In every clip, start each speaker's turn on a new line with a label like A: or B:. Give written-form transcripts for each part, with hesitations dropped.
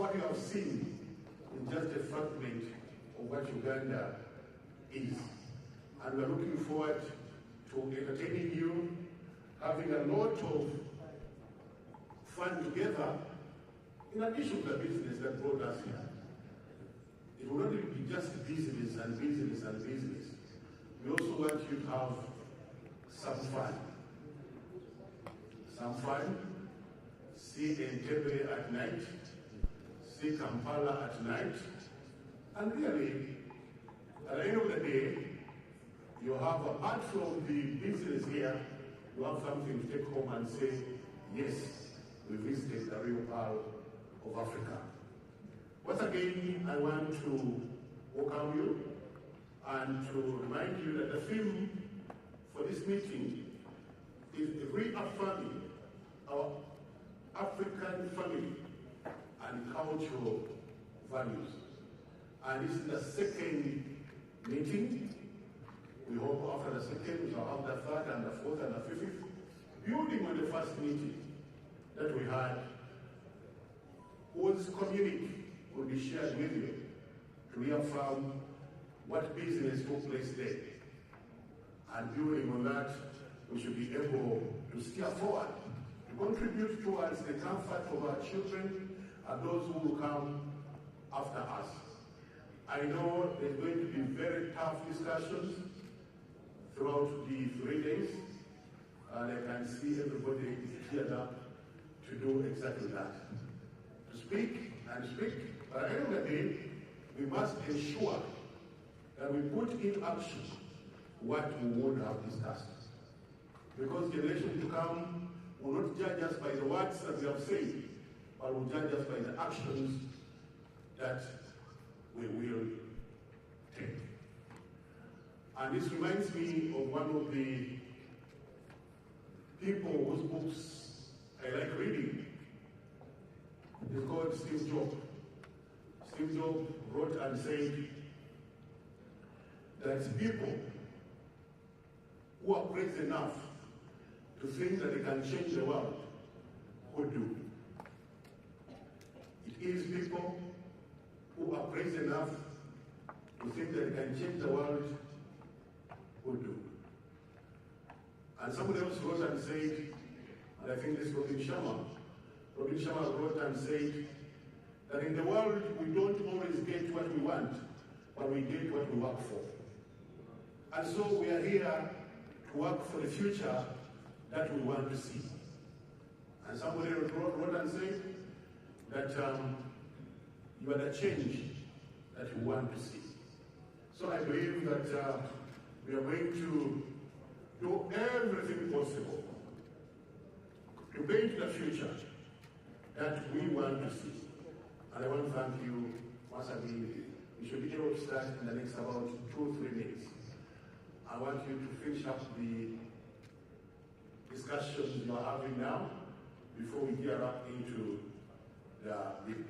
A: what you have seen is just a fragment of what Uganda is. And we're looking forward to entertaining you, having a lot of fun together, in addition to the business that brought us here. It will not be just business and business and business. We also want you to have some fun. Some fun, see Entebbe at night, see Kampala at night, and really, at the end of the day, you have, apart from the business here, you have something to take home and say, yes, we visited the real pearl of Africa. Once again, I want to welcome you and to remind you that the theme for this meeting is reaffirming our African family and cultural values. And this is the second meeting. We hope after the second, we shall have the third and the fourth and the fifth, building on the first meeting that we had, whose community will be shared with you to reaffirm what business took place there. And building on that, we should be able to steer forward, to contribute towards the comfort of our children and those who will come after us. I know there's going to be very tough discussions throughout the 3 days, and I can see everybody is geared up to do exactly that. To speak and speak, but at the end of the day, we must ensure that we put in action what we would have discussed. Because generations to come will not judge us by the words that we have said, but will judge us by the actions that we will take. And this reminds me of one of the people whose books I like reading. It's called Steve Jobs. Steve Jobs wrote and said that people who are brave enough to think that they can change the world would do. It is people who are brave enough to think that they can change the world would do. And somebody else wrote and said, and I think this is Robin Sharma wrote and said that in the world we don't always get what we want, but we get what we work for. And so we are here to work for the future that we want to see. And somebody wrote and said that you are the change that you want to see. So I believe that we are going to do everything possible to build the future that we want to see. And I want to thank you once again. We should be able to start in the next about 2-3 minutes. I want you to finish up the discussions you are having now before we gear up into the business.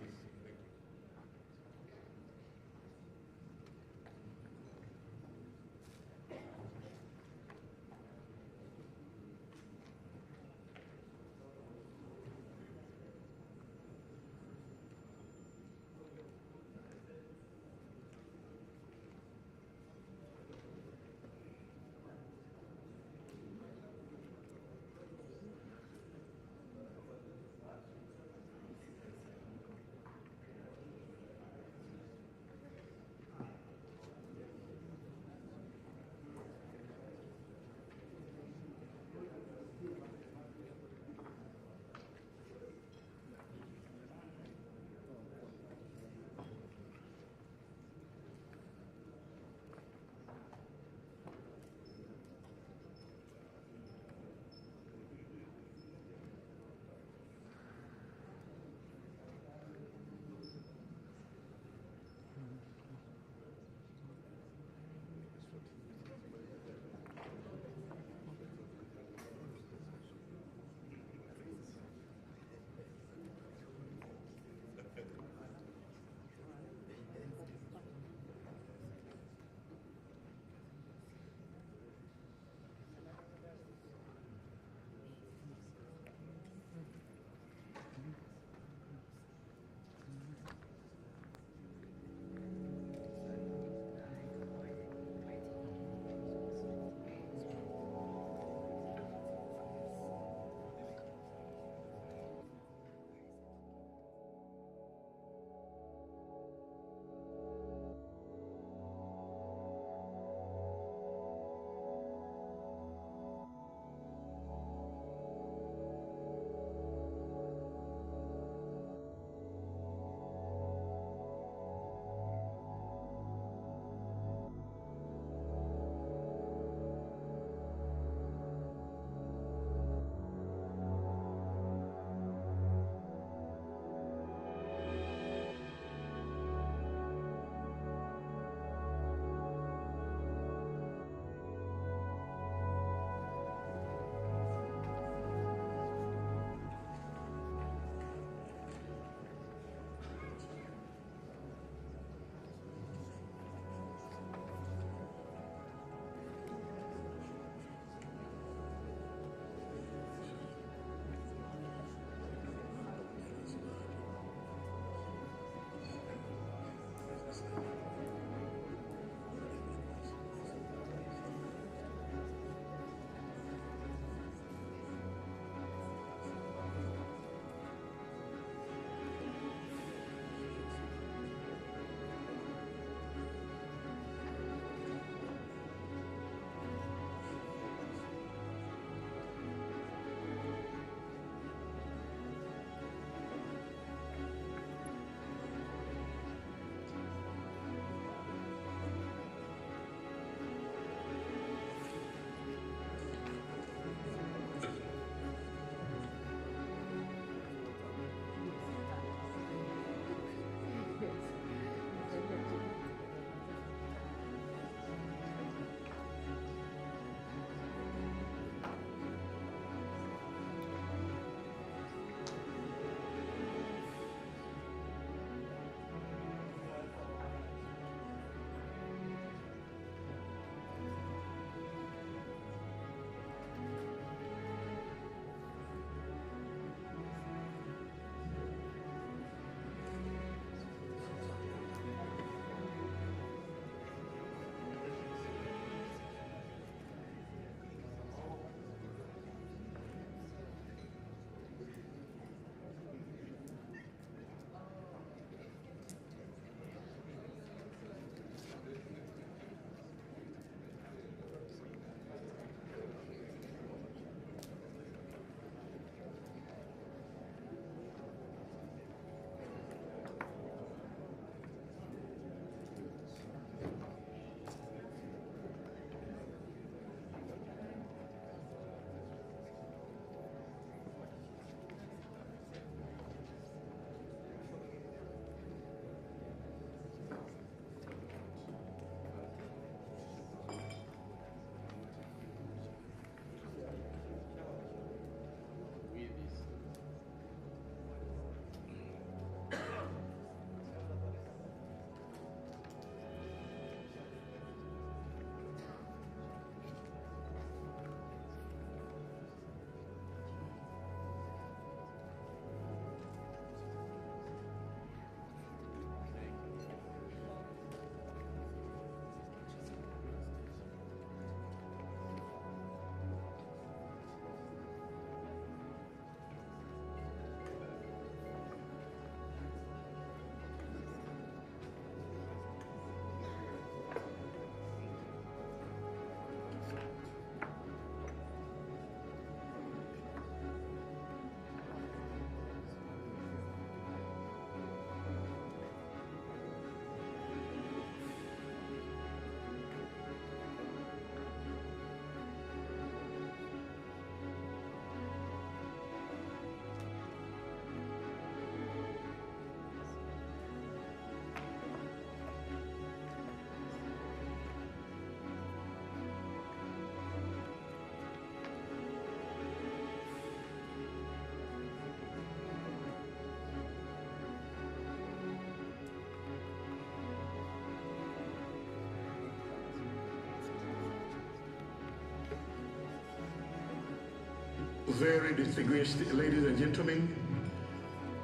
A: Very distinguished ladies and gentlemen,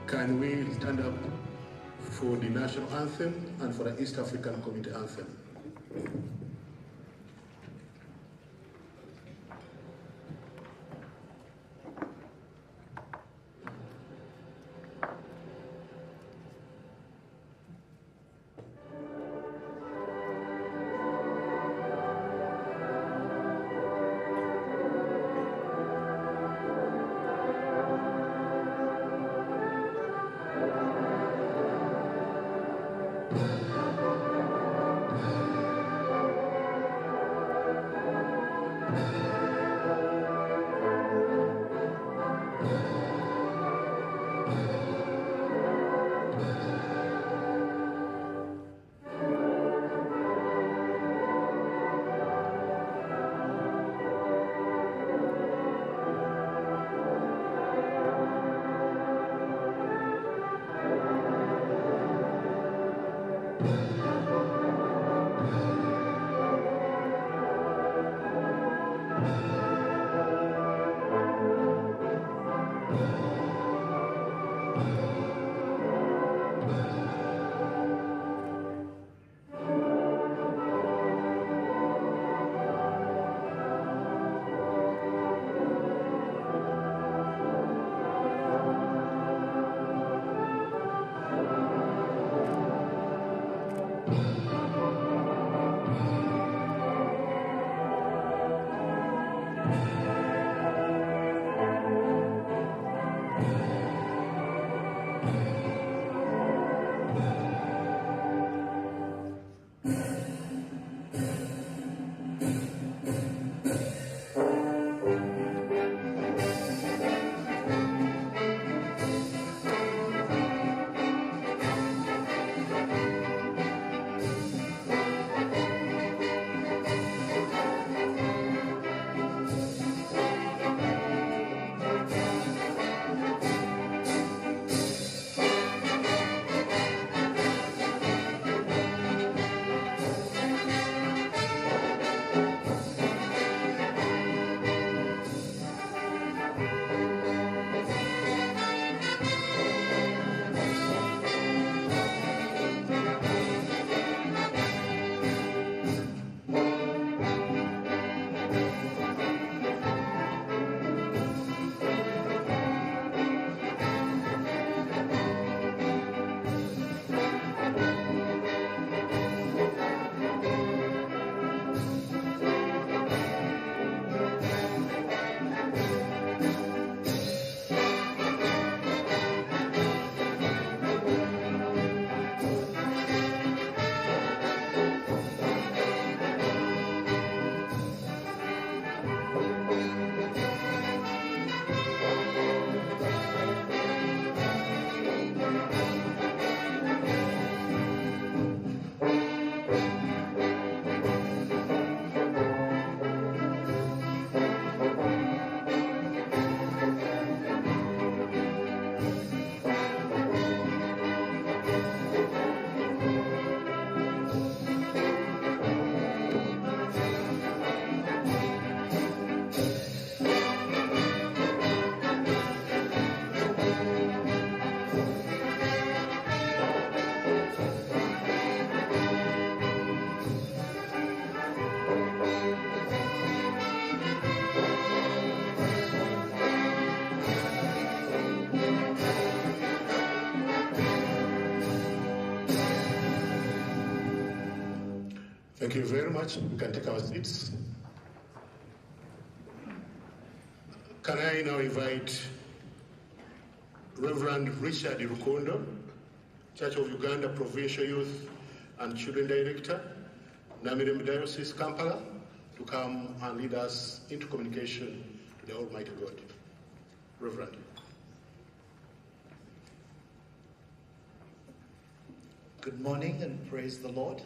A: can we stand up for the national anthem and for the East African Community anthem? Thank you very much. We can take our seats. Can I now invite Reverend Richard Rukondo, Church of Uganda Provincial Youth and Children Director, Namirembe Diocese, Kampala, to come and lead us into communication to the Almighty God. Reverend.
B: Good morning and praise the Lord.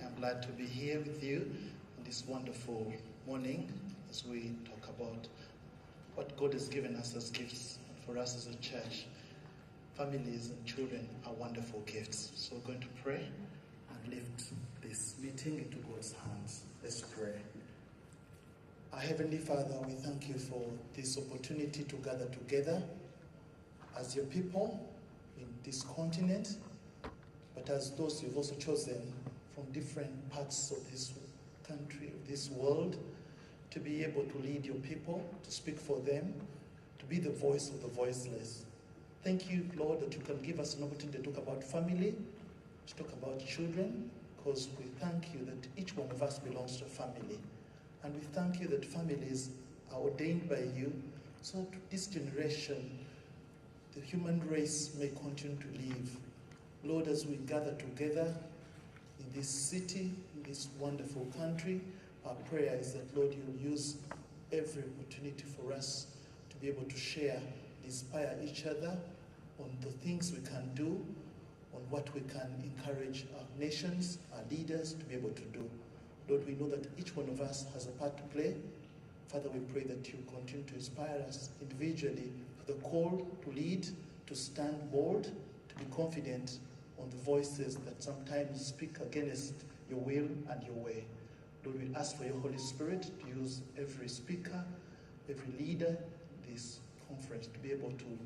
B: I'm glad to be here with you on this wonderful morning as we talk about what God has given us as gifts for us as a church. Families and children are wonderful gifts. So we're going to pray and lift this meeting into God's hands. Let's pray. Our Heavenly Father, we thank you for this opportunity to gather together as your people in this continent, but as those you've also chosen from different parts of this country, of this world, to be able to lead your people, to speak for them, to be the voice of the voiceless. Thank you, Lord, that you can give us an opportunity to talk about family, to talk about children, because we thank you that each one of us belongs to a family. And we thank you that families are ordained by you, so that this generation, the human race, may continue to live. Lord, as we gather together in this city, in this wonderful country, our prayer is that, Lord, you'll use every opportunity for us to be able to share, inspire each other on the things we can do, on what we can encourage our nations, our leaders to be able to do. Lord, we know that each one of us has a part to play. Father, we pray that you continue to inspire us individually to the call to lead, to stand bold, to be confident on the voices that sometimes speak against your will and your way. Lord, we ask for your Holy Spirit to use every speaker, every leader in this conference to be able to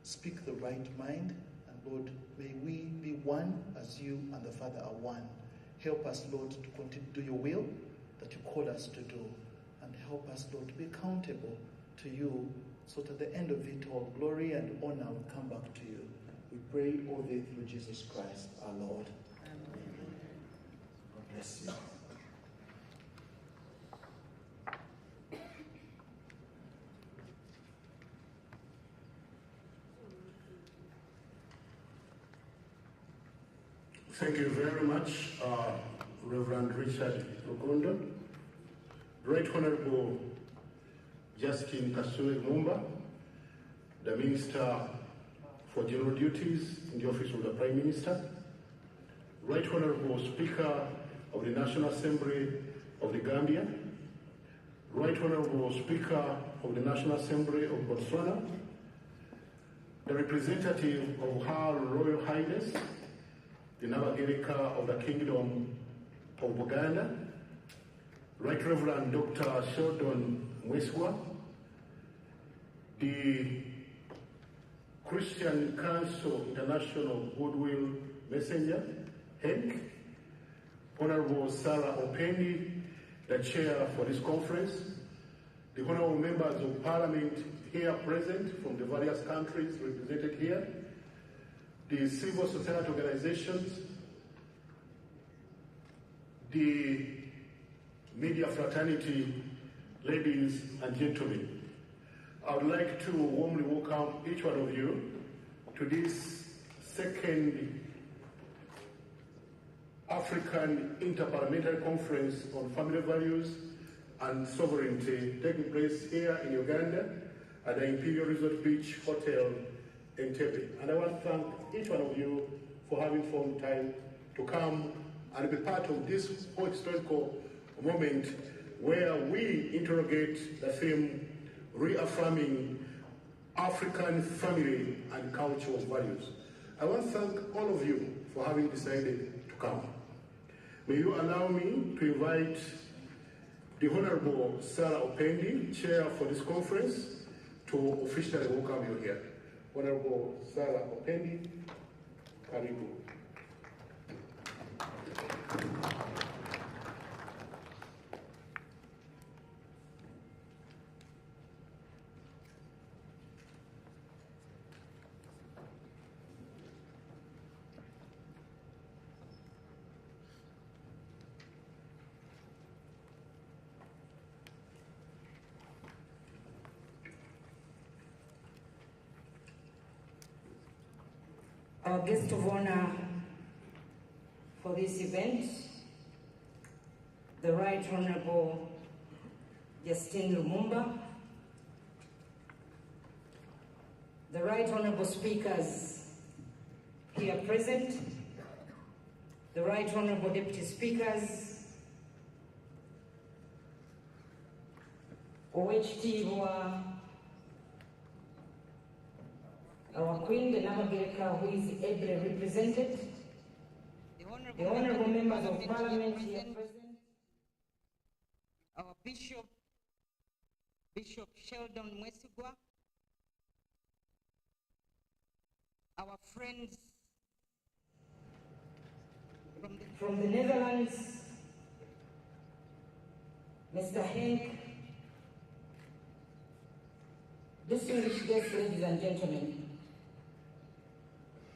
B: speak the right mind. And Lord, may we be one as you and the Father are one. Help us, Lord, to continue to do your will that you call us to do. And help us, Lord, to be accountable to you, so that at the end of it all, glory and honor will come back to you. We pray all this through Jesus Christ, our Lord. Amen. God bless you.
A: Thank you very much, Reverend Richard Uganda. Right Honorable Justin Kasule Mumba, the Minister for General Duties in the Office of the Prime Minister. Right Honorable Speaker of the National Assembly of the Gambia. Right Honorable Speaker of the National Assembly of Botswana. The representative of Her Royal Highness, the Nabagereka of the Kingdom of Uganda, Right Reverend Dr. Sheldon Mweswa, the Christian Council International Goodwill Messenger, HENC, Honorable Sarah Opendi, the chair for this conference, the honorable members of Parliament here present from the various countries represented here, the civil society organizations, the media fraternity, ladies and gentlemen. I would like to warmly welcome each one of you to this second African Inter-Parliamentary Conference on Family Values and Sovereignty, taking place here in Uganda at the Imperial Resort Beach Hotel, Entebbe. And I want to thank each one of you for having found time to come and be part of this whole historical moment where we interrogate the theme, reaffirming African family and cultural values. I want to thank all of you for having decided to come. May you allow me to invite the Honorable Sarah Opendi, Chair for this conference, to officially welcome you here. Honorable Sarah Opendi, karibu.
C: Our guest of honor for this event, the Right Honorable Justin Lumumba, the Right Honorable Speakers here present, the Right Honorable Deputy Speakers, Oweekitiibwa our Queen, the Nabagereka, who is ably represented, the honorable members of Parliament here present, our Bishop, Bishop Sheldon Mwesigwa, our friends from the Netherlands, Mr. Henk, distinguished guests, ladies and gentlemen,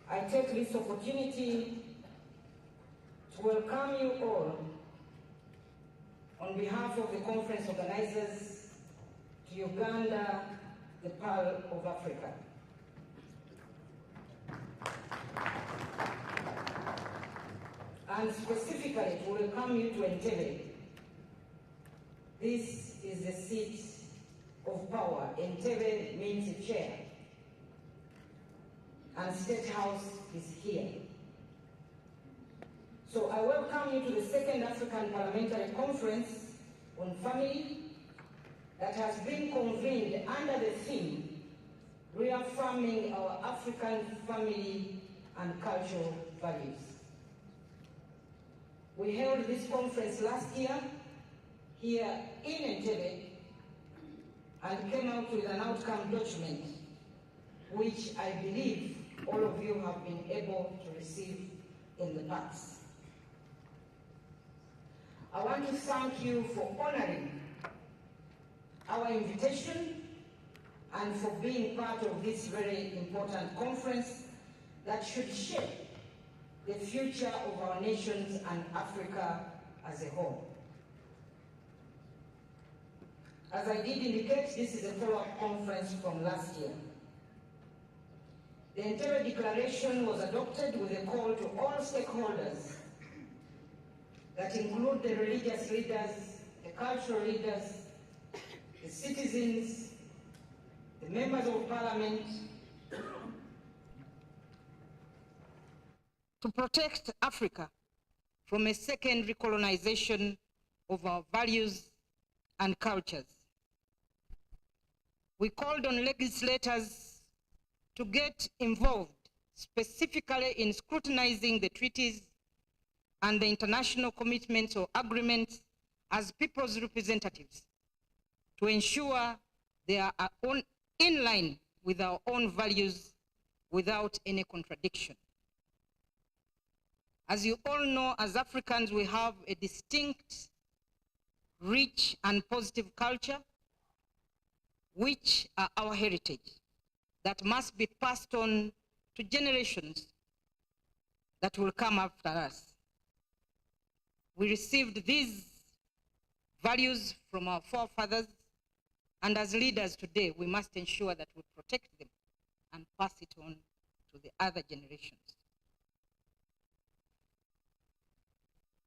C: I take this opportunity to welcome you all on behalf of the conference organizers to Uganda, the Pearl of Africa. And specifically to welcome you to Entebbe. This is the seat of power. Entebbe means a chair. And State House is here. So I welcome you to the second African Parliamentary Conference on Family that has been convened under the theme, reaffirming our African family and cultural values. We held this conference last year here in Entebbe and came out with an outcome document which I believe all of you have been able to receive in the past. I want to thank you for honoring our invitation and for being part of this very important conference that should shape the future of our nations and Africa as a whole. As I did indicate, this is a follow-up conference from last year. The Entebbe Declaration was adopted with a call to all stakeholders that include the religious leaders, the cultural leaders, the citizens, the members of parliament, to protect Africa from a secondary colonization of our values and cultures. We called on legislators to get involved specifically in scrutinizing the treaties and the international commitments or agreements as people's representatives to ensure they are in line with our own values without any contradiction. As you all know, as Africans, we have a distinct, rich, and positive culture, which are our heritage, that must be passed on to generations that will come after us. We received these values from our forefathers, and as leaders today, we must ensure that we protect them and pass it on to the other generations.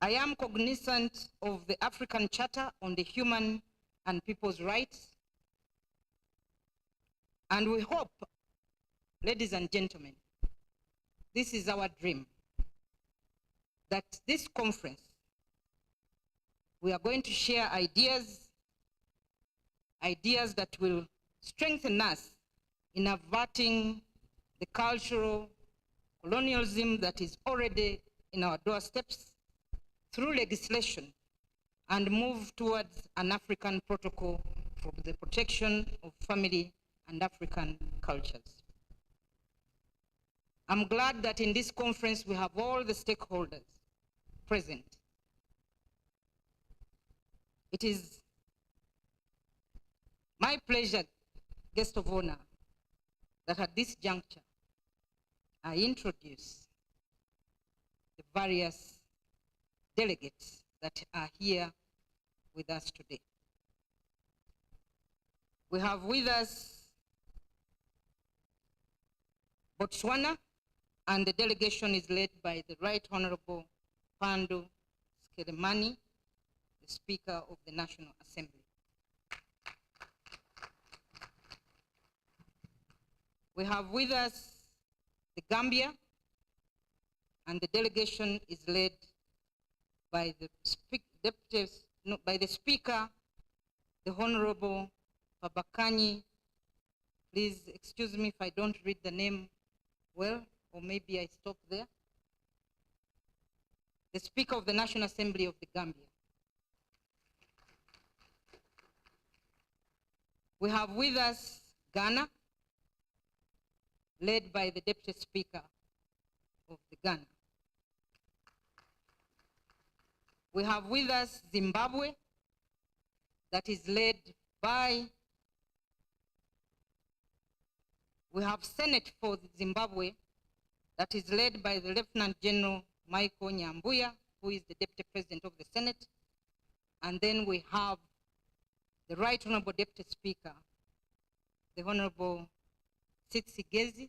C: I am cognizant of the African Charter on the Human and People's Rights, and we hope, ladies and gentlemen, this is our dream, that this conference, we are going to share ideas that will strengthen us in averting the cultural colonialism that is already in our doorsteps through legislation and move towards an African protocol for the protection of family and African cultures. I'm glad that in this conference we have all the stakeholders present. It is my pleasure, guest of honor, that at this juncture I introduce the various delegates that are here with us today. We have with us Botswana, and the delegation is led by the Right Honorable Pandu Skelemani, the Speaker of the National Assembly. We have with us the Gambia, and the delegation is led by the Speaker, the Honorable Pabakanyi. Please excuse me if I don't read the name well, or maybe I stop there. The Speaker of the National Assembly of the Gambia. We have with us Ghana, led by the Deputy Speaker of the Ghana. We have with us Zimbabwe, that is led by, we have Senate for Zimbabwe, that is led by the Lieutenant General Michael Nyambuya, who is the Deputy President of the Senate. And then we have the Right Honorable Deputy Speaker, the Honorable Tsitsi Gezi,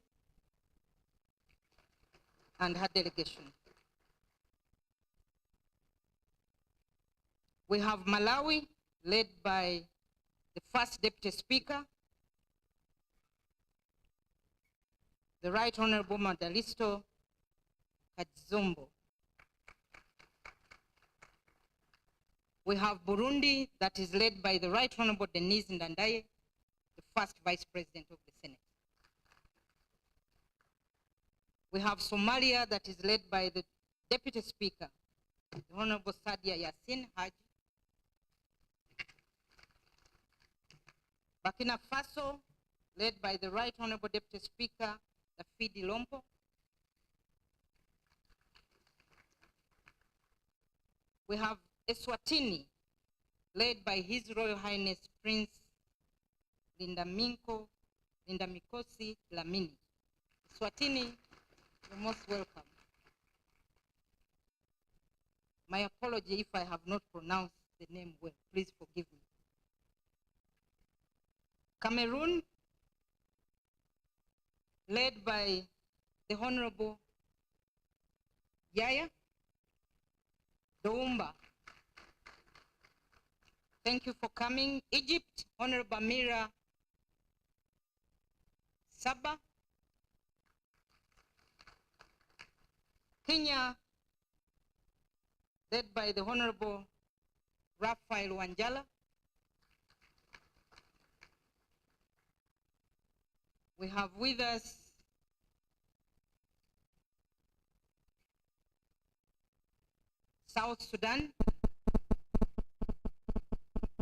C: and her delegation. We have Malawi, led by the First Deputy Speaker, the Right Honorable Madalisto Kadzombo. We have Burundi, that is led by the Right Honorable Denise Ndandaye, the First Vice President of the Senate. We have Somalia, that is led by the Deputy Speaker, the Honorable Sadia Yassin Haji. Burkina Faso, led by the Right Honorable Deputy Speaker, Dafidi Lompo. We have Eswatini, led by His Royal Highness Prince Lindamikosi Dlamini. Eswatini, you're most welcome. My apology if I have not pronounced the name well. Please forgive me. Cameroon, led by the Honorable Yaya Doumba. Thank you for coming. Egypt, Honorable Mira Saba. Kenya, led by the Honorable Raphael Wanjala. We have with us South Sudan,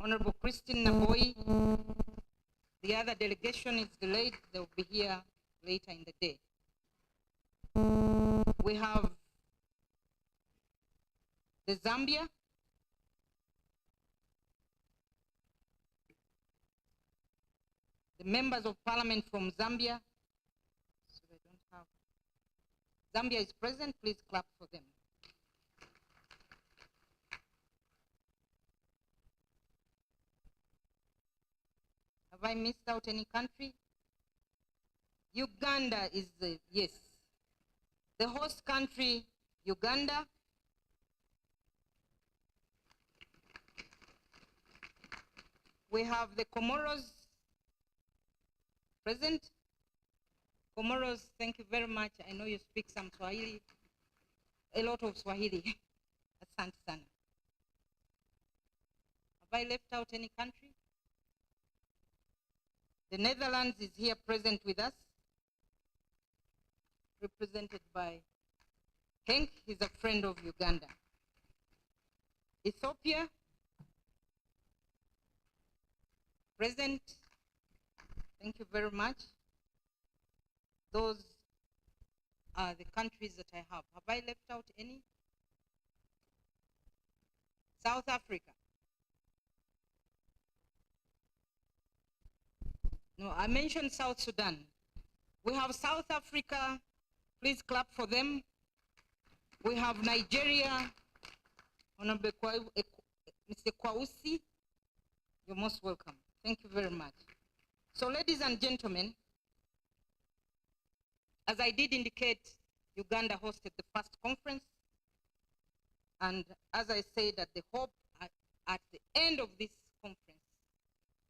C: Honorable Christine Naboi. The other delegation is delayed. They will be here later in the day. We have the Zambia, the members of parliament from Zambia. So they don't have. Zambia is present, please clap for them. Have I missed out any country? Uganda is the, yes. The host country, Uganda. We have the Comoros present. Comoros, thank you very much. I know you speak some Swahili, a lot of Swahili. Asante sana. Have I left out any country? The Netherlands is here present with us, represented by Henk. He's a friend of Uganda. Ethiopia, present. Thank you very much. Those are the countries that I have. Have I left out any? South Africa. No, I mentioned South Sudan. We have South Africa. Please clap for them. We have Nigeria. Honorable Mr. Kwausi, you're most welcome. Thank you very much. So, ladies and gentlemen, as I did indicate, Uganda hosted the first conference. And as I said, at the hope at the end of this conference,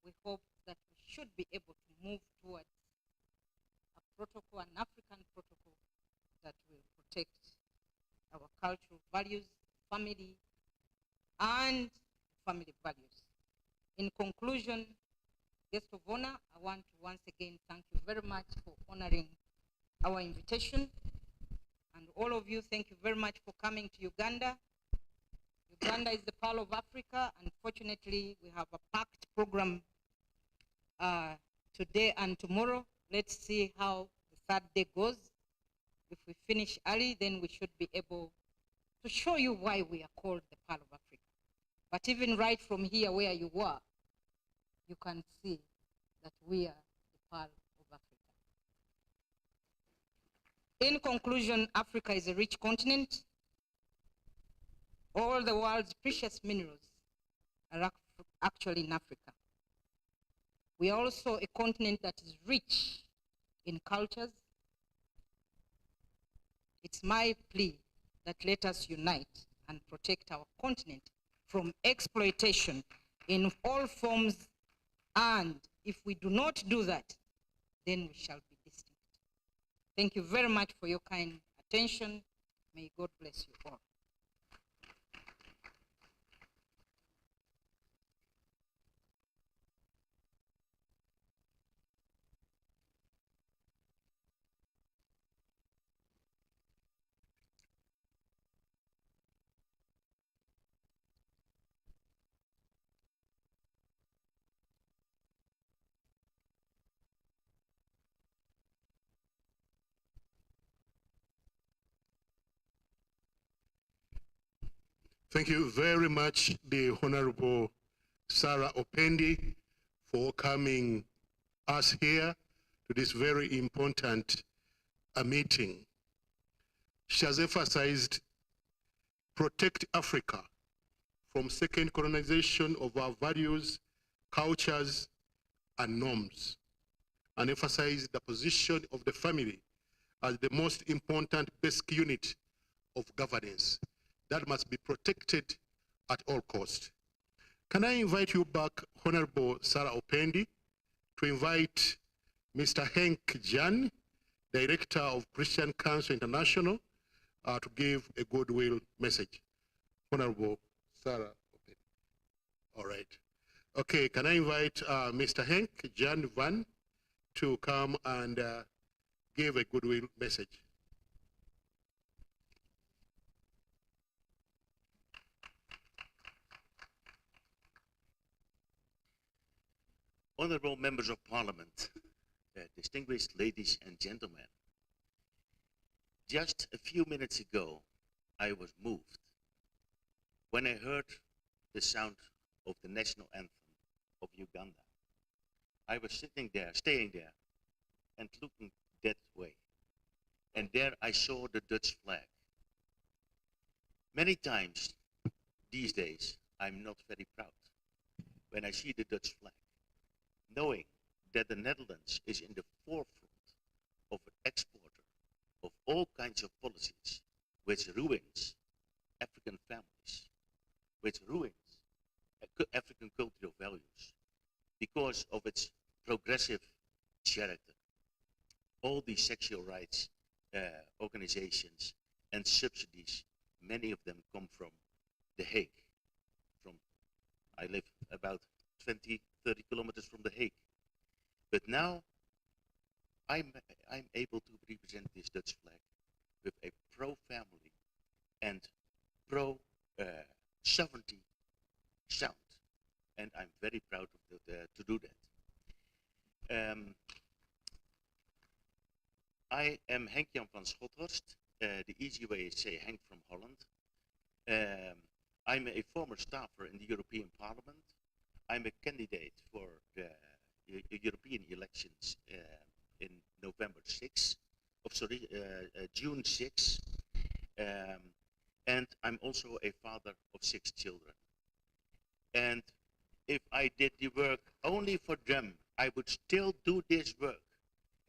C: we hope that we should be able to move towards a protocol, an African protocol that will protect our cultural values, family, and family values. In conclusion, guest of honor, I want to once again thank you very much for honoring our invitation. And all of you, thank you very much for coming to Uganda. Uganda is the Pearl of Africa. Unfortunately, we have a packed program today and tomorrow. Let's see how the third day goes. If we finish early, then we should be able to show you why we are called the Pearl of Africa. But even right from here where you were, you can see that we are the Pearl of Africa. In conclusion, Africa is a rich continent. All the world's precious minerals are actually in Africa. We are also a continent that is rich in cultures. It's my plea that let us unite and protect our continent from exploitation in all forms, and if we do not do that, then we shall be distinct. Thank you very much for your kind attention. May God bless you all.
A: Thank you very much, the Honorable Sarah Opendi, for coming us here to this very important meeting. She has emphasized protect Africa from second colonization of our values, cultures, and norms, and emphasized the position of the family as the most important basic unit of governance that must be protected at all costs. Can I invite you back, Honorable Sarah Opendi, to invite Mr. Henk Jan, Director of Christian Council International, to give a goodwill message. Honorable Sarah Opendi. All right. Okay, can I invite Mr. Henk Jan Van to come and give a goodwill message?
D: Honorable members of parliament, distinguished ladies and gentlemen, just a few minutes ago, I was moved when I heard the sound of the national anthem of Uganda. I was sitting there, staying there, and looking that way. And there I saw the Dutch flag. Many times these days, I'm not very proud when I see the Dutch flag, knowing that the Netherlands is in the forefront of an exporter of all kinds of policies, which ruins African families, which ruins African cultural values because of its progressive character. All these sexual rights organizations and subsidies, many of them come from The Hague. I live about 20, 30 kilometers from The Hague. But now I'm able to represent this Dutch flag with a pro-family and pro-sovereignty sound. And I'm very proud of to do that. I am Henk-Jan van Schothorst. The easy way is say Henk from Holland. I'm a former staffer in the European Parliament. I'm a candidate for the European elections in June 6. And I'm also a father of 6 children. And if I did the work only for them, I would still do this work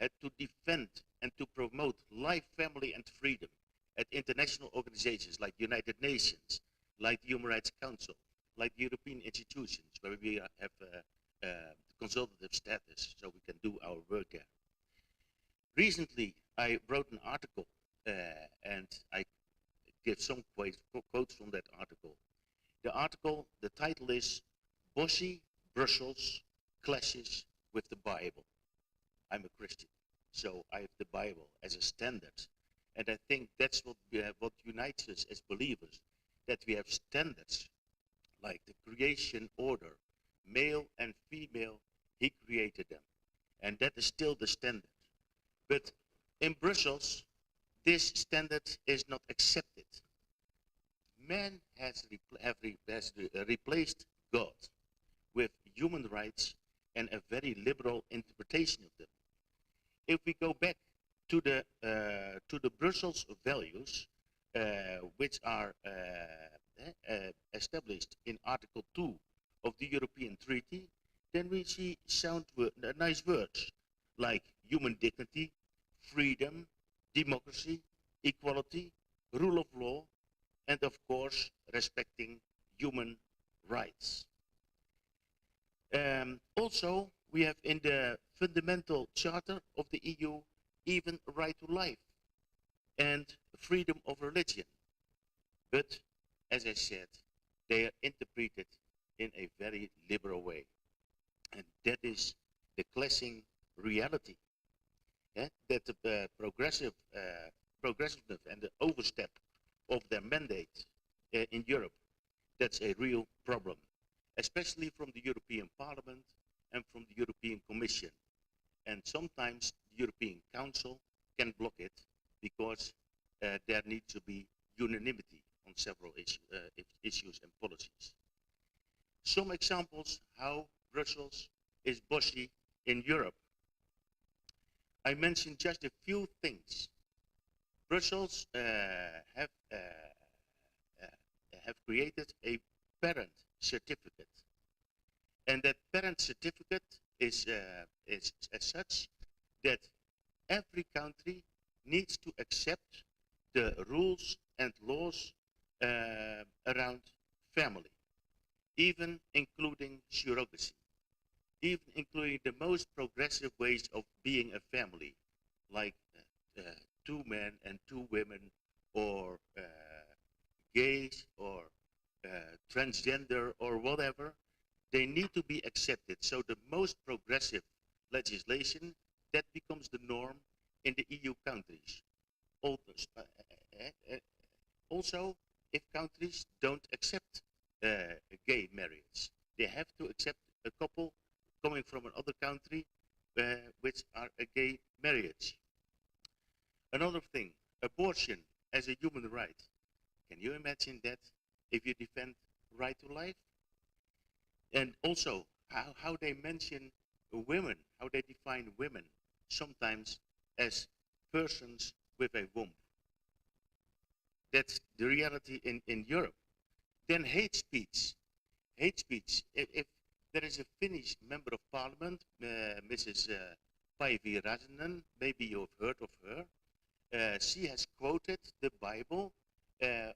D: to defend and to promote life, family, and freedom at international organizations like the United Nations, like the Human Rights Council, like the European institutions, where we have consultative status, so we can do our work there. Recently, I wrote an article, and I give some quotes from that article. The article, the title is Bossy Brussels Clashes with the Bible. I'm a Christian, so I have the Bible as a standard. And I think that's what unites us as believers, that we have standards like the creation order, male and female He created them. And that is still the standard. But in Brussels, this standard is not accepted. Man has replaced God with human rights and a very liberal interpretation of them. If we go back to the Brussels values, which are established in Article 2 of the European Treaty, then we see nice words like human dignity, freedom, democracy, equality, rule of law, and of course, respecting human rights. Also, we have in the fundamental charter of the EU even right to life and freedom of religion. But, as I said, they are interpreted in a very liberal way. And that is the clashing reality. That the progressiveness and the overstep of their mandate in Europe, that's a real problem, especially from the European Parliament and from the European Commission. And sometimes the European Council can block it because there needs to be unanimity on several issues and policies. Some examples how Brussels is bossy in Europe. I mentioned just a few things. Brussels have created a parent certificate, and that parent certificate is as such that every country needs to accept the rules and laws around family, even including surrogacy, even including the most progressive ways of being a family, like 2 men and 2 women, or gays, or transgender, or whatever. They need to be accepted. So the most progressive legislation, that becomes the norm in the EU countries. Also, if countries don't accept gay marriage, they have to accept a couple coming from another country which are a gay marriage. Another thing, abortion as a human right. Can you imagine that if you defend right to life? And also how they mention women, how they define women, sometimes as persons with a womb. That's the reality in Europe. Then hate speech. Hate speech. If there is a Finnish member of parliament, Mrs. Päivi Räsänen, maybe you've heard of her. She has quoted the Bible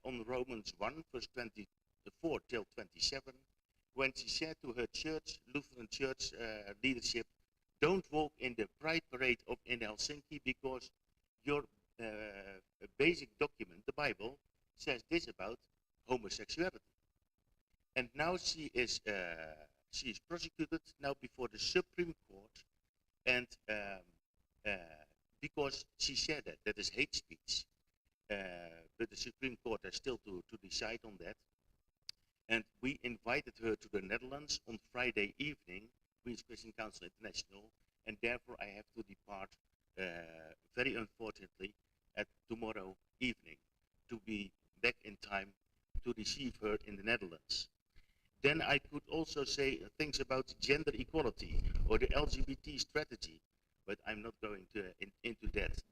D: on Romans 1, verse 24 till 27, when she said to her church, Lutheran church leadership, don't walk in the pride parade in Helsinki, because your basic document, the Bible, says this about homosexuality. And now she is prosecuted now before the Supreme Court, and because she said that is hate speech. But the Supreme Court has still to decide on that. And we invited her to the Netherlands on Friday evening, Queen's Christian Council International, and therefore I have to depart very unfortunately at tomorrow evening to be back in time to receive her in the Netherlands. Then I could also say things about gender equality or the LGBT strategy, but I'm not going into that.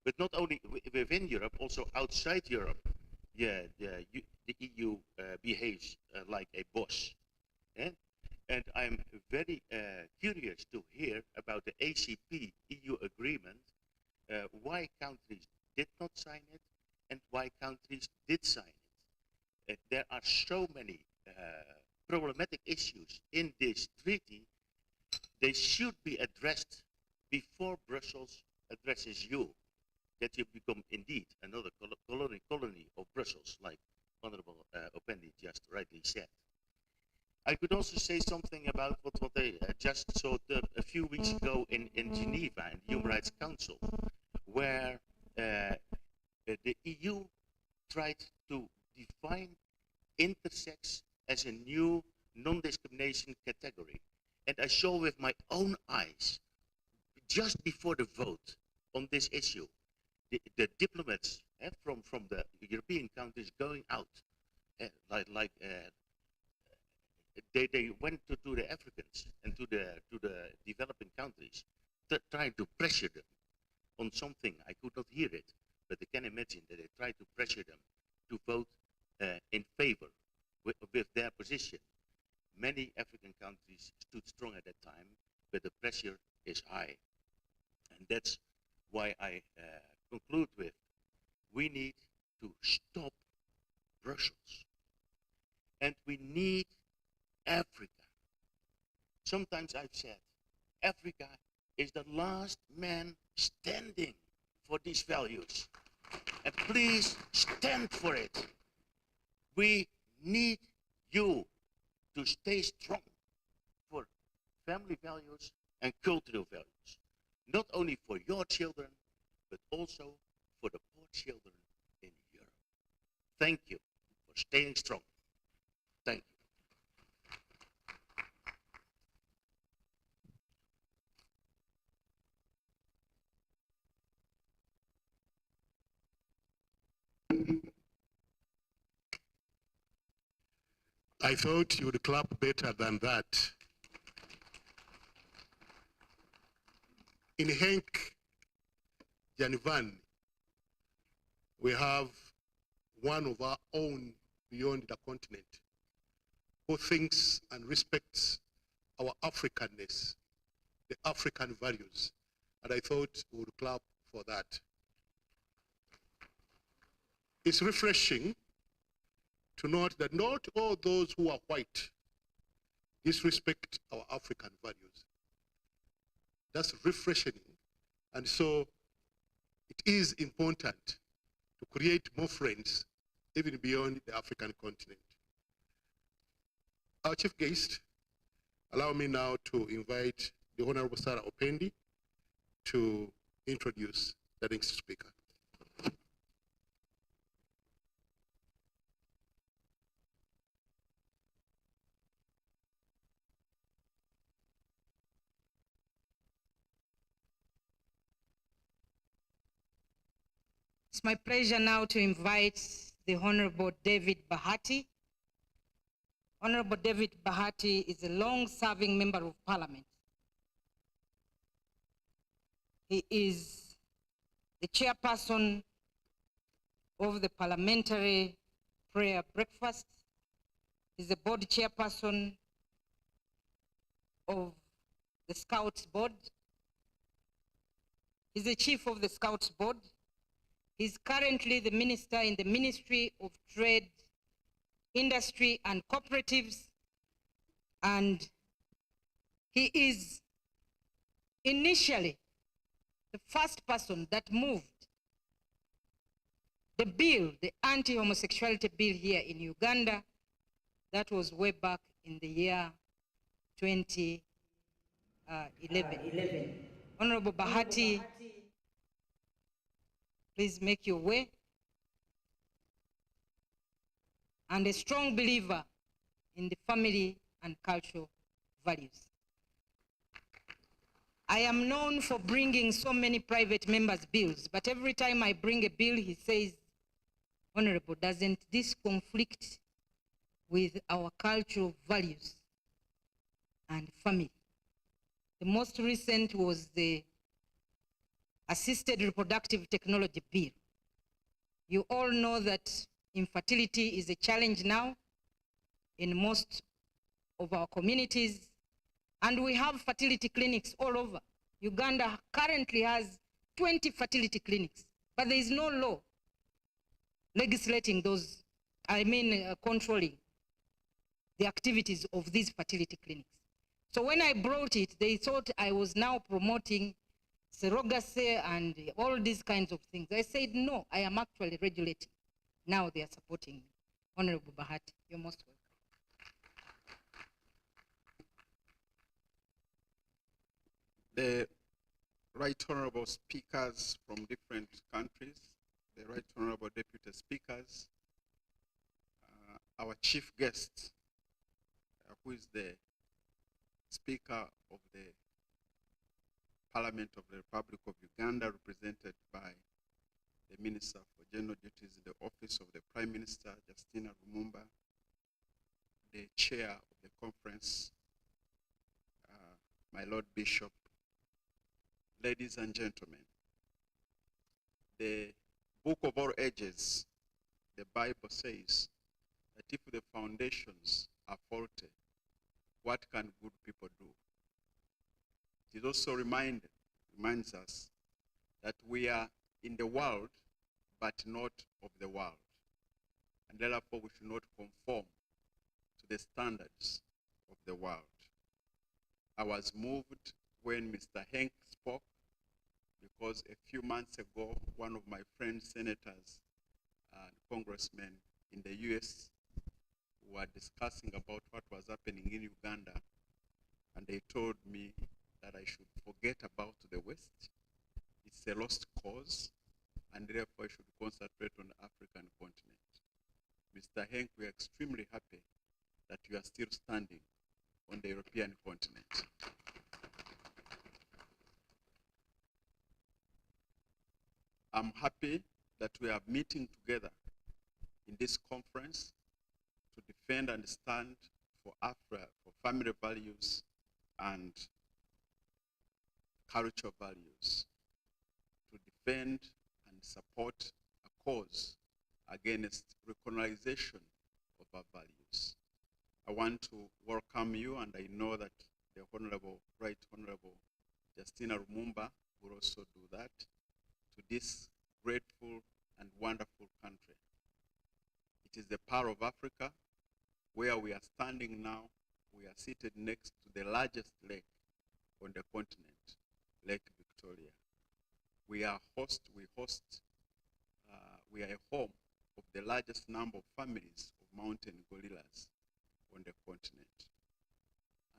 D: But not only within Europe, also outside Europe, yeah, the EU behaves like a boss. And I'm very curious to hear about the ACP-EU agreement, why countries did not sign it and why countries did sign it. There are so many problematic issues in this treaty. They should be addressed before Brussels addresses you, that you become indeed another colony of Brussels, like Honorable Opendi just rightly said. I could also say something about what I just saw a few weeks ago in Geneva, in the Human Rights Council, where the EU tried to define intersex as a new non-discrimination category. And I saw with my own eyes, just before the vote on this issue, the diplomats from the European countries going out, they went to the Africans and to the developing countries, trying to pressure them on something. I could not hear it, but I can imagine that they tried to pressure them to vote in favor with their position. Many African countries stood strong at that time, but the pressure is high. And that's why I conclude with, we need to stop Brussels. And we need Africa. Sometimes I've said, Africa is the last man standing for these values. And please stand for it. We need you to stay strong for family values and cultural values. Not only for your children, but also for the poor children in Europe. Thank you for staying strong. Thank you.
A: I thought you would clap better than that. In Henk Janivan, we have one of our own beyond the continent who thinks and respects our Africanness, the African values. And I thought we would clap for that. It's refreshing to note that not all those who are white disrespect our African values. That's refreshing. And so it is important to create more friends even beyond the African continent. Our chief guest, allow me now to invite the Honorable Sarah Opendi to introduce the next speaker.
C: It's my pleasure now to invite the Honorable David Bahati. Honorable David Bahati is a long-serving member of Parliament. He is the chairperson of the Parliamentary Prayer Breakfast. He's the board chairperson of the Scouts Board. He's the chief of the Scouts Board. He's currently the minister in the Ministry of Trade, Industry and Cooperatives, and he is initially the first person that moved the bill, the anti-homosexuality bill here in Uganda. That was way back in the year 2011. Honorable Bahati, please make your way. And a strong believer in the family and cultural values. I am known for bringing so many private members' bills, but every time I bring a bill, he says, Honorable, doesn't this conflict with our cultural values and family? The most recent was the Assisted Reproductive Technology Bill. You all know that infertility is a challenge now in most of our communities, and we have fertility clinics all over. Uganda currently has 20 fertility clinics, but there is no law legislating those, controlling the activities of these fertility clinics. So when I brought it, they thought I was now promoting surrogacy and all these kinds of things. I said, no, I am actually regulating. Now they are supporting me. Honorable Bahati, you're most welcome.
E: The right honorable speakers from different countries, the right honorable deputy speakers, our chief guest, who is the Speaker of the Parliament of the Republic of Uganda, represented by the Minister for General Duties in the Office of the Prime Minister, Justina Lumumba, the Chair of the conference, my Lord Bishop, ladies and gentlemen. The book of all ages, the Bible says that if the foundations are faulty, what can good people do? It also reminds us that we are in the world, but not of the world. And therefore we should not conform to the standards of the world. I was moved when Mr. Henk spoke, because a few months ago, one of my friends, senators and congressmen in the US, were discussing about what was happening in Uganda, and they told me that I should forget about the West. It's a lost cause, and therefore I should concentrate on the African continent. Mr. Henk, we are extremely happy that you are still standing on the European continent. I'm happy that we are meeting together in this conference to defend and stand for Africa, for family values and cultural values, to defend and support a cause against recognition of our values. I want to welcome you, and I know that the Right Honorable Justina Lumumba will also do that, to this grateful and wonderful country. It is the power of Africa. Where we are standing now, we are seated next to the largest lake on the continent, Lake Victoria. We are we are a home of the largest number of families of mountain gorillas on the continent.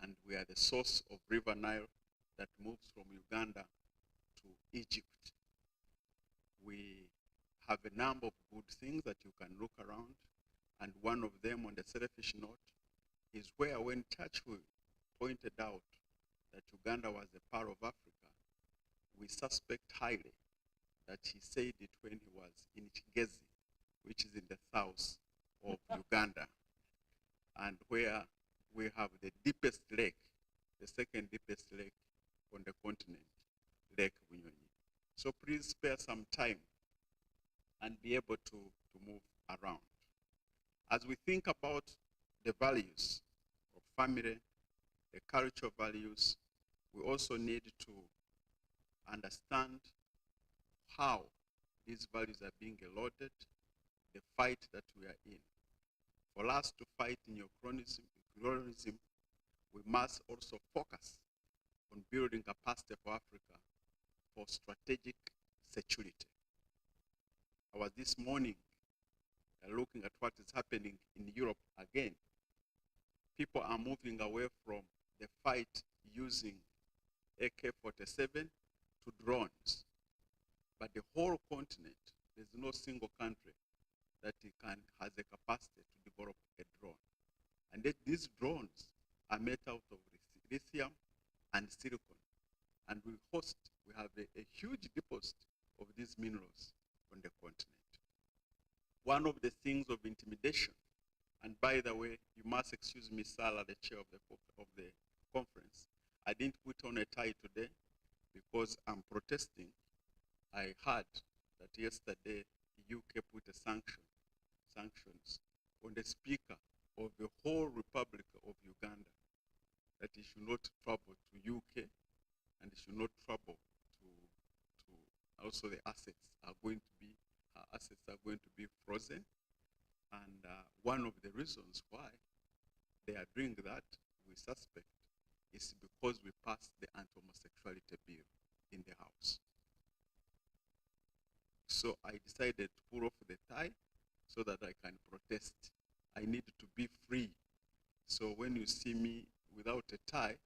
E: And we are the source of River Nile that moves from Uganda to Egypt. We have a number of good things that you can look around, and one of them, on the selfish note, is where when Churchill pointed out that Uganda was the pearl of Africa, we suspect highly that he said it when he was in Kigezi, which is in the south of Uganda, and where we have the deepest lake, the second deepest lake on the continent, Lake Bunyonyi. So please spare some time and be able to move around. As we think about the values of family, the cultural values, we also need to understand how these values are being eroded, the fight that we are in. For us to fight neocolonialism, we must also focus on building capacity for Africa for strategic security. I was this morning looking at what is happening in Europe again. People are moving away from the fight using AK-47 to drones. But the whole continent, there's no single country that has the capacity to develop a drone. And these drones are made out of lithium and silicon. And we have a huge deposit of these minerals on the continent. One of the things of intimidation, and by the way, you must excuse me, Salah, the chair of the conference, I didn't put on a tie today because I'm protesting. I heard that yesterday the UK put a sanctions on the speaker of the whole Republic of Uganda, that he should not travel to UK and he should not travel to also the assets are going to be frozen. And one of the reasons why they are doing that, we suspect, is because we passed the anti-homosexuality bill in the House. So I decided to pull off the tie so that I can protest. I need to be free. So when you see me without a tie,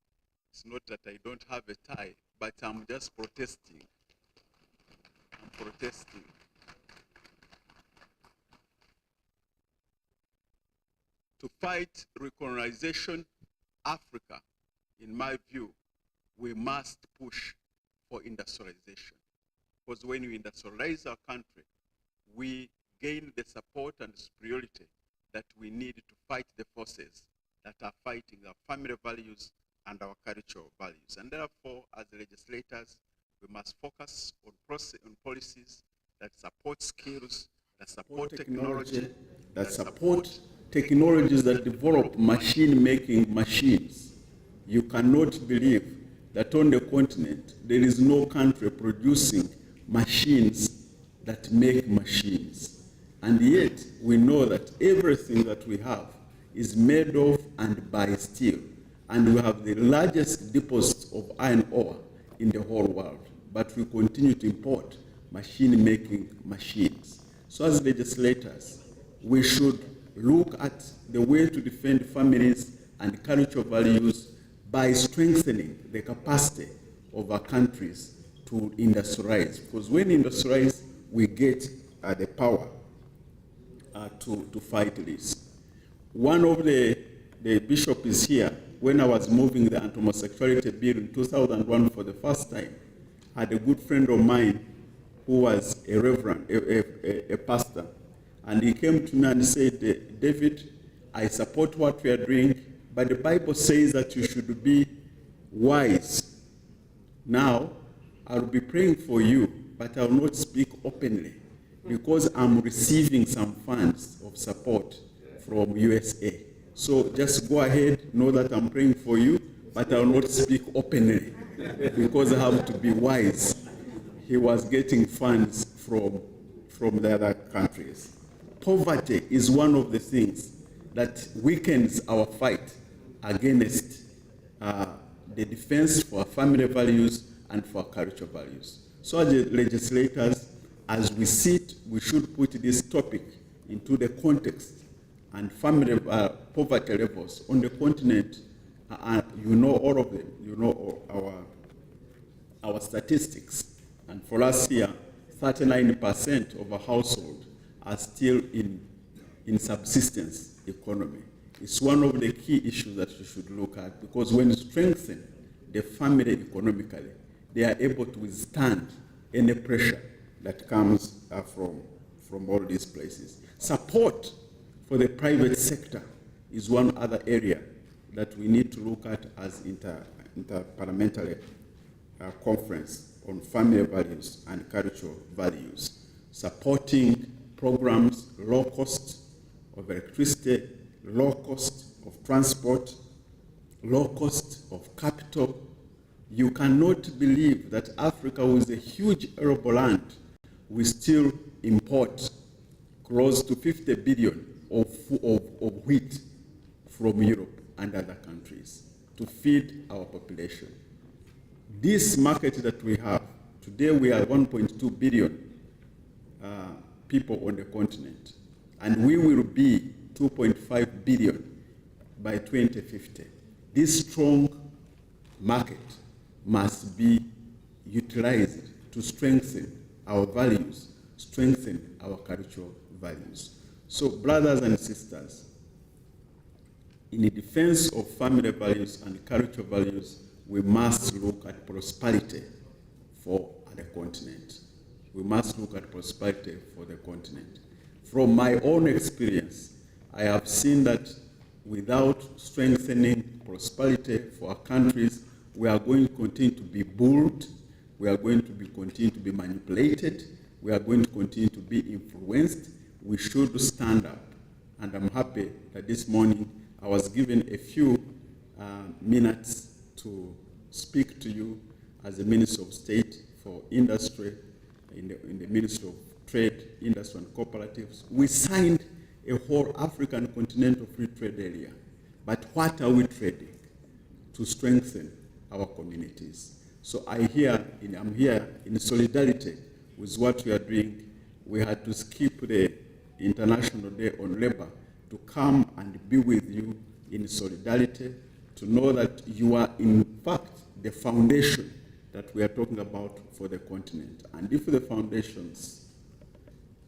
E: it's not that I don't have a tie, but I'm just protesting. I'm protesting. To fight recolonization, Africa in my view, we must push for industrialization. Because when we industrialize our country, we gain the support and superiority that we need to fight the forces that are fighting our family values and our cultural values. And therefore, as legislators, we must focus on policies that support skills, that support technology, that support technologies that develop machine-making machines. You cannot believe that on the continent, there is no country producing machines that make machines. And yet, we know that everything that we have is made of and by steel. And we have the largest deposits of iron ore in the whole world. But we continue to import machine-making machines. So as legislators, we should look at the way to defend families and cultural values by strengthening the capacity of our countries to industrialize. Because when industrialize, we get the power to fight this. One of the bishops is here. When I was moving the anti-homosexuality bill in 2001 for the first time, I had a good friend of mine who was a reverend, a pastor. And he came to me and said, David, I support what we are doing, but the Bible says that you should be wise. Now, I'll be praying for you, but I will not speak openly because I'm receiving some funds of support from USA. So just go ahead, know that I'm praying for you, but I will not speak openly because I have to be wise. He was getting funds from the other countries. Poverty is one of the things that weakens our fight against the defense for our family values and for our cultural values. So as legislators, as we sit, we should put this topic into the context and family poverty levels on the continent. You know all of them. You know our statistics. And for us here, 39% of our household are still in subsistence economy. It's one of the key issues that you should look at, because when you strengthen the family economically, they are able to withstand any pressure that comes from all these places. Support for the private sector is one other area that we need to look at as Inter-Parliamentary conference on family values and cultural values, supporting programs, low cost of electricity, low cost of transport, low cost of capital. You cannot believe that Africa, with a huge arable land, we still import close to 50 billion of wheat from Europe and other countries to feed our population. This market that we have, today we are 1.2 billion people on the continent, and we will be 2.5 billion by 2050. This strong market must be utilized to strengthen our values, strengthen our cultural values. So, brothers and sisters, in the defense of family values and cultural values, we must look at prosperity for the continent. We must look at prosperity for the continent. From my own experience, I have seen that without strengthening prosperity for our countries, we are going to continue to be bullied, we are going to continue to be manipulated, we are going to continue to be influenced. We should stand up. And I'm happy that this morning I was given a few minutes to speak to you as the Minister of State for Industry in the Ministry of Trade, Industry and Cooperatives. We signed a whole African continental free trade area. But what are we trading to strengthen our communities? So I'm here in solidarity with what we are doing. We had to skip the International Day on Labor to come and be with you in solidarity, to know that you are in fact the foundation that we are talking about for the continent. And if the foundations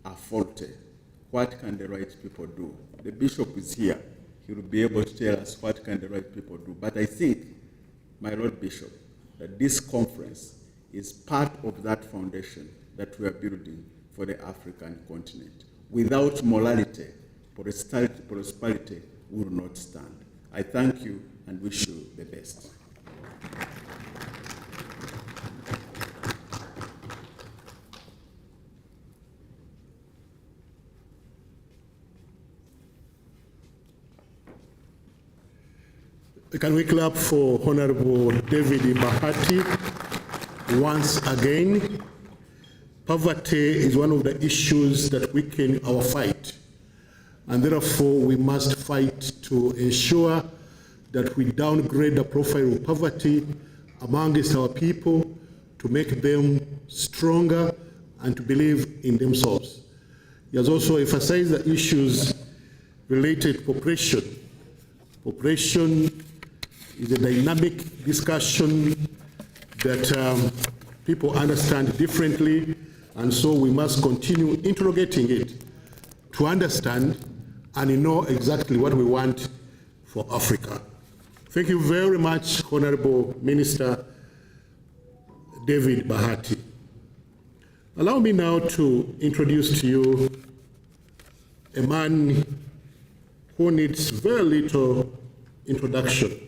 E: are faulty, what can the right people do? The bishop is here. He will be able to tell us what can the right people do. But I think my Lord Bishop, that this conference is part of that foundation that we are building for the African continent. Without morality, prosperity will not stand. I thank you and wish you the best.
A: Can we clap for Honorable David Bahati once again? Poverty is one of the issues that weaken our fight, and therefore we must fight to ensure that we downgrade the profile of poverty amongst our people to make them stronger and to believe in themselves. He has also emphasized the issues related to population. Population is a dynamic discussion that people understand differently, and so we must continue interrogating it to understand and know exactly what we want for Africa. Thank you very much, Honorable Minister David Bahati. Allow me now to introduce to you a man who needs very little introduction.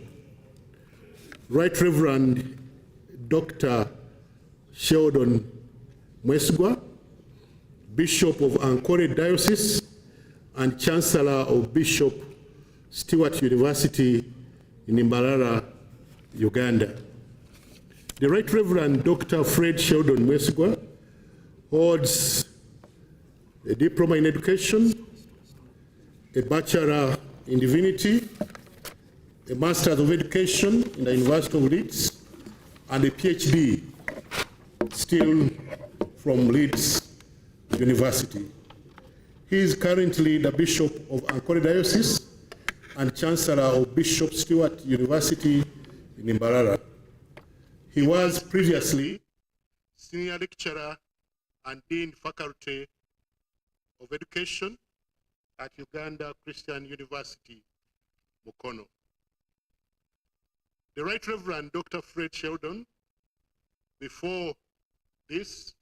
A: Right Reverend Dr. Sheldon Mwesigwa, Bishop of Ankole Diocese and Chancellor of Bishop Stewart University in Imbarara, Uganda. The Right Reverend Dr. Fred Sheldon Mwesigwa holds a diploma in education, a bachelor in divinity, a master's of education in the University of Leeds, and a PhD still from Leeds University. He is currently the Bishop of Ankole Diocese and Chancellor of Bishop Stewart University in Imbarara. He was previously Senior Lecturer and Dean Faculty of Education at Uganda Christian University, Mukono. The Right Reverend Dr. Fred Sheldon, before this,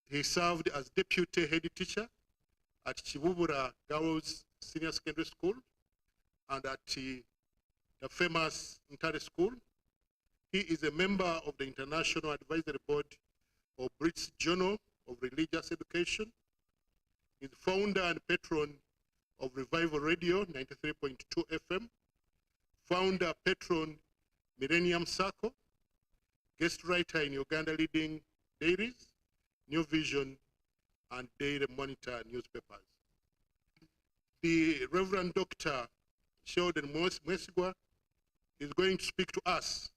A: he served as Deputy Head Teacher at Chibubura Girls Senior Secondary School and at the famous Ntare School. He is a member of the International Advisory Board of British Journal of Religious Education. He is founder and patron of Revival Radio 93.2 FM, founder, patron, Millennium Circle, guest writer in Uganda leading dailies, New Vision, and Daily Monitor newspapers. The Reverend Dr. Sheldon Mwesigwa is going to speak to us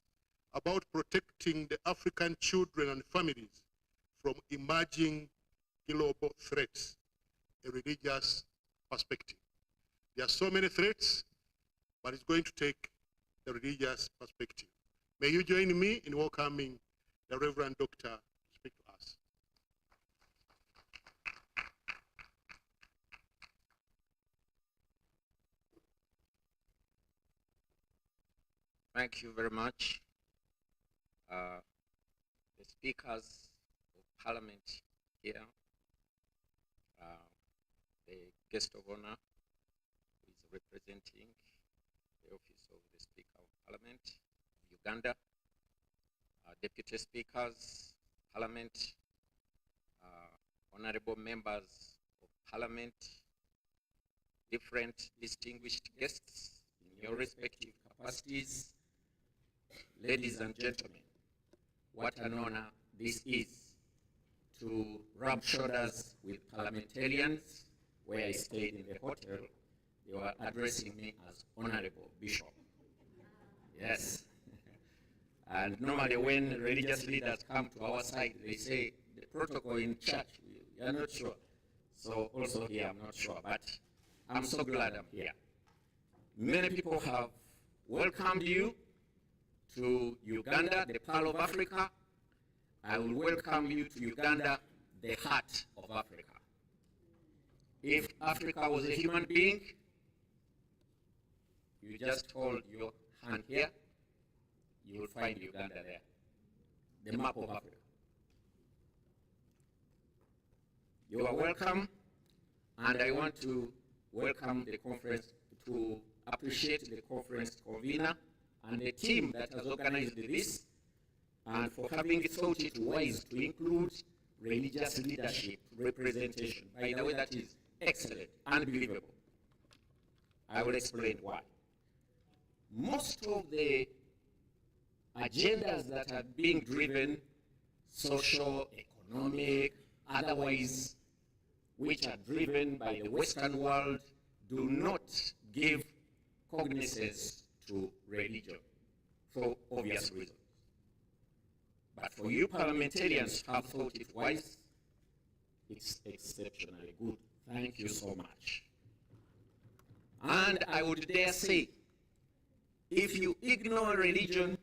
A: about protecting the African children and families from emerging global threats, a religious perspective. There are so many threats, but it's going to take the religious perspective. May you join me in welcoming the Reverend Doctor to speak to us.
F: Thank you very much. The speakers of Parliament here, the guest of honor who is representing the office of the Speaker of Parliament of Uganda, deputy speakers, Parliament, honorable members of Parliament, different distinguished guests in your respective capacities, ladies and gentlemen, what an honor this is to rub shoulders with parliamentarians. Where I stayed in the hotel, they were addressing me as Honorable Bishop. Yes. And normally when religious leaders come to our side, they say the protocol in church, we are not sure. So also here, I'm not sure, but I'm so glad I'm here. Many people have welcomed you to Uganda, the Pearl of Africa. I will welcome you to Uganda, the heart of Africa. If Africa was a human being, you just hold your hand here, you will find Uganda there, the map of Africa. You are welcome, and I want to welcome the conference, to appreciate the conference convener and the team that has organized this, and for having thought it wise to include religious leadership representation. By the way, that is excellent, unbelievable. I will explain why. Most of the agendas that are being driven, social, economic, otherwise, which are driven by the Western world, do not give cognizance to religion for obvious reasons. But for you parliamentarians who have thought it wise, it's exceptionally good. Thank you so much. And I would dare say, if you ignore religion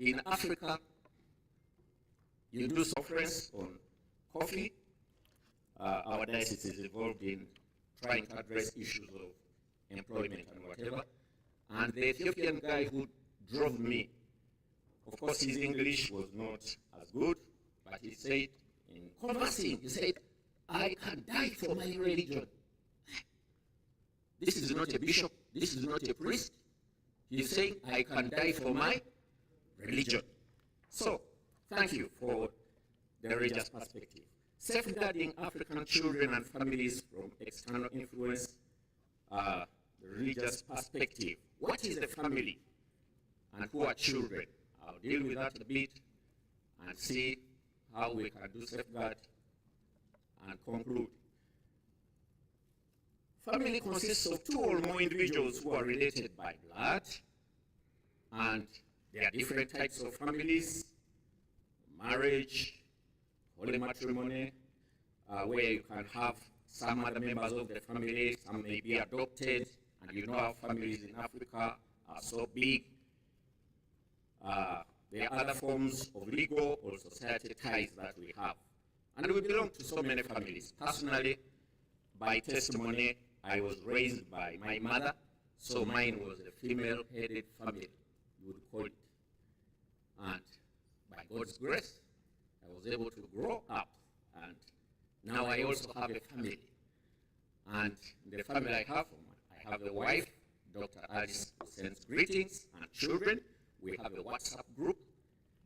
F: in Africa, you do conference on coffee. Our diocese is involved in trying to address issues of employment and whatever. And the Ethiopian guy who drove me, of course his English was not as good, but he said, in conversing, he said, I can die for my religion. This is not a bishop, this is not a priest. He's saying, I can die for my religion. So, thank you for the religious perspective. Safeguarding African children and families from external influence, the religious perspective. What is a family and who are children? I'll deal with that a bit and see how we can do safeguard and conclude. Family consists of two or more individuals who are related by blood, and there are different types of families: marriage, holy matrimony, where you can have some other members of the family, some may be adopted, and you know how families in Africa are so big. There are other forms of legal or society ties that we have. And we belong to so many families. Personally, by testimony, I was raised by my mother, so mine was a female-headed family, you would call it. And by God's grace, I was able to grow up, and now I also have a family. And the family I have a wife, Dr. Alice, who sends greetings, and children. We have a WhatsApp group.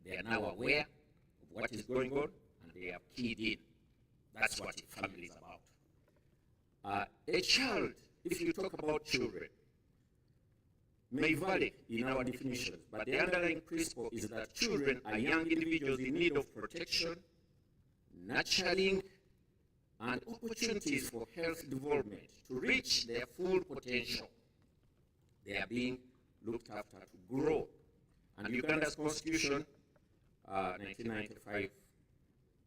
F: They are now aware of what is going on, and they are keyed in. That's what a family is about. A child, if you talk about children, may vary in our definitions, but the underlying principle is that children are young individuals in need of protection, nurturing, and opportunities for health development to reach their full potential. They are being looked after to grow. And Uganda's constitution, 1995,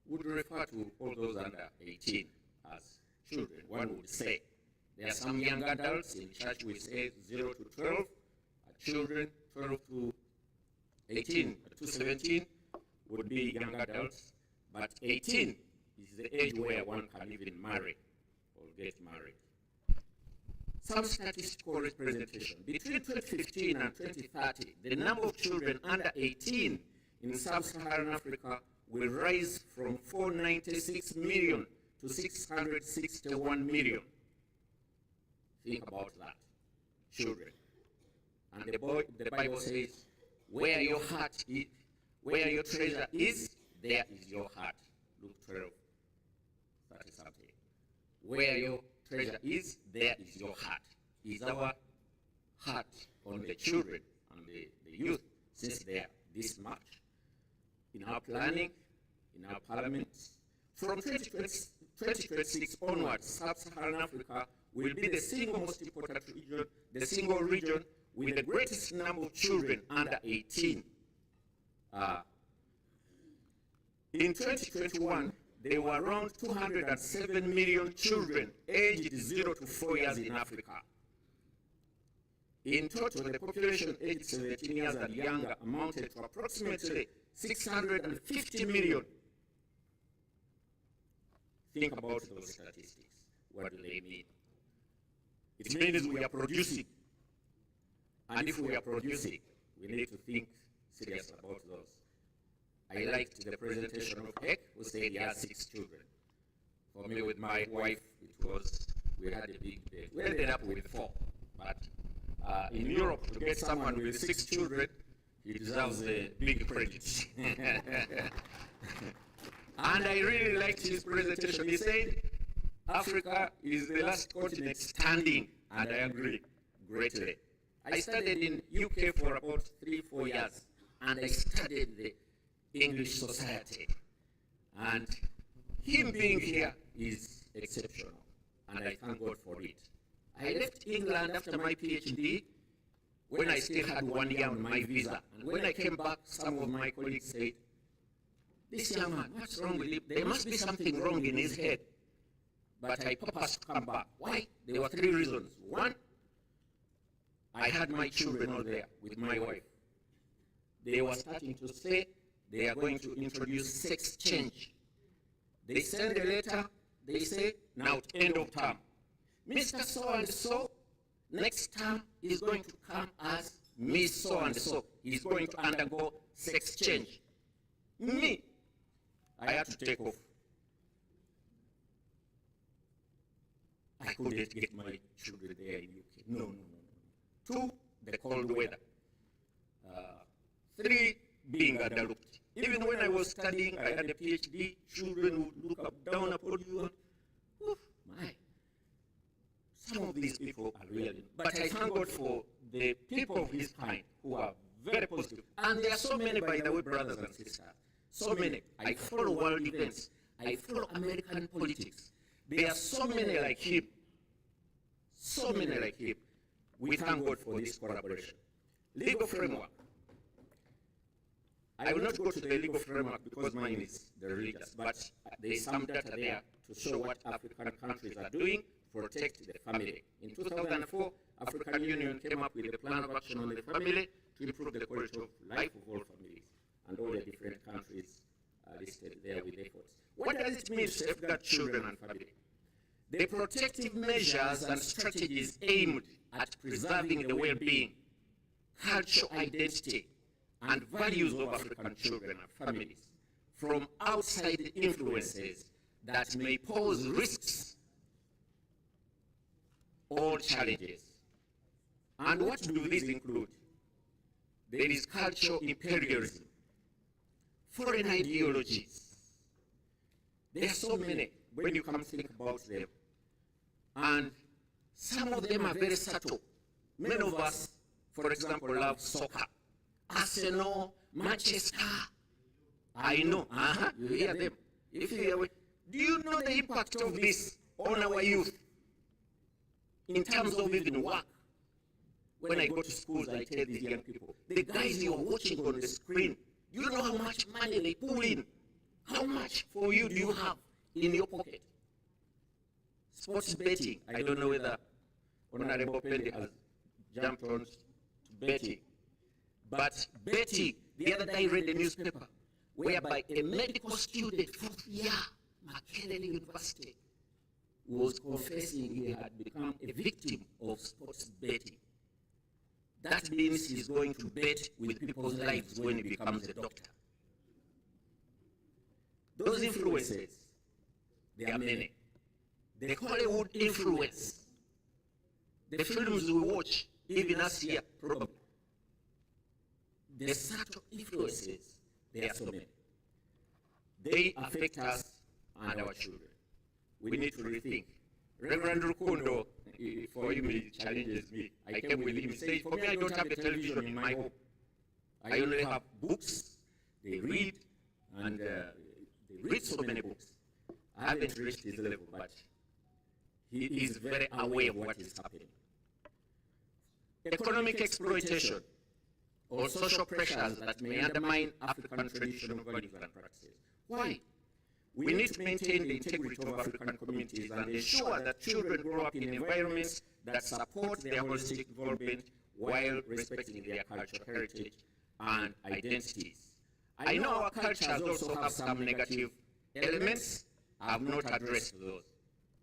F: would refer to all those under 18 as children, one would say. There are some young adults. In church we say 0 to 12 are children, 12 to 18 to 17 would be young adults, but 18 is the age where one can even marry or get married. Some statistical representation. Between 2015 and 2030, the number of children under 18 in sub-Saharan Africa will rise from 496 million to 661 million. Think about that, children. And the Bible says, where your heart is, where your treasure is, there is your heart. Luke 12, 30 something. Where your treasure is, there is your heart. Is our heart on the children and the youth, since they are this much? In our planning, in our parliaments, from 2026 onwards, sub-Saharan Africa will be the single most important region, the single region with the greatest number of children under 18. In 2021, there were around 207 million children aged 0 to 4 years in Africa. In total, the population aged 17 years and younger amounted to approximately 650 million. Think about those statistics. What do they mean? It means we are producing. And if we are producing, we need to think serious about those. I liked the presentation of Ek, who said he has 6 children. For me, with my wife, we had a big debate. We ended up with 4. But in Europe, to get someone with 6 children, he deserves a big credit. And I really liked his presentation. He said, Africa is the last continent standing, and I agree greatly. I studied in UK for about 3-4 years, and I studied the English society. And him being here is exceptional, and I thank God for it. I left England after my PhD when I still had 1 year on my visa. And when I came back, some of my colleagues said, this young man, what's wrong with him? There must be something wrong in his head. But I purposed to come back. Why? There were 3 reasons. 1, I had my children all there with my wife. They were starting to say they are going to introduce sex change. They send a letter, they say, now end of term. Mr. So-and-so, next term is going to come as Miss So-and-so. He's going to undergo sex change. Me, I had to take off. I couldn't get my children there in UK. No. 2, the cold weather. 3, being underlooked. Even when I was studying, I had a PhD, children would look up, down upon you, and, oof, my. Some of these people are really, but I thank God for the people of his kind who are very positive. And there are so many, by the way, brothers and sisters. So many. I follow world events. I follow American politics. There are so many like him. So many like him. We thank God for this collaboration. Legal framework. I will not go to the legal framework because mine is the religious, but there is some data there to show what African countries are doing to protect the family. In 2004, African Union came up with a plan of action on the family to improve the quality of life of all families, and all the different countries are listed there with efforts. What does it mean to safeguard children and family? The protective measures and strategies aimed at preserving the well-being, cultural identity, and values of African children and families from outside influences that may pose risks or challenges. And what do these include? There is cultural imperialism, foreign ideologies. There are so many when you come think about them. And some of them are very subtle. Many of us, for example, love soccer. Arsenal, Manchester. I know. You hear them. If you hear, do you know the impact of this on our youth in terms of even work? When I go to schools, I tell these young people, the guys you are watching on the screen, do you know how much money they pull in? How much for you do you have in your pocket? Sports betting. I don't know whether Honorable Pendi has jumped on to betting. But betting, the other day I read the newspaper, whereby a medical student, 4th year, Makerere University, was confessing he had become a victim of sports betting. That means he's going to bet with people's lives when he becomes a doctor. Those influences, there are many. The Hollywood influence, the films we watch, even us here, probably. The subtle influences, there are so many. They affect us and our children. We need to rethink. Reverend Rukundo, for him, he challenges me. I came with him, he says, for me, I don't have a television in my home. I only have books, they read, and they read so many books. I haven't reached his level, but he is very aware of what is happening. Economic exploitation or social pressures that may undermine African traditional values and practices. Why? We need to maintain the integrity of African communities and ensure that children grow up in environments that support their holistic development while respecting their cultural heritage and identities. I know our cultures also have some negative elements. I have not addressed those.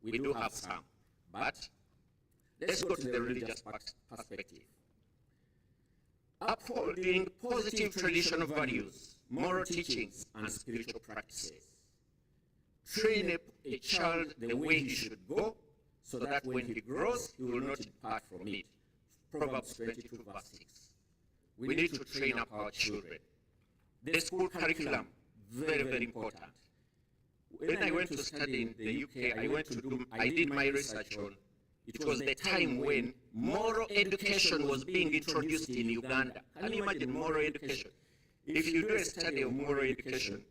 F: We do have some. But let's go to the religious perspective. upholding positive traditional values, moral teachings, and spiritual practices. Train a child the way he should go, so that when he grows, he will not depart from it. Proverbs 22, verse 6. We need to train up our children. The school curriculum, very, very important. When I went to study in the UK, I did my research on, it was the time when moral education was being introduced in Uganda. Can you imagine moral education? If you do a study of moral education,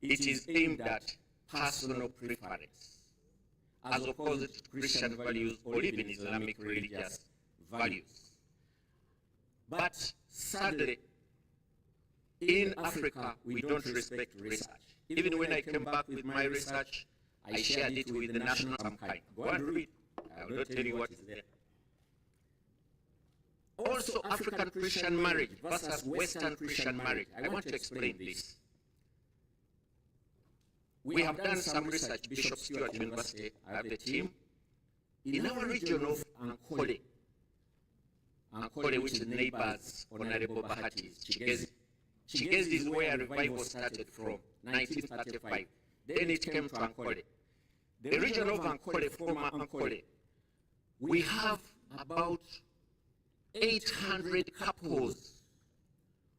F: it is aimed at personal preference, as opposed to Christian values or even Islamic religious values. But sadly, in Africa, we don't respect research. Even when I came back with my research, I shared it with the National Archive. Go and read. I will not tell you what is there. Also, African Christian marriage versus Western Christian marriage. I want to explain this. We have done some research, Bishop Stewart University, I have the team. In our region of Ankole, which is neighbors, Honorable Bahati's, Chigezi is where revival started from, 1935. Then it came to Ankole. The region of Ankole, former Ankole, we have about 800 couples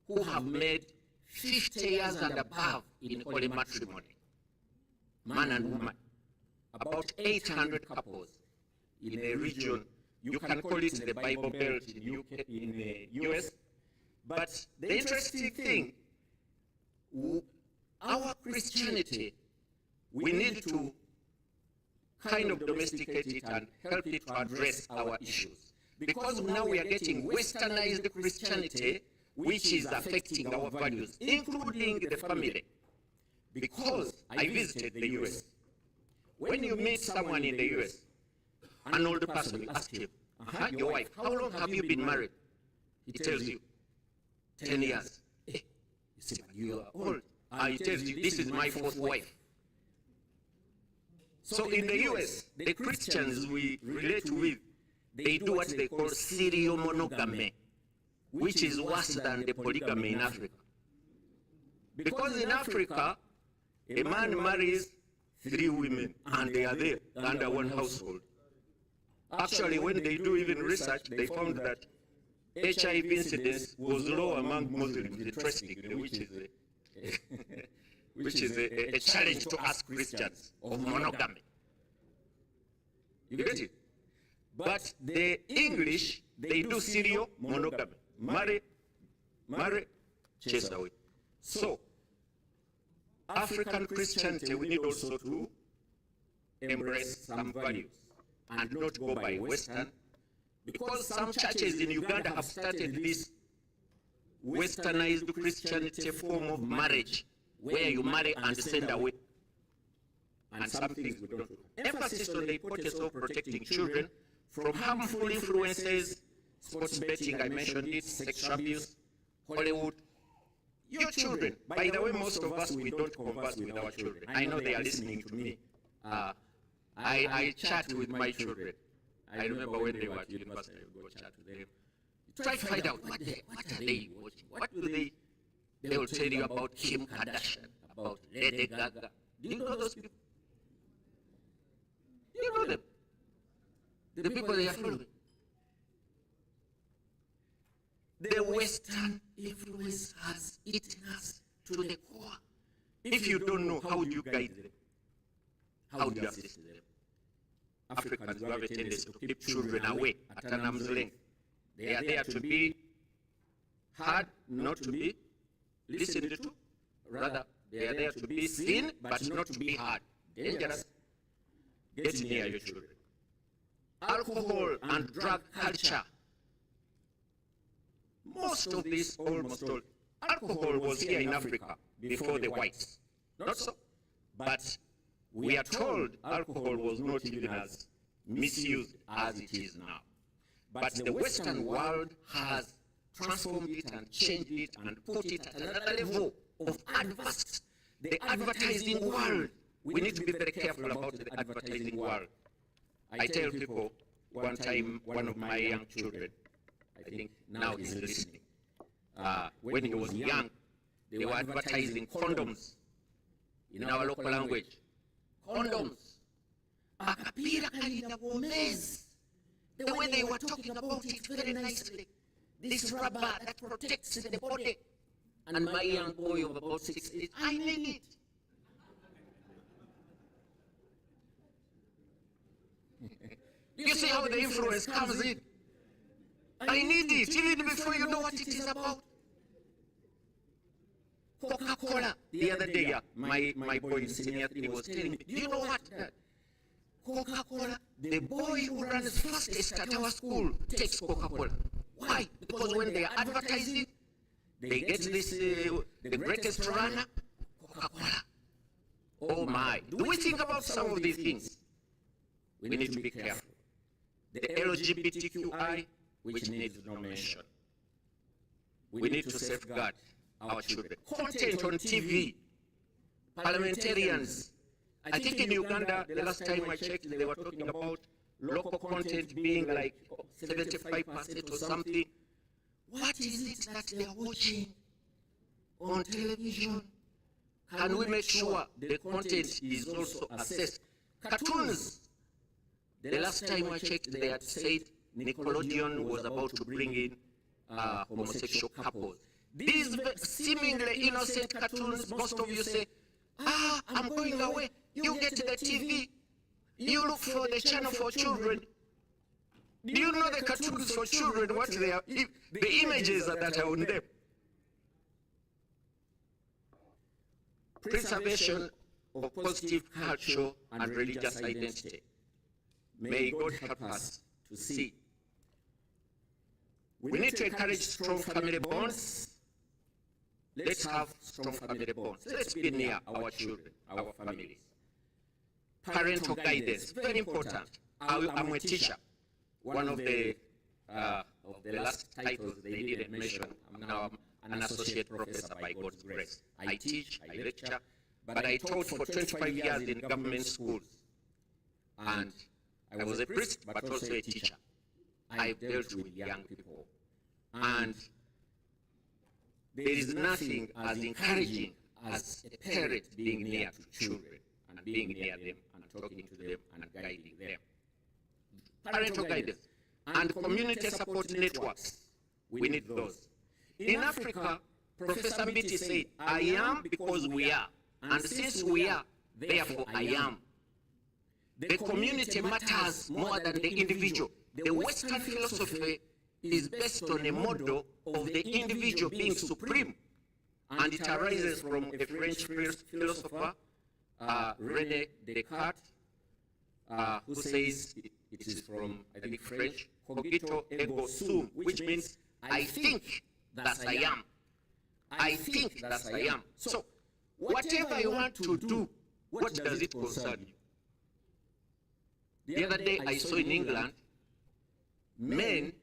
F: who have made 50 years and above in holy matrimony, man and woman. About 800 couples in a region, you can call it the Bible Belt in the US. But the interesting thing, our Christianity, we need to kind of domesticate it and help it to address our issues. Because now we are getting westernized Christianity, which is affecting our values, including the family. Because I visited the US. When you meet someone in the US, an older person, you ask him, your wife, how long have you been married? He tells you, 10 years. You say, but you are old. He tells you, this is my fourth wife. So in the US, the Christians we relate with, they do what they call serial monogamy, which is worse than the polygamy in Africa. Because in Africa, a man marries 3 women and they are there under one household. Actually, when they do even research, they found that HIV incidence was low among Muslims, interestingly, which is a challenge to us Christians of monogamy. You get it? But the English, they do serial monogamy. Marry, chase away. So, African Christianity, we need also to embrace some values and not go by Western, because some churches in Uganda have started this westernized Christianity form of marriage, where you marry and send away. And some things we don't do. Emphasis on the importance of protecting children from harmful influences, sports betting, I mentioned it, sexual abuse, Hollywood. Your children. By the way, most of us, we don't converse with our children. I know they are listening to me. I chat with my children. I remember when they were at university, I would go chat with them. Try to find out what are they watching. What do they will tell you about Kim Kardashian, about Lady Gaga. Do you know those people? Do you know them? The people they are following. The Western influence has eaten us to the core. If you don't know, how do you guide them? How do you assist them? Africans have a tendency to keep children away at an arm's length. They are there to be heard, not to be listened to. Rather, they are there to be seen, but not to be heard. Dangerous. Get near your children. Alcohol and drug culture. Most of this, almost all, alcohol was here in Africa before the whites. Not so. But we are told alcohol was not even as misused as it is now. But the Western world has transformed it and changed it and put it at another level of advanced. The advertising world. We need to be very careful about the advertising world. I tell people, one time, one of my young children, I think now he's listening, when he was young, they were advertising condoms in our local language. Condoms. Akapira kalina Gomez. The way they were talking about it very nicely. This rubber that protects the body. And my young boy of about 6 says, I need it. You see how the influence comes in? I need it, even before you know what it is about. Coca-Cola. The other day, my boy in senior 3 was telling me, do you know what, Dad? Coca-Cola, the boy who runs fastest at our school takes Coca-Cola. Why? Because when they are advertising, they get this, the greatest runner, Coca-Cola. Oh my. Do we think about some of these things? We need to be careful. The LGBTQI, which needs no mention. We need to safeguard our children. Content on TV, parliamentarians. I think in Uganda, the last time I checked, they were talking about local content being like 75% or something. What is it that they are watching on television? Can we make sure the content is also assessed? Cartoons. The last time I checked, they had said Nickelodeon was about to bring in homosexual couples. These seemingly innocent cartoons, most of you say, I'm going away. You get the TV. You look for the channel for children. Do you know the cartoons for children, what they are, the images that are on them? Preservation of positive cultural and religious identity. May God help us to see. We need to encourage strong family bonds. Let's have strong family bonds. Let's be near our children, our families. Parental guidance, very important. I'm a teacher. One of the last titles they didn't mention, I'm now an associate professor by God's grace. I teach, I lecture, but I taught for 25 years in government schools. And I was a priest, but also a teacher. I dealt with young people. And there is nothing as encouraging as a parent being near to children and being near them and talking to them and guiding them. Parental guidance and community support networks. We need those. In Africa, Professor Mbiti said, I am because we are. And since we are, therefore I am. The community matters more than the individual. The Western philosophy is based on a model of the individual being supreme. And it arises from a French philosopher, René Descartes, who says, it is from, I think, French, cogito ergo sum, which means, I think, thus I am. I think, thus I am. So, whatever I want to do, what does it concern you? The other day I saw in England, men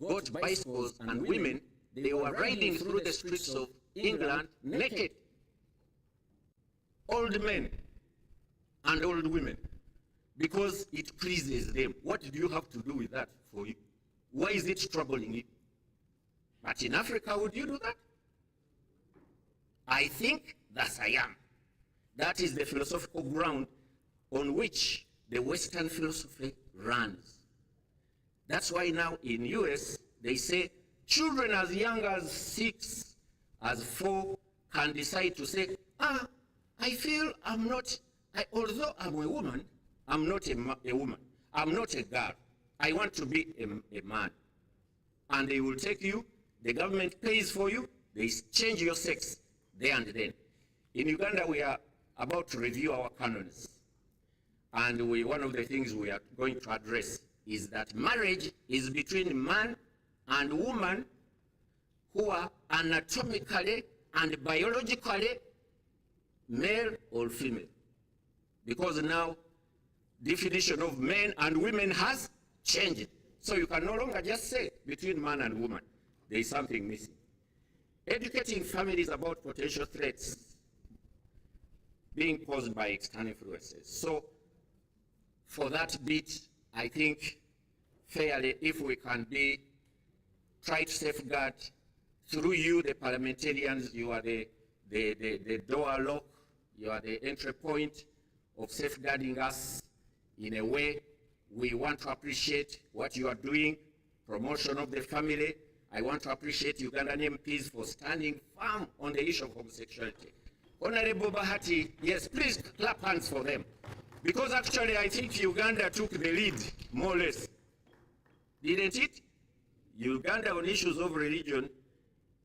F: got bicycles and women, they were riding through the streets of England naked. Old men and old women, because it pleases them. What do you have to do with that for you? Why is it troubling you? But in Africa, would you do that? I think, thus I am. That is the philosophical ground on which the Western philosophy runs. That's why now in US, they say children as young as 6, as 4, can decide to say, I feel I'm not, although I'm a woman, I'm not a woman. I'm not a girl. I want to be a man. And they will take you, the government pays for you, they change your sex there and then. In Uganda, we are about to review our canons. And one of the things we are going to address is that marriage is between man and woman who are anatomically and biologically male or female. Because now, definition of men and women has changed. So you can no longer just say between man and woman. There is something missing. Educating families about potential threats being caused by external influences. So for that bit, I think fairly, if we can be try to safeguard through you, the parliamentarians. You are the door lock, you are the entry point of safeguarding us in a way. We want to appreciate what you are doing, promotion of the family. I want to appreciate Ugandan MPs for standing firm on the issue of homosexuality. Honorable Bahati, yes, please clap hands for them. Because actually I think Uganda took the lead, more or less. Didn't it? Uganda on issues of religion,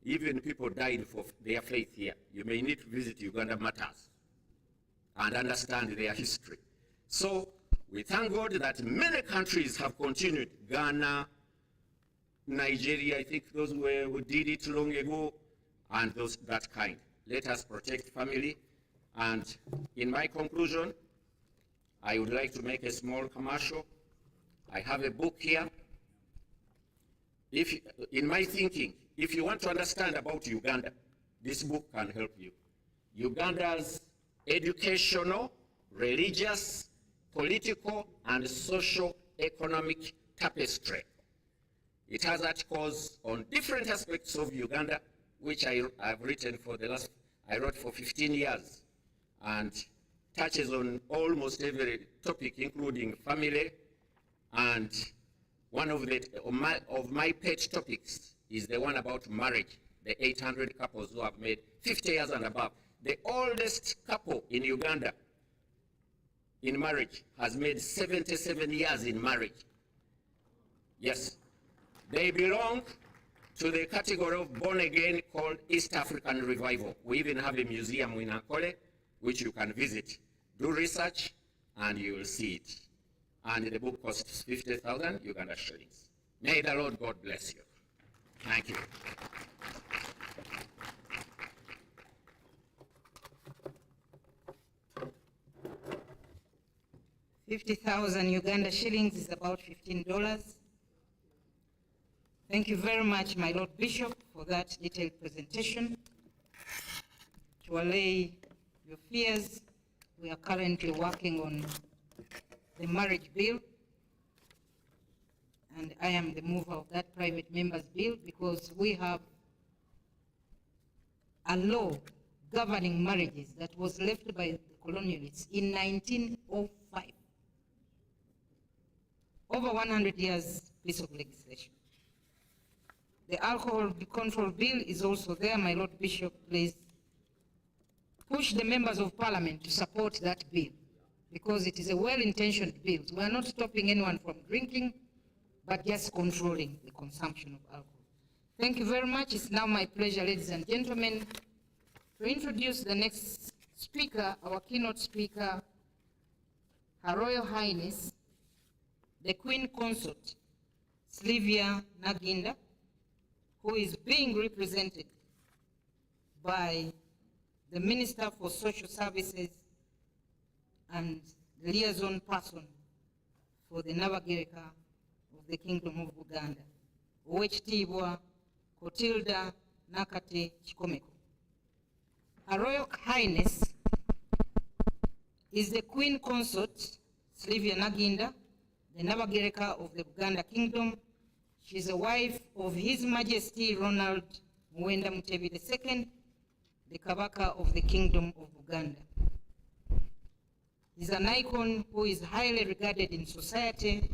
F: even people died for their faith here. You may need to visit Uganda Matters and understand their history. So we thank God that many countries have continued. Ghana, Nigeria, I think those who did it long ago, and those that kind. Let us protect family. And in my conclusion, I would like to make a small commercial. I have a book here. In my thinking, if you want to understand about Uganda, this book can help you. Uganda's educational, religious, political, and socio-economic tapestry. It has articles on different aspects of Uganda, which I've written for I wrote for 15 years, and touches on almost every topic, including family. And one of my pet topics is the one about marriage, the 800 couples who have made 50 years and above. The oldest couple in Uganda in marriage has made 77 years in marriage. Yes, they belong to the category of born again called East African Revival. We even have a museum in Ankole, which you can visit. Do research and you will see it. And the book costs 50,000 Uganda shillings. May the Lord God bless you. Thank you.
C: $50,000 Uganda shillings is about $15. Thank you very much, my Lord Bishop, for that detailed presentation. To allay your fears, we are currently working on the marriage bill, and I am the mover of that private members bill because we have a law governing marriages that was left by the colonialists in 1905. Over 100 years piece of legislation. The alcohol control bill is also there. My Lord Bishop, please push the members of parliament to support that bill because it is a well-intentioned bill. We are not stopping anyone from drinking, but just controlling the consumption of alcohol. Thank you very much. It's now my pleasure, ladies and gentlemen, to introduce the next speaker, our keynote speaker, Her Royal Highness, the Queen Consort, Sylvia Naginda, who is being represented by the Minister for Social Services and the liaison person for the Nabagereka of the Kingdom of Uganda, Owekitiibwa Kotilda Nakate Chikomeko. Her Royal Highness is the Queen Consort, Sylvia Naginda, the Nabagereka of the Uganda Kingdom. She is a wife of His Majesty Ronald Muwenda Mutebi II, the Kabaka of the Kingdom of Uganda. He's an icon who is highly regarded in society.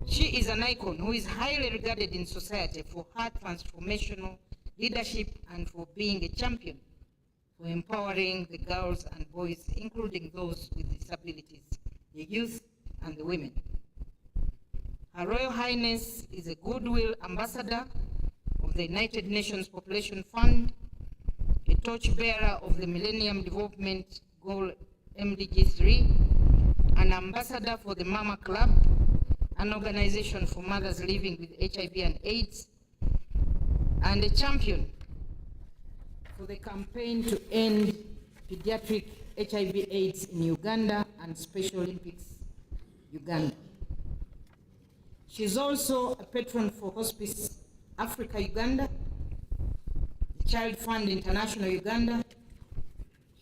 C: She is an icon who is highly regarded in society for her transformational leadership and for being a champion for empowering the girls and boys, including those with disabilities, the youth, and the women. Her Royal Highness is a goodwill ambassador of the United Nations Population Fund, a torchbearer of the Millennium Development Goal MDG 3, an ambassador for the Mama Club, an organization for mothers living with HIV and AIDS, and a champion for the campaign to end pediatric HIV/AIDS in Uganda and Special Olympics Uganda. She is also a patron for Hospice Africa Uganda, the Child Fund International Uganda.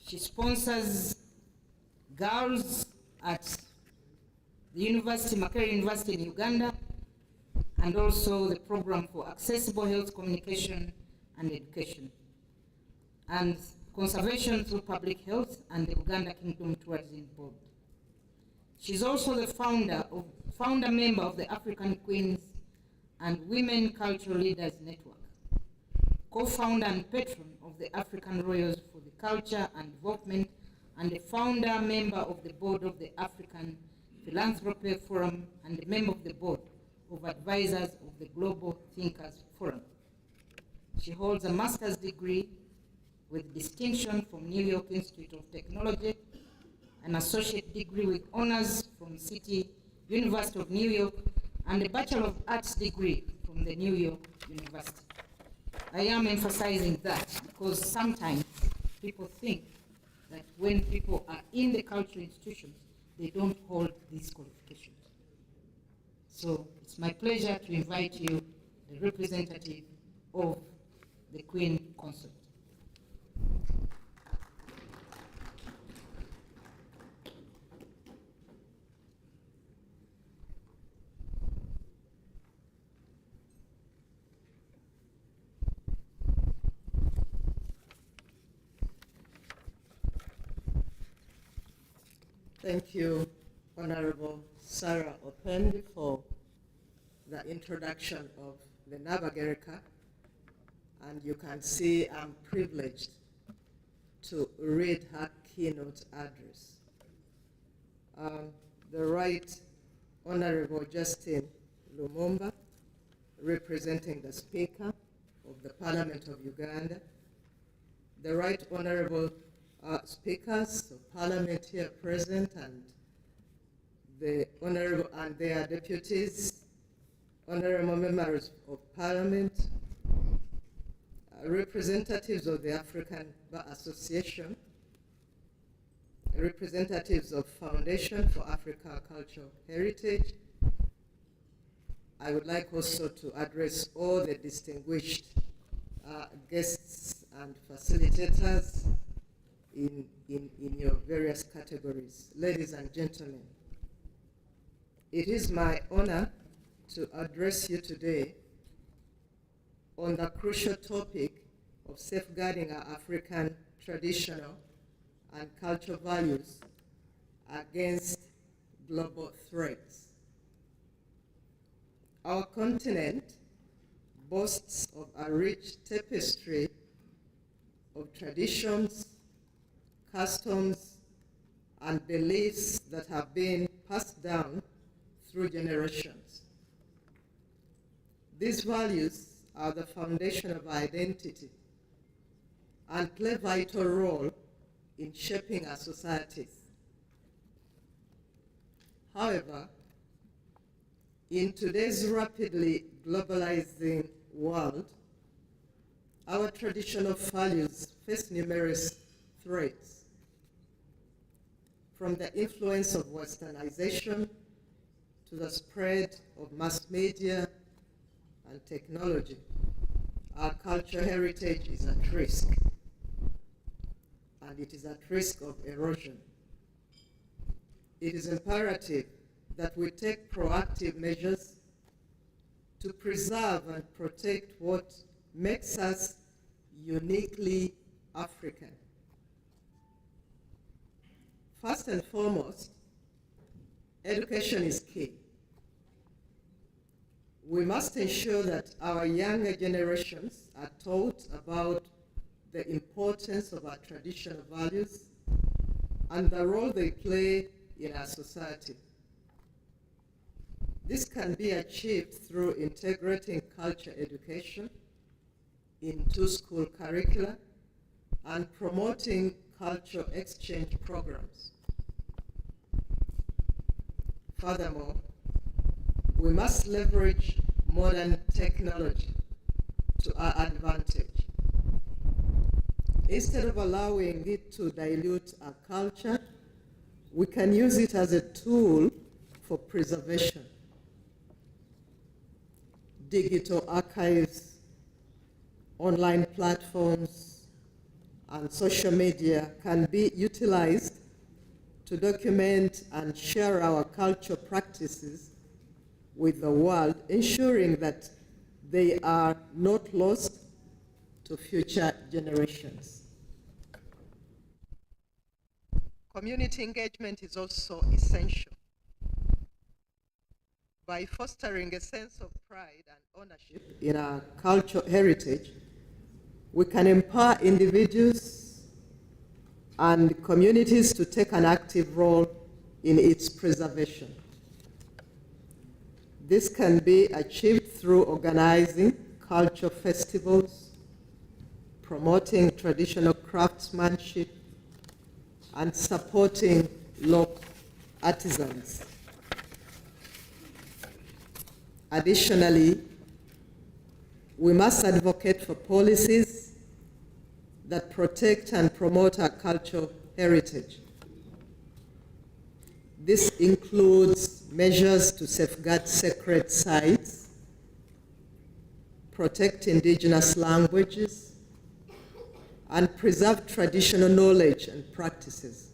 C: She sponsors girls at the Makerere University in Uganda, and also the Program for Accessible Health Communication and Education, and Conservation through Public Health and the Uganda Kingdom Tourism Board. She's also the founder member of the African Queens and Women Cultural Leaders Network, co-founder and patron of the African Royals for the Culture and Development, and the founder member of the board of the African Philanthropy Forum, and a member of the board of advisors of the Global Thinkers Forum. She holds a master's degree with distinction from New York Institute of Technology, an associate degree with honors from City University of New York, and a Bachelor of Arts degree from the New York University. I am emphasizing that because sometimes people think that when people are in the cultural institutions, they don't hold these qualifications. So it's my pleasure to invite you, the representative of the Queen Consort.
G: Thank you, Honorable Sarah Opendi, for the introduction of the Nabagereka. And you can see I'm privileged to read her keynote address. The Right Honorable Justin Lumumba, representing the Speaker of the Parliament of Uganda, the Right Honorable speakers of Parliament here present, and the Honorable and their deputies, Honorable members of Parliament, representatives of the African Bar Association, representatives of Foundation for Africa Cultural Heritage. I would like also to address all the distinguished guests and facilitators in your various categories. Ladies and gentlemen, it is my honor to address you today on the crucial topic of safeguarding our African traditional and cultural values against global threats. Our continent boasts of a rich tapestry of traditions, customs, and beliefs that have been passed down through generations. These values are the foundation of identity and play a vital role in shaping our societies. However, in today's rapidly globalizing world, our traditional values face numerous threats, from the influence of westernization to the spread of mass media and technology. Our cultural heritage is at risk, and it is at risk of erosion. It is imperative that we take proactive measures to preserve and protect what makes us uniquely African. First and foremost, education is key. We must ensure that our younger generations are taught about the importance of our traditional values and the role they play in our society. This can be achieved through integrating culture education into school curricula and promoting cultural exchange programs. Furthermore, we must leverage modern technology to our advantage. Instead of allowing it to dilute our culture, we can use it as a tool for preservation. Digital archives, online platforms, and social media can be utilized to document and share our cultural practices with the world, ensuring that they are not lost to future generations. Community engagement is also essential. By fostering a sense of pride and ownership in our cultural heritage, we can empower individuals and communities to take an active role in its preservation. This can be achieved through organizing cultural festivals, promoting traditional craftsmanship, and supporting local artisans. Additionally, we must advocate for policies that protect and promote our cultural heritage. This includes measures to safeguard sacred sites, protect indigenous languages, and preserve traditional knowledge and practices.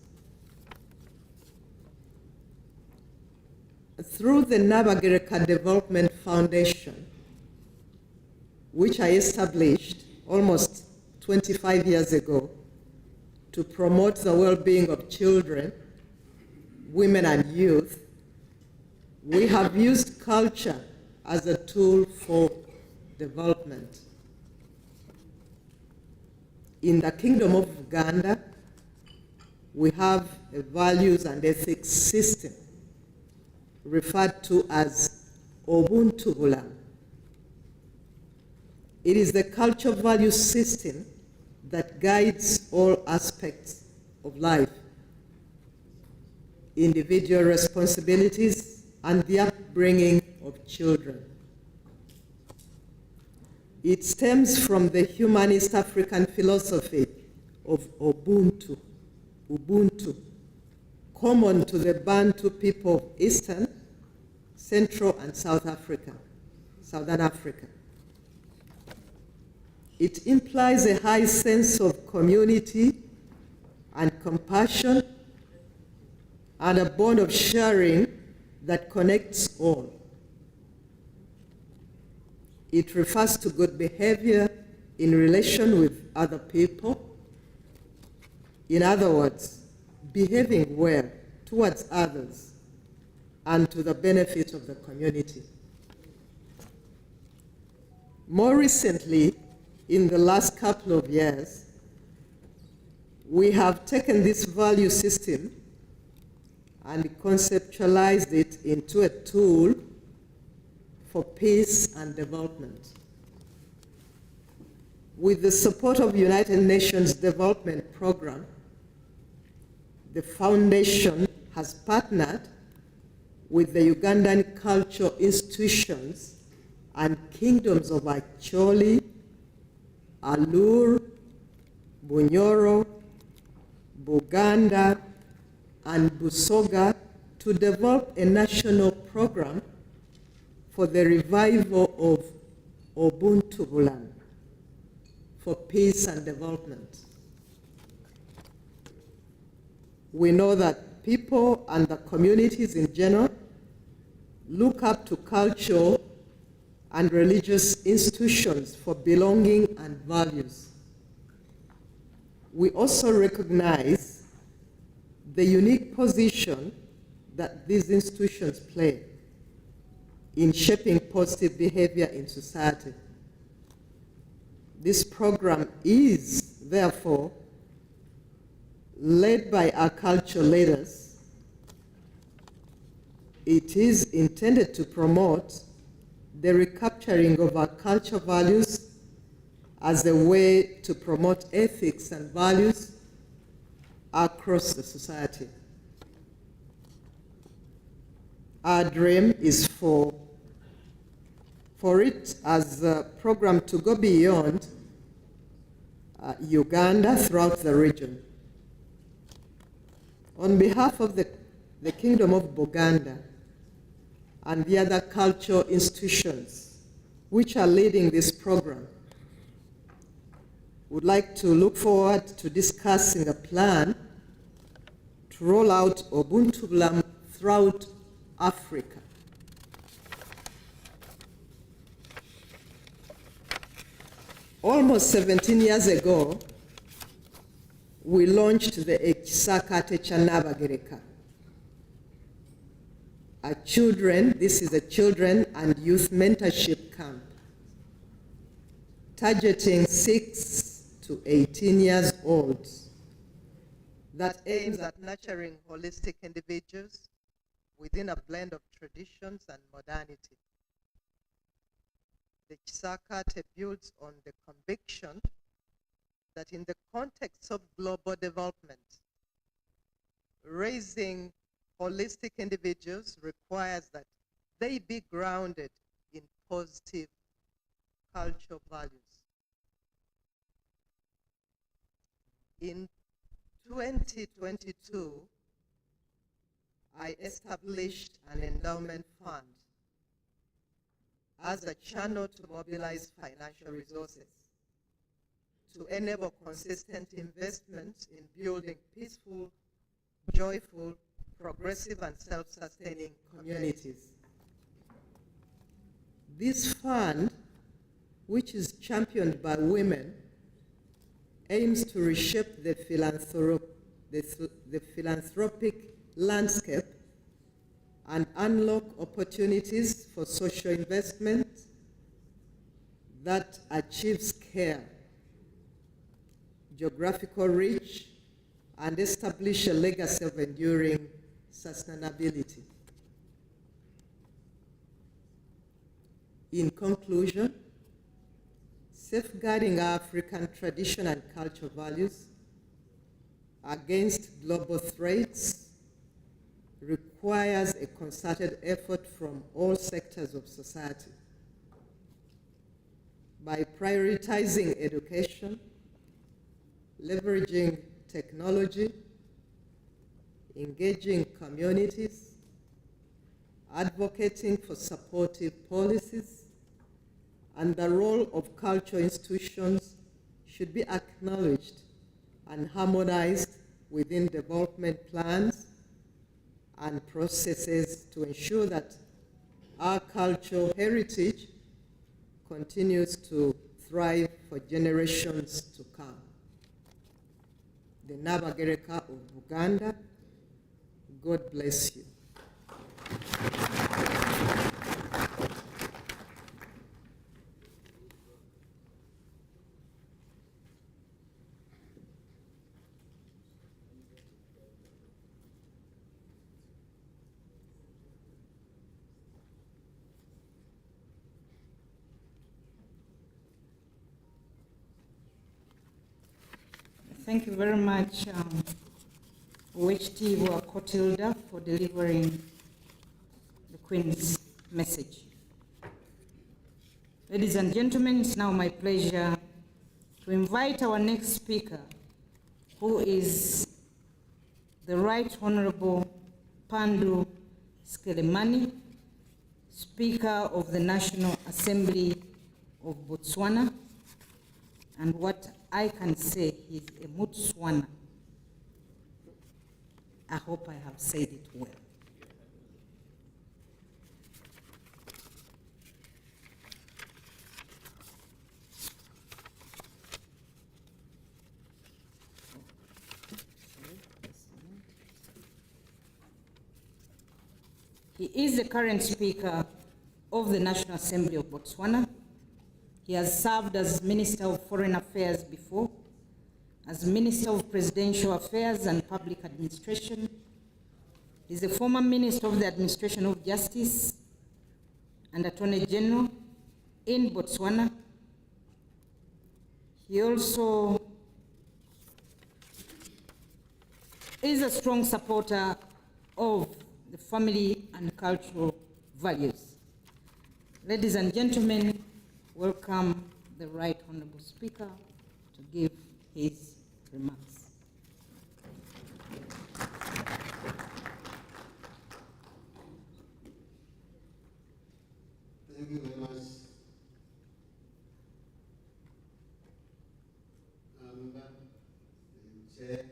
G: Through the Nabagereka Development Foundation, which I established almost 25 years ago to promote the well-being of children, women, and youth, we have used culture as a tool for development. In the Kingdom of Uganda, we have a values and ethics system referred to as Ubuntu Bulamu. It is the cultural value system that guides all aspects of life, individual responsibilities, and the upbringing of children. It stems from the humanist African philosophy of Ubuntu, common to the Bantu people of Eastern, Central, and Southern Africa. It implies a high sense of community and compassion and a bond of sharing that connects all. It refers to good behavior in relation with other people. In other words, behaving well towards others and to the benefit of the community. More recently, in the last couple of years, we have taken this value system and conceptualized it into a tool for peace and development. With the support of United Nations Development Program, the Foundation has partnered with the Ugandan cultural institutions and kingdoms of Acholi, Alur, Bunyoro, Buganda, and Busoga to develop a national program for the revival of Ubuntu Bulamu for peace and development. We know that people and the communities in general look up to cultural and religious institutions for belonging and values. We also recognize the unique position that these institutions play in shaping positive behavior in society. This program is, therefore, led by our cultural leaders. It is intended to promote the recapturing of our cultural values as a way to promote ethics and values across the society. Our dream is for it as a program to go beyond Uganda throughout the region. On behalf of the Kingdom of Buganda and the other cultural institutions which are leading this program, would like to look forward to discussing a plan to roll out Ubuntu Bulamu throughout Africa. Almost 17 years ago, we launched the Ekisakate Nabagereka. This is a children and youth mentorship camp, targeting 6 to 18 years old, that aims at nurturing holistic individuals within a blend of traditions and modernity. The Chisakate builds on the conviction that in the context of global development, raising holistic individuals requires that they be grounded in positive cultural values. In 2022, I established an endowment fund as a channel to mobilize financial resources to enable consistent investment in building peaceful, joyful, progressive, and self-sustaining communities. This fund, which is championed by women, aims to reshape the philanthropic landscape and unlock opportunities for social investment that achieves care, geographical reach, and establish a legacy of enduring sustainability. In conclusion, safeguarding our African tradition and cultural values against global threats requires a concerted effort from all sectors of society. By prioritizing education, leveraging technology, engaging communities, advocating for supportive policies, and the role of cultural institutions should be acknowledged and harmonized within development plans and processes to ensure that our cultural heritage continues to thrive for generations to come. The Nabagereka of Uganda, God bless you.
C: Thank you very much, OHT Kotilda, for delivering the Queen's message. Ladies and gentlemen, it's now my pleasure to invite our next speaker, who is the Right Honorable Pandu Skelemani, Speaker of the National Assembly of Botswana, and what I can say is a Mutswana. I hope I have said it well. He is the current Speaker of the National Assembly of Botswana. He has served as Minister of Foreign Affairs before, as Minister of Presidential Affairs and Public Administration. He is a former Minister of the Administration of Justice and Attorney General in Botswana. He also is a strong supporter of the family and cultural values. Ladies and gentlemen, welcome the Right Honorable Speaker to give his remarks.
A: Thank you very much. Chair.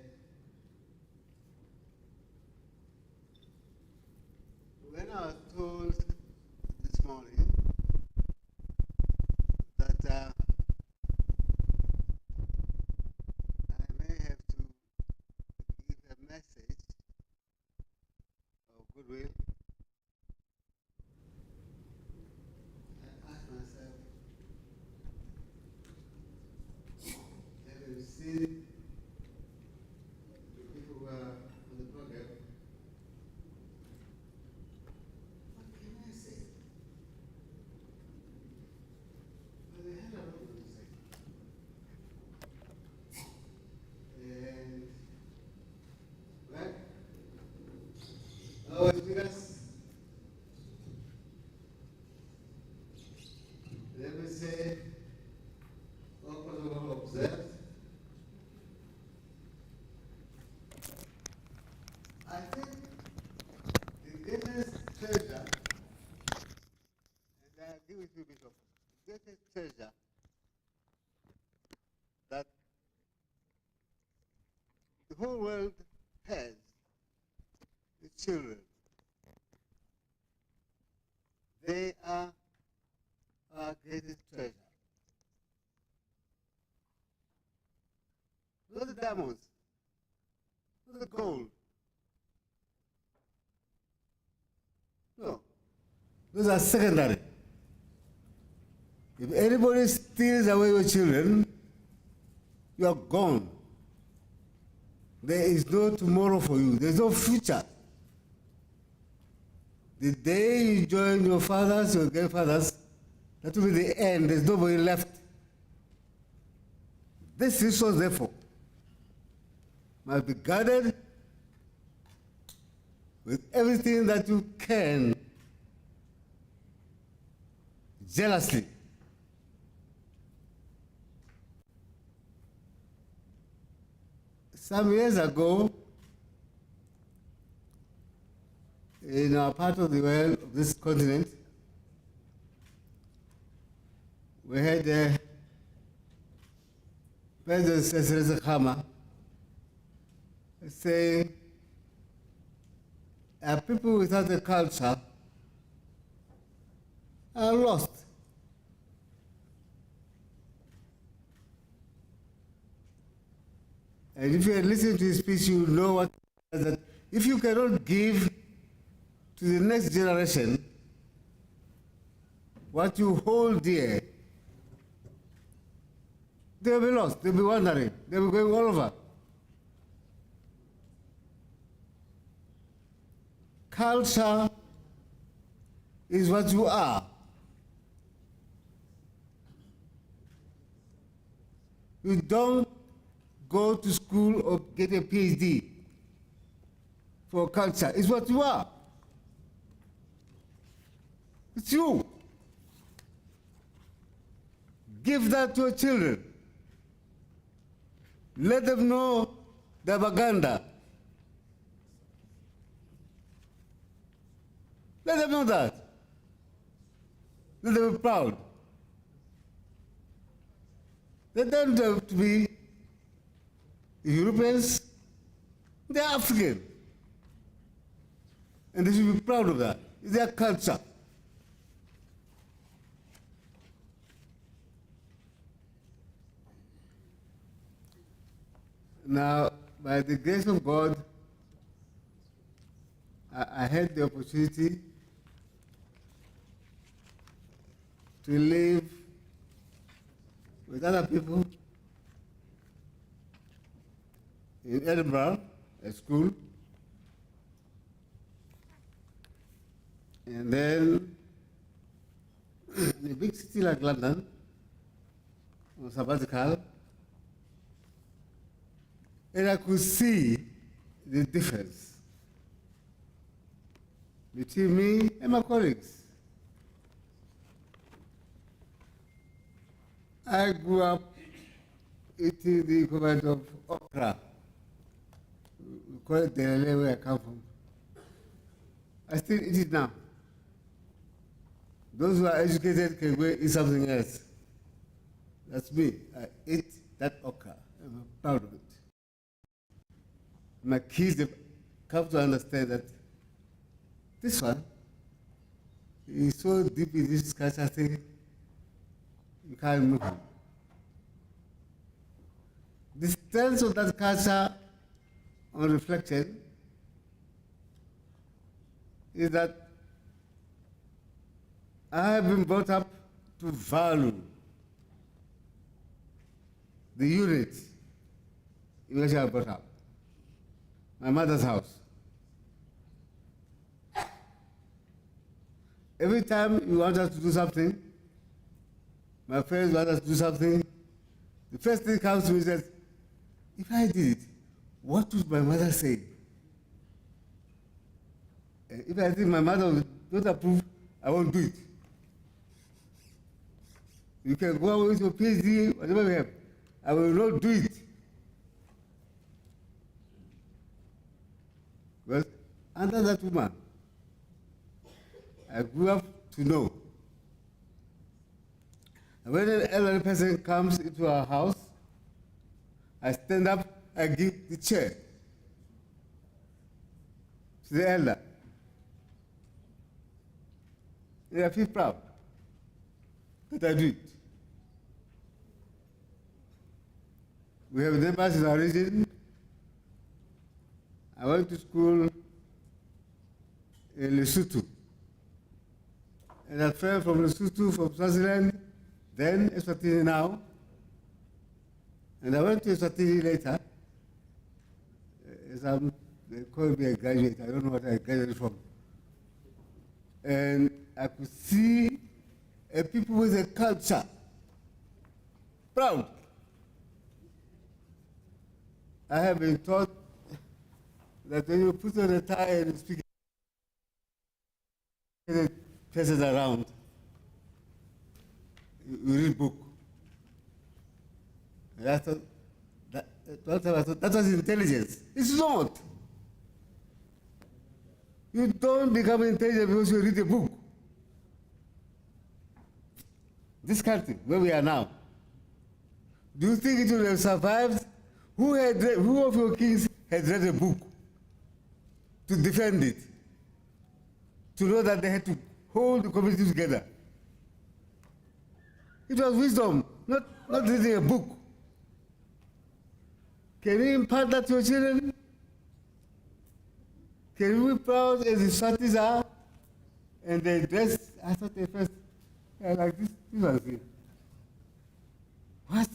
A: When I was told this morning that
H: will, I ask myself, having seen the people who are on the program, what can I say? Well, they had a lot to say. And, well, our speakers, let me say, all protocol observed. I think the greatest treasure, and I agree with you, Bishop, the greatest treasure that the whole world has is children. They are our greatest treasure. Not the diamonds, not the gold. No, those are secondary. If anybody steals away your children, you are gone. There is no tomorrow for you. There is no future. The day you join your fathers, your grandfathers, that will be the end. There's nobody left. This resource, therefore, must be guarded with everything that you can, jealously. Some years ago, in our part of the world, of this continent, we had President Cecil Khama saying, people without a culture are lost. And if you are listening to his speech, you know what that if you cannot give to the next generation what you hold dear, they'll be lost, they'll be wandering, they'll be going all over. Culture is what you are. You don't go to school or get a PhD for culture. It's what you are. It's you. Give that to your children. Let them know the Uganda. Let them know that. Let them be proud. They don't have to be Europeans, they're African. And they should be proud of that. It's their culture. Now, by the grace of God, I had the opportunity to live with other people in Edinburgh, at school, and then in a big city like London, on sabbatical, and I could see the difference between me and my colleagues. I grew up eating the equivalent of okra. We call it delele where I come from. I still eat it now. Those who are educated can go eat something else. That's me. I eat that okra. I'm proud of it. My kids have come to understand that this one is so deep in this culture thing, you can't move him. The strength of that culture, on reflection, is that I have been brought up to value the unit in which I was brought up, my mother's house. Every time you want us to do something, my friends want us to do something, the first thing comes to me and says, if I did it, what would my mother say? And if I think my mother will not approve, I won't do it. You can go away with your PhD, whatever we have. I will not do it. Well, under that woman, I grew up to know. And when an elderly person comes into our house, I stand up, I give the chair to the elder. And I feel proud that I do it. We have neighbors in our region. I went to school in Lesotho. And I fell from Lesotho, from Swaziland, then Eswatini now. And I went to Eswatini later. They call me a graduate. I don't know what I graduated from. And I could see a people with a culture, proud. I have been taught that when you put on a tie and speak, faces around, you read book. And I thought that was intelligence. It's not. You don't become intelligent because you read a book. This country, where we are now, do you think it would have survived? Who of your kings had read a book to defend it? To know that they had to hold the community together. It was wisdom, not reading a book. Can you impart that to your children? Can you be proud as the Swatis are? And they dress, I thought they first, like this was it. What?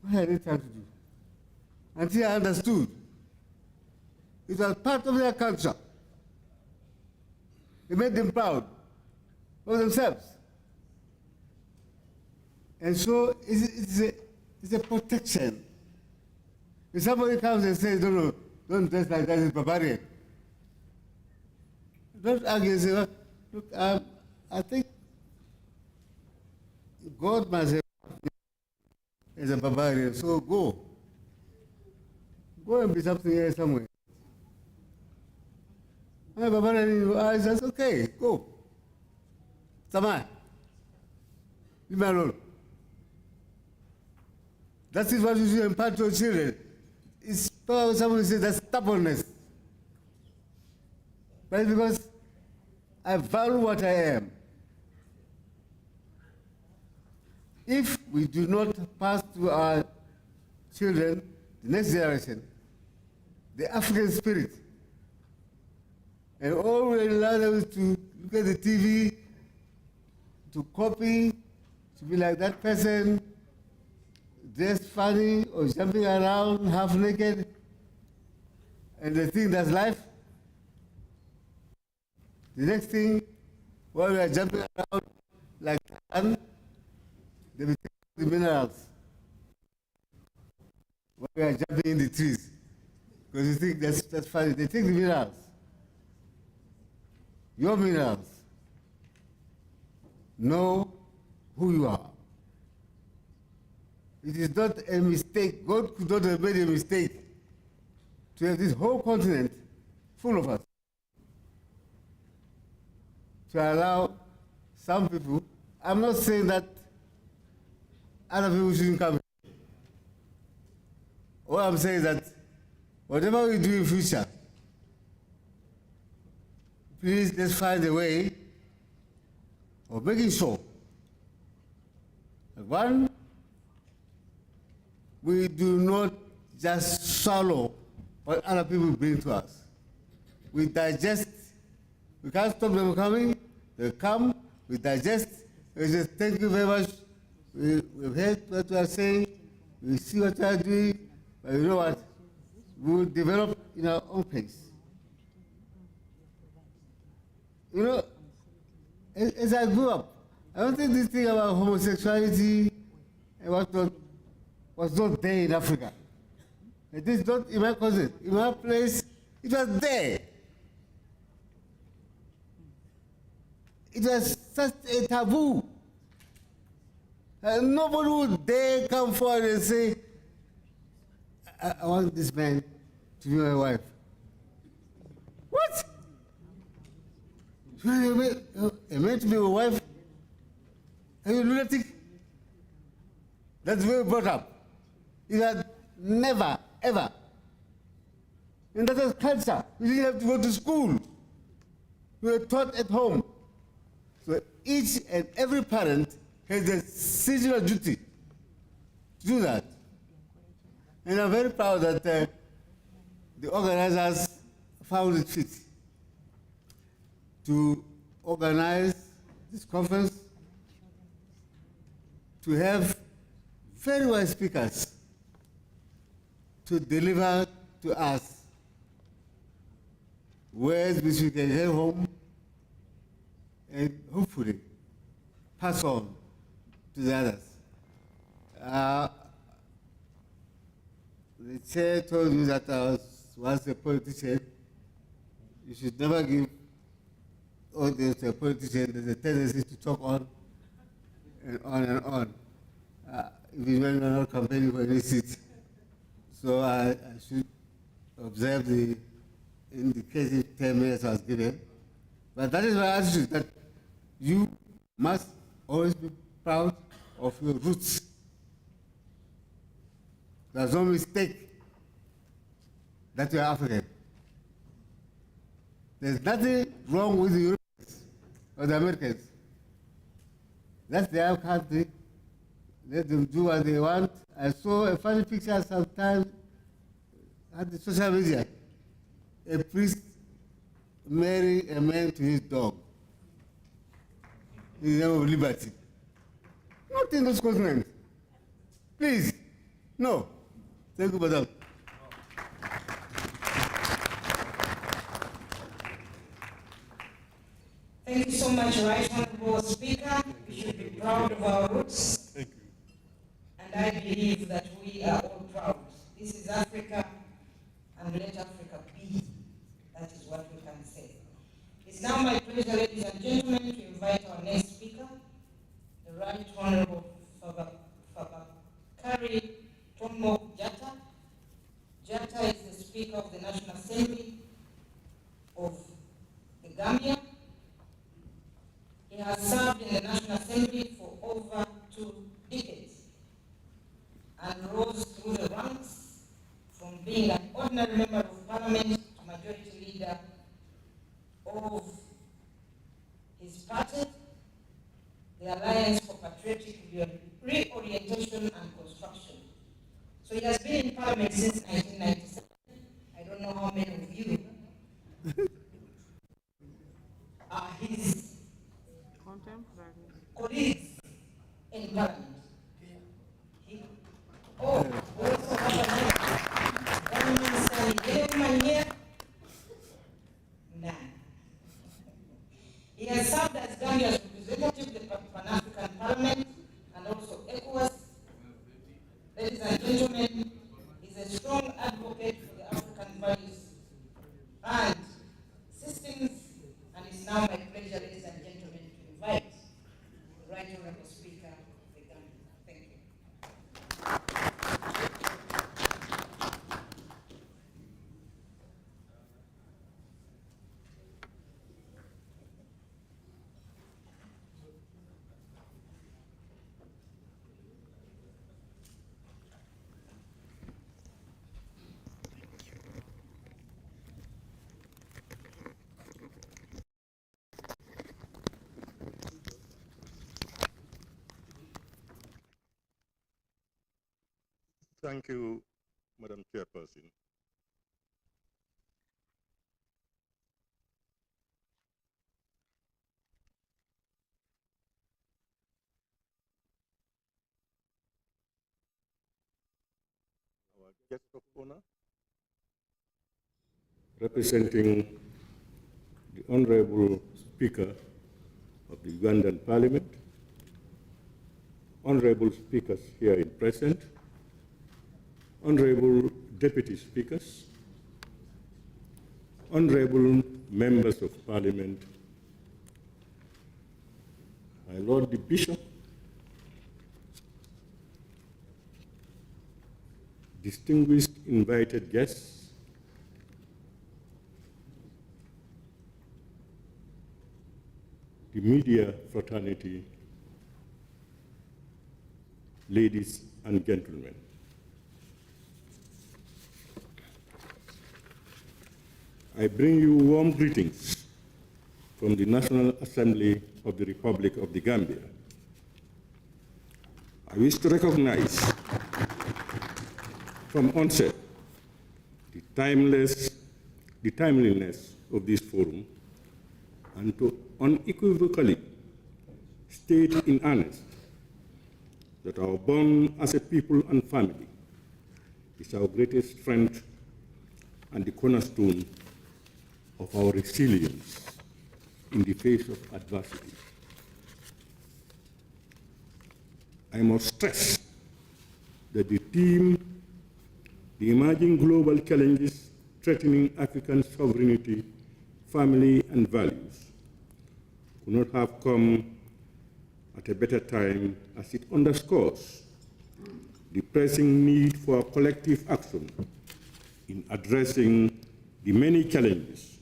H: What are they trying to do? Until I understood. It was part of their culture. It made them proud of themselves. And so it's a protection. If somebody comes and says, no, don't dress like that, it's barbarian. Don't argue and say, well, look, I think God must have as a barbarian, so go. Go and be something else somewhere. I'm a barbarian in your eyes, that's okay, go. Samai, leave me alone. That is what you should impart to your children. It's someone says that's stubbornness. But it's because I value what I am. If we do not pass to our children, the next generation, the African spirit, and all we allow them is to look at the TV, to copy, to be like that person, dressed funny or jumping around half naked, and they think that's life. The next thing, while we are jumping around like that, they will take the minerals. While we are jumping in the trees, because you think that's funny. They take the minerals. Your minerals. Know who you are. It is not a mistake. God could not have made a mistake to have this whole continent full of us. To allow some people, I'm not saying that other people shouldn't come. All I'm saying is that whatever we do in future, please let's find a way of making sure that one, we do not just swallow what other people bring to us. We digest We can't stop them coming. They come, we digest, we say, thank you very much. We've heard what you are saying, we see what you are doing, but you know what? We will develop in our own pace. You know, as I grew up, I don't think this thing about homosexuality and whatnot was not there in Africa. It is not in my country. In my place, it was there. It was such a taboo. And nobody would dare come forward and say, I want this man to be my wife. What? A man to be my wife? Are you lunatic? That's where we brought up. It had never, ever. And that was culture. We didn't have to go to school. We were taught at home. So each and every parent has a civil duty to do that. And I'm very proud that the organizers found it fit to organize this conference, to have very wise speakers to deliver to us words which we can hear home and hopefully pass on to the others. The chair told you that I was once a politician. You should never give audience to a politician. There's a tendency to talk on and on and on, even when we're not campaigning for any seat. So I should observe the indicative 10 minutes I was given. But that is my attitude, that you must always be proud of your roots. There's no mistake that you are African. There's nothing wrong with the Europeans or the Americans. That's their country. Let them do what they want. I saw a funny picture sometime on the social media. A priest marrying a man to his dog in the name of liberty. Not in those continents. Please, no. Thank you, madam.
C: Thank you so much, Right Honorable Speaker. We should be proud of our roots.
A: Thank you.
C: And I believe that we are all proud. This is Africa, and let Africa be. That is what we can say. It's now my pleasure, ladies and gentlemen, to invite our next speaker, the Right Honorable Fabakary Tomo Jatta. Jatta is the Speaker of the National Assembly of the Gambia. He has served in the National Assembly for over 2 decades and rose through the ranks from being an ordinary member of parliament to majority leader of his party, the Alliance for Patriotic Reorientation and Construction. So he has been in parliament since 1997. I don't know how many of you are his colleagues in parliament. We also have a He has served as Gambia's representative in the Pan-African Parliament and also ECOWAS. Ladies and gentlemen, he's a strong advocate for the African values and systems, and it's now my pleasure, ladies and gentlemen, to invite the Right Honorable Speaker of the Gambia. Thank you.
A: Thank you, Madam Chairperson.
I: guest of honor, representing the Honorable Speaker of the Ugandan Parliament, Honorable Speakers here in present, Honorable Deputy Speakers, Honorable Members of Parliament, my Lord the Bishop, distinguished invited guests, the media fraternity, ladies and gentlemen. I bring you warm greetings from the National Assembly of the Republic of the Gambia. I wish to recognize from onset the timeliness of this forum and to unequivocally state in earnest that our bond as a people and family is our greatest strength and the cornerstone of our resilience in the face of adversity. I must stress that the theme, the emerging global challenges threatening African sovereignty, family, and values, could not have come at a better time, as it underscores the pressing need for collective action in addressing the many challenges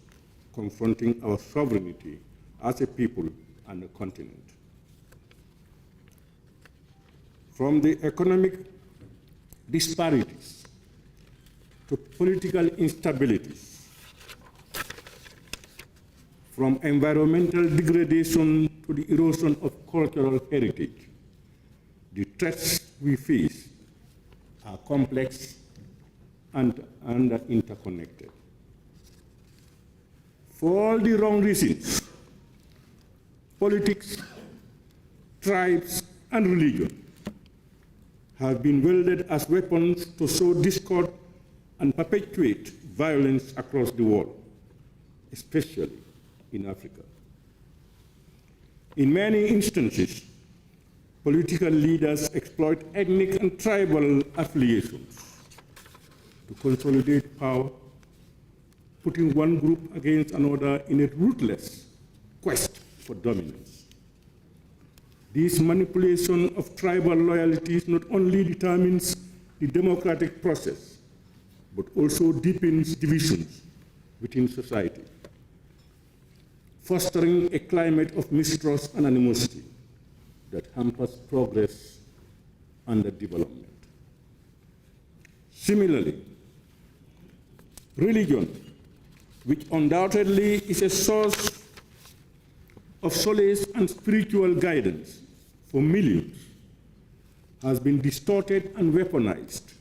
I: confronting our sovereignty as a people and a continent. From the economic disparities to political instabilities, from environmental degradation to the erosion of cultural heritage, the threats we face are complex and interconnected. For all the wrong reasons, politics, tribes, and religion have been wielded as weapons to sow discord and perpetuate violence across the world, especially in Africa. In many instances, political leaders exploit ethnic and tribal affiliations to consolidate power, putting one group against another in a ruthless quest for dominance. This manipulation of tribal loyalties not only determines the democratic process, but also deepens divisions within society, fostering a climate of mistrust and animosity that hampers progress and development. Similarly, religion, which undoubtedly is a source of solace and spiritual guidance for millions, has been distorted and weaponized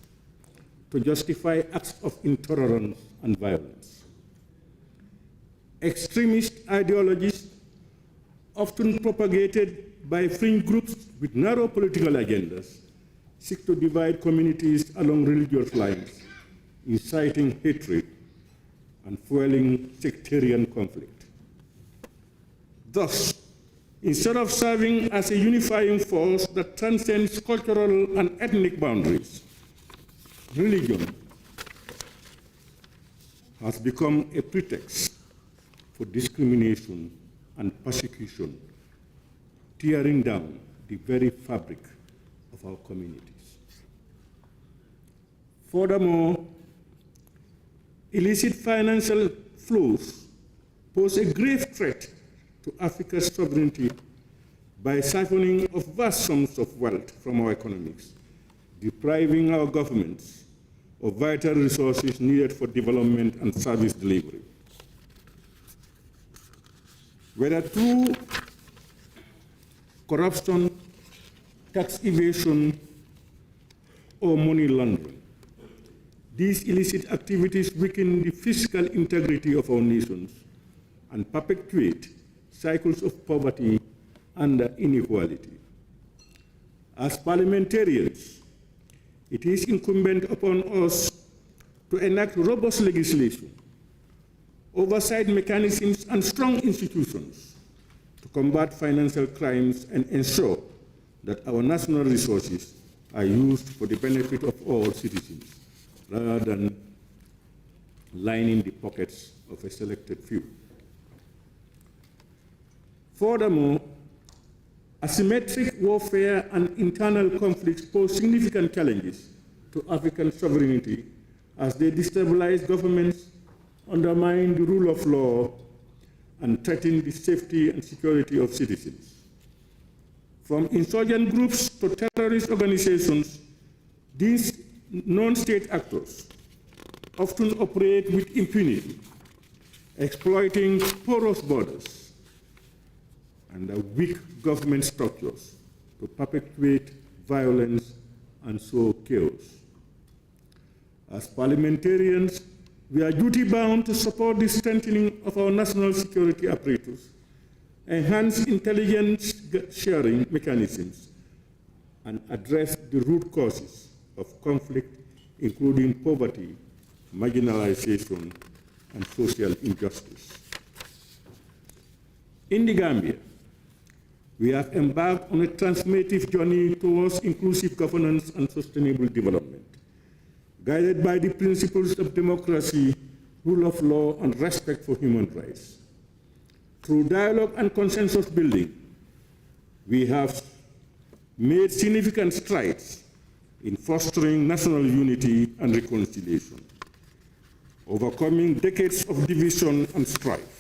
I: to justify acts of intolerance and violence. Extremist ideologies, often propagated by fringe groups with narrow political agendas, seek to divide communities along religious lines, inciting hatred and fueling sectarian conflict. Thus, instead of serving as a unifying force that transcends cultural and ethnic boundaries, religion has become a pretext for discrimination and persecution, tearing down the very fabric of our communities. Furthermore, illicit financial flows pose a grave threat to Africa's sovereignty by siphoning of vast sums of wealth from our economies, depriving our governments of vital resources needed for development and service delivery. Whether through corruption, tax evasion, or money laundering, these illicit activities weaken the fiscal integrity of our nations and perpetuate cycles of poverty and inequality. As parliamentarians, it is incumbent upon us to enact robust legislation, oversight mechanisms, and strong institutions to combat financial crimes and ensure that our national resources are used for the benefit of all citizens, rather than lining the pockets of a selected few. Furthermore, asymmetric warfare and internal conflicts pose significant challenges to African sovereignty as they destabilize governments, undermine the rule of law, and threaten the safety and security of citizens. From insurgent groups to terrorist organizations, these non-state actors often operate with impunity, exploiting porous borders and weak government structures to perpetuate violence and sow chaos. As parliamentarians, we are duty-bound to support the strengthening of our national security apparatus, enhance intelligence sharing mechanisms, and address the root causes of conflict, including poverty, marginalization, and social injustice. In the Gambia, we have embarked on a transformative journey towards inclusive governance and sustainable development, guided by the principles of democracy, rule of law, and respect for human rights. Through dialogue and consensus building, we have made significant strides in fostering national unity and reconciliation, overcoming decades of division and strife.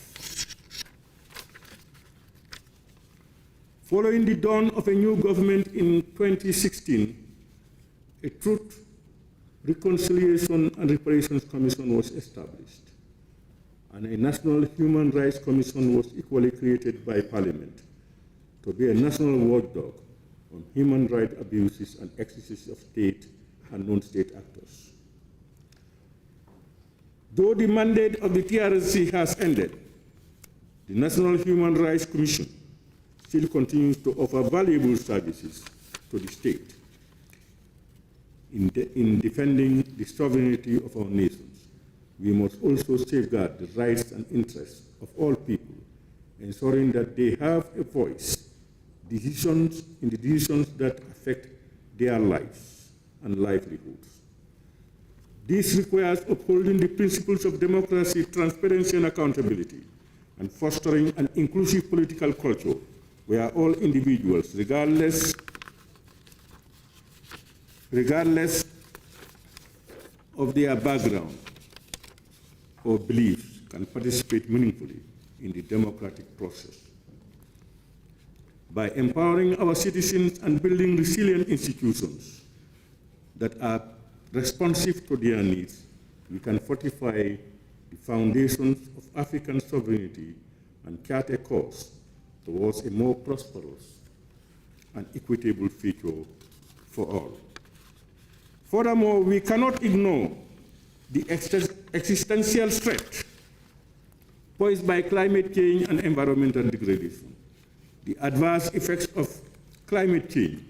I: Following the dawn of a new government in 2016, a Truth, Reconciliation and Reparations Commission was established, and a National Human Rights Commission was equally created by Parliament to be a national watchdog on human rights abuses and excesses of state and non-state actors. Though the mandate of the TRC has ended, the National Human Rights Commission still continues to offer valuable services to the state in defending the sovereignty of our nations. We must also safeguard the rights and interests of all people, ensuring that they have a voice in the decisions that affect their lives and livelihoods. This requires upholding the principles of democracy, transparency, and accountability, and fostering an inclusive political culture where all individuals, regardless of their background or beliefs, can participate meaningfully in the democratic process. By empowering our citizens and building resilient institutions that are responsive to their needs, we can fortify the foundations of African sovereignty and chart a course towards a more prosperous and equitable future for all. Furthermore, we cannot ignore the existential threat posed by climate change and environmental degradation. The adverse effects of climate change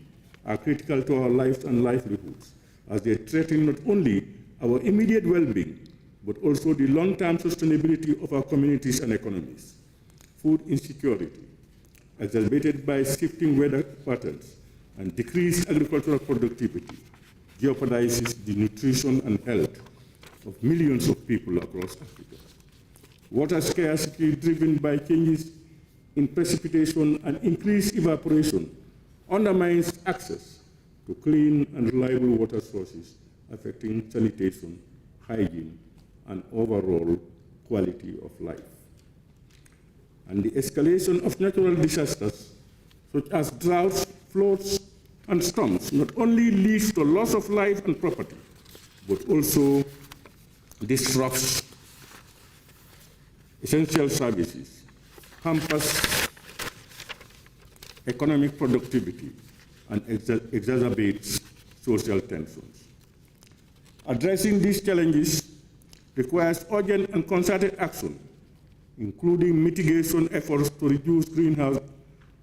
I: are critical to our lives and livelihoods, as they threaten not only our immediate well-being, but also the long-term sustainability of our communities and economies. Food insecurity, exacerbated by shifting weather patterns and decreased agricultural productivity, jeopardizes the nutrition and health of millions of people across Africa. Water scarcity driven by changes in precipitation and increased evaporation undermines access to clean and reliable water sources, affecting sanitation, hygiene, and overall quality of life. And the escalation of natural disasters, such as droughts, floods, and storms, not only leads to loss of life and property, but also disrupts essential services, hampers economic productivity, and exacerbates social tensions. Addressing these challenges requires urgent and concerted action, including mitigation efforts to reduce greenhouse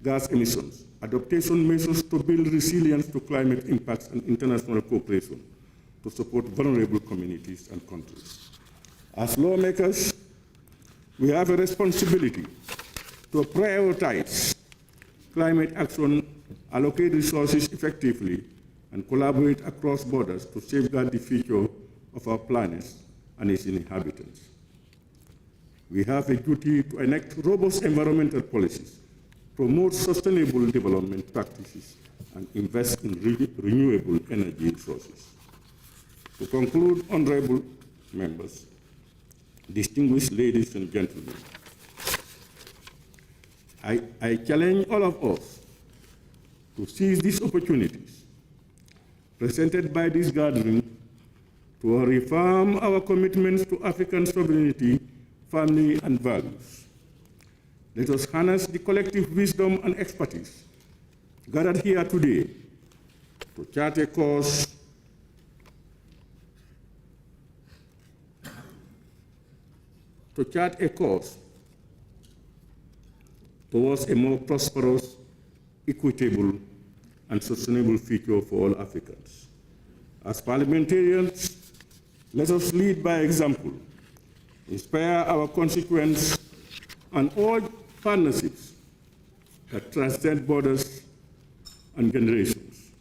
I: gas emissions, adaptation measures to build resilience to climate impacts, and international cooperation to support vulnerable communities and countries. As lawmakers, we have a responsibility to prioritize climate action, allocate resources effectively, and collaborate across borders to safeguard the future of our planet and its inhabitants. We have a duty to enact robust environmental policies, promote sustainable development practices, and invest in renewable energy sources. To conclude, honorable members, distinguished ladies and gentlemen, I challenge all of us to seize these opportunities presented by this gathering to reaffirm our commitments to African sovereignty, family, and values. Let us harness the collective wisdom and expertise gathered here today to chart a course towards a more prosperous, equitable, and sustainable future for all Africans. As parliamentarians, let us lead by example, inspire our constituents, and urge partnerships that transcend borders and generations.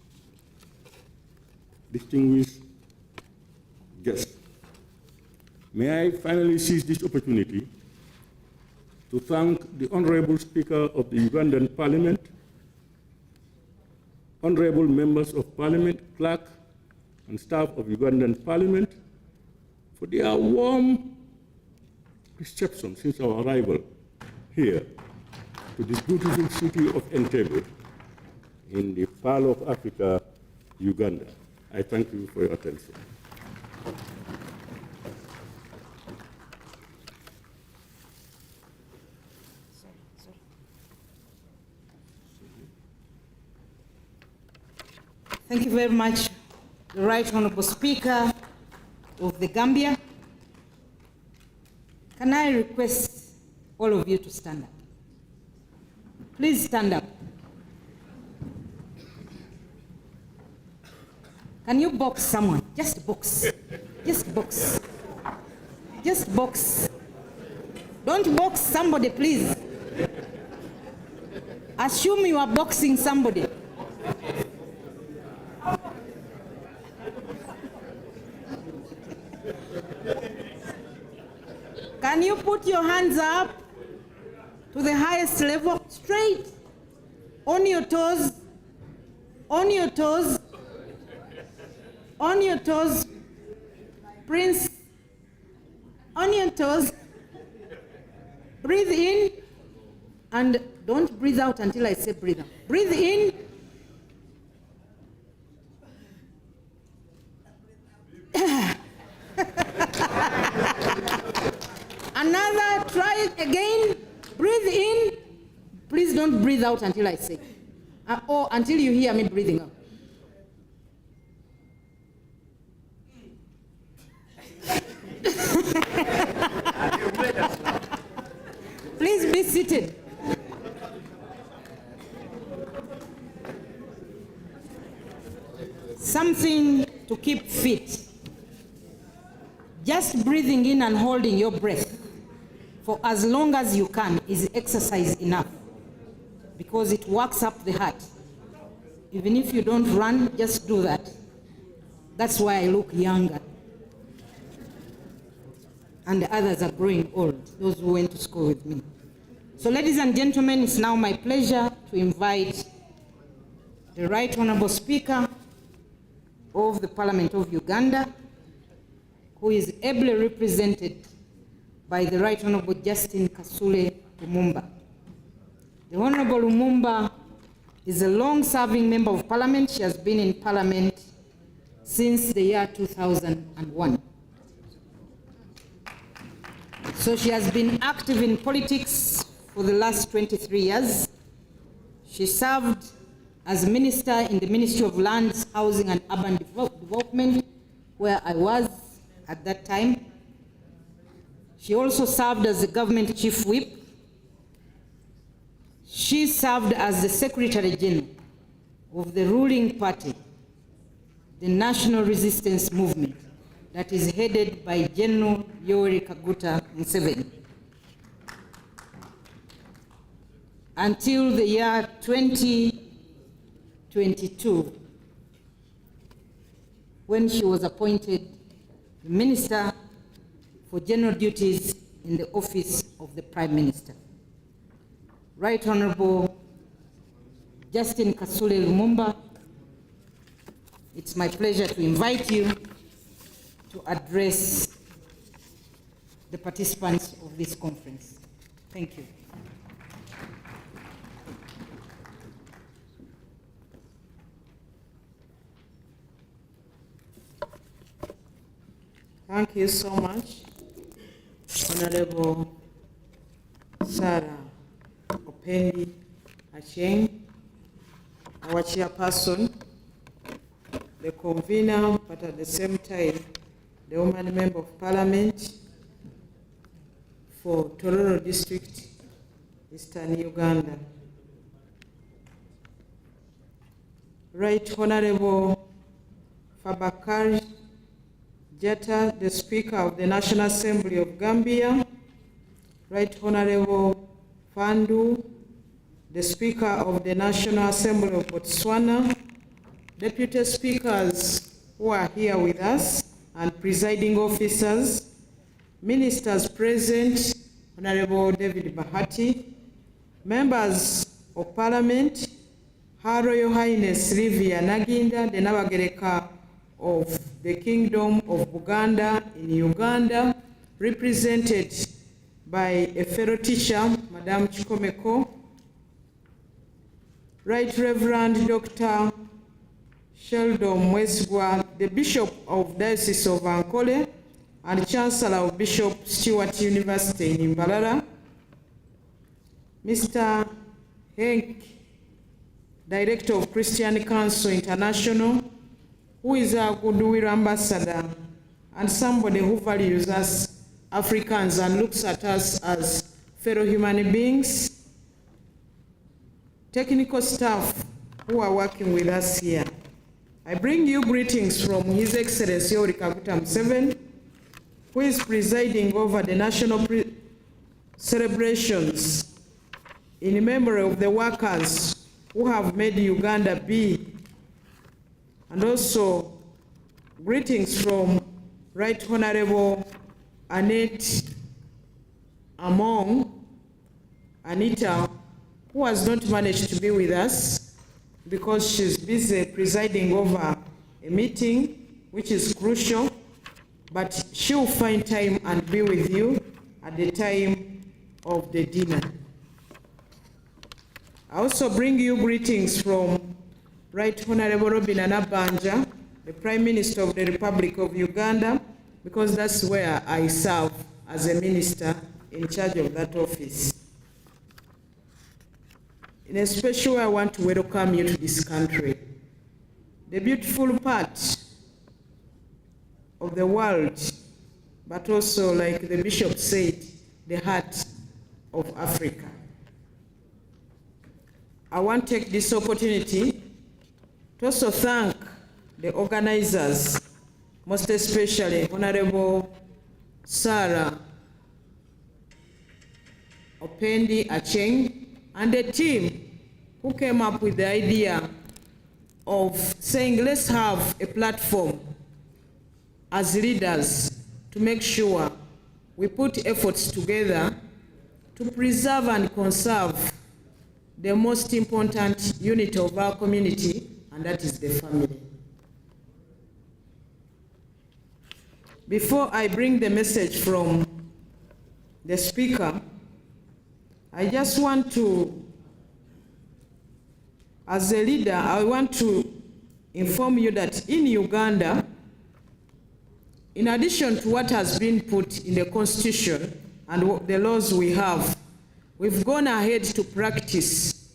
I: Distinguished guests, may I finally seize this opportunity to thank the Honorable Speaker of the Ugandan Parliament, honorable members of Parliament, clerk, and staff of Ugandan Parliament for their warm reception since our arrival here to this beautiful city of Entebbe in the Pearl of Africa, Uganda. I thank you for your attention.
C: Thank you very much, the Right Honorable Speaker of the Gambia. Can I request all of you to stand up? Please stand up. Can you box someone? Just box. Just box. Just box. Don't box somebody, please. Assume you are boxing somebody. Can you put your hands up to the highest level, straight, on your toes, on your toes, on your toes, Prince, on your toes. Breathe in, and don't breathe out until I say breathe out. Breathe in. Another, try it again. Breathe in. Please don't breathe out until I say. Or until you hear me breathing out. Please be seated. Something to keep fit. Just breathing in and holding your breath for as long as you can is exercise enough, because it works up the heart. Even if you don't run, just do that. That's why I look younger. And the others are growing old, those who went to school with me. So ladies and gentlemen, it's now my pleasure to invite the Right Honorable Speaker of the Parliament of Uganda, who is ably represented by the Right Honorable Justin Kasule Lumumba. The Honorable Lumumba is a long-serving member of Parliament. She has been in Parliament since the year 2001. So she has been active in politics for the last 23 years. She served as Minister in the Ministry of Lands, Housing and Urban Development, where I was at that time. She also served as the Government Chief Whip. She served as the Secretary General of the ruling party, the national resistance movement that is headed by General Yoweri Kaguta Museveni. Until the year 2022, when she was appointed Minister for General Duties in the office of the Prime Minister. Right Honorable Justin Kasule Lumumba, it's my pleasure to invite you to address the participants of this conference. Thank you.
G: Thank you so much, Honorable Sarah Opendi Acheng, our chairperson, the convener, but at the same time, the woman member of parliament for Tororo District, Eastern Uganda. Right Honorable Fabakari Jetta, the Speaker of the National Assembly of Gambia. Right Honorable Fandu, the Speaker of the National Assembly of Botswana. Deputy Speakers who are here with us and presiding officers, ministers present, Honorable David Bahati, members of Parliament, Her Royal Highness Livia Naginda, the Nabagereka of the Kingdom of Buganda in Uganda, represented by a fellow teacher, Madame Chikomeko, Right Reverend Dr. Sheldon Mwesgwa, the Bishop of Diocese of Ankole and Chancellor of Bishop Stewart University in Mbarara, Mr. Henk, Director of Christian Council International, who is our goodwill ambassador and somebody who values us Africans and looks at us as fellow human beings, technical staff who are working with us here. I bring you greetings from His Excellency Yoweri Kaguta Museveni, who is presiding over the national celebrations in memory of the workers who have made Uganda be. And also greetings from Right Honorable Annette Anita, who has not managed to be with us because she's busy presiding over a meeting, which is crucial, but she'll find time and be with you at the time of the dinner. I also bring you greetings from Right Honorable Robin Anabanja, the Prime Minister of the Republic of Uganda, because that's where I serve as a minister in charge of that office. In a special way, I want to welcome you to this country, the beautiful part of the world, but also, like the Bishop said, the heart of Africa. I want to take this opportunity to also thank the organizers, most especially Honorable Sarah Opendi Acheng and the team who came up with the idea of saying, let's have a platform as leaders to make sure we put efforts together to preserve and conserve the most important unit of our community, and that is the family. Before I bring the message from the speaker, I just want to, as a leader, I want to inform you that in Uganda, in addition to what has been put in the Constitution and the laws we have, we've gone ahead to practice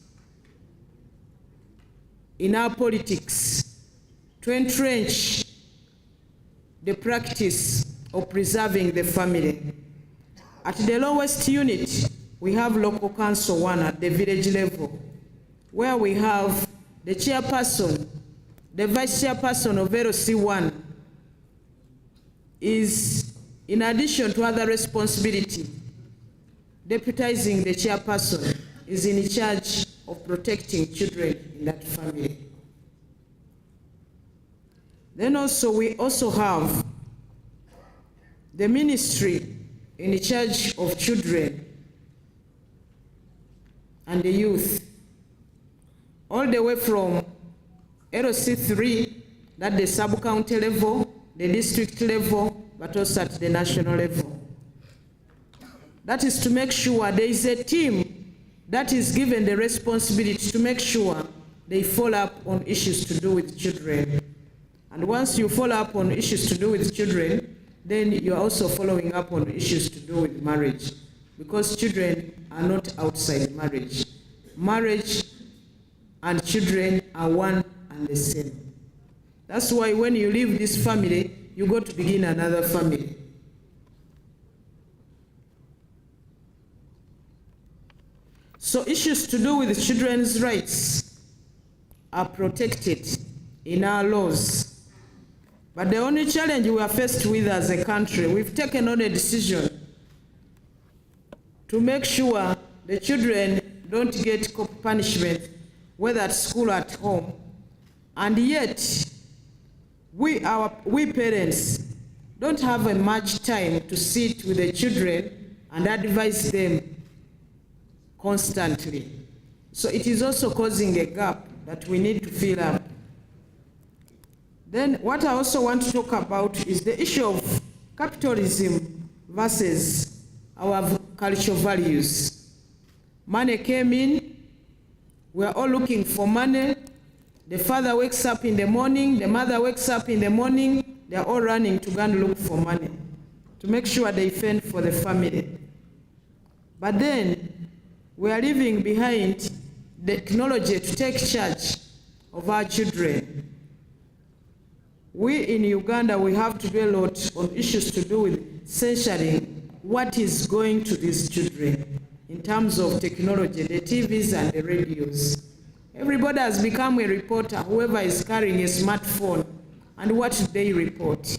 G: in our politics to entrench the practice of preserving the family. At the lowest unit, we have local council 1 at the village level, where we have the chairperson, the vice chairperson of LC1 is, in addition to other responsibility, deputizing the chairperson, is in charge of protecting children in that family. Then also, we also have the ministry in charge of children and the youth, all the way from LC3, that's the sub-county level, the district level, but also at the national level. That is to make sure there is a team that is given the responsibility to make sure they follow up on issues to do with children. And once you follow up on issues to do with children, then you are also following up on issues to do with marriage, because children are not outside marriage. Marriage and children are one and the same. That's why when you leave this family, you go to begin another family. So issues to do with children's rights are protected in our laws. But the only challenge we are faced with as a country, we've taken on a decision to make sure the children don't get punishment, whether at school or at home. And yet, we parents don't have much time to sit with the children and advise them constantly. So it is also causing a gap that we need to fill up. Then what I also want to talk about is the issue of capitalism versus our cultural values. Money came in, we're all looking for money. The father wakes up in the morning, the mother wakes up in the morning, they're all running to go and look for money to make sure they fend for the family. But then we are leaving behind the technology to take charge of our children. We in Uganda, we have to do a lot on issues to do with censoring what is going to these children in terms of technology, the TVs and the radios. Everybody has become a reporter, whoever is carrying a smartphone, and what do they report?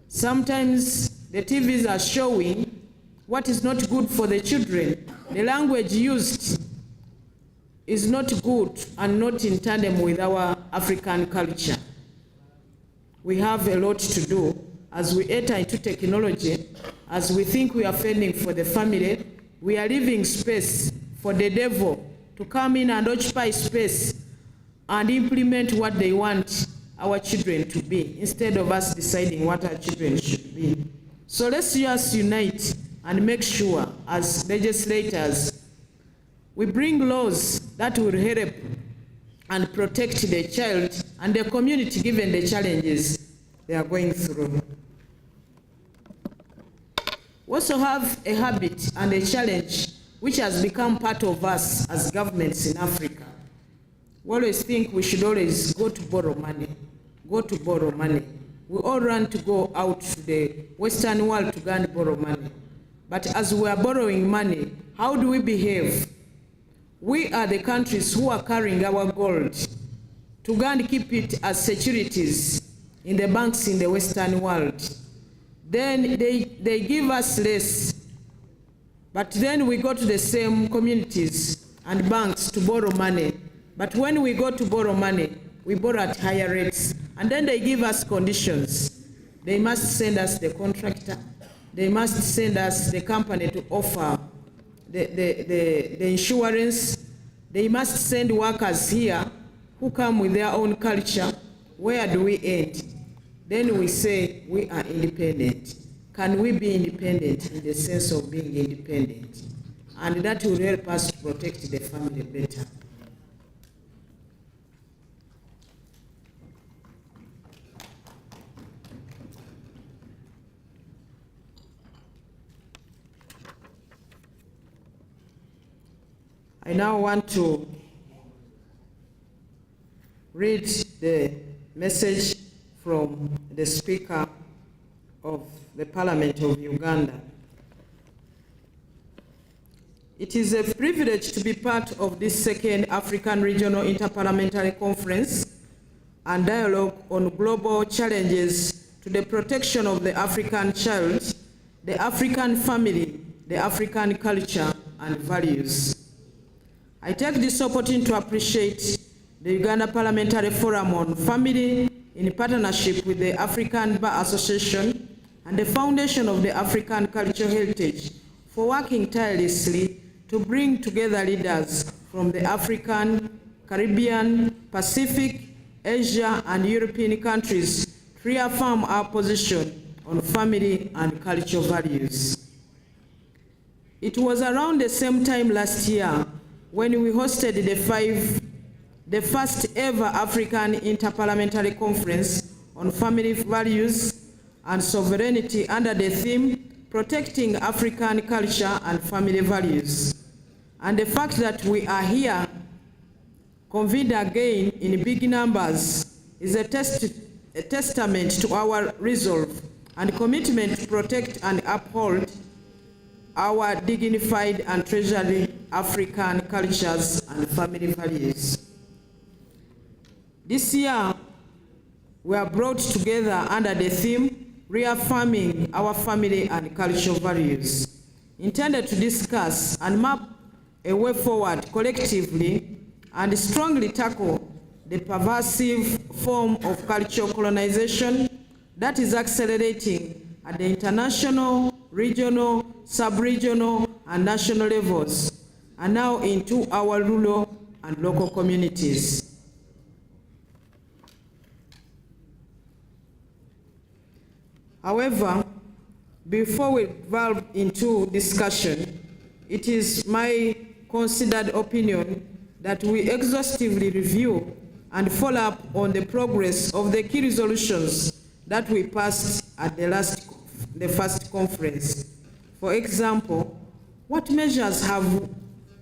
G: Sometimes the TVs are showing what is not good for the children. The language used is not good and not in tandem with our African culture. We have a lot to do as we enter into technology, as we think we are fending for the family. We are leaving space for the devil to come in and occupy space and implement what they want our children to be, instead of us deciding what our children should be. So let's just unite and make sure, as legislators, we bring laws that will help and protect the child and the community given the challenges they are going through. We also have a habit and a challenge which has become part of us as governments in Africa. We always think we should always go to borrow money, go to borrow money. We all run to go out to the Western world to go and borrow money. But as we are borrowing money, how do we behave? We are the countries who are carrying our gold to go and keep it as securities in the banks in the Western world. Then they give us less, but then we go to the same communities and banks to borrow money. But when we go to borrow money, we borrow at higher rates, and then they give us conditions. They must send us the contractor, they must send us the company to offer the insurance, they must send workers here who come with their own culture. Where do we end? Then we say we are independent. Can we be independent in the sense of being independent? And that will help us to protect the family better. I now want to read the message from the Speaker of the Parliament of Uganda. It is a privilege to be part of this second African Regional Inter-Parliamentary Conference and dialogue on global challenges to the protection of the African child, the African family, the African culture and values. I take this opportunity to appreciate the Uganda Parliamentary Forum on Family in partnership with the African Bar Association and the Foundation of the African Cultural Heritage for working tirelessly to bring together leaders from the African, Caribbean, Pacific, Asia, and European countries to reaffirm our position on family and cultural values. It was around the same time last year when we hosted the first ever African Inter-Parliamentary Conference on Family Values and Sovereignty under the theme Protecting African Culture and Family Values. And the fact that we are here convened again in big numbers is a testament to our resolve and commitment to protect and uphold our dignified and treasured African cultures and family values. This year, we are brought together under the theme Reaffirming Our Family and Cultural Values, intended to discuss and map a way forward collectively and strongly tackle the pervasive form of cultural colonization that is accelerating at the international, regional, sub-regional, and national levels, and now into our rural and local communities. However, before we delve into discussion, it is my considered opinion that we exhaustively review and follow up on the progress of the key resolutions that we passed at the first conference. For example, what measures have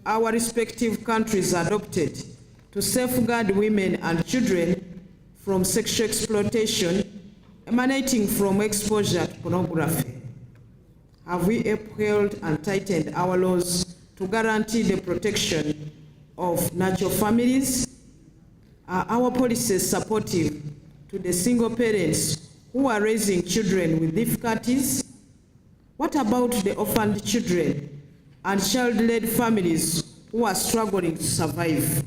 G: our respective countries adopted to safeguard women and children from sexual exploitation emanating from exposure to pornography? Have we upheld and tightened our laws to guarantee the protection of natural families? Are our policies supportive to the single parents who are raising children with difficulties? What about the orphaned children and child-led families who are struggling to survive?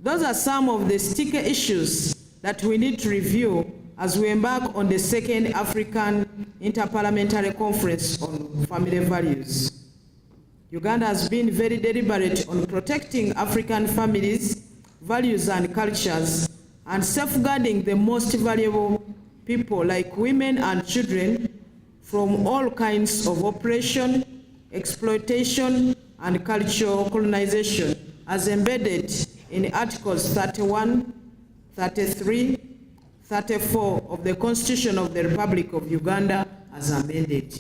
G: Those are some of the sticky issues that we need to review as we embark on the second African Inter-Parliamentary Conference on Family Values. Uganda has been very deliberate on protecting African families, values and cultures, and safeguarding the most valuable people like women and children from all kinds of oppression, exploitation, and cultural colonization, as embedded in Articles 31, 33, 34 of the Constitution of the Republic of Uganda as amended.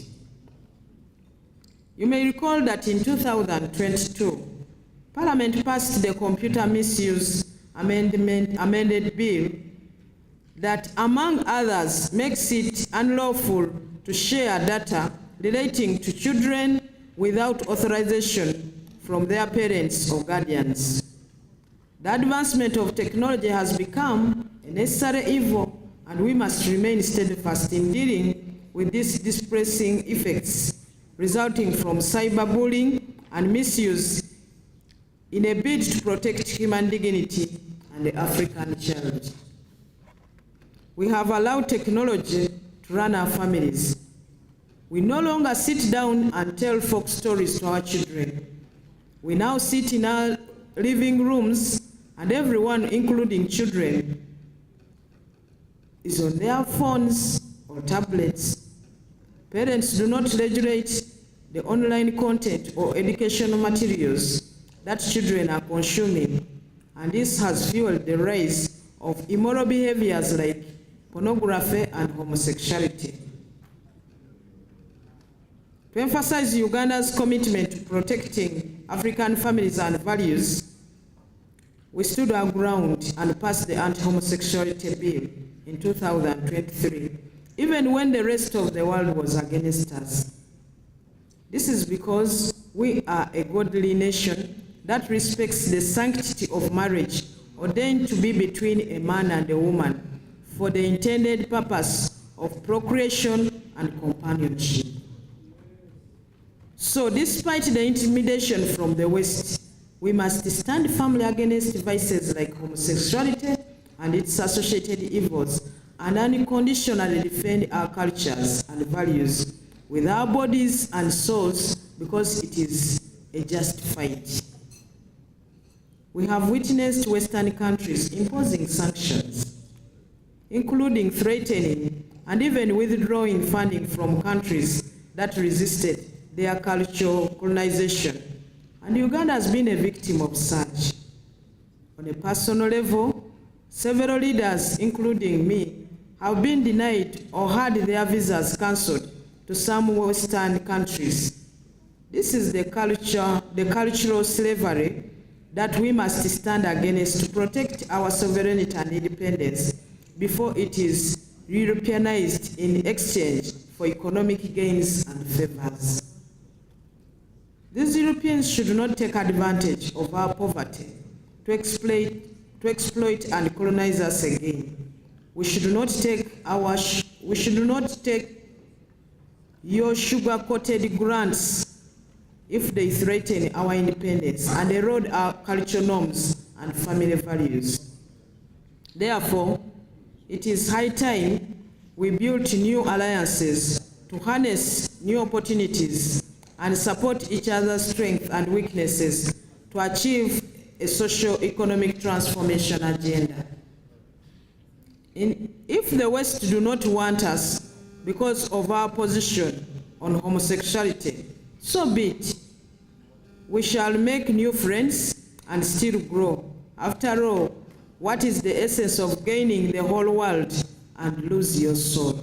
G: You may recall that in 2022, Parliament passed the Computer Misuse Amended Bill that, among others, makes it unlawful to share data relating to children without authorization from their parents or guardians. The advancement of technology has become a necessary evil, and we must remain steadfast in dealing with these distressing effects resulting from cyberbullying and misuse in a bid to protect human dignity and the African child. We have allowed technology to run our families. We no longer sit down and tell folk stories to our children. We now sit in our living rooms, and everyone, including children, is on their phones or tablets. Parents do not regulate the online content or educational materials that children are consuming, and this has fueled the rise of immoral behaviors like pornography and homosexuality. To emphasize Uganda's commitment to protecting African families and values, we stood our ground and passed the anti-homosexuality bill in 2023, even when the rest of the world was against us. This is because we are a godly nation that respects the sanctity of marriage ordained to be between a man and a woman for the intended purpose of procreation and companionship. So despite the intimidation from the West, we must stand firmly against vices like homosexuality and its associated evils, and unconditionally defend our cultures and values with our bodies and souls, because it is a just fight. We have witnessed Western countries imposing sanctions, including threatening and even withdrawing funding from countries that resisted their cultural colonization. And Uganda has been a victim of such. On a personal level, several leaders, including me, have been denied or had their visas cancelled to some Western countries. This is the cultural slavery that we must stand against to protect our sovereignty and independence before it is Europeanized in exchange for economic gains and favors. These Europeans should not take advantage of our poverty to exploit and colonize us again. We should not take your sugar-coated grants if they threaten our independence and erode our cultural norms and family values. Therefore, it is high time we build new alliances to harness new opportunities and support each other's strengths and weaknesses to achieve a socio-economic transformation agenda. If the West do not want us because of our position on homosexuality, so be it. We shall make new friends and still grow. After all, what is the essence of gaining the whole world and lose your soul?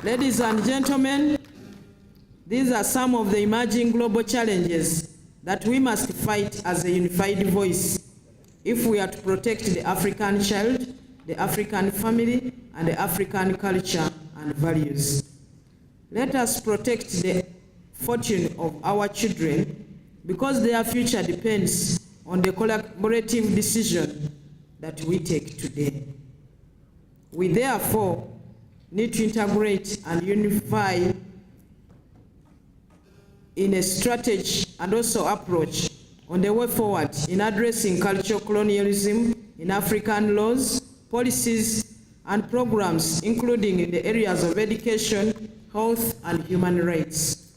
G: Ladies and gentlemen, these are some of the emerging global challenges that we must fight as a unified voice if we are to protect the African child, the African family, and the African culture and values. Let us protect the fortune of our children, because their future depends on the collaborative decision that we take today. We therefore need to integrate and unify in a strategy and also approach on the way forward in addressing cultural colonialism in African laws, policies, and programs, including in the areas of education, health, and human rights.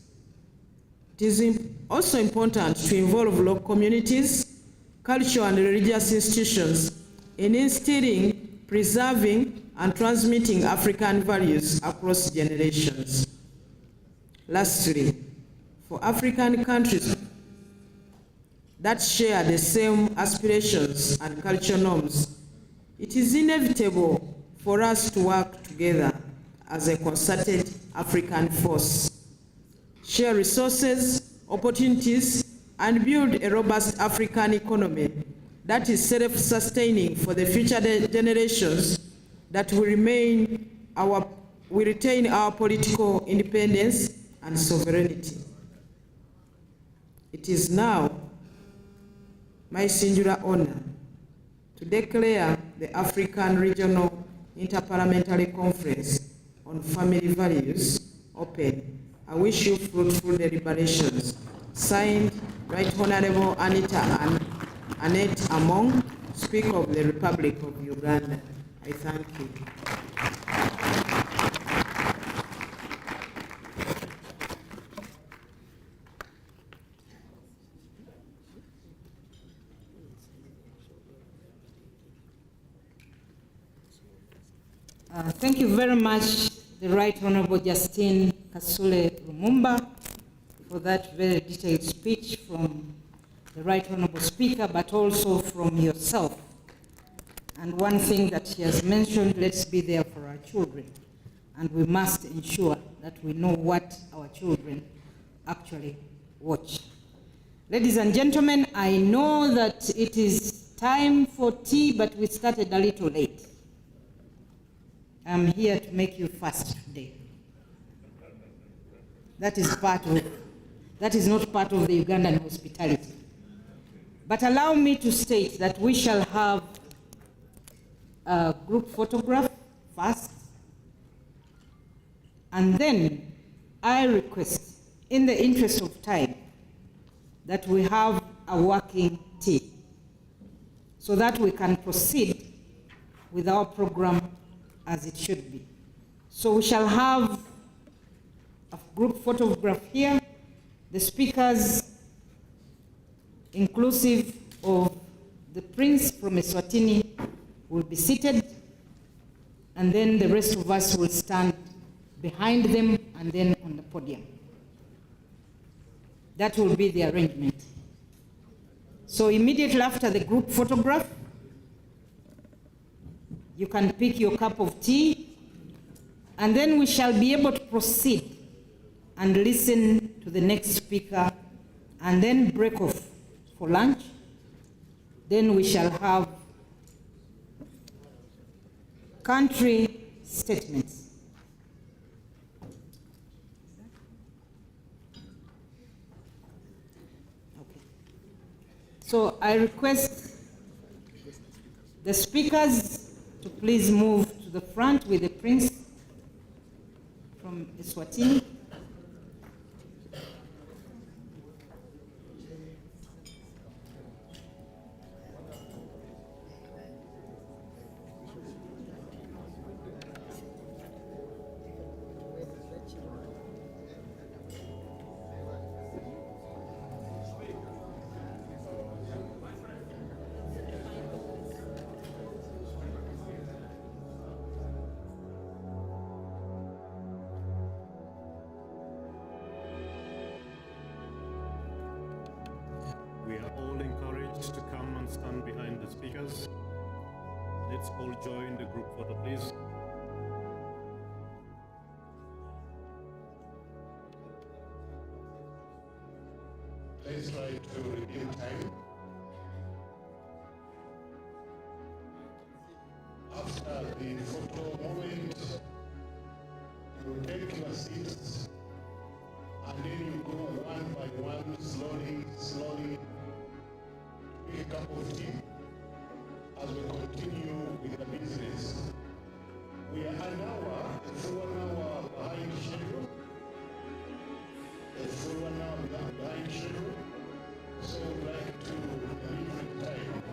G: It is also important to involve local communities, cultural and religious institutions in instilling, preserving, and transmitting African values across generations. Lastly, for African countries that share the same aspirations and cultural norms, it is inevitable for us to work together as a concerted African force, share resources, opportunities, and build a robust African economy that is self-sustaining for the future generations, that will retain our political independence and sovereignty. It is now my singular honor to declare the African Regional Inter-Parliamentary Conference on Family Values open. I wish you fruitful deliberations. Signed, Right Honorable Anita Annette Among, Speaker of the Republic of Uganda. I thank you.
C: Thank you very much, the Right Honorable Justine Kasule Lumumba, for that very detailed speech from the Right Honorable Speaker, but also from yourself. And one thing that she has mentioned, let's be there for our children. And we must ensure that we know what our children actually watch. Ladies and gentlemen, I know that it is time for tea, but we started a little late. I'm here to make you fast today. That is not part of the Ugandan hospitality. But allow me to state that we shall have a group photograph first, and then I request, in the interest of time, that we have a working team so that we can proceed with our program as it should be. So we shall have a group photograph here, the speakers, inclusive of the Prince from Eswatini, will be seated, and then the rest of us will stand behind them and then on the podium. That will be the arrangement. So immediately after the group photograph, you can pick your cup of tea, and then we shall be able to proceed and listen to the next speaker, and then break off for lunch. Then we shall have country statements. Okay. So I request the speakers to please move to the front with the Prince from Eswatini.
J: We are all encouraged to come and stand behind the speakers. Let's all join the group photo, please.
A: Let's try to redeem time. After the photo moment, you take your seats, and then you go one by one, slowly, pick a cup of tea as we continue with the business. We are an hour, a full 1 hour behind schedule. A full 1 hour behind schedule. So we'd like to leave the time.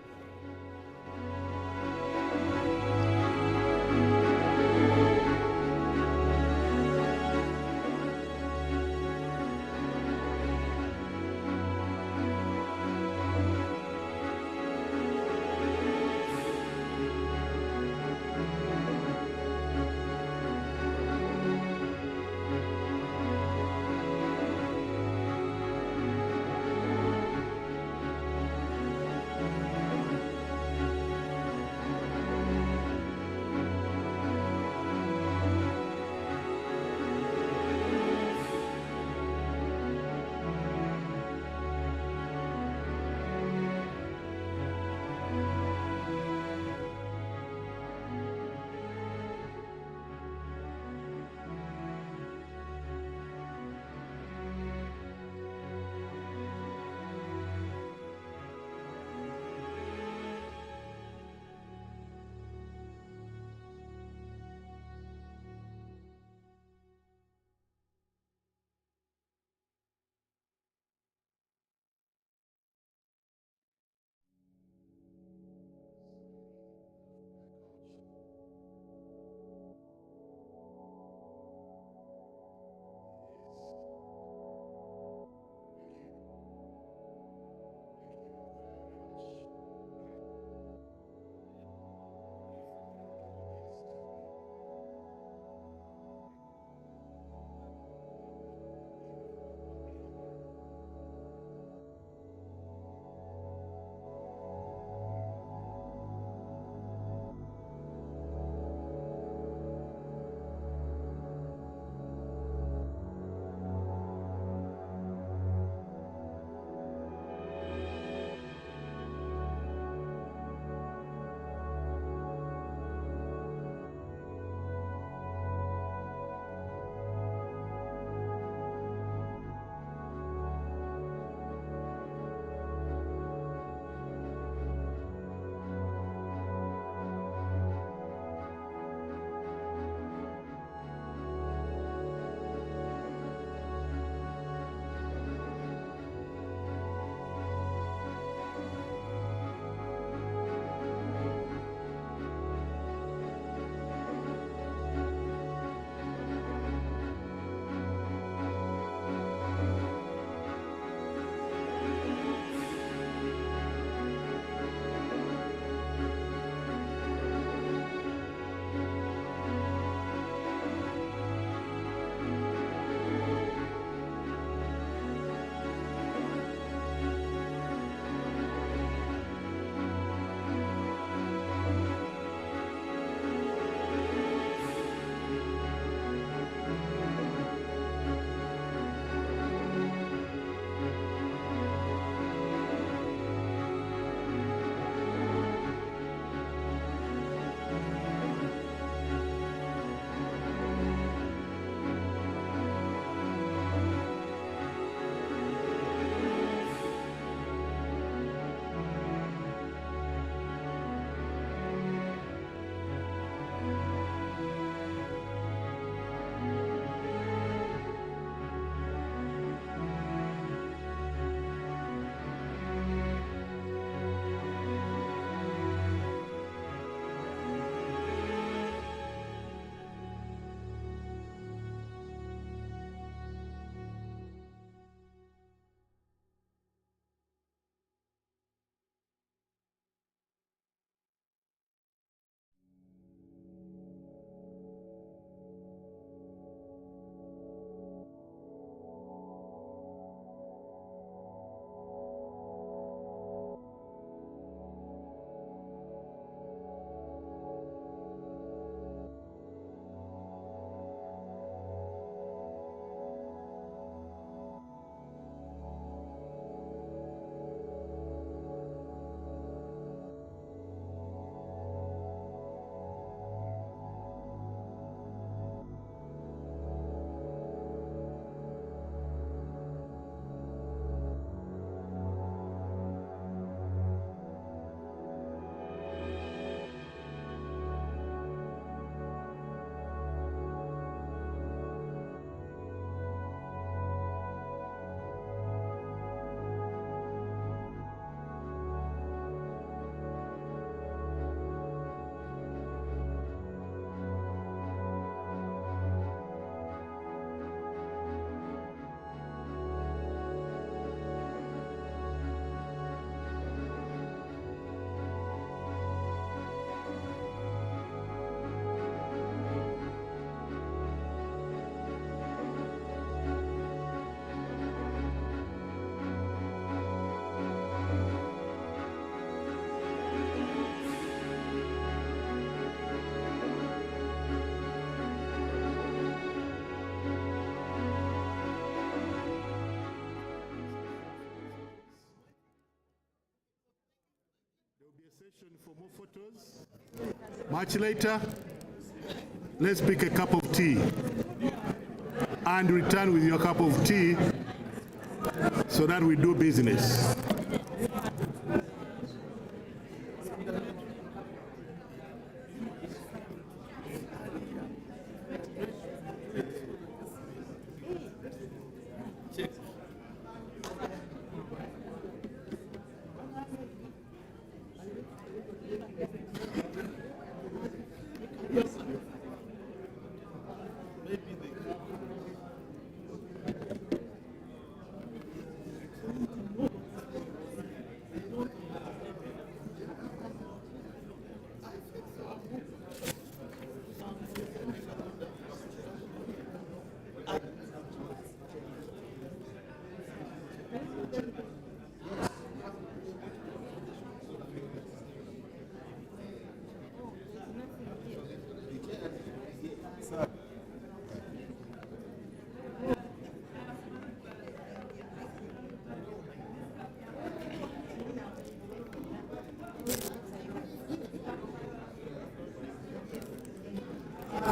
A: session for more photos. Much later, let's pick a cup of tea and return with your cup of tea so that we do business.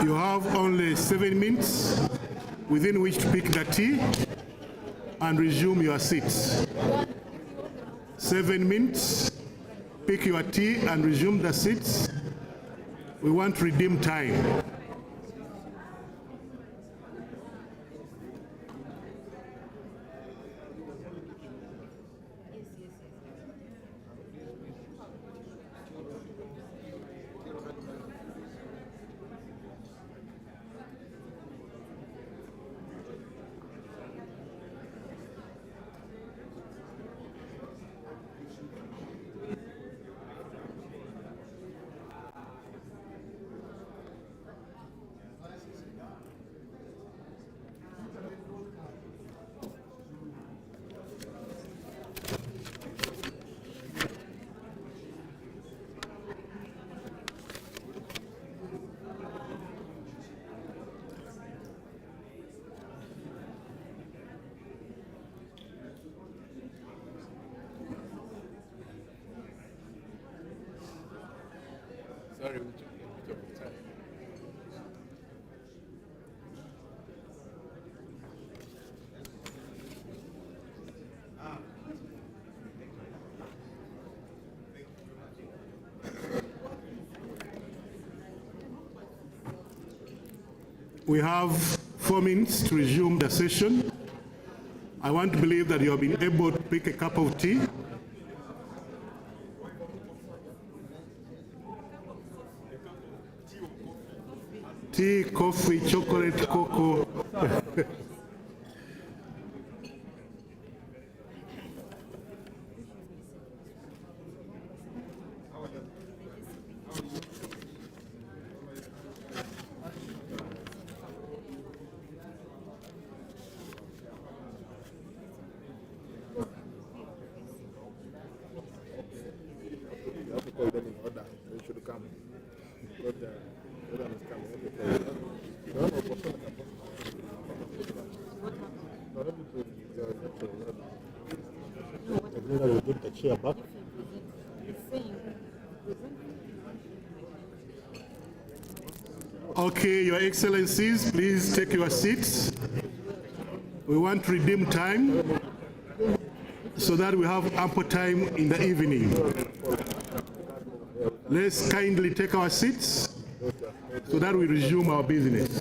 A: You have only 7 minutes within which to pick the tea and resume your seats. 7 minutes, pick your tea and resume the seats. We want to redeem time.
F: Sorry, we took time.
A: We have 4 minutes to resume the session. I want to believe that you have been able to pick a cup of tea. Tea, coffee, chocolate, cocoa.
K: You have to call them in order. They should come. Because the order is coming. You give the chair back.
A: Okay, Your Excellencies, please take your seats. We want to redeem time so that we have ample time in the evening. Let's kindly take our seats so that we resume our business.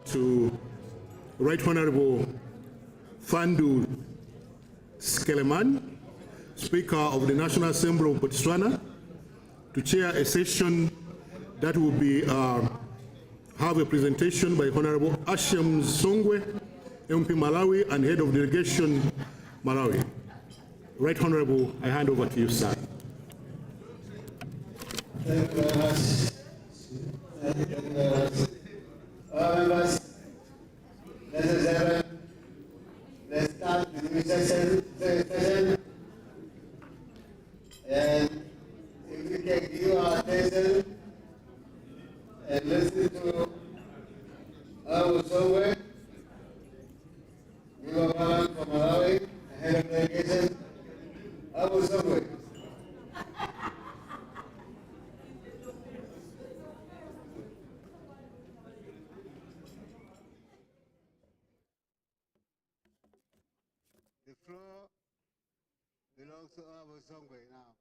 A: to Right Honorable Fandu Skeleman, Speaker of the National Assembly of Botswana, to chair a session that will be have a presentation by Honorable Ashem Songwe, MP Malawi and Head of Delegation Malawi. Right Honorable, I hand over to you, sir.
H: Thank you very much. Thank you very much. All members, ladies and gentlemen, let's start the new session. And if we can give our attention and listen to our somewhere, we were from Malawi, Head of Delegation, our somewhere. The floor belongs to our Songwe now.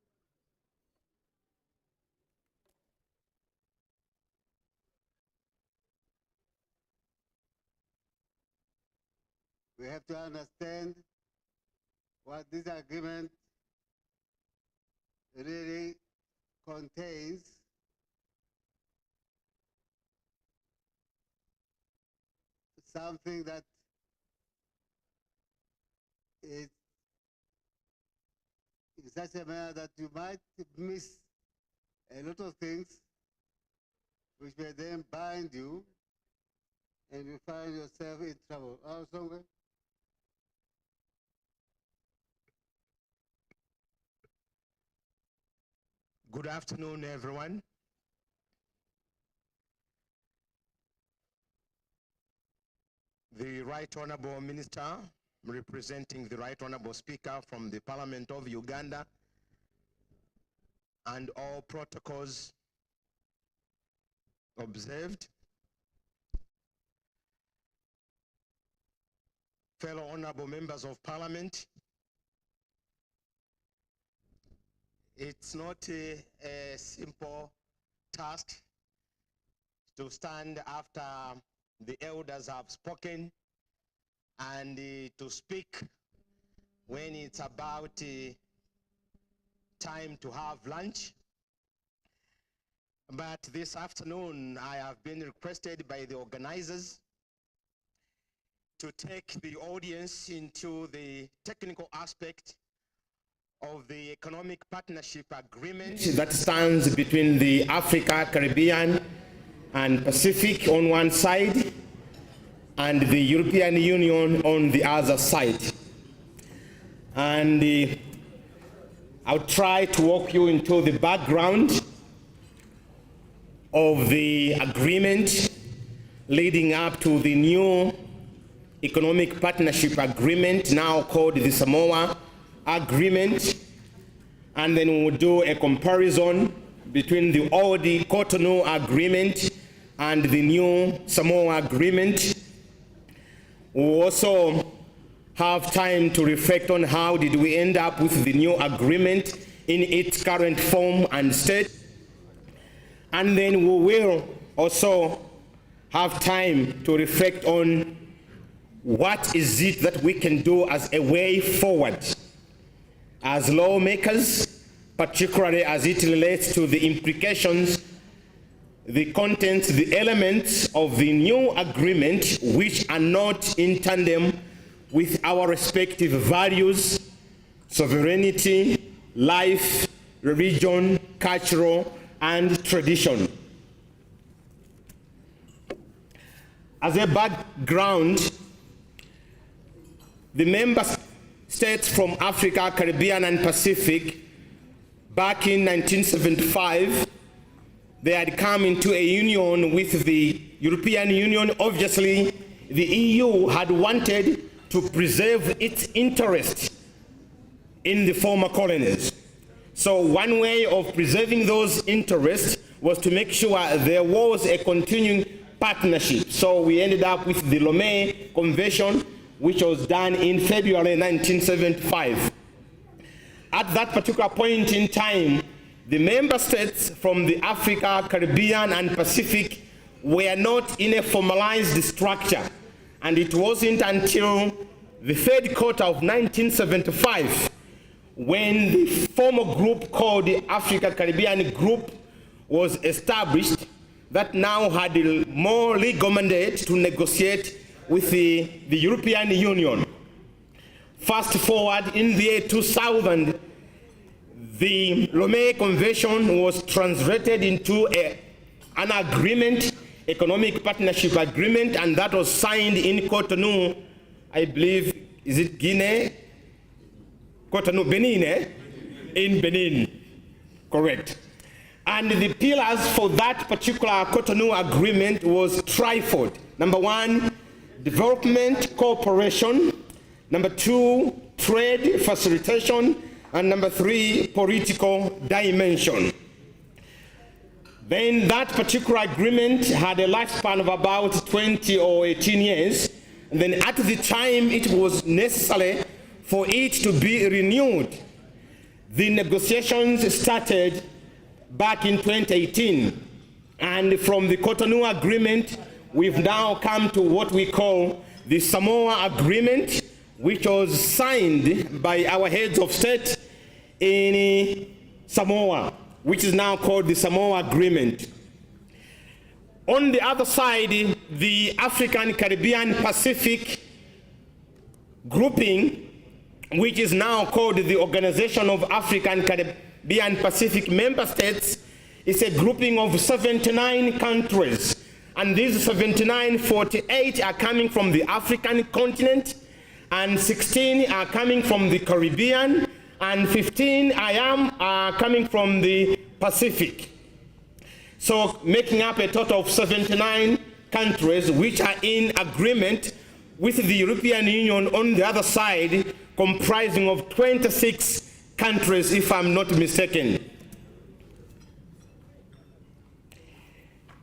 H: We have to understand what this agreement really contains. Something that is in such a manner that you might miss a lot of things which may then bind you and you find yourself in trouble.
L: Good afternoon, everyone. The Right Honorable Minister, representing the Right Honorable Speaker from the Parliament of Uganda, and all protocols observed. Fellow Honorable Members of Parliament, it's not a simple task to stand after the elders have spoken and to speak when it's about time to have lunch. But this afternoon, I have been requested by the organizers to take the audience into the technical aspect of the economic partnership agreement that stands between the Africa, Caribbean, and Pacific on one side, and the European Union on the other side. And I'll try to walk you into the background of the agreement leading up to the new economic partnership agreement, now called the Samoa Agreement, and then we'll do a comparison between the old Cotonou Agreement and the new Samoa Agreement. We'll also have time to reflect on how did we end up with the new agreement in its current form and state. And then we will also have time to reflect on what is it that we can do as a way forward as lawmakers, particularly as it relates to the implications, the contents, the elements of the new agreement which are not in tandem with our respective values, sovereignty, life, religion, cultural, and tradition. As a background, the member states from Africa, Caribbean, and Pacific, back in 1975, they had come into a union with the European Union. Obviously, the EU had wanted to preserve its interest in the former colonies. So one way of preserving those interests was to make sure there was a continuing partnership. So we ended up with the Lomé Convention, which was done in February 1975. At that particular point in time, the member states from the Africa, Caribbean, and Pacific were not in a formalized structure. And it wasn't until the third quarter of 1975 when the former group called the Africa-Caribbean Group was established that now had a more legal mandate to negotiate with the European Union. Fast forward, in the year 2000, the Lomé Convention was translated into an agreement, economic partnership agreement, and that was signed in Cotonou, I believe, is it Guinea? Cotonou, Benin, eh? In Benin, correct. And the pillars for that particular Cotonou agreement was threefold. Number one, development cooperation. Number two, trade facilitation. And number three, political dimension. Then that particular agreement had a lifespan of about 20 or 18 years. And then at the time it was necessary for it to be renewed. The negotiations started back in 2018. And from the Cotonou Agreement, we've now come to what we call the Samoa Agreement, which was signed by our heads of state in Samoa, which is now called the Samoa Agreement. On the other side, the African Caribbean Pacific grouping, which is now called the Organization of African Caribbean Pacific Member States, is a grouping of 79 countries. And these 79, 48 are coming from the African continent, and 16 are coming from the Caribbean, and 15 are coming from the Pacific. So making up a total of 79 countries which are in agreement with the European Union on the other side, comprising of 26 countries, if I'm not mistaken.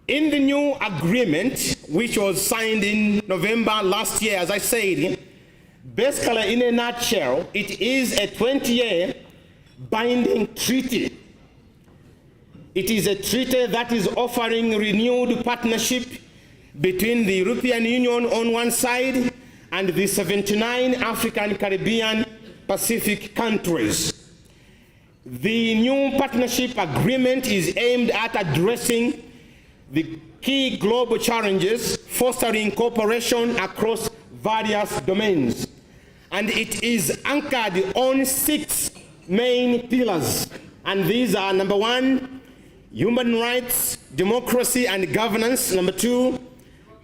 L: In the new agreement, which was signed in November last year, as I said, basically in a nutshell, it is a 20-year binding treaty. It is a treaty that is offering renewed partnership between the European Union on one side and the 79 African Caribbean Pacific countries. The new partnership agreement is aimed at addressing the key global challenges, fostering cooperation across various domains. And it is anchored on 6 main pillars. And these are: number one, human rights, democracy and governance. Number two,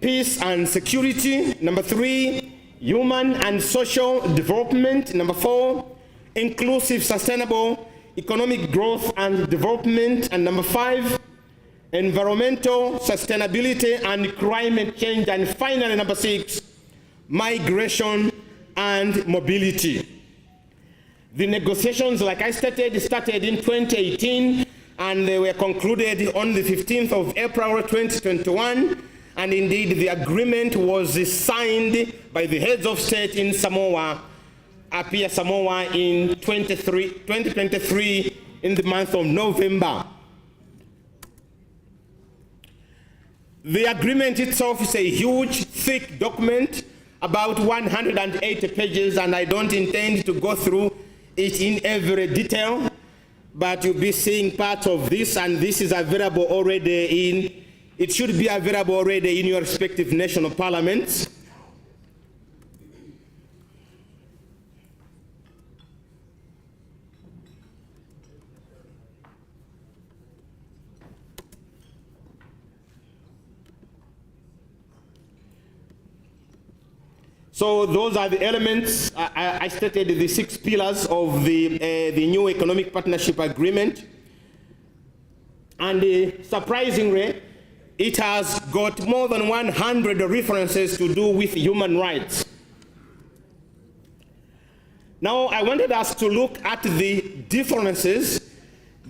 L: peace and security. Number three, human and social development. Number four, inclusive, sustainable economic growth and development. And number five, environmental sustainability and climate change. And finally, number six, migration and mobility. The negotiations, like I stated, started in 2018, and they were concluded on the 15th of April 2021. And indeed, the agreement was signed by the heads of state in Samoa, Apia Samoa, in 2023 in the month of November. The agreement itself is a huge, thick document, about 180 pages, and I don't intend to go through it in every detail, but you'll be seeing part of this, and this is available already it should be available already in your respective national parliaments. So those are the elements. I stated the 6 pillars of the new economic partnership agreement. And surprisingly, it has got more than 100 references to do with human rights. Now, I wanted us to look at the differences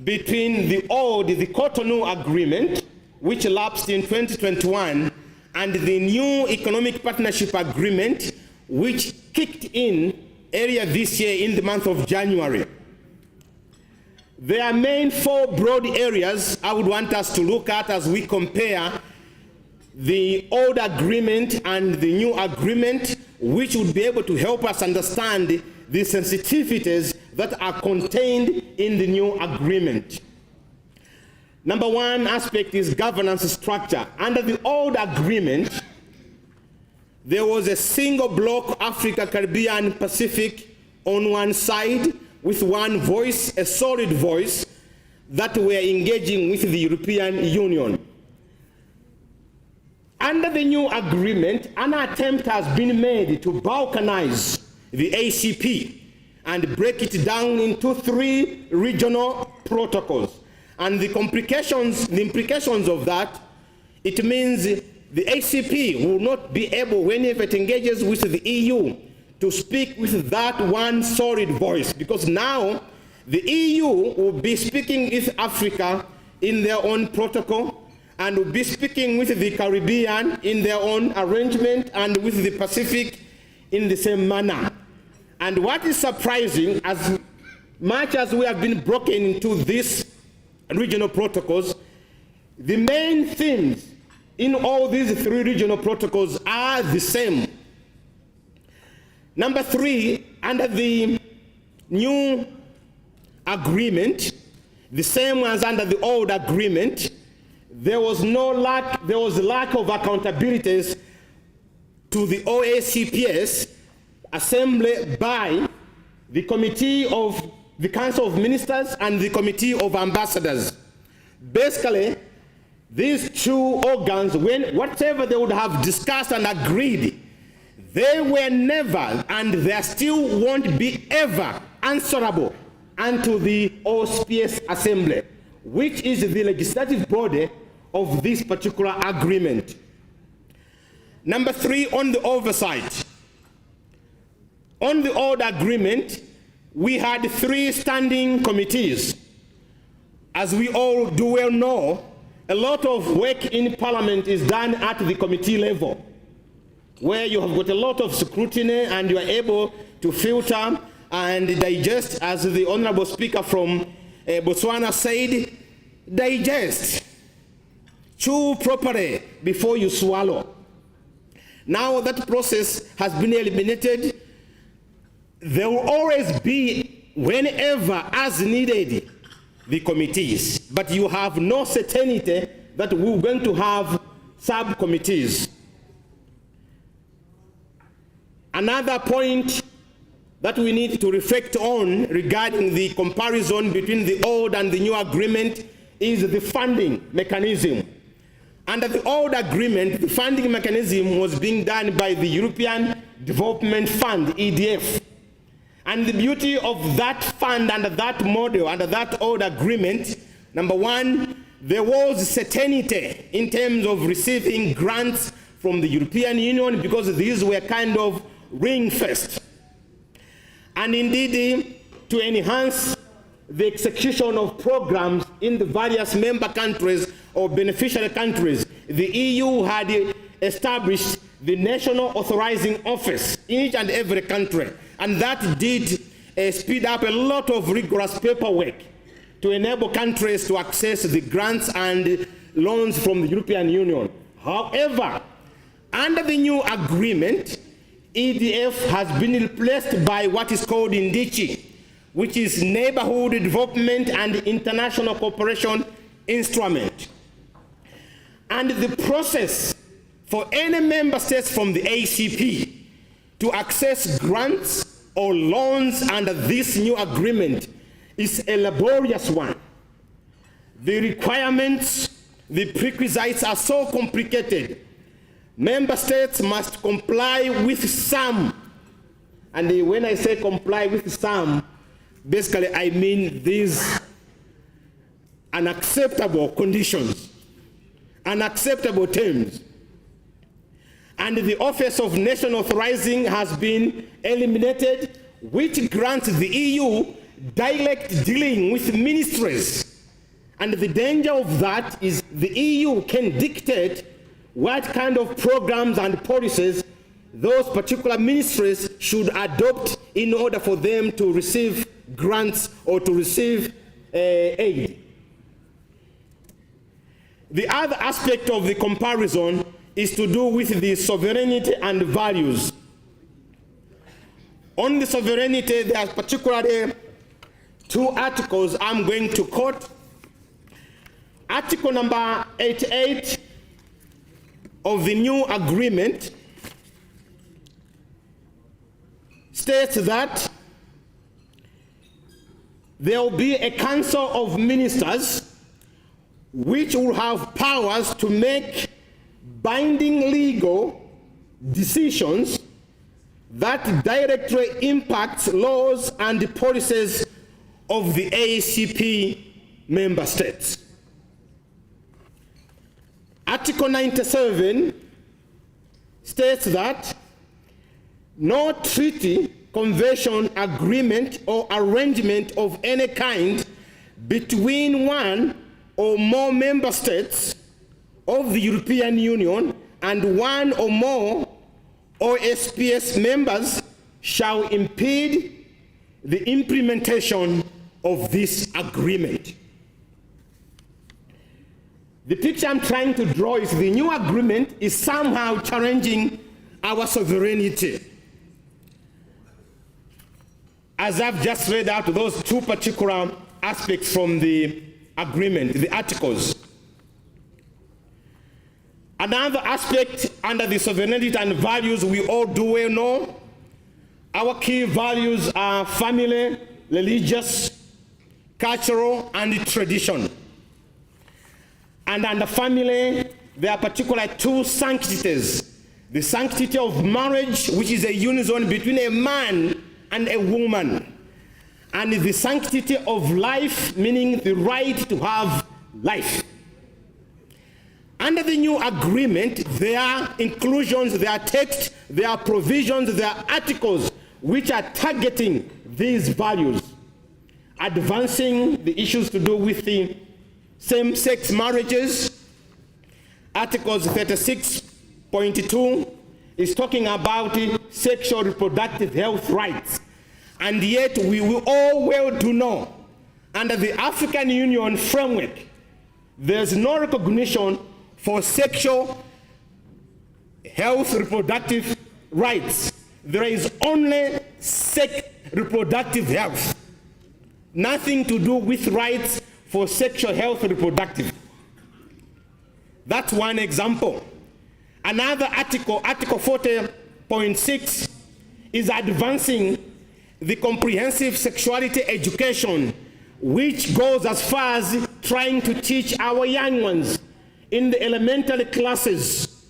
L: between the Cotonou Agreement, which lapsed in 2021, and the new Economic Partnership Agreement, which kicked in earlier this year in the month of January. There are main 4 broad areas I would want us to look at as we compare the old agreement and the new agreement, which would be able to help us understand the sensitivities that are contained in the new agreement. Number one aspect is governance structure. Under the old agreement, there was a single bloc, Africa, Caribbean, Pacific, on one side, with one voice, a solid voice, that were engaging with the European Union. Under the new agreement, an attempt has been made to balkanize the ACP and break it down into 3 regional protocols. And the implications of that, it means the ACP will not be able, whenever it engages with the EU, to speak with that one solid voice, because now the EU will be speaking with Africa in their own protocol, and will be speaking with the Caribbean in their own arrangement, and with the Pacific in the same manner. And what is surprising, as much as we have been broken into these regional protocols, the main themes in all these 3 regional protocols are the same. Number 3, under the new agreement, the same as under the old agreement, there was lack of accountabilities to the OACPS assembled by the Committee of the Council of Ministers and the Committee of Ambassadors. Basically, these 2 organs, whatever they would have discussed and agreed, they were never, and they still won't be ever, answerable unto the OSPS Assembly, which is the legislative body of this particular agreement. Number 3, on the oversight. On the old agreement, we had 3 standing committees. As we all do well know, a lot of work in Parliament is done at the committee level, where you have got a lot of scrutiny and you are able to filter and digest, as the Honorable Speaker from Botswana said, digest, chew properly before you swallow. Now that process has been eliminated. There will always be, whenever as needed, the committees, but you have no certainty that we're going to have subcommittees. Another point that we need to reflect on regarding the comparison between the old and the new agreement is the funding mechanism. Under the old agreement, the funding mechanism was being done by the European Development Fund, EDF. And the beauty of that fund, under that model, under that old agreement, number one, there was certainty in terms of receiving grants from the European Union, because these were kind of ring-fenced. And indeed, to enhance the execution of programs in the various member countries or beneficiary countries, the EU had established the National Authorizing Office in each and every country. And that did speed up a lot of rigorous paperwork to enable countries to access the grants and loans from the European Union. However, under the new agreement, EDF has been replaced by what is called NDICI, which is Neighborhood Development and International Cooperation Instrument. And the process for any member states from the ACP to access grants or loans under this new agreement is a laborious one. The requirements, the prerequisites are so complicated. Member states must comply with some, and when I say comply with some, basically I mean these unacceptable conditions, unacceptable terms. And the Office of National Authorizing has been eliminated, which grants the EU direct dealing with ministries. And the danger of that is the EU can dictate what kind of programs and policies those particular ministries should adopt in order for them to receive grants or to receive aid. The other aspect of the comparison is to do with the sovereignty and values. On the sovereignty, there are particularly two articles I'm going to quote. Article number 88 of the new agreement states that there will be a council of ministers which will have powers to make binding legal decisions that directly impacts laws and policies of the ACP member states. Article 97 states that no treaty, convention, agreement, or arrangement of any kind between one or more member states of the European Union and one or more OSPS members shall impede the implementation of this agreement. The picture I'm trying to draw is the new agreement is somehow challenging our sovereignty. As I've just read out those two particular aspects from the agreement, the articles. Another aspect under the sovereignty and values we all do well know, our key values are family, religious, cultural, and tradition. And under family, there are particularly two sanctities. The sanctity of marriage, which is a unison between a man and a woman. And the sanctity of life, meaning the right to have life. Under the new agreement, there are inclusions, there are texts, there are provisions, there are articles which are targeting these values, advancing the issues to do with the same-sex marriages. Articles 36.2 is talking about sexual reproductive health rights. And yet we will all well do know, under the African Union framework, there's no recognition for sexual health reproductive rights. There is only sex reproductive health. Nothing to do with rights for sexual health reproductive. That's one example. Another article, Article 40.6, is advancing the comprehensive sexuality education, which goes as far as trying to teach our young ones in the elementary classes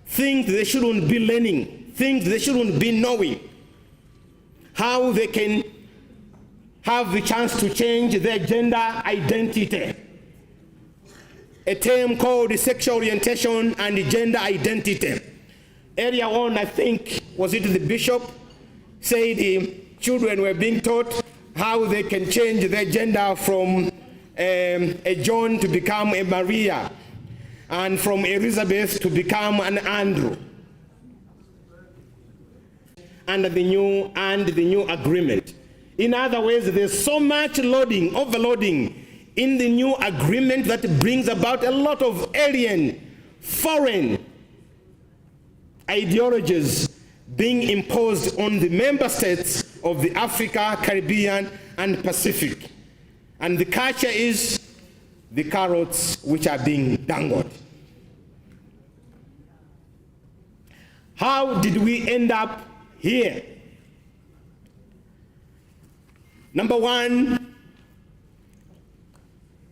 L: things they shouldn't be learning, things they shouldn't be knowing, how they can have the chance to change their gender identity. A term called sexual orientation and gender identity. Earlier on, I think, was it the bishop, said the children were being taught how they can change their gender from a John to become a Maria, and from Elizabeth to become an Andrew. Under the new agreement. In other words, there's so much loading, overloading in the new agreement that brings about a lot of alien, foreign ideologies being imposed on the member states of the Africa, Caribbean, and Pacific. And the culture is the carrots which are being dangled. How did we end up here? Number one,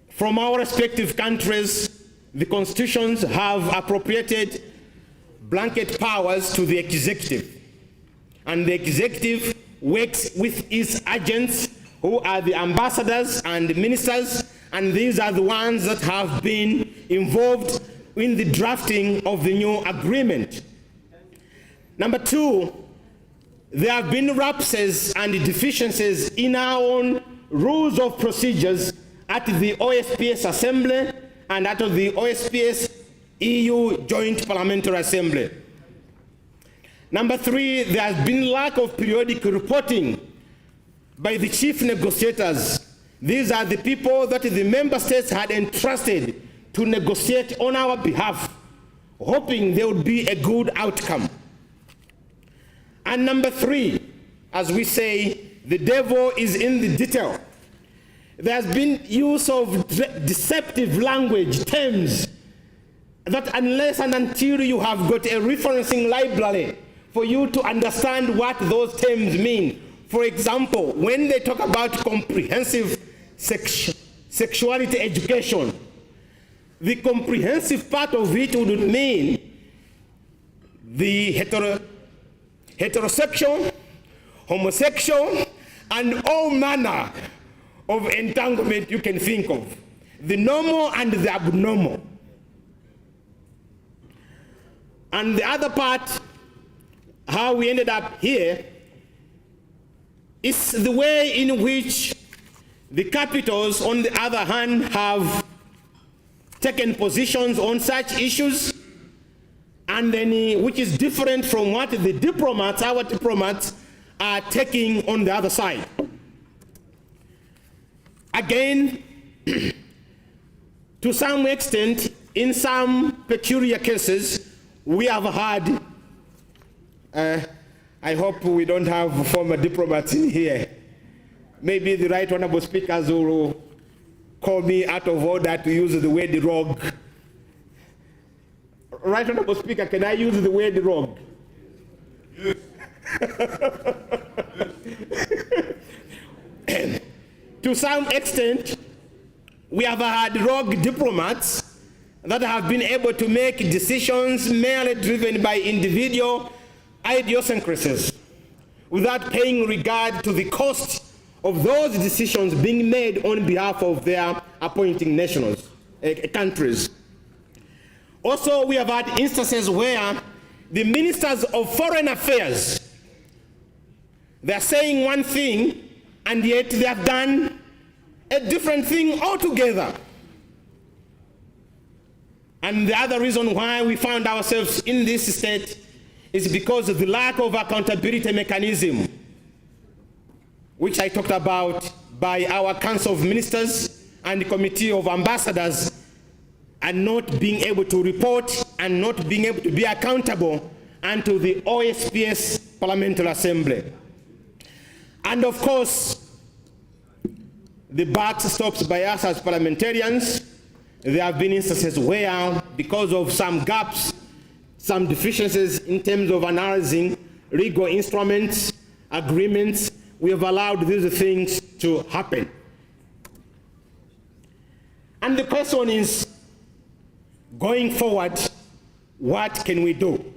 L: from our respective countries, the constitutions have appropriated blanket powers to the executive. And the executive works with its agents, who are the ambassadors and ministers, and these are the ones that have been involved in the drafting of the new agreement. Number two, there have been lapses and deficiencies in our own rules of procedures at the OSPS Assembly and at the OSPS EU Joint Parliamentary Assembly. Number three, there has been lack of periodic reporting by the chief negotiators. These are the people that the member states had entrusted to negotiate on our behalf hoping there would be a good outcome. And number 3, as we say, the devil is in the detail. There's been use of deceptive language, terms, that unless and until you have got a referencing library for you to understand what those terms mean. For example, when they talk about comprehensive sexuality education, the comprehensive part of it would mean the heterosexual, homosexual, and all manner of entanglement you can think of. The normal and the abnormal. And the other part, how we ended up here, is the way in which the capitals, on the other hand, have taken positions on such issues, and then which is different from what the diplomats, our diplomats, are taking on the other side. Again, to some extent, in some peculiar cases, we have had, I hope we don't have former diplomats in here. Maybe the right honorable speakers will call me out of order to use the word rogue. Right honorable speaker, can I use the word rogue? Yes. To some extent, we have had rogue diplomats that have been able to make decisions merely driven by individual idiosyncrasies without paying regard to the cost of those decisions being made on behalf of their appointing nationals, countries. Also, we have had instances where the ministers of foreign affairs, they're saying one thing, and yet they have done a different thing altogether. And the other reason why we found ourselves in this state is because of the lack of accountability mechanism, which I talked about by our Council of Ministers and the Committee of Ambassadors, and not being able to report and not being able to be accountable unto the OSPS Parliamentary Assembly. And of course, the buck stops by us as parliamentarians. There have been instances where, because of some gaps, some deficiencies in terms of analyzing legal instruments, agreements, we have allowed these things to happen. And the question is, going forward, what can we do?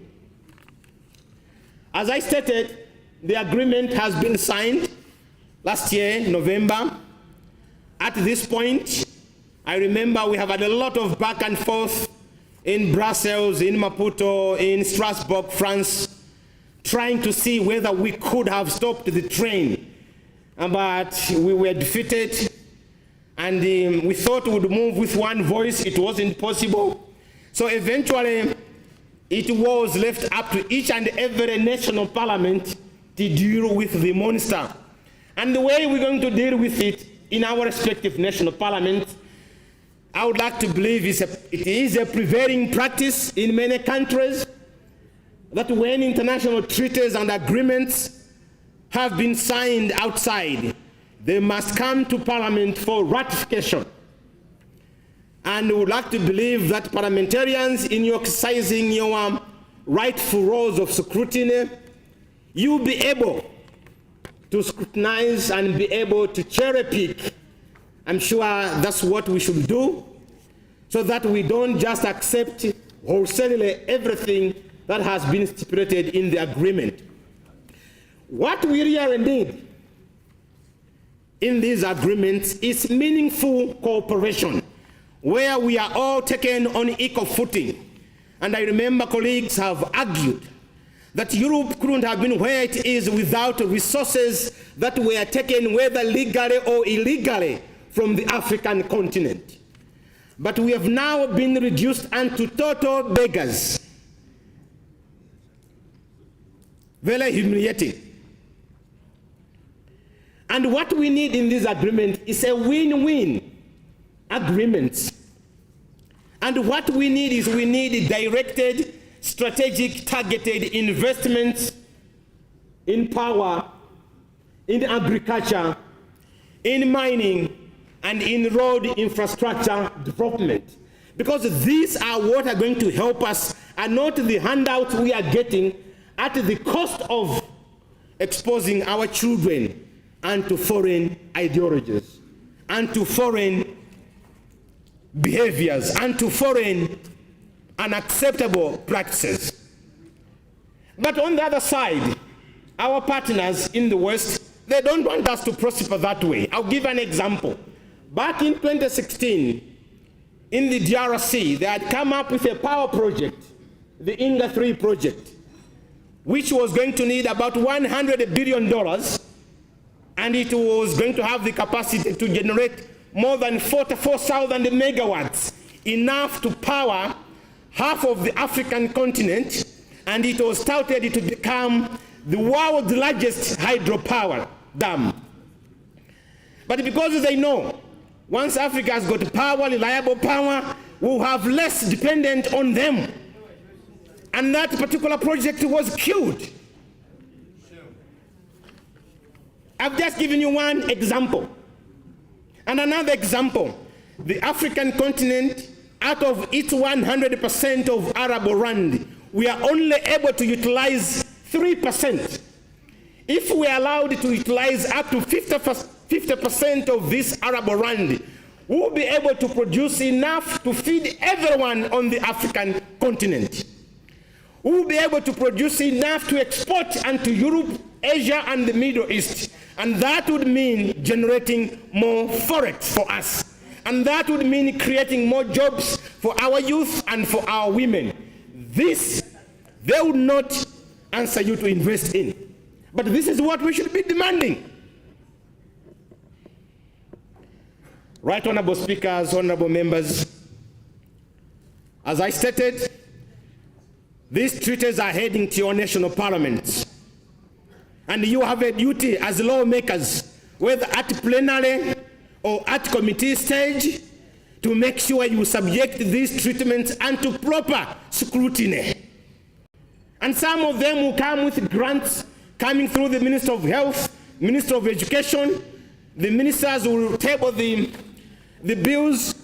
L: As I stated, the agreement has been signed last year, November. At this point, I remember we have had a lot of back and forth in Brussels, in Maputo, in Strasbourg, France, trying to see whether we could have stopped the train. But we were defeated, and we thought we would move with one voice. It wasn't possible. So eventually, it was left up to each and every national parliament to deal with the monster. And the way we're going to deal with it in our respective national parliaments, I would like to believe it is a prevailing practice in many countries that when international treaties and agreements have been signed outside, they must come to Parliament for ratification. And we would like to believe that parliamentarians, in your exercising your rightful roles of scrutiny, you'll be able to scrutinize and be able to cherry pick. I'm sure that's what we should do, so that we don't just accept wholesalely everything that has been stipulated in the agreement. What we really need in these agreements is meaningful cooperation, where we are all taken on equal footing. And I remember colleagues have argued that Europe couldn't have been where it is without resources that were taken, whether legally or illegally, from the African continent. But we have now been reduced unto total beggars. Very humiliating. And what we need in this agreement is a win-win agreement. And what we need is we need directed, strategic, targeted investments in power, in agriculture, in mining, and in road infrastructure development. Because these are what are going to help us, and not the handouts we are getting at the cost of exposing our children and to foreign ideologies, and to foreign behaviors, and to foreign unacceptable practices. But on the other side, our partners in the West, they don't want us to prosper that way. I'll give an example. Back in 2016, in the DRC, they had come up with a power project, the Inga 3 project, which was going to need about $100 billion, and it was going to have the capacity to generate more than 44,000 megawatts, enough to power half of the African continent, and it was touted to become the world's largest hydropower dam. But because they know, once Africa has got power, reliable power, we'll have less dependent on them. And that particular project was killed. I've just given you one example. And another example, the African continent, out of its 100% of arable land, we are only able to utilize 3%. If we are allowed to utilize up to 50% of this arable land, we will be able to produce enough to feed everyone on the African continent. We will be able to produce enough to export into Europe, Asia, and the Middle East. And that would mean generating more forex for us. And that would mean creating more jobs for our youth and for our women. This, they would not answer you to invest in. But this is what we should be demanding. Right, honorable speakers, honorable members, as I stated, these treaties are heading to your national parliaments. And you have a duty as lawmakers, whether at plenary or at committee stage, to make sure you subject these treatments unto proper scrutiny. And some of them will come with grants coming through the Minister of Health, Minister of Education. The ministers will table the bills.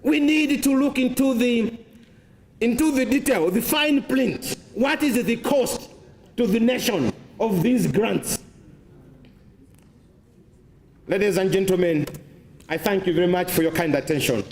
L: We need to look into the detail, the fine print. What is the cost to the nation of these grants? Ladies and gentlemen, I thank you very much for your kind attention.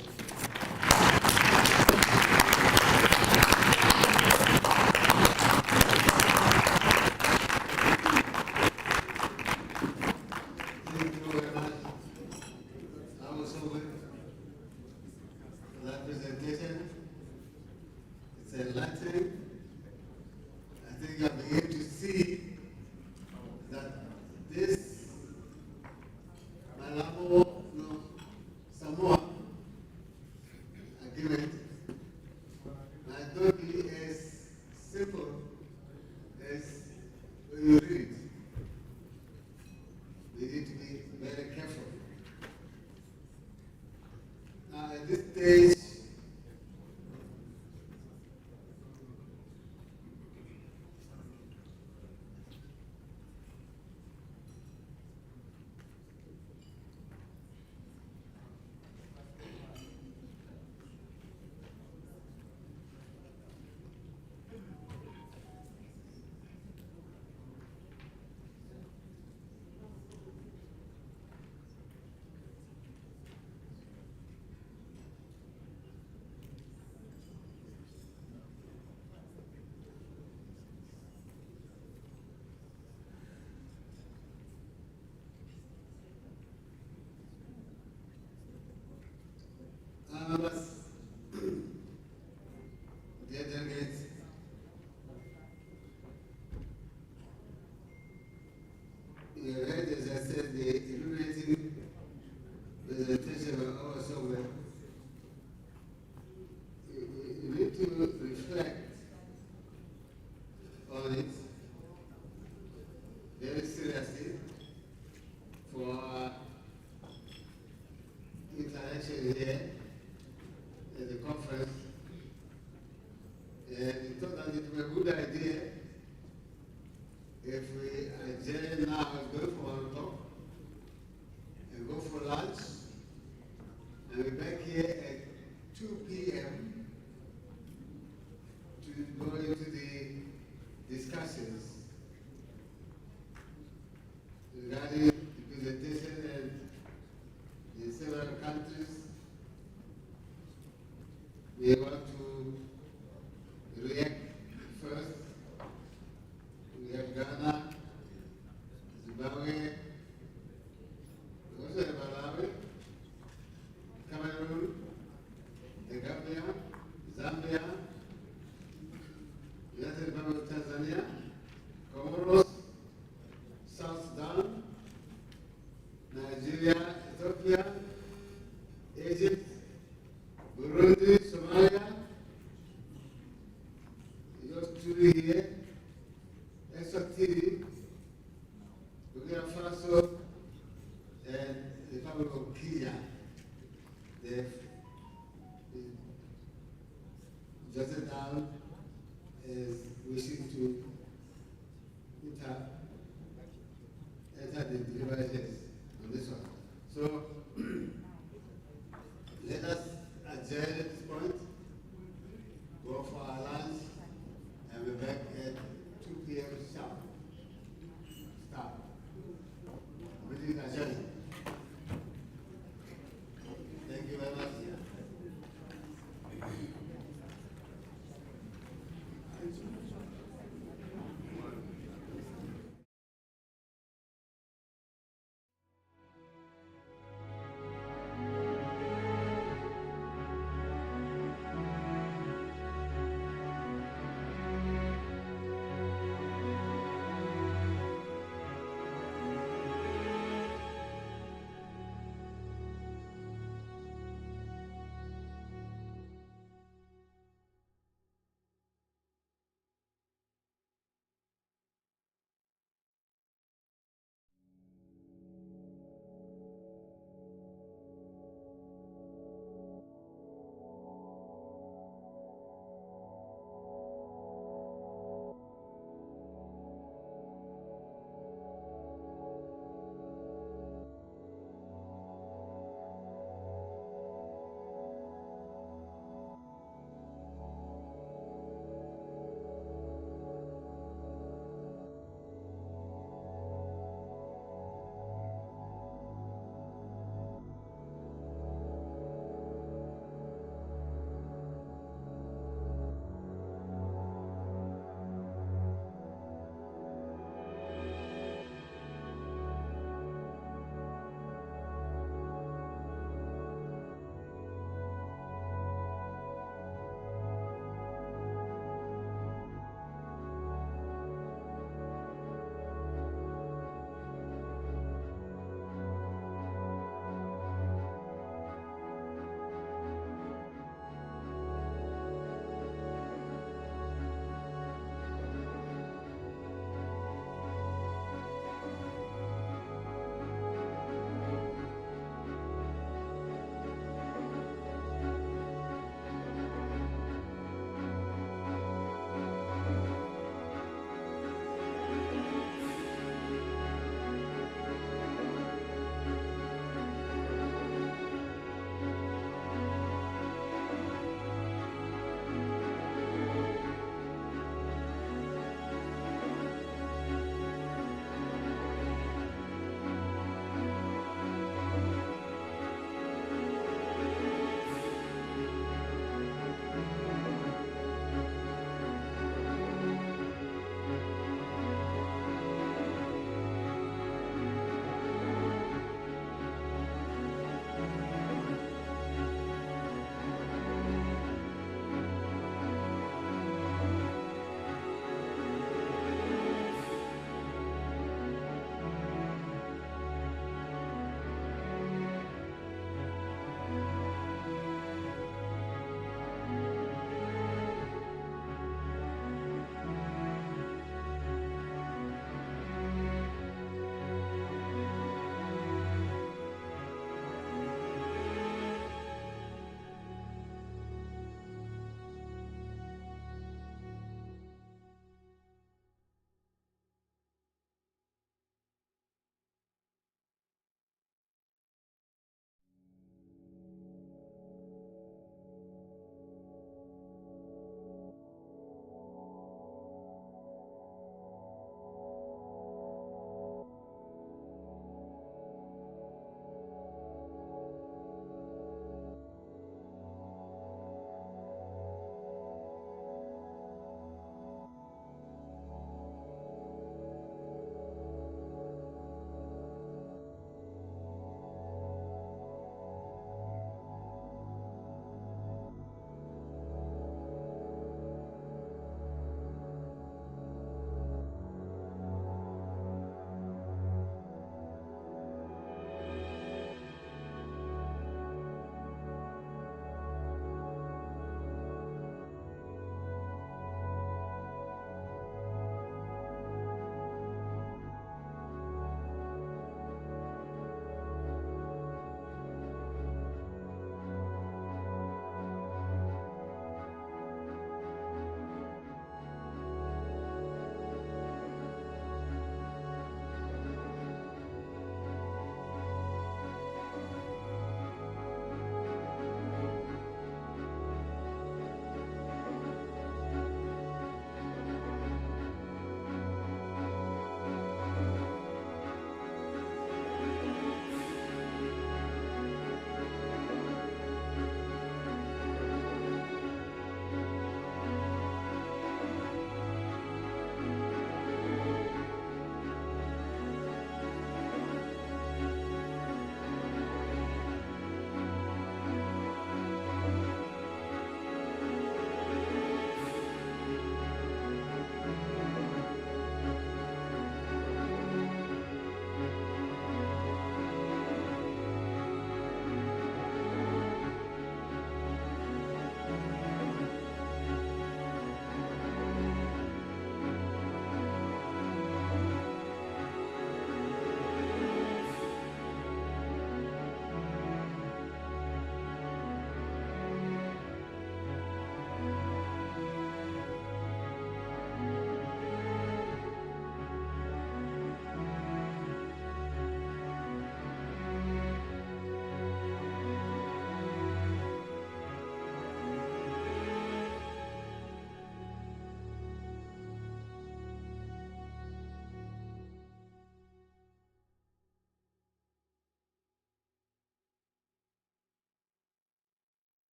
H: Dear delegates, you heard, as I said, the illuminating presentation of our sovereign. You need to reflect on it very seriously for interaction here conference, and he thought that it was a good idea if we adjourn now and go for one talk, and go for lunch, and we're back here at 2 p.m. to go into the discussions regarding the presentation and in several countries. We want to react first. We have Ghana, Zimbabwe, we also have Malawi, Cameroon, the Gambia, Zambia, United Republic of Tanzania, Comoros, South Sudan, Nigeria, Ethiopia, Egypt, Burundi, Somalia, yours truly here, Eswatini, Burkina Faso, and the Republic of Kenya. They've jotted down as wishing to enter the deliberations on this one. So let us adjourn at this point, go for our lunch, and be back at 2 p.m. sharp. Stop. Meeting adjourned. Thank you very much.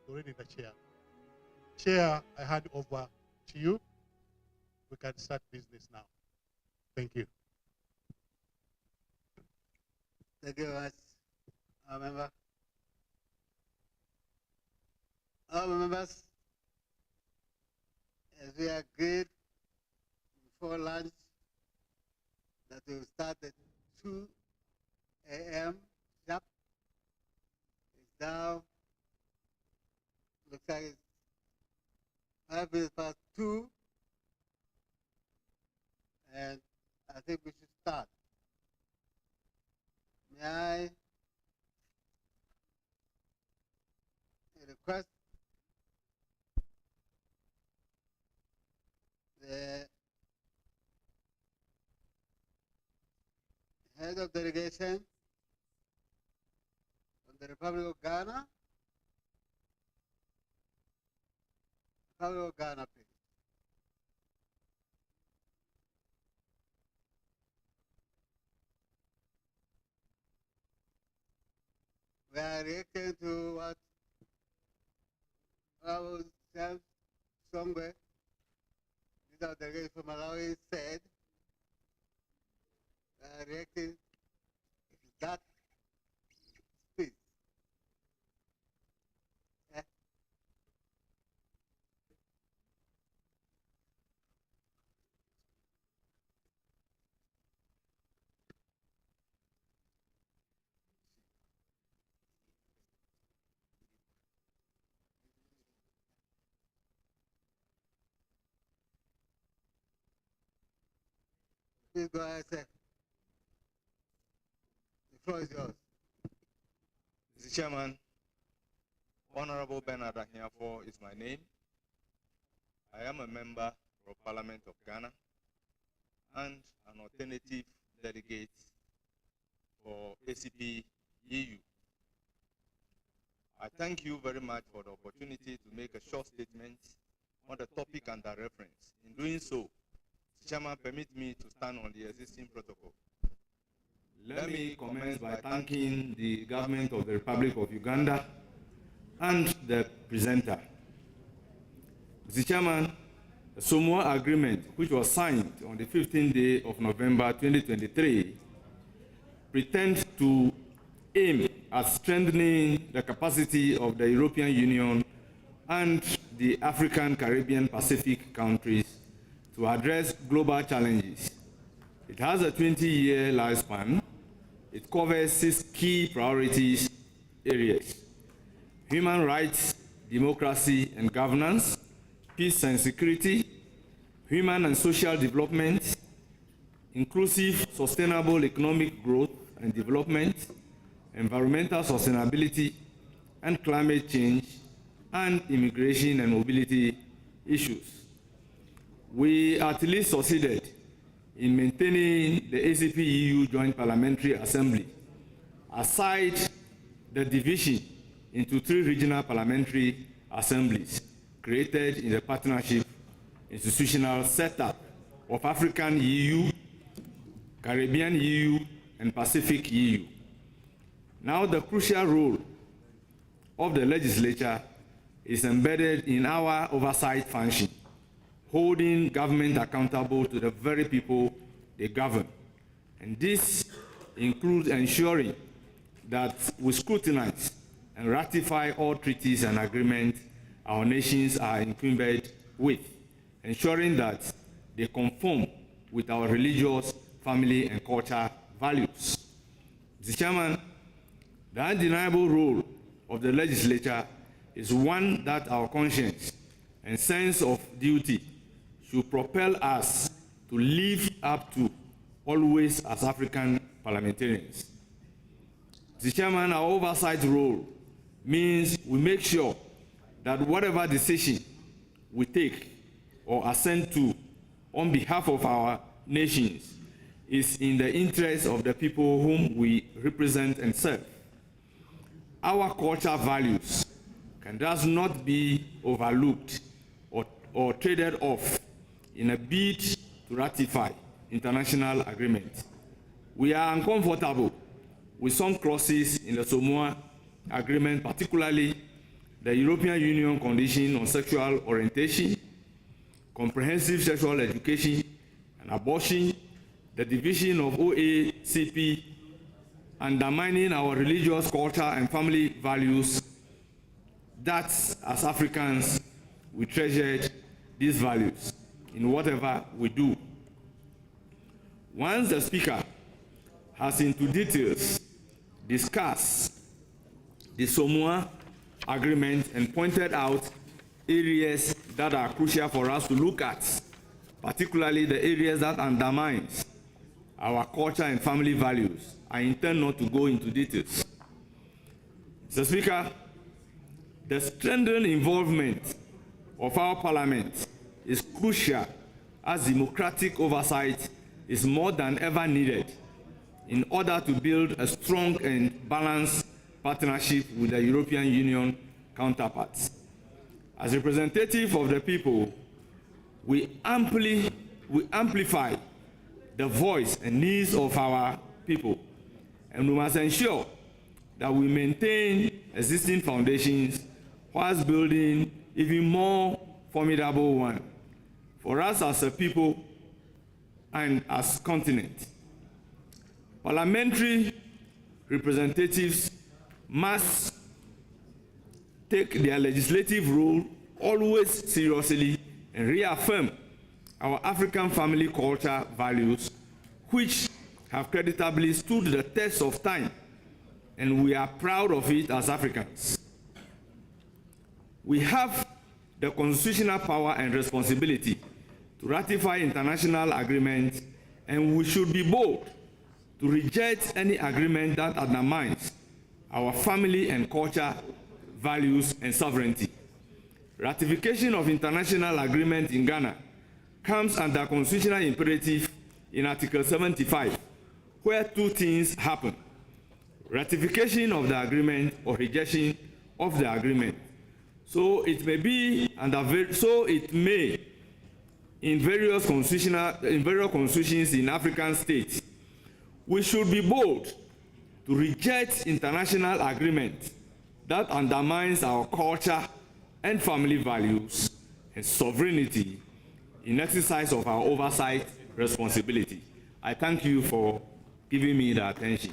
M: already the chair. Chair, I hand over to you. We can start business now. Thank you.
N: Thank you very much, member. All members, as we agreed before lunch that we will start at 2 a.m. sharp. It's now, looks like it's 5 minutes past 2, and I think we should start. May I request the head of delegation from the Republic of Ghana, please. We are reacting to what our Sam Songwe, the delegation from Malawi, said. We are reacting to that speech. Please go ahead, sir. The floor is yours.
O: Mr. Chairman, Honorable Bernard Ahiafo is my name. I am a member of Parliament of Ghana and an alternative delegate for ACP EU. I thank you very much for the opportunity to make a short statement on the topic under reference. In doing so, Mr. Chairman, permit me to stand on the existing protocol. Let me commence by thanking the government of the Republic of Uganda and the presenter. Mr. Chairman, the Samoa Agreement, which was signed on the 15th day of November 2023, pretends to aim at strengthening the capacity of the European Union and the African, Caribbean, Pacific countries to address global challenges. It has a 20-year lifespan. It covers 6 key priorities areas: human rights, democracy and governance, peace and security, human and social development, inclusive sustainable economic growth and development, environmental sustainability and climate change, and immigration and mobility issues. We at least succeeded in maintaining the ACP-EU Joint Parliamentary Assembly, aside the division into 3 regional parliamentary assemblies created in the partnership institutional setup of African EU, Caribbean EU, and Pacific EU. Now the crucial role of the legislature is embedded in our oversight function, holding government accountable to the very people they govern. And this includes ensuring that we scrutinize and ratify all treaties and agreements our nations are incumbent with, ensuring that they conform with our religious, family, and culture values. Mr. Chairman, the undeniable role of the legislature is one that our conscience and sense of duty should propel us to live up to always as African parliamentarians. Mr. Chairman, our oversight role means we make sure that whatever decision we take or assent to on behalf of our nations is in the interest of the people whom we represent and serve. Our cultural values can thus not be overlooked or traded off in a bid to ratify international agreements. We are uncomfortable with some clauses in the Samoa Agreement, particularly the European Union Convention on Sexual Orientation, comprehensive sexual education and abortion, the division of OACP, undermining our religious culture and family values, that as Africans, we treasure these values in whatever we do. Once the speaker has into details discussed the Samoa Agreement and pointed out areas that are crucial for us to look at, particularly the areas that undermine our culture and family values, I intend not to go into details. Mr. Speaker, the strengthened involvement of our Parliament is crucial, as democratic oversight is more than ever needed in order to build a strong and balanced partnership with the European Union counterparts. As representative of the people, we amplify the voice and needs of our people, and we must ensure that we maintain existing foundations whilst building even more formidable ones for us as a people and as a continent. Parliamentary representatives must take their legislative role always seriously and reaffirm our African family culture values, which have creditably stood the test of time, and we are proud of it as Africans. We have the constitutional power and responsibility to ratify international agreements, and we should be bold to reject any agreement that undermines our family and culture values and sovereignty. Ratification of international agreement in Ghana comes under constitutional imperative in Article 75, where two things happen: ratification of the agreement or rejection of the agreement. So it may in various constitutions in African states, we should be bold to reject international agreements that undermines our culture and family values and sovereignty in exercise of our oversight responsibility. I thank you for giving me the attention.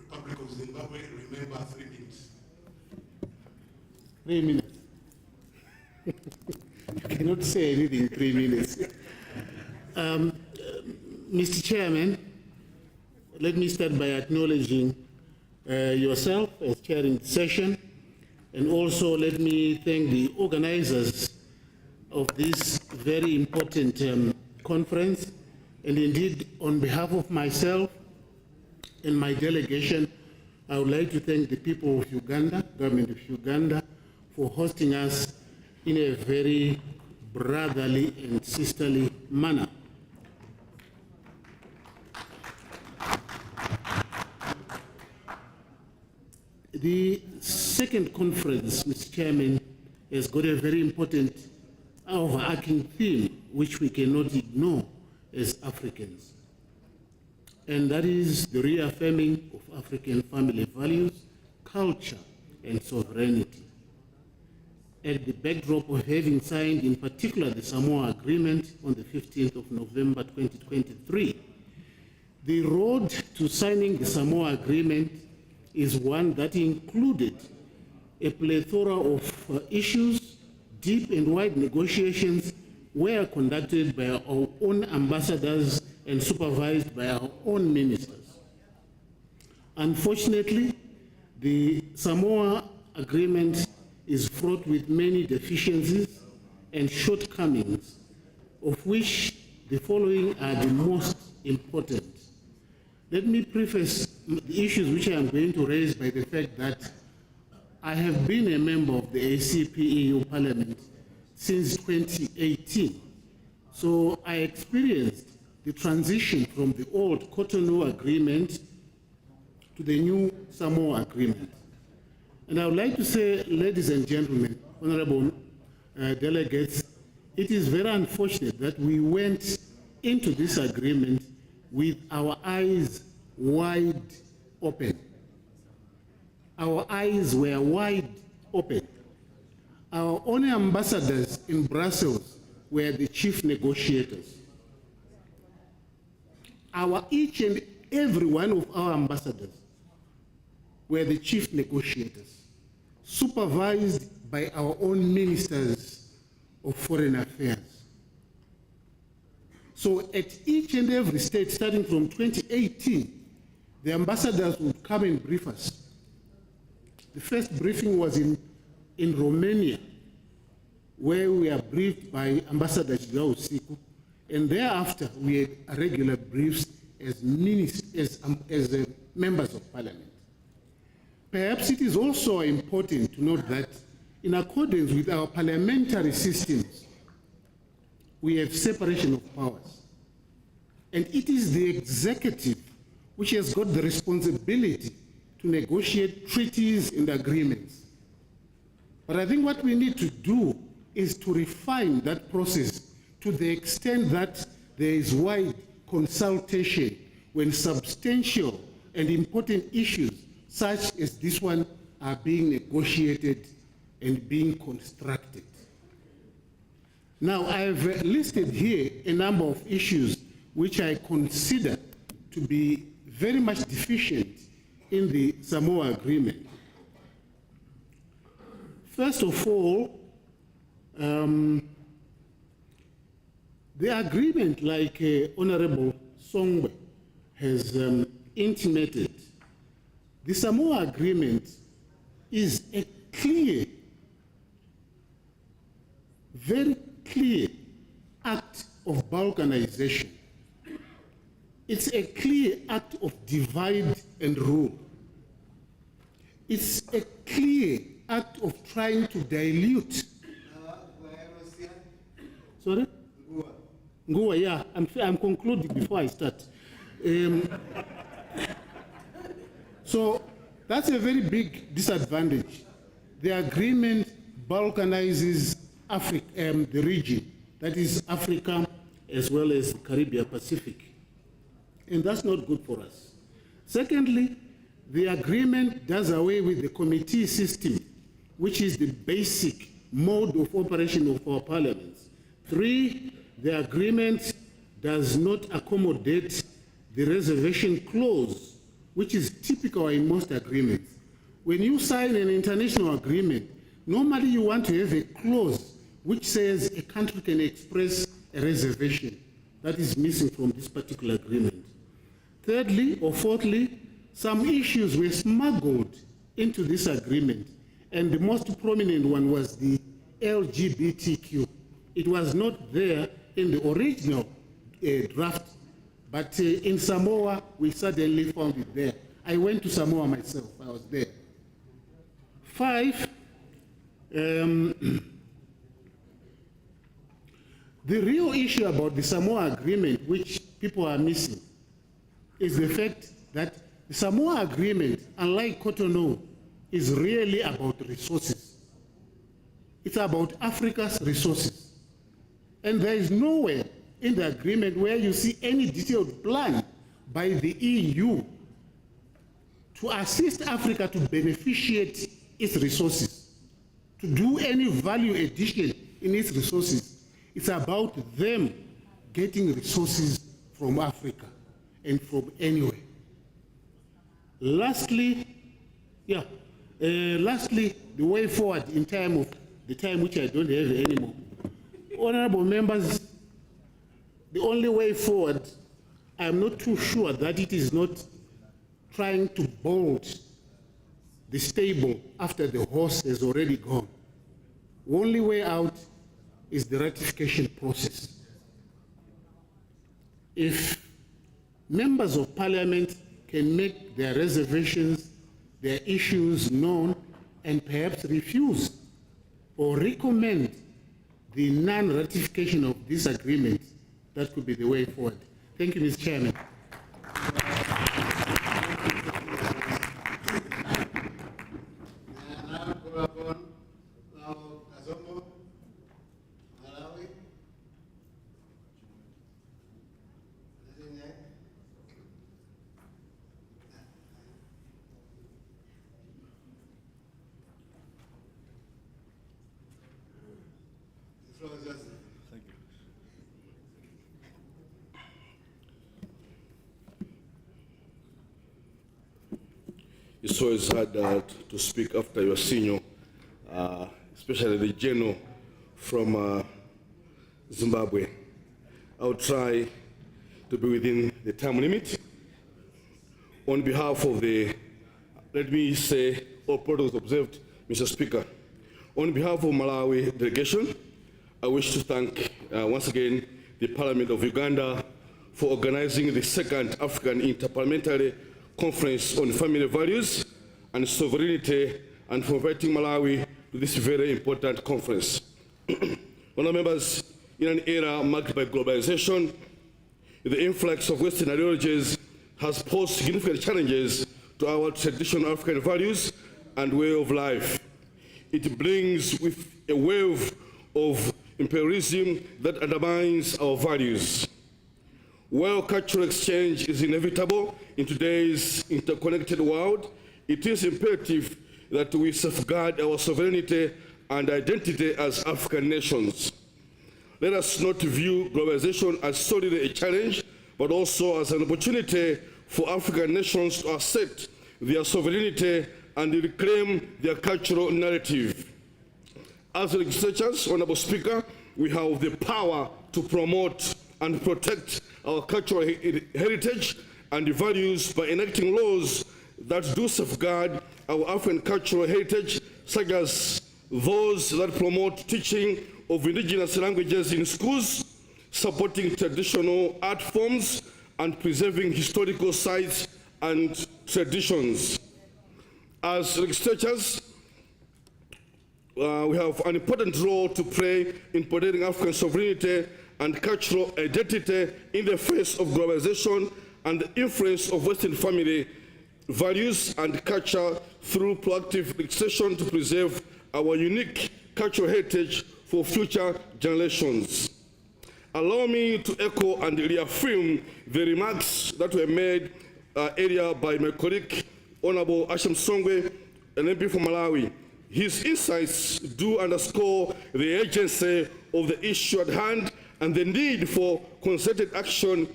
A: Republic of Zimbabwe, remember 3 minutes.
P: 3 minutes. You cannot say anything in 3 minutes. Mr. Chairman, let me start by acknowledging yourself as chairing the session, and also let me thank the organizers of this very important conference. And indeed, on behalf of myself and my delegation, I would like to thank the people of Uganda, government of Uganda, for hosting us in a very brotherly and sisterly manner. The second conference, Mr. Chairman, has got a very important overarching theme which we cannot ignore as Africans. And that is the reaffirming of African family values, culture, and sovereignty. At the backdrop of having signed, in particular, the Samoa Agreement on the 15th of November 2023, the road to signing the Samoa Agreement is one that included a plethora of issues. Deep and wide negotiations were conducted by our own ambassadors and supervised by our own ministers. Unfortunately, the Samoa Agreement is fraught with many deficiencies and shortcomings, of which the following are the most important. Let me preface the issues which I am going to raise by the fact that I have been a member of the ACP EU Parliament since 2018. So I experienced the transition from the old Cotonou Agreement to the new Samoa Agreement. And I would like to say, ladies and gentlemen, honorable delegates, it is very unfortunate that we went into this agreement with our eyes wide open. Our eyes were wide open. Our own ambassadors in Brussels were the chief negotiators. Each and every one of our ambassadors were the chief negotiators, supervised by our own ministers of foreign affairs. So at each and every state, starting from 2018, the ambassadors would come and brief us. The first briefing was in Romania, where we are briefed by Ambassador Joao Siku, and thereafter we had regular briefs as members of parliament. Perhaps it is also important to note that in accordance with our parliamentary systems, we have separation of powers. And it is the executive which has got the responsibility to negotiate treaties and agreements. But I think what we need to do is to refine that process to the extent that there is wide consultation when substantial and important issues such as this one are being negotiated and being constructed. Now, I have listed here a number of issues which I consider to be very much deficient in the Samoa Agreement. First of all, the agreement, like Honorable Songwe has intimated, the Samoa Agreement is a clear, very clear act of balkanization. It's a clear act of divide and rule. It's a clear act of trying to dilute. Sorry? Ngua, yeah, I'm concluding before I start. So that's a very big disadvantage. The agreement balkanizes the region, that is Africa as well as the Caribbean Pacific. And that's not good for us. Secondly, the agreement does away with the committee system, which is the basic mode of operation of our parliaments. 3, the agreement does not accommodate the reservation clause, which is typical in most agreements. When you sign an international agreement, normally you want to have a clause which says a country can express a reservation. That is missing from this particular agreement. Thirdly or fourthly, some issues were smuggled into this agreement, and the most prominent one was the LGBTQ. It was not there in the original draft, but in Samoa, we suddenly found it there. I went to Samoa myself, I was there. 5, the real issue about the Samoa Agreement, which people are missing, is the fact that the Samoa Agreement, unlike Cotonou, is really about resources. It's about Africa's resources. And there is nowhere in the agreement where you see any detailed plan by the EU to assist Africa to beneficiate its resources, to do any value addition in its resources. It's about them getting resources from Africa and from anywhere. Lastly, the way forward in time of the time which I don't have anymore. Honorable members, the only way forward, I'm not too sure that it is not trying to bolt the stable after the horse has already gone. The only way out is the ratification process. If members of parliament can make their reservations, their issues known, and perhaps refuse or recommend the non-ratification of this agreement. That could be the way forward. Thank you, Mr. Chairman.
I: Thank you. It's always hard to speak after your senior, especially the general from Zimbabwe. I'll try to be within the time limit. On behalf of the, let me say, all protocols observed, Mr. Speaker. On behalf of Malawi delegation, I wish to thank once again the Parliament of Uganda for organizing the second African Inter-Parliamentary Conference on Family Values and Sovereignty and for inviting Malawi to this very important conference. Honourable members, in an era marked by globalization, the influx of Western ideologies has posed significant challenges to our traditional African values and way of life. It brings with a wave of imperialism that undermines our values. While cultural exchange is inevitable in today's interconnected world, it is imperative that we safeguard our sovereignty and identity as African nations. Let us not view globalization as solely a challenge, but also as an opportunity for African nations to assert their sovereignty and reclaim their cultural narrative. As legislators, Honourable Speaker, we have the power to promote and protect our cultural heritage and values by enacting laws that do safeguard our African cultural heritage, such as those that promote teaching of indigenous languages in schools, supporting traditional art forms, and preserving historical sites and traditions. As legislators, we have an important role to play in protecting African sovereignty and cultural identity in the face of globalization and the influence of Western family values and culture through proactive legislation to preserve our unique cultural heritage for future generations. Allow me to echo and reaffirm the remarks that were made earlier by my colleague, Honorable Asham Songwe, an MP from Malawi. His insights do underscore the urgency of the issue at hand and the need for concerted action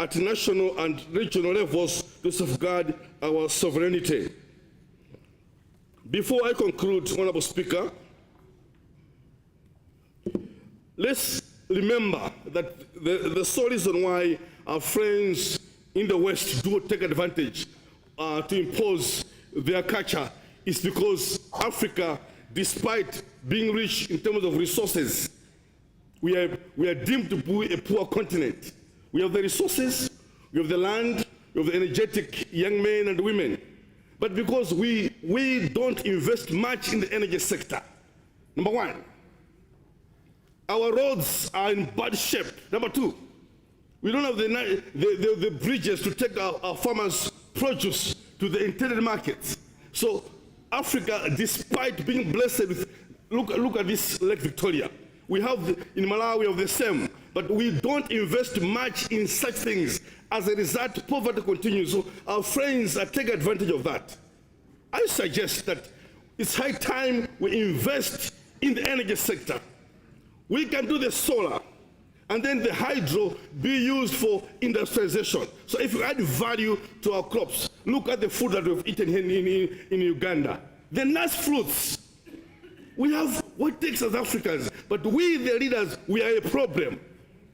I: at national and regional levels to safeguard our sovereignty. Before I conclude, Honorable Speaker, let's remember that the sole reason why our friends in the West do take advantage to impose their culture is because Africa, despite being rich in terms of resources, we are deemed to be a poor continent. We have the resources, we have the land, we have the energetic young men and women. But because we don't invest much in the energy sector, number one, our roads are in bad shape. Number two, we don't have the bridges to take our farmers' produce to the intended markets. So Africa, despite being blessed with, look at this Lake Victoria. We have, in Malawi, we have the same, but we don't invest much in such things. As a result, poverty continues. So our friends are taking advantage of that. I suggest that it's high time we invest in the energy sector. We can do the solar, and then the hydro be used for industrialization. So if you add value to our crops, look at the food that we've eaten here in Uganda. The nuts, fruits. We have what takes us Africans, but we, the leaders, we are a problem.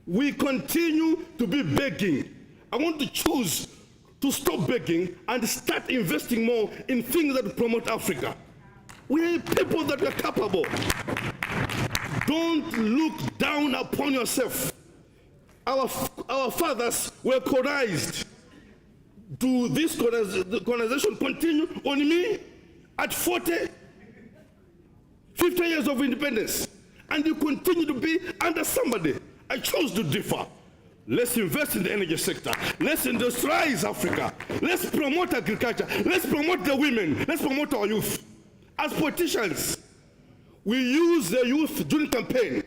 I: We continue to be begging. I want to choose to stop begging and start investing more in things that promote Africa. We are people that are capable. Don't look down upon yourself. Our fathers were colonized. do this colonization continue on me at 40, 50 years of independence, and you continue to be under somebody? I chose to differ. Let's invest in the energy sector. Let's industrialize Africa. Let's promote agriculture. Let's promote the women. Let's promote our youth. As politicians, we use the youth during campaign.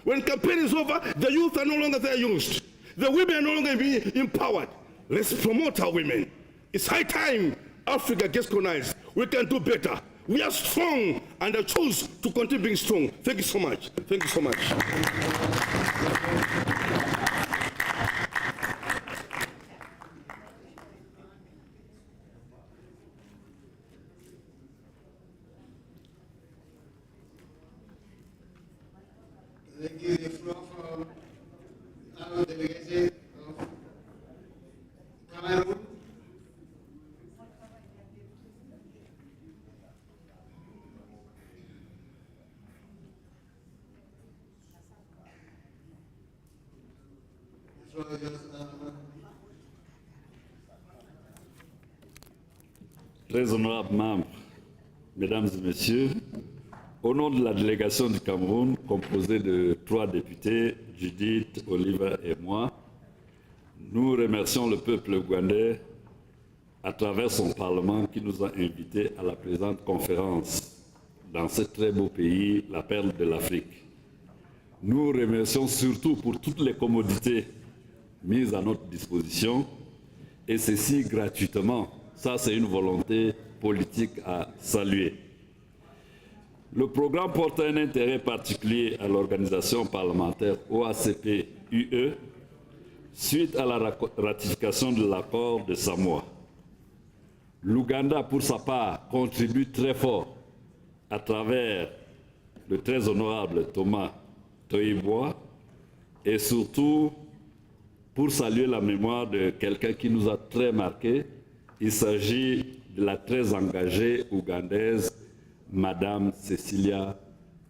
I: When campaign is over, the youth are no longer there used. The women are no longer being empowered. Let's promote our women. It's high time Africa gets colonized. We can do better. We are strong, and I choose to continue being strong. Thank you so much. Thank you so much.
N: Thank you. The floor from our delegation of Cameroon. The floor is yours,
Q: Très honorables membres, mesdames et messieurs, au nom de la délégation du Cameroun, composée de 3 députés, Judith, Oliver et moi, nous remercions le peuple ougandais à travers son Parlement qui nous a invités à la présente conférence dans ce très beau pays, la perle de l'Afrique. Nous remercions surtout pour toutes les commodités mises à notre disposition, et ceci gratuitement. Ça, c'est une volonté politique à saluer. Le programme porte un intérêt particulier à l'organisation parlementaire OACP-UE suite à la ratification de l'accord de Samoa. L'Ouganda, pour sa part, contribue très fort à travers le très honorable Thomas Toyiboa et surtout pour saluer la mémoire de quelqu'un qui nous a très marqué. Il s'agit de la très engagée ougandaise Madame Cecilia,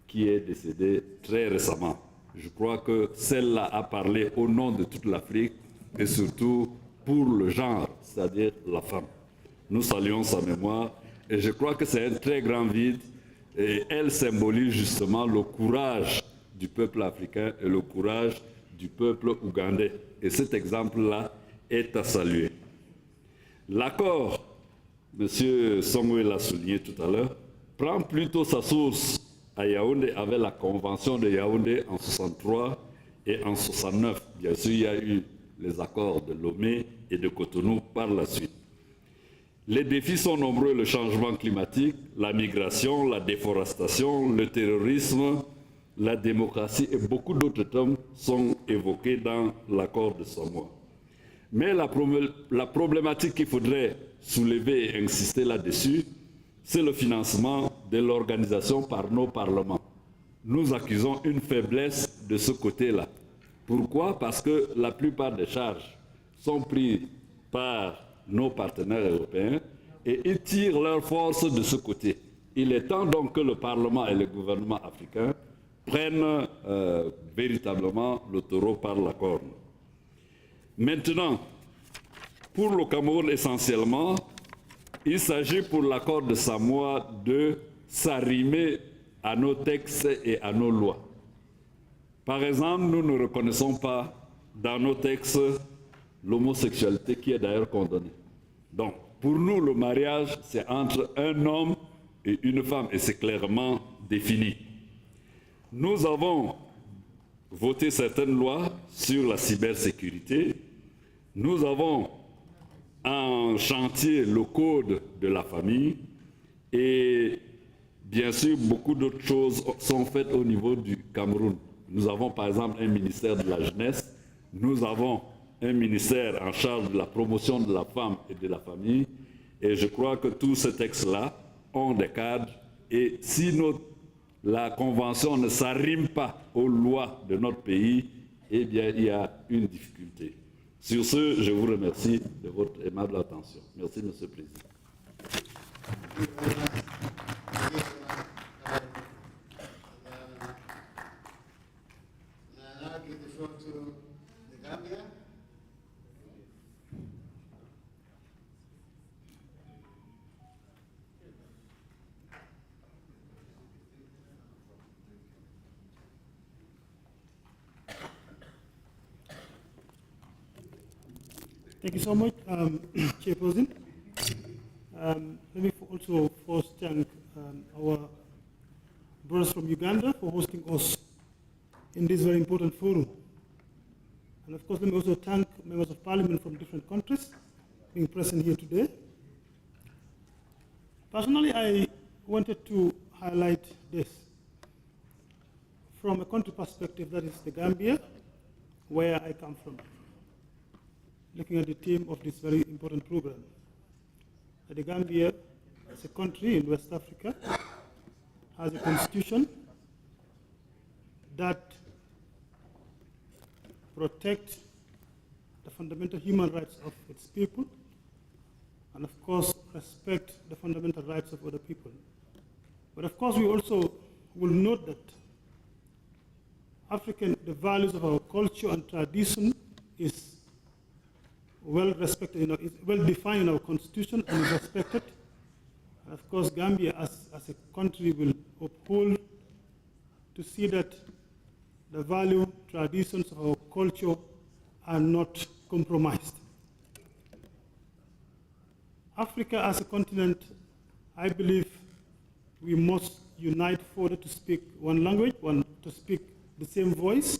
Q: qui est décédée très récemment. Je crois que celle-là a parlé au nom de toute l'Afrique et surtout pour le genre, c'est-à-dire la femme. Nous saluons sa mémoire et je crois que c'est un très grand vide et elle symbolise justement le courage du peuple africain et le courage du peuple ougandais. Et cet exemple-là est à saluer. L'accord, M. Songwe l'a souligné tout à l'heure, prend plutôt sa source à Yaoundé avec la convention de Yaoundé en 63 et en 69. Bien sûr, il y a eu les accords de Lomé et de Cotonou par la suite. Les défis sont nombreux, le changement climatique, la migration, la déforestation, le terrorisme, la démocratie et beaucoup d'autres thèmes sont évoqués dans l'accord de Samoa. Mais la problématique qu'il faudrait soulever et insister là-dessus, c'est le financement de l'organisation par nos parlements. Nous accusons une faiblesse de ce côté-là. Pourquoi? Parce que la plupart des charges sont prises par nos partenaires européens et ils tirent leur force de ce côté. Il est temps donc que le Parlement et le gouvernement africain prennent véritablement le taureau par la corne. Maintenant, pour le Cameroun essentiellement, il s'agit pour l'accord de Samoa de s'arrimer à nos textes et à nos lois. Par exemple, nous ne reconnaissons pas dans nos textes l'homosexualité qui est d'ailleurs condamnée. Donc, pour nous, le mariage, c'est entre un homme et une femme et c'est clairement défini. Nous avons voté certaines lois sur la cybersécurité. Nous avons en chantier le code de la famille et bien sûr beaucoup d'autres choses sont faites au niveau du Cameroun. Nous avons par exemple un ministère de la jeunesse, nous avons un ministère en charge de la promotion de la femme et de la famille et je crois que tous ces textes-là ont des cadres et si la convention ne s'arrime pas aux lois de notre pays, eh bien il y a une difficulté. Sur ce, je vous remercie de votre aimable attention. Merci, Monsieur le Président.
R: Thank you so much, Chairperson. Let me also first thank our brothers from Uganda for hosting us in this very important forum. And of course, let me also thank members of parliament from different countries being present here today. Personally, I wanted to highlight this from a country perspective, that is the Gambia, where I come from, looking at the theme of this very important program. The Gambia, as a country in West Africa, has a constitution that protects the fundamental human rights of its people, and of course respect the fundamental rights of other people. But of course we also will note that the values of our culture and tradition is well respected, is well defined in our constitution and is respected. And of course Gambia as a country will uphold to see that the value, traditions of our culture are not compromised. Africa as a continent, I believe we must unite further to speak one language, to speak the same voice,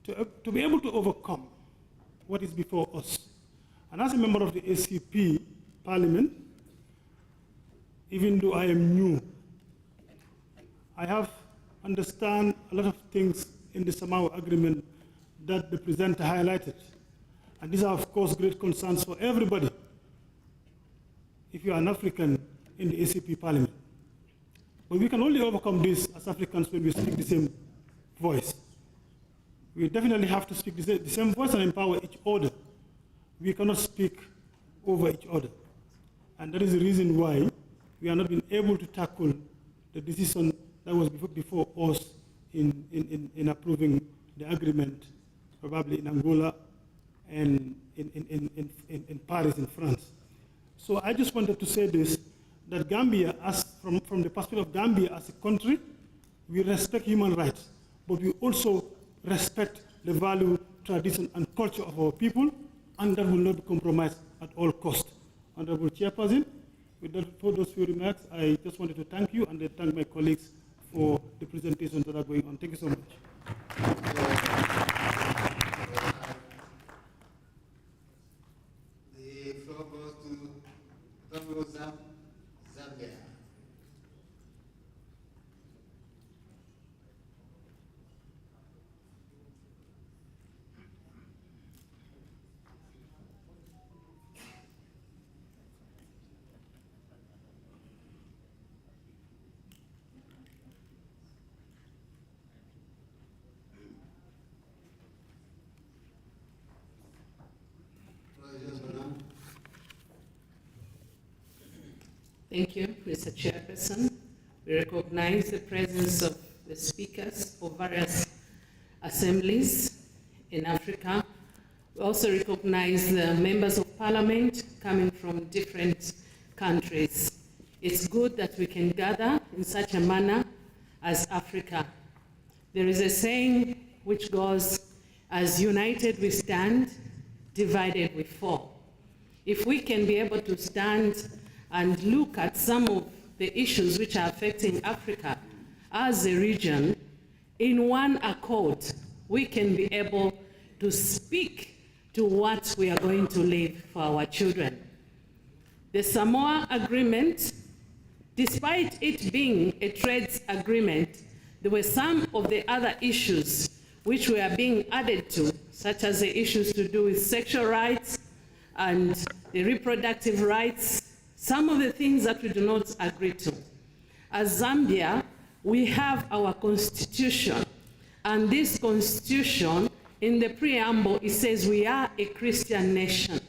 R: to be able to overcome what is before us. And as a member of the ACP Parliament, even though I am new, I have understand a lot of things in the Samawa Agreement that the presenter highlighted. And these are, of course, great concerns for everybody if you are an African in the ACP Parliament. But we can only overcome this as Africans when we speak the same voice. We definitely have to speak the same voice and empower each other. We cannot speak over each other. And that is the reason why we are not being able to tackle the decision that was before us in approving the agreement, probably in Angola and in Paris, in France. So I just wanted to say this, that Gambia, from the perspective of Gambia as a country, we respect human rights, but we also respect the value, tradition, and culture of our people, and that will not be compromised at all costs. Honorable Chairperson, for those few remarks, I just wanted to thank you and then thank my colleagues for the presentations that are going on. Thank you so much.
N: The floor goes to Zambia.
S: Thank you, Mr. Chairperson. We recognize the presence of the speakers of various assemblies in Africa. We also recognize the members of parliament coming from different countries. It's good that we can gather in such a manner as Africa. There is a saying which goes, as united we stand, divided we fall. If we can be able to stand and look at some of the issues which are affecting Africa as a region, in one accord, we can be able to speak to what we are going to leave for our children. The Samoa Agreement, despite it being a trade agreement, there were some of the other issues which were being added to, such as the issues to do with sexual rights and the reproductive rights, some of the things that we do not agree to. As Zambia, we have our constitution, and this constitution, in the preamble, it says we are a Christian nation.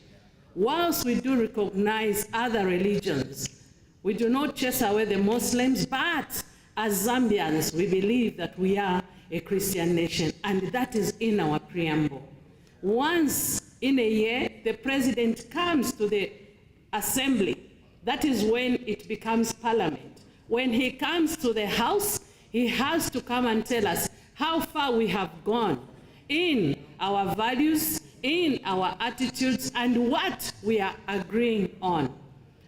S: Whilst we do recognize other religions, we do not chase away the Muslims, but as Zambians, we believe that we are a Christian nation, and that is in our preamble. Once in a year, the president comes to the assembly. That is when it becomes parliament. When he comes to the house, he has to come and tell us how far we have gone in our values, in our attitudes and what we are agreeing on.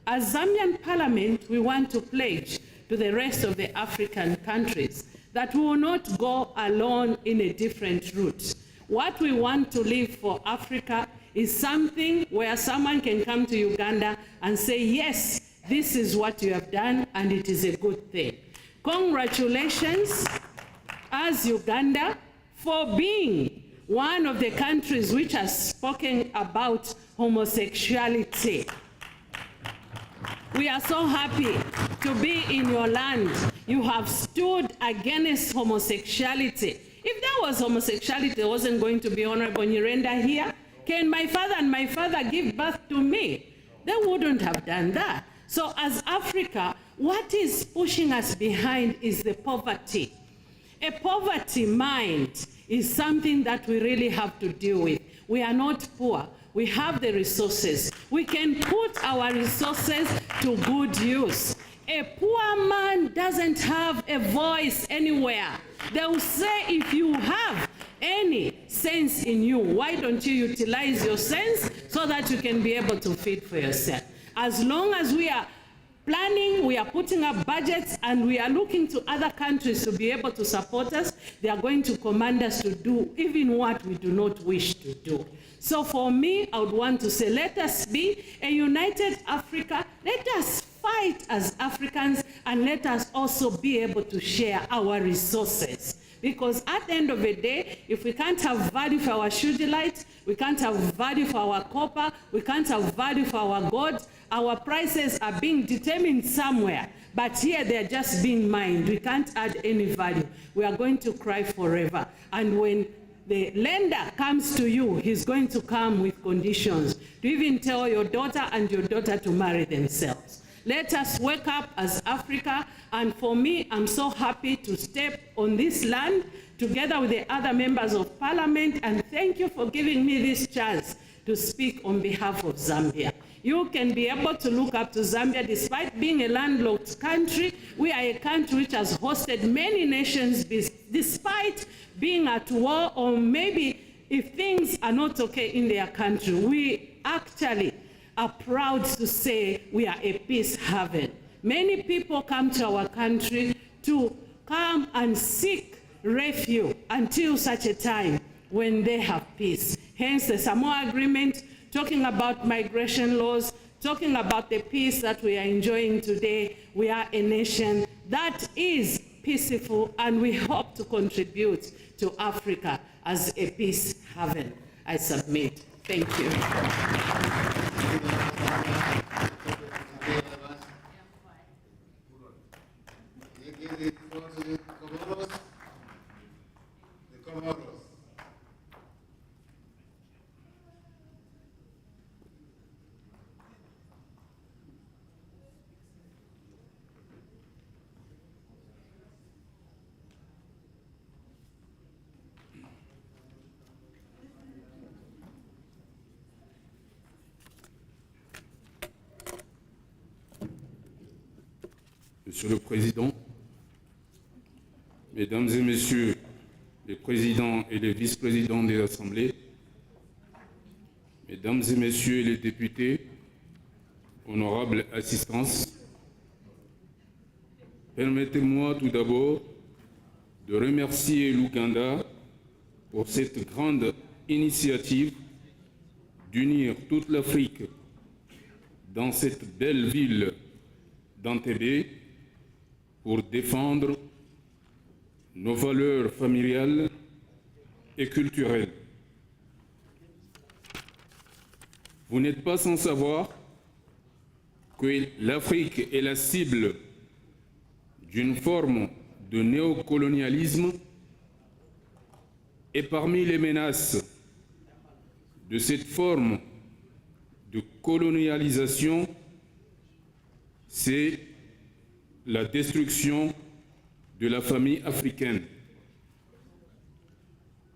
S: As Zambian Parliament, we want to pledge to the rest of the African countries that we will not go alone in a different route. What we want to leave for Africa is something where someone can come to Uganda and say, yes, this is what you have done and it is a good thing. Congratulations as Uganda for being one of the countries which has spoken about homosexuality. We are so happy to be in your land. You have stood against homosexuality. If there was homosexuality, there wasn't going to be Honorable Nyirenda here. Can my father and my father give birth to me? They wouldn't have done that. So as Africa, what is pushing us behind is the poverty. A poverty mind is something that we really have to deal with. We are not poor. We have the resources. We can put our resources to good use. A poor man doesn't have a voice anywhere. They will say, if you have any sense in you, why don't you utilize your sense so that you can be able to feed for yourself? As long as we are planning, we are putting up budgets, and we are looking to other countries to be able to support us, they are going to command us to do even what we do not wish to do. So for me, I would want to say, let us be a united Africa. Let us fight as Africans, and let us also be able to share our resources. Because at the end of the day, if we can't have value for our shodolite, we can't have value for our copper, we can't have value for our gold, our prices are being determined somewhere, but here they're just being mined. We can't add any value. We are going to cry forever. And when the lender comes to you, he's going to come with conditions to even tell your daughter and your daughter to marry themselves. Let us wake up as Africa, and for me, I'm so happy to step on this land together with the other members of Parliament, and thank you for giving me this chance to speak on behalf of Zambia. You can be able to look up to Zambia. Despite being a landlocked country, we are a country which has hosted many nations despite being at war, or maybe if things are not okay in their country. We actually are proud to say we are a peace haven. Many people come to our country to come and seek refuge until such a time when they have peace. Hence the Samoa Agreement, talking about migration laws, talking about the peace that we are enjoying today. We are a nation that is peaceful, and we hope to contribute to Africa as a peace haven. I submit. Thank you.
I: Monsieur le Président, Mesdames et Messieurs les présidents et les vice-présidents des assemblées, Mesdames et Messieurs les députés, honorable assistance, permettez-moi tout d'abord de remercier l'Ouganda pour cette grande initiative d'unir toute l'Afrique dans cette belle ville d'Entebbe pour défendre nos valeurs familiales et culturelles. Vous n'êtes pas sans savoir que l'Afrique est la cible d'une forme de néocolonialisme, et parmi les menaces de cette forme de colonialisation, c'est la destruction de la famille africaine.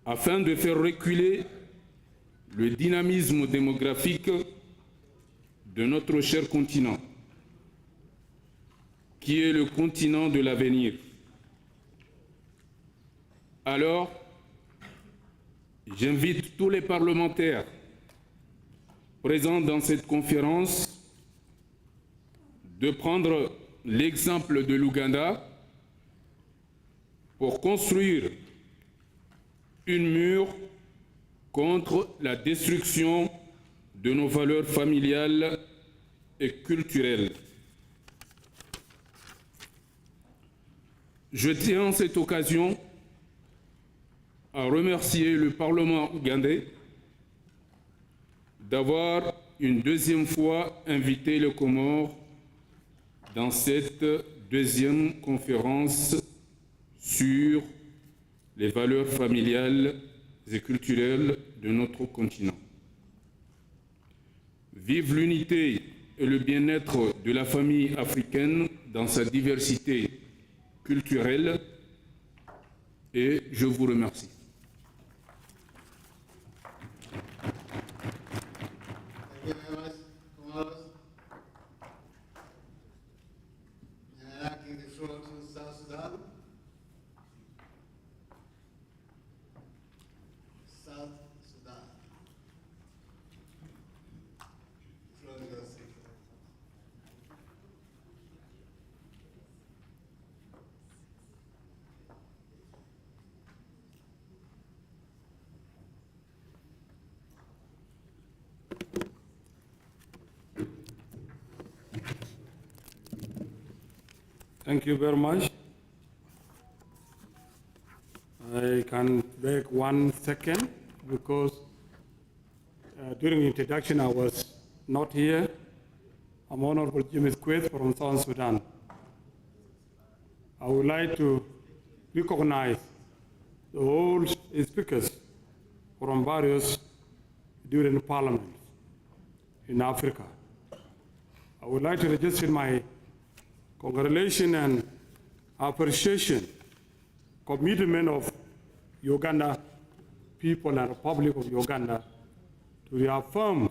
I: Afin de faire reculer le dynamisme démographique de notre cher continent, qui est le continent de l'avenir. Alors,
T: J'invite tous les parlementaires présents dans cette conférence de prendre l'exemple de l'Ouganda pour construire une mur contre la destruction de nos valeurs familiales et culturelles. Je tiens cette occasion à remercier le Parlement ougandais d'avoir une deuxième fois invité le Comores dans cette deuxième conférence sur les valeurs familiales et culturelles de notre continent. Vive l'unité et le bien-être de la famille africaine dans sa diversité culturelle, et je vous remercie.
N: Thank you very much, Comoros. And I give the floor to South Sudan. South Sudan. The floor is yours.
R: Thank you very much. I can beg 1 second because during the introduction I was not here. I'm Honorable Jimmy Quaid from South Sudan. I would like to recognize the whole speakers from various different parliaments in Africa. I would like to register my congratulations and appreciation, commitment of Uganda people and Republic of Uganda to reaffirm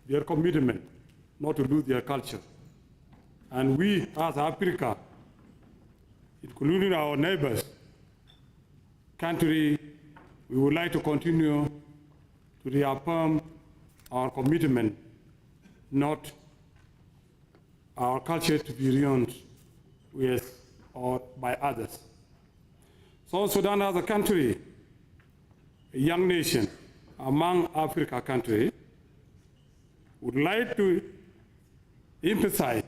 R: their commitment not to lose their culture. And we as Africa, including our neighbors, country, we would like to continue to reaffirm our commitment not our culture to be ruined with or by others. South Sudan as a country, a young nation among Africa countries, would like to emphasize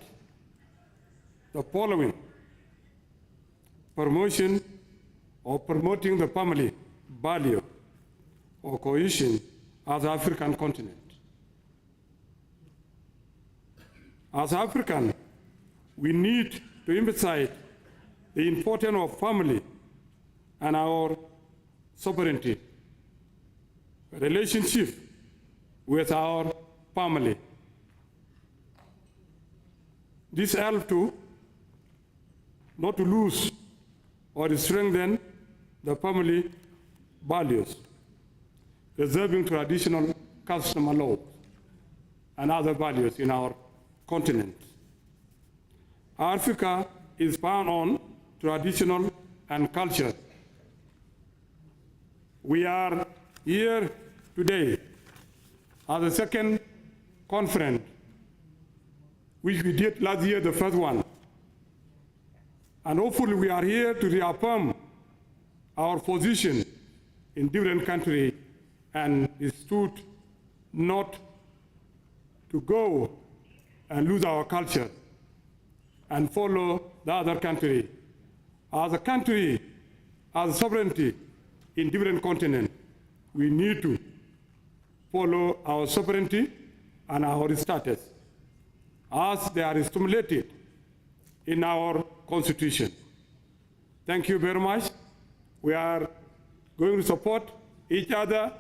R: the following: promotion or promoting the family value or cohesion as the African continent. As African, we need to emphasize the importance of family and our sovereignty, relationship with our family. This helps to not to lose or strengthen the family values, preserving traditional custom law and other values in our continent. Africa is found on traditional and culture. We are here today at the second conference, which we did last year, the first one. And hopefully we are here to reaffirm our position in different countries and stood not to go and lose our culture and follow the other country. As a country, as sovereignty in different continents, we need to follow our sovereignty and our status as they are stimulated in our constitution. Thank you very much. We are going to support each other,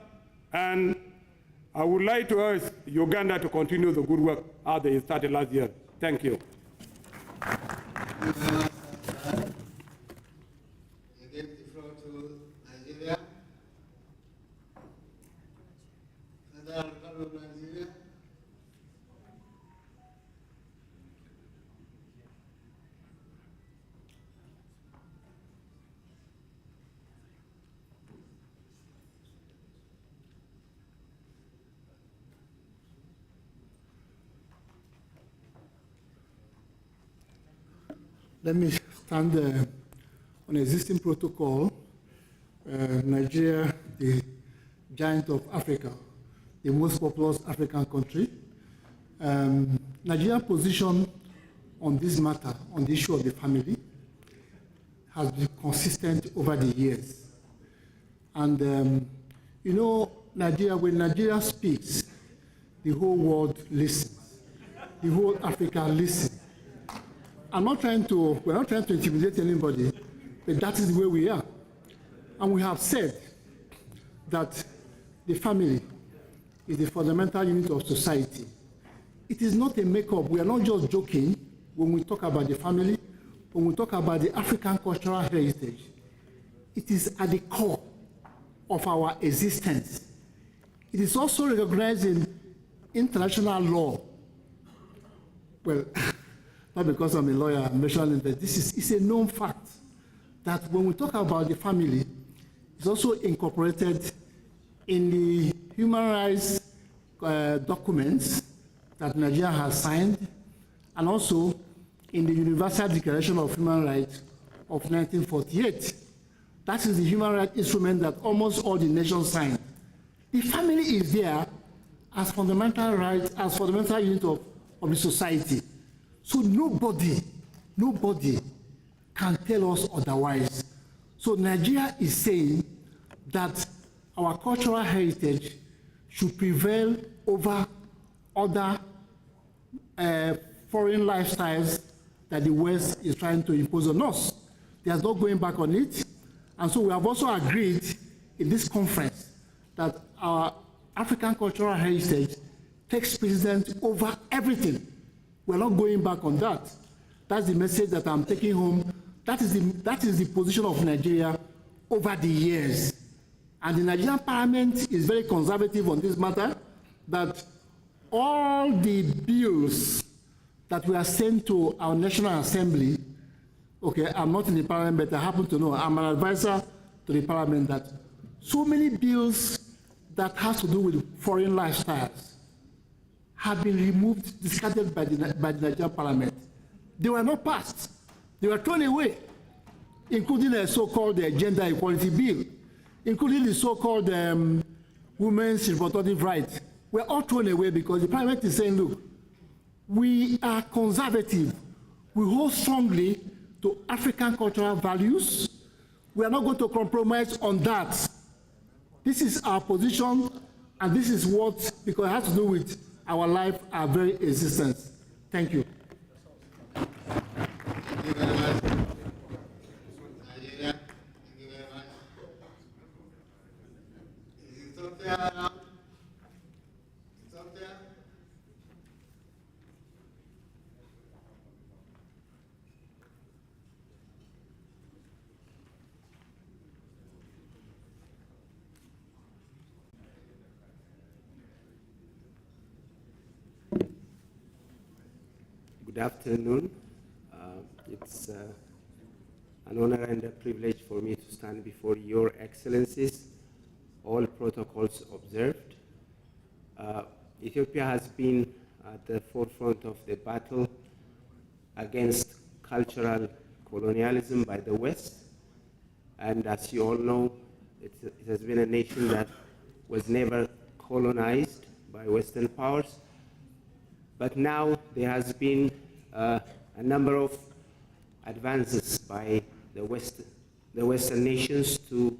R: and I would like to urge Uganda to continue the good work as they started last year. Thank you.
N: I give the floor to Nigeria. Federal Republic of Nigeria.
P: Let me stand on existing protocol. Nigeria, the giant of Africa, the most populous African country. Nigeria's position on this matter, on the issue of the family, has been consistent over the years. And you know, Nigeria, when Nigeria speaks, the whole world listens. The whole Africa listens. We're not trying to intimidate anybody, but that is the way we are. And we have said that the family is the fundamental unit of society. It is not a make-up. We are not just joking when we talk about the family, when we talk about the African cultural heritage. It is at the core of our existence. It is also recognized in international law. Well, not because I'm a lawyer, I'm mentioning that it's a known fact that when we talk about the family, it's also incorporated in the human rights documents that Nigeria has signed, and also in the Universal Declaration of Human Rights of 1948. That is the human rights instrument that almost all the nations signed. The family is there as fundamental rights, as fundamental unit of the society. So nobody can tell us otherwise. So Nigeria is saying that our cultural heritage should prevail over other foreign lifestyles that the West is trying to impose on us. There's no going back on it. And so we have also agreed in this conference that our African cultural heritage takes precedence over everything. We're not going back on that. That's the message that I'm taking home. That is the position of Nigeria over the years. And the Nigerian parliament is very conservative on this matter, that all the bills that were sent to our National Assembly, okay, I'm not in the parliament, but I happen to know, I'm an advisor to the parliament, that so many bills that has to do with foreign lifestyles have been removed, discarded by the Nigerian parliament. They were not passed. They were thrown away, including a so-called gender equality bill, including the so-called women's reproductive rights. We're all thrown away because the parliament is saying, look, we are conservative. We hold strongly to African cultural values. We are not going to compromise on that. This is our position, and this is what, because it has to do with our life, our very existence. Thank you.
H: Thank you very much. Nigeria, thank you very much. Is it up there now? It's up there?
U: Good afternoon. It's an honor and a privilege for me to stand before your excellencies, all protocols observed. Ethiopia has been at the forefront of the battle against cultural colonialism by the West. And as you all know, it has been a nation that was never colonized by Western powers. But now there has been a number of advances by the Western nations to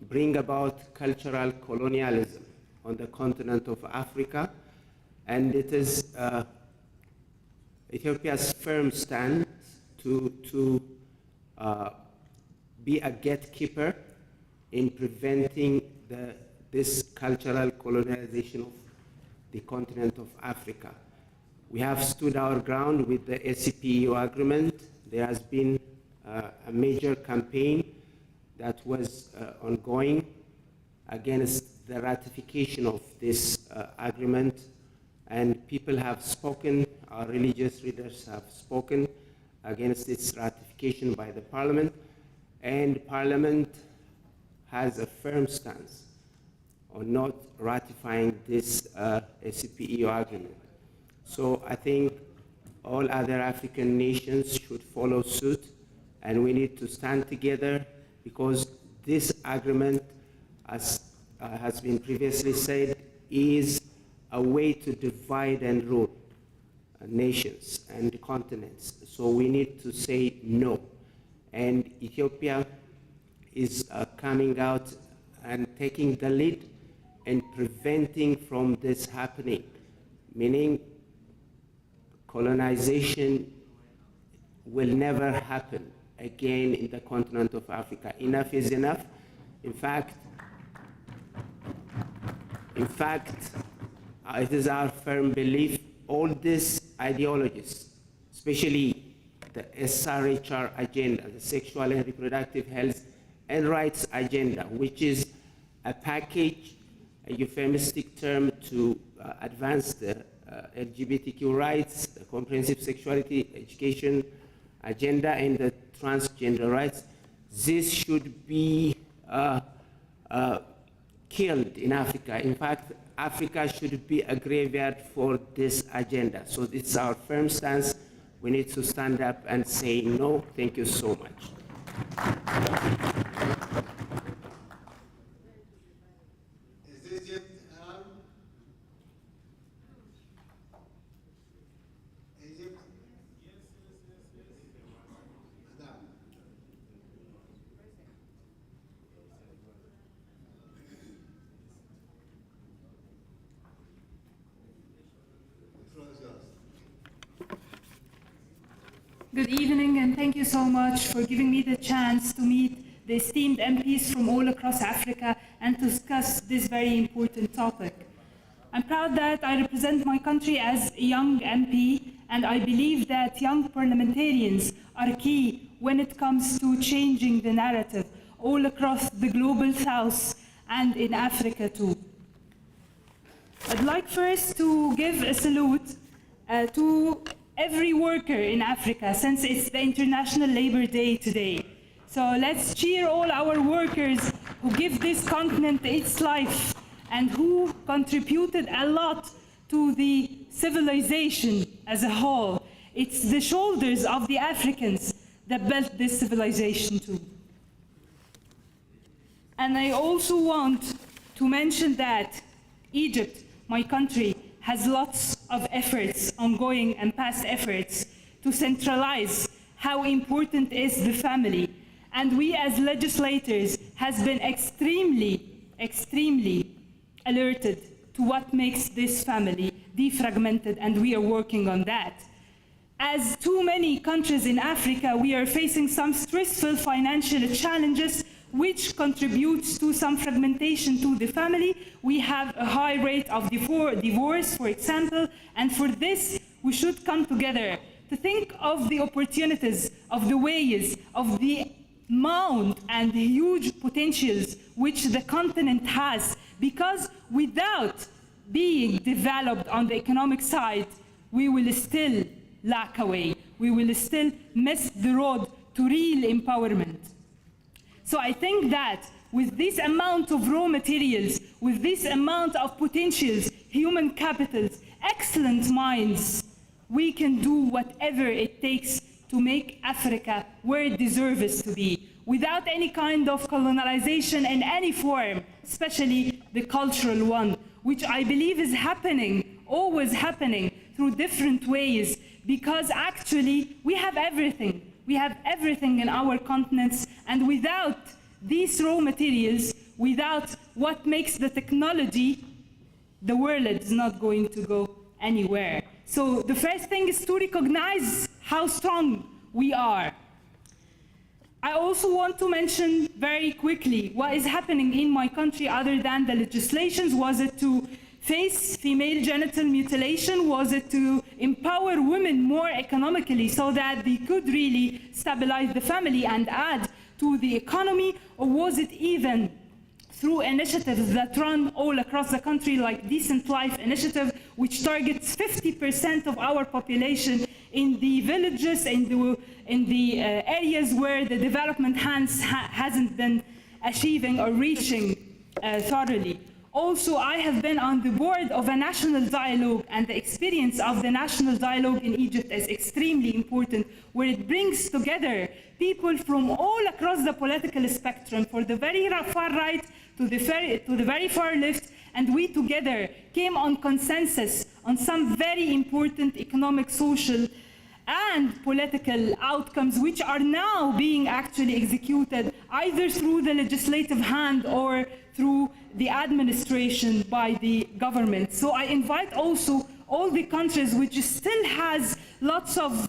U: bring about cultural colonialism on the continent of Africa. And it is Ethiopia's firm stance to be a gatekeeper in preventing this cultural colonialization of the continent of Africa. We have stood our ground with the ACPEO agreement. There has been a major campaign that was ongoing against the ratification of this agreement, and people have spoken, our religious leaders have spoken against its ratification by the Parliament, and Parliament has a firm stance on not ratifying this ACPEO agreement. So I think all other African nations should follow suit, and we need to stand together because this agreement, as has been previously said, is a way to divide and rule nations and continents. So we need to say no. And Ethiopia is coming out and taking the lead and preventing from this happening, meaning colonization will never happen again in the continent of Africa. Enough is enough. In fact, it is our firm belief all these ideologies, especially the SRHR agenda, the sexual and reproductive health and rights agenda, which is a package, a euphemistic term to advance the LGBTQ rights, the comprehensive sexuality education agenda, and the transgender rights. This should be killed in Africa. In fact, Africa should be a graveyard for this agenda. So it's our firm stance. We need to stand up and say no. Thank you so much.
N: Is this it? Egypt? Madam.
B: Good evening, and thank you so much for giving me the chance to meet the esteemed MPs from all across Africa and to discuss this very important topic. I'm proud that I represent my country as a young MP, and I believe that young parliamentarians are key when it comes to changing the narrative all across the global south and in Africa too. I'd like first to give a salute to every worker in Africa, since it's the International Labour Day today. So let's cheer all our workers who give this continent its life and who contributed a lot to the civilization as a whole. It's the shoulders of the Africans that built this civilization too. And I also want to mention that Egypt, my country, has lots of efforts, ongoing and past efforts, to centralize how important is the family. And we as legislators has been extremely alerted to what makes this family defragmented, and we are working on that. As too many countries in Africa, we are facing some stressful financial challenges which contributes to some fragmentation to the family. We have a high rate of divorce, for example, and for this, we should come together to think of the opportunities, of the ways, of the amount and the huge potentials which the continent has, because without being developed on the economic side, we will still lack away. We will still miss the road to real empowerment. So I think that with this amount of raw materials, with this amount of potentials, human capitals, excellent minds, we can do whatever it takes to make Africa where it deserves to be, without any kind of colonization in any form, especially the cultural one, which I believe is happening, always happening, through different ways, because actually we have everything. We have everything in our continents, and without these raw materials, without what makes the technology, the world is not going to go anywhere. So the first thing is to recognize how strong we are. I also want to mention very quickly what is happening in my country other than the legislations. Was it to face female genital mutilation? Was it to empower women more economically so that they could really stabilize the family and add to the economy? Or was it even through initiatives that run all across the country, like Decent Life Initiative, which targets 50% of our population in the villages, in the areas where the development hasn't been achieving or reaching thoroughly? Also, I have been on the board of a national dialogue, and the experience of the national dialogue in Egypt is extremely important, where it brings together people from all across the political spectrum, from the very far right to the very far left, and we together came on consensus on some very important economic, social, and political outcomes which are now being actually executed either through the legislative hand or through the administration by the government. So I invite also all the countries which still has lots of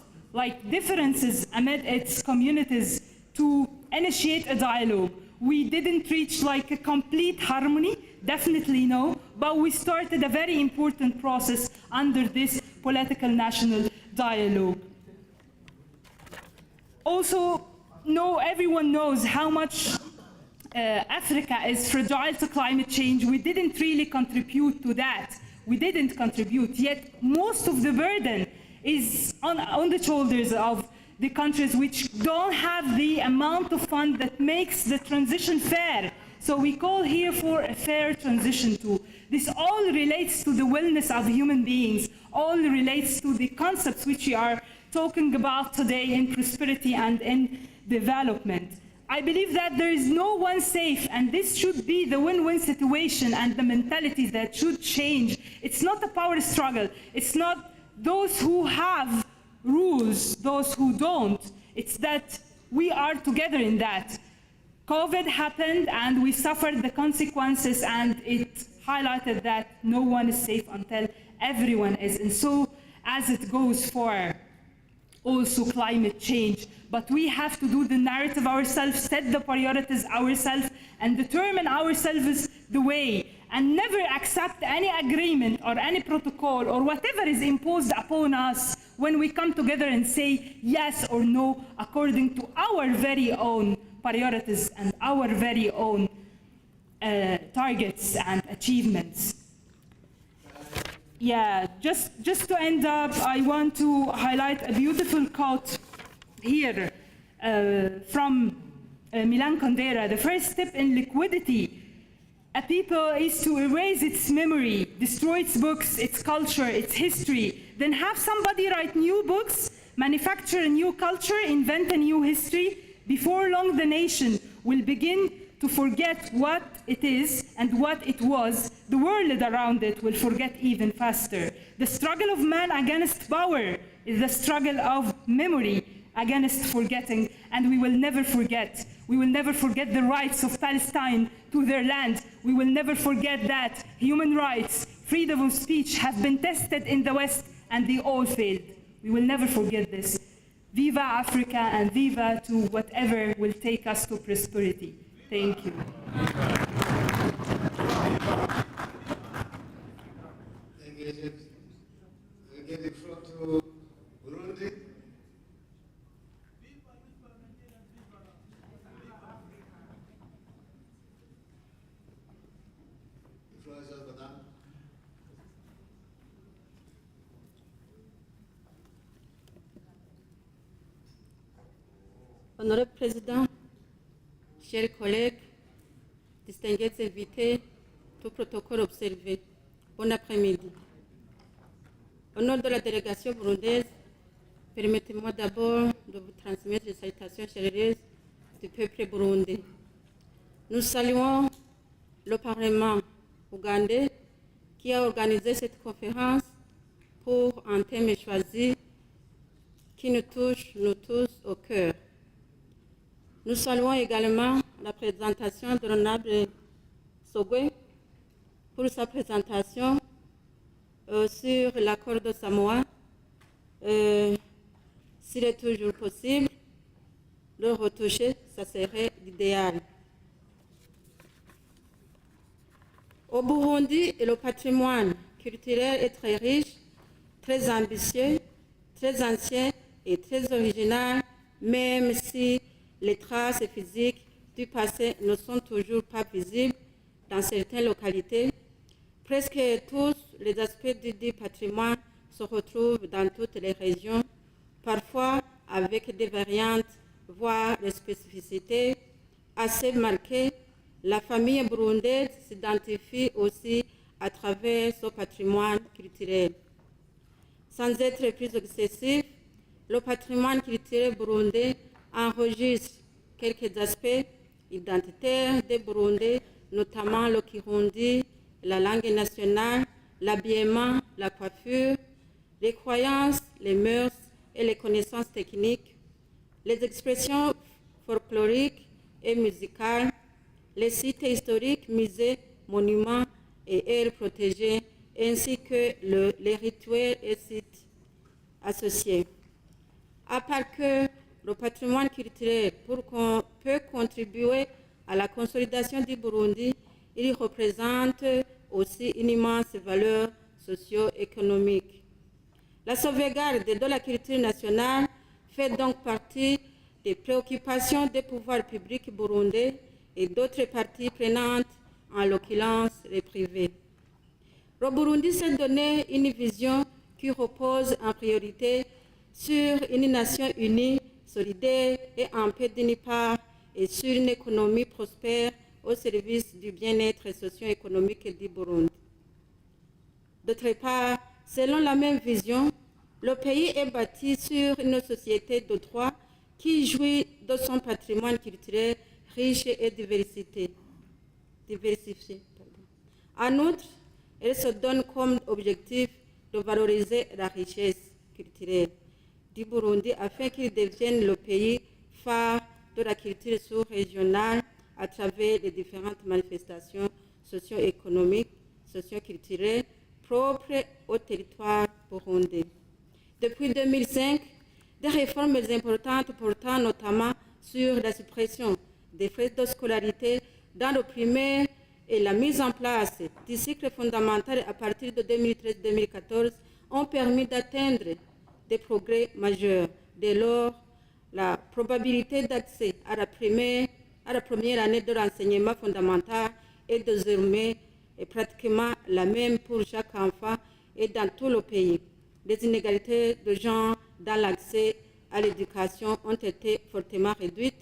B: differences amid its communities to initiate a dialogue. We didn't reach a complete harmony, definitely no, but we started a very important process under this political national dialogue. Also, everyone knows how much Africa is fragile to climate change. We didn't really contribute to that. We didn't contribute, yet most of the burden is on the shoulders of the countries which don't have the amount of fund that makes the transition fair. So we call here for a fair transition too. This all relates to the wellness of human beings, all relates to the concepts which we are talking about today in prosperity and in development. I believe that there is no one safe, and this should be the win-win situation and the mentality that should change. It's not a power struggle. It's not those who have rules, those who don't. It's that we are together in that. COVID happened and we suffered the consequences, and it highlighted that no one is safe until everyone is. And so as it goes for also climate change, but we have to do the narrative ourselves, set the priorities ourselves, and determine ourselves the way, and never accept any agreement or any protocol or whatever is imposed upon us when we come together and say yes or no according to our very own priorities and our very own targets and achievements. Yeah, just to end up, I want to highlight a beautiful quote here from Milan Kundera. The first step in liquidity a people is to erase its memory, destroy its books, its culture, its history, then have somebody write new books, manufacture a new culture, invent a new history. Before long, the nation will begin to forget what it is and what it was. The world around it will forget even faster. The struggle of man against power is the struggle of memory against forgetting, and we will never forget. We will never forget the rights of Palestine to their land. We will never forget that human rights, freedom of speech have been tested in the West and they all failed. We will never forget this. Viva Africa and viva to whatever will take us to prosperity. Thank you.
H: Thank you, Egypt. We give the floor to Burundi. The floor is yours, madam.
D: Honorable Président, chers collègues, distingués invités, tout protocole observé, bon après-midi. Au nom de la délégation burundaise, permettez-moi d'abord de vous transmettre les salutations chaleureuses du peuple burundais. Nous saluons le Parlement ougandais qui a organisé cette conférence pour un thème choisi qui nous touche, nous tous, au cœur. Nous saluons également la présentation de l'honorable Sogwe pour sa présentation sur l'accord de Samoa. S'il est toujours possible, le retoucher, ça serait l'idéal. Au Burundi, le patrimoine culturel est très riche, très ambitieux, très ancien et très original, même si les traces physiques du passé ne sont toujours pas visibles dans certaines localités. Presque tous les aspects du patrimoine se retrouvent dans toutes les régions, parfois avec des variantes, voire des spécificités assez marquées. La famille burundaise s'identifie aussi à travers son patrimoine culturel. Sans être plus excessif, le patrimoine culturel burundais enregistre quelques aspects identitaires des Burundais, notamment le kirundi, la langue nationale, l'habillement, la coiffure, les croyances, les mœurs et les connaissances techniques, les expressions folkloriques et musicales, les sites historiques, musées, monuments et aires protégées, ainsi que les rituels et sites associés. À part que le patrimoine culturel peut contribuer à la consolidation du Burundi, il représente aussi une immense valeur socio-économique. La sauvegarde de la culture nationale fait donc partie des préoccupations des pouvoirs publics burundais et d'autres parties prenantes, en l'occurrence les privés. Le Burundi s'est donné une vision qui repose en priorité sur une nation unie, solidaire et en paix d'une part, et sur une économie prospère au service du bien-être socio-économique du Burundi. D'autre part, selon la même vision, le pays est bâti sur une société de droit qui jouit de son patrimoine culturel riche et diversifié. En outre, elle se donne comme objectif de valoriser la richesse culturelle du Burundi afin qu'il devienne le pays phare de la culture sous-régionale à travers les différentes manifestations socio-économiques, socio-culturelles propres au territoire burundais. Depuis 2005, des réformes importantes portant notamment sur la suppression des frais de scolarité dans le primaire et la mise en place du cycle fondamental à partir de 2013-2014 ont permis d'atteindre des progrès majeurs. Dès lors, la probabilité d'accès à la première année de l'enseignement fondamental est désormais pratiquement la même pour chaque enfant et dans tout le pays. Les inégalités de genre dans l'accès à l'éducation ont été fortement réduites.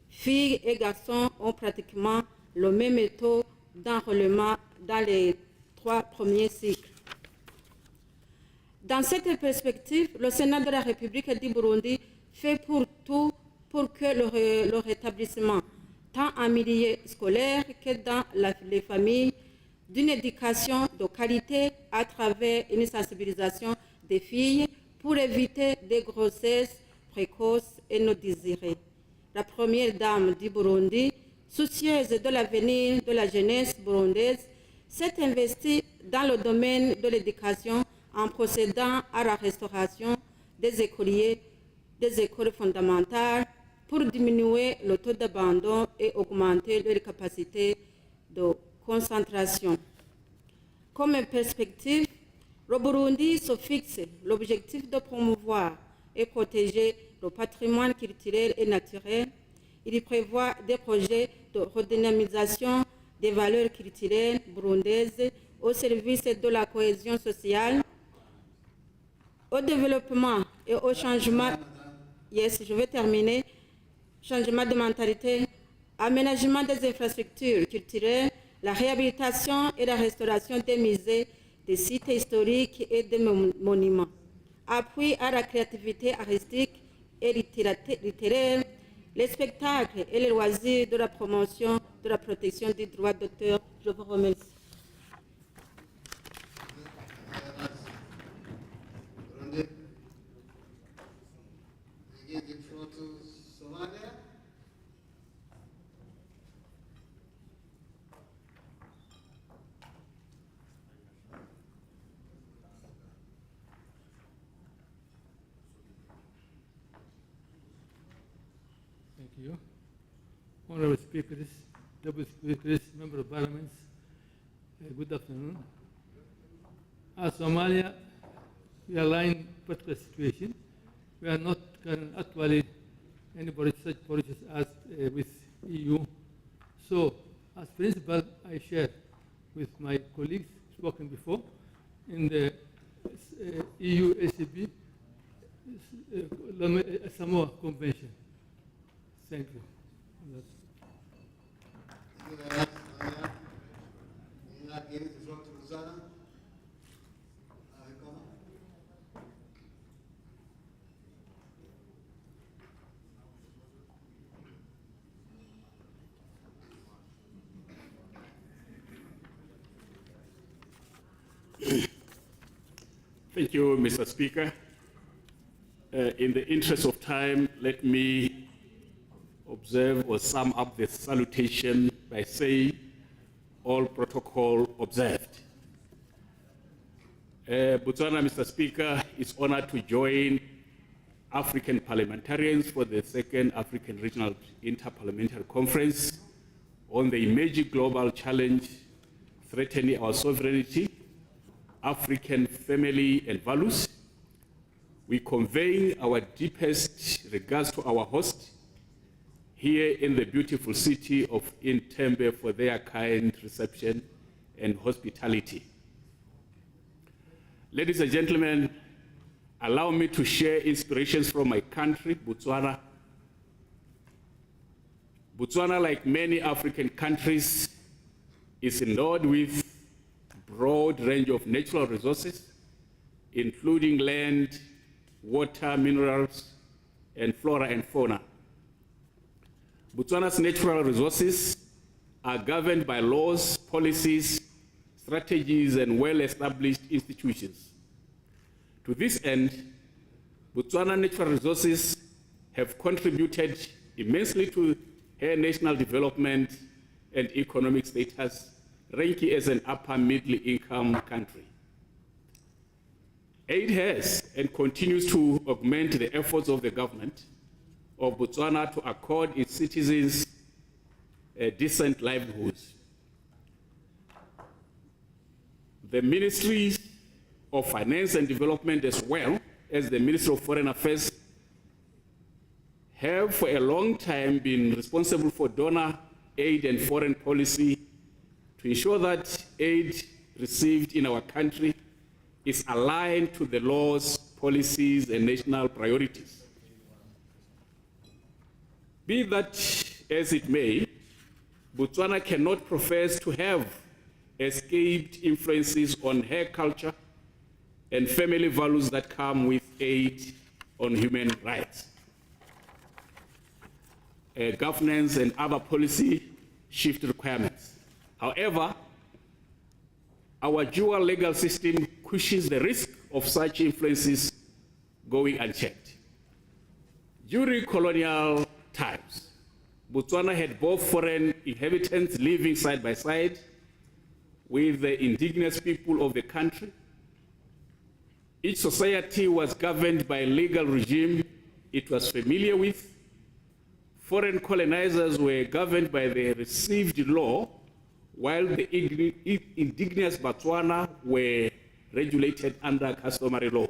D: Filles et garçons ont pratiquement le même taux d'enrôlement dans les 3 premiers cycles. Dans cette perspective, le Sénat de la République du Burundi fait pour tout pour que le rétablissement, tant en milieu scolaire que dans les familles, d'une éducation de qualité à travers une sensibilisation des filles pour éviter des grossesses précoces et non désirées. La première dame du Burundi, soucieuse de l'avenir de la jeunesse burundaise, s'est investie dans le domaine de l'éducation en procédant à la restauration des écoliers des écoles fondamentales pour diminuer le taux d'abandon et augmenter leur capacité de concentration. Comme perspective, le Burundi se fixe l'objectif de promouvoir et protéger le patrimoine culturel et naturel. Il prévoit des projets de redynamisation des valeurs culturelles burundaises au service de la cohésion sociale, au développement et au changement. Je vais terminer. Changement de mentalité, aménagement des infrastructures culturelles, la réhabilitation et la restauration des musées, des sites historiques et des monuments. Appui à la créativité artistique et littéraire, les spectacles et les loisirs, de la promotion, de la protection des droits d'auteur. Je vous remercie.
R: Thank you. Honorable Speakers, Deputy Speakers, Member of Parliament, good afternoon. As Somalia, we are in particular situation. We are not actually any such policies as with EU. So, as principle, I share with my colleagues spoken before in the EU ACP Samoa Convention. Thank you.
T: Thank you, Mr. Speaker. In the interest of time, let me observe or sum up the salutation by saying, all protocol observed. Botswana, Mr. Speaker, is honored to join African parliamentarians for the second African Regional Inter-Parliamentary Conference on the emerging global challenge threatening our sovereignty, African family and values. We convey our deepest regards to our host here in the beautiful city of Entebbe for their kind reception and hospitality. Ladies and gentlemen, allow me to share inspirations from my country, Botswana. Botswana, like many African countries, is endowed with a broad range of natural resources, including land, water, minerals, and flora and fauna. Botswana's natural resources are governed by laws, policies, strategies, and well-established institutions. To this end, Botswana natural resources have contributed immensely to her national development and economic status, ranking as an upper middle income country. Aid has and continues to augment the efforts of the government of Botswana to accord its citizens decent livelihoods. The Ministries of Finance and Development, as well as the Ministry of Foreign Affairs, have for a long time been responsible for donor aid and foreign policy to ensure that aid received in our country is aligned to the laws, policies, and national priorities. Be that as it may, Botswana cannot profess to have escaped influences on her culture and family values that come with aid on human rights, governance, and other policy shift requirements. However, our dual legal system cushions the risk of such influences going unchecked. During colonial times, Botswana had both foreign inhabitants living side by side with the indigenous people of the country. Each society was governed by a legal regime it was familiar with. Foreign colonizers were governed by the received law, while the indigenous Botswana were regulated under customary law.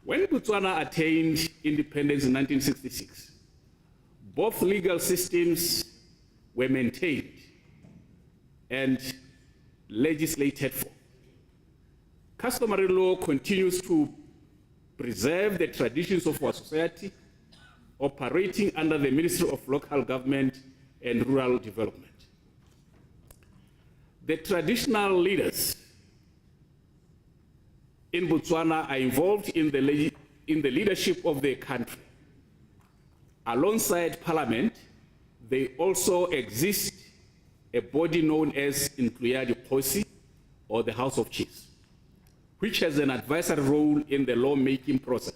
T: When Botswana attained independence in 1966, both legal systems were maintained and legislated for. Customary law continues to preserve the traditions of our society, operating under the Ministry of Local Government and Rural Development. The traditional leaders in Botswana are involved in the leadership of the country. Alongside Parliament, there also exists a body known as Inter-Parliamentary, or the House of Chiefs, which has an advisory role in the lawmaking process.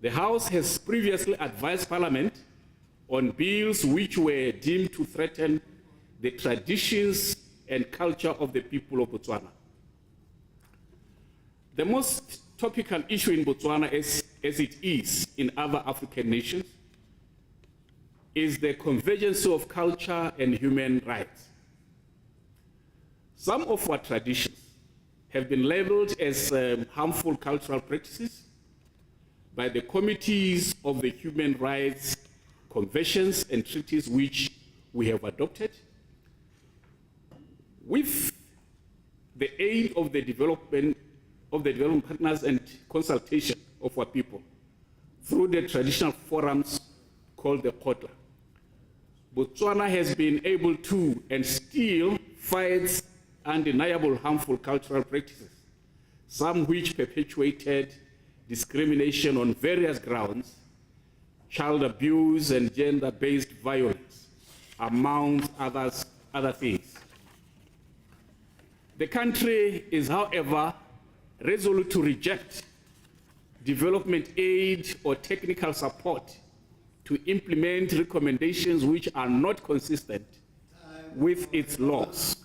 T: The House has previously advised Parliament on bills which were deemed to threaten the traditions and culture of the people of Botswana. The most topical issue in Botswana, as it is in other African nations, is the convergence of culture and human rights. Some of our traditions have been labeled as harmful cultural practices by the committees of the human rights conventions and treaties which we have adopted. With the aid of the development partners and consultation of our people through the traditional forums called the Kotla, Botswana has been able to and still fights undeniable harmful cultural practices, some which perpetuated discrimination on various grounds, child abuse and gender-based violence, among other things. The country is, however, resolute to reject development aid or technical support to implement recommendations which are not consistent with its laws,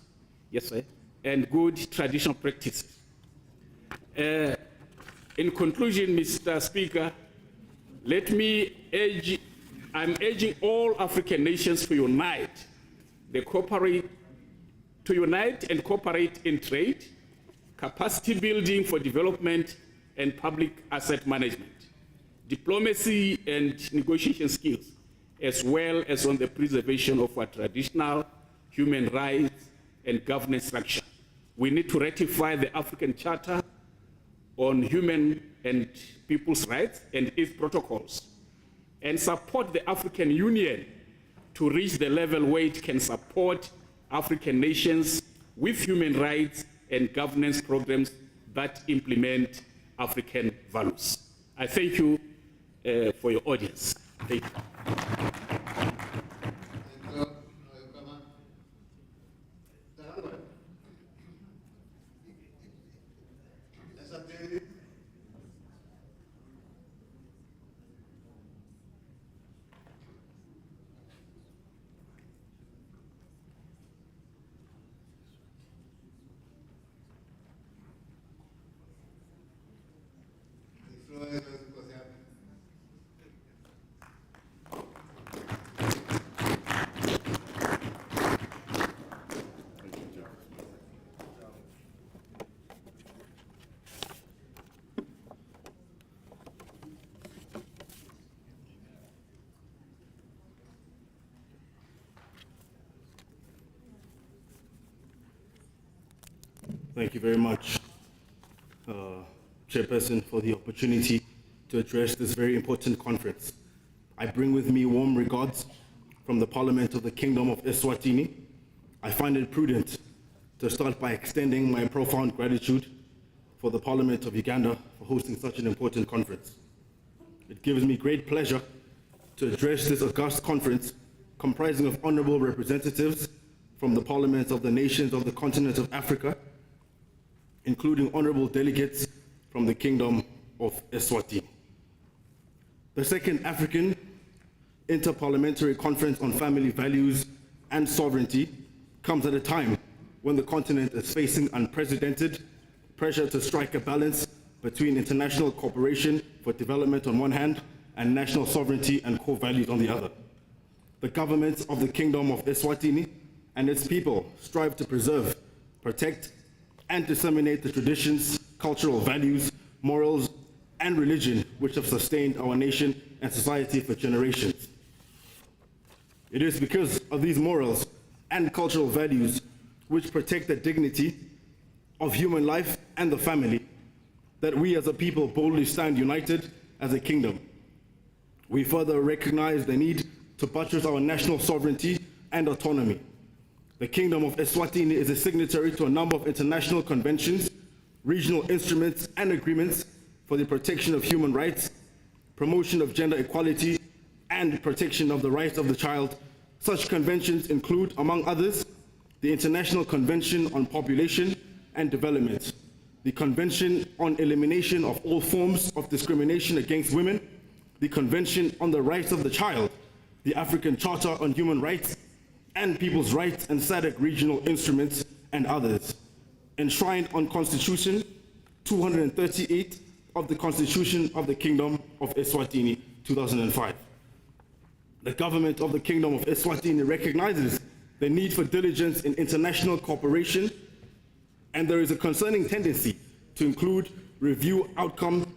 T: yes, sir, and good traditional practices. In conclusion, Mr. Speaker, I'm urging all African nations to unite and cooperate in trade, capacity building for development, and public asset management, diplomacy and negotiation skills, as well as on the preservation of our traditional human rights and governance structure. We need to ratify the African Charter on Human and People's Rights and its protocols, and support the African Union to reach the level where it can support African nations with human rights and governance programs that implement African values. I thank you for your audience. Thank you.
E: Thank you very much, Chairperson, for the opportunity to address this very important conference. I bring with me warm regards from the Parliament of the Kingdom of Eswatini. I find it prudent to start by extending my profound gratitude for the Parliament of Uganda for hosting such an important conference. It gives me great pleasure to address this august conference comprising of honorable representatives from the parliaments of the nations of the continent of Africa, including honorable delegates from the Kingdom of Eswatini. The second African Inter-Parliamentary Conference on Family Values and Sovereignty comes at a time when the continent is facing unprecedented pressure to strike a balance between international cooperation for development on one hand and national sovereignty and core values on the other. The governments of the Kingdom of Eswatini and its people strive to preserve, protect, and disseminate the traditions, cultural values, morals, and religion which have sustained our nation and society for generations. It is because of these morals and cultural values which protect the dignity of human life and the family that we as a people boldly stand united as a kingdom. We further recognize the need to buttress our national sovereignty and autonomy. The Kingdom of Eswatini is a signatory to a number of international conventions, regional instruments, and agreements for the protection of human rights, promotion of gender equality, and protection of the rights of the child. Such conventions include, among others, the International Convention on Population and Development, the Convention on Elimination of All Forms of Discrimination Against Women, the Convention on the Rights of the Child, the African Charter on Human Rights and People's Rights, and SADC regional instruments, and others. Enshrined on Constitution 238 of the Constitution of the Kingdom of Eswatini, 2005. The government of the Kingdom of Eswatini recognizes the need for diligence in international cooperation, and there is a concerning tendency to include review outcome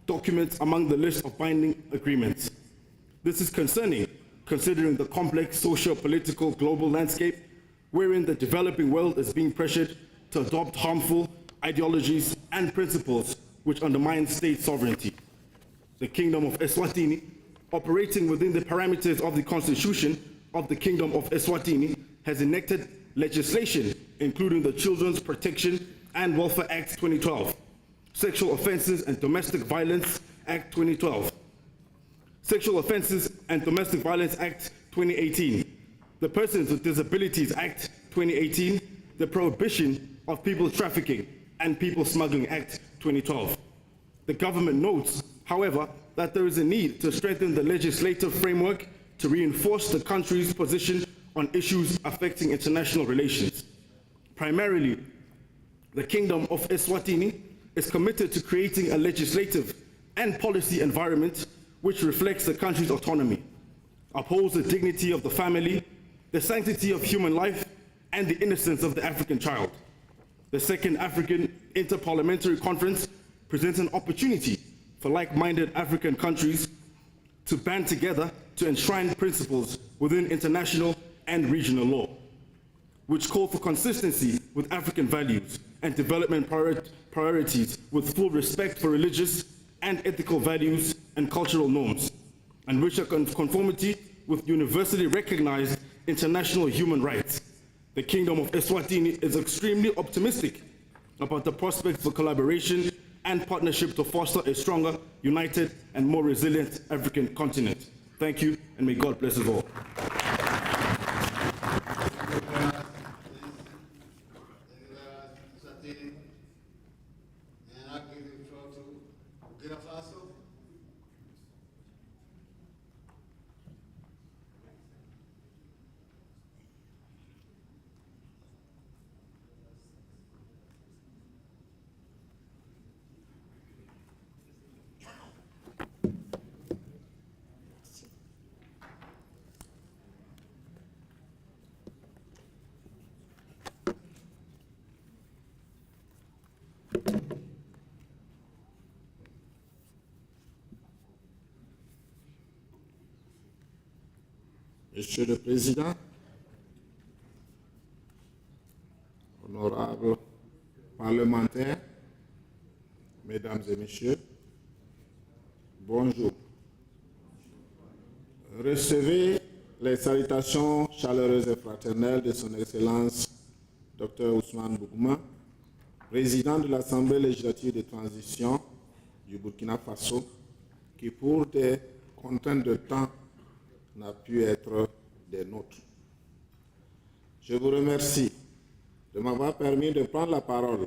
E: documents among the list of binding agreements. This is concerning, considering the complex socio-political global landscape wherein the developing world is being pressured to adopt harmful ideologies and principles which undermine state sovereignty. The Kingdom of Eswatini, operating within the parameters of the Constitution of the Kingdom of Eswatini, has enacted legislation including the Children's Protection and Welfare Act 2012, Sexual Offences and Domestic Violence Act 2012, Sexual Offences and Domestic Violence Act 2018, the Persons with Disabilities Act 2018, the Prohibition of People Trafficking and People Smuggling Act 2012. The government notes, however, that there is a need to strengthen the legislative framework to reinforce the country's position on issues affecting international relations. Primarily, the Kingdom of Eswatini is committed to creating a legislative and policy environment which reflects the country's autonomy, upholds the dignity of the family, the sanctity of human life, and the innocence of the African child. The Second African Inter-Parliamentary Conference presents an opportunity for like-minded African countries to band together to enshrine principles within international and regional law, which call for consistency with African values and development priorities with full respect for religious and ethical values and cultural norms, and which are conformity with universally recognized international human rights. The Kingdom of Eswatini is extremely optimistic about the prospects for collaboration and partnership to foster a stronger, united, and more resilient African continent. Thank you, and may God bless us all.
K: Monsieur le Président, honorables parlementaires, Mesdames et Messieurs, bonjour. Recevez les salutations chaleureuses et fraternelles de Son Excellence Dr Ousmane Bougouma, président de l'Assemblée législative de transition du Burkina Faso, qui pour des contraintes de temps n'a pu être des nôtres. Je vous remercie de m'avoir permis de prendre la parole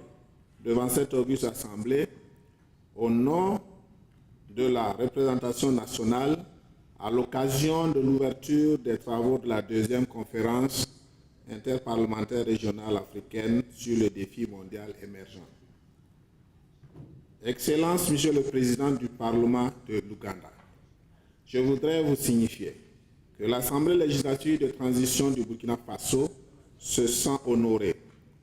K: devant cette auguste assemblée au nom de la représentation nationale à l'occasion de l'ouverture des travaux de la deuxième conférence interparlementaire régionale africaine sur le défi mondial émergent. Excellence, Monsieur le Président du Parlement de l'Ouganda, je voudrais vous signifier que l'Assemblée législative de transition du Burkina Faso se sent honorée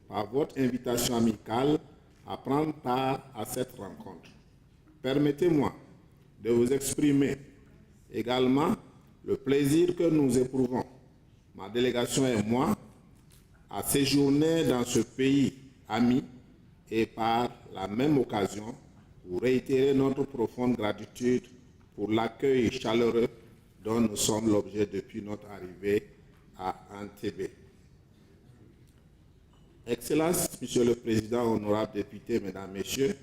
K: par votre invitation amicale à prendre part à cette rencontre. Permettez-moi de vous exprimer également le plaisir que nous éprouvons, ma délégation et moi, à séjourner dans ce pays ami et par la même occasion vous réitérer notre profonde gratitude pour l'accueil chaleureux dont nous sommes l'objet depuis notre arrivée à ENTEBBE. Excellences, Monsieur le Président, honorables députés, Mesdames, Messieurs,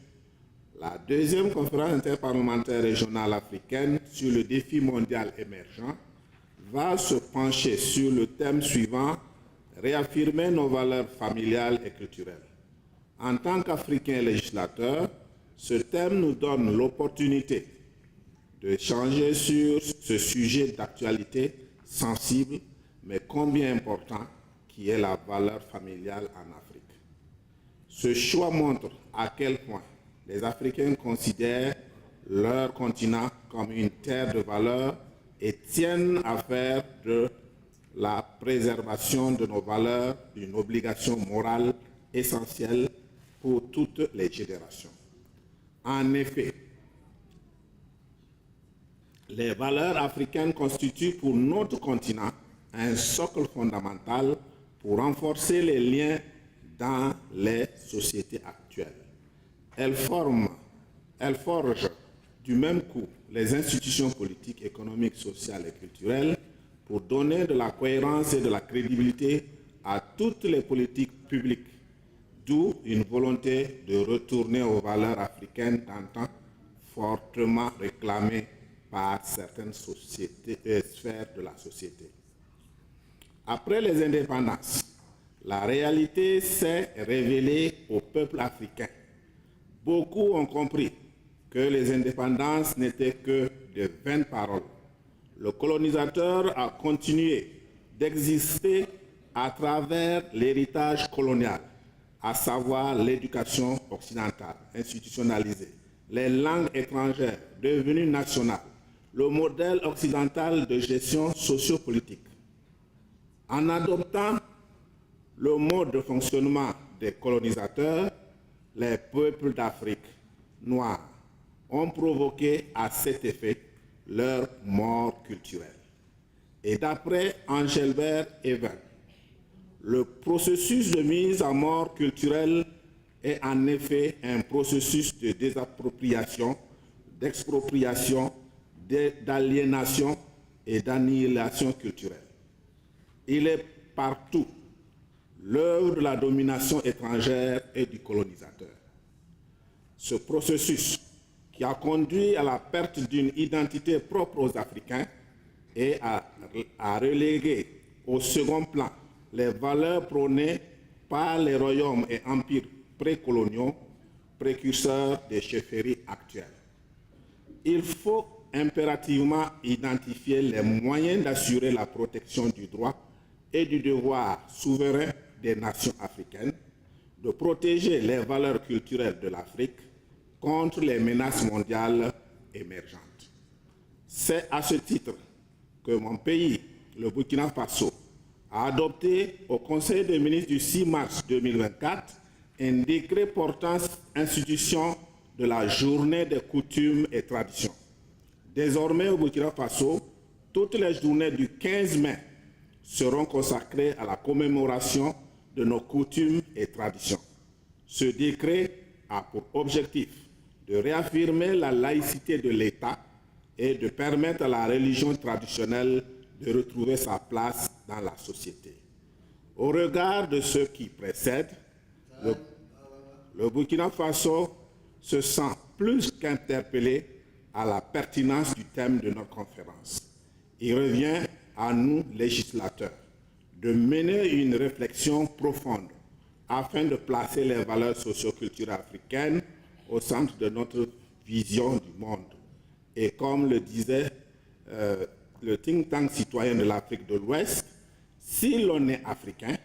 K: la deuxième conférence interparlementaire régionale africaine sur le défi mondial émergent va se pencher sur le thème suivant: réaffirmer nos valeurs familiales et culturelles. En tant qu'Africains législateurs, ce thème nous donne l'opportunité d'échanger sur ce sujet d'actualité sensible, mais combien important, qui est la valeur familiale en Afrique. Ce choix montre à quel point les Africains considèrent leur continent comme une terre de valeurs et tiennent à faire de la préservation de nos valeurs une obligation morale essentielle pour toutes les générations. En effet, les valeurs africaines constituent pour notre continent un socle fondamental pour renforcer les liens dans les sociétés actuelles. Elles forgent du même coup les institutions politiques, économiques, sociales et culturelles pour donner de la cohérence et de la crédibilité à toutes les politiques publiques, d'où une volonté de retourner aux valeurs africaines d'antan fortement réclamées par certaines sphères de la société. Après les indépendances, la réalité s'est révélée au peuple africain Beaucoup ont compris que les indépendances n'étaient que de vaines paroles. Le colonisateur a continué d'exister à travers l'héritage colonial, à savoir l'éducation occidentale institutionnalisée, les langues étrangères devenues nationales, le modèle occidental de gestion sociopolitique. En adoptant le mode de fonctionnement des colonisateurs, les peuples d'Afrique noire ont provoqué à cet effet leur mort culturelle. Et d'après Engelbert Even, le processus de mise à mort culturelle est en effet un processus de désappropriation, d'expropriation, d'aliénation et d'annihilation culturelle. Il est partout l'œuvre de la domination étrangère et du colonisateur. Ce processus qui a conduit à la perte d'une identité propre aux Africains et à reléguer au second plan les valeurs prônées par les royaumes et empires précoloniaux, précurseurs des chefferies actuelles. Il faut impérativement identifier les moyens d'assurer la protection du droit et du devoir souverain des nations africaines, de protéger les valeurs culturelles de l'Afrique contre les menaces mondiales émergentes. C'est à ce titre que mon pays, le Burkina Faso, a adopté au Conseil des ministres du 6 mars 2024 un décret portant institution de la journée des coutumes et traditions. Désormais, au Burkina Faso, toutes les journées du 15 mai seront consacrées à la commémoration de nos coutumes et traditions. Ce décret a pour objectif de réaffirmer la laïcité de l'État et de permettre à la religion traditionnelle de retrouver sa place dans la société. Au regard de ce qui précède, le Burkina Faso se sent plus qu'interpellé à la pertinence du thème de notre conférence. Il revient à nous, législateurs, de mener une réflexion profonde afin de placer les valeurs socioculturelles africaines au centre de notre vision du monde. Et comme le disait le think tank citoyen de l'Afrique de l'Ouest, si l'on est africain,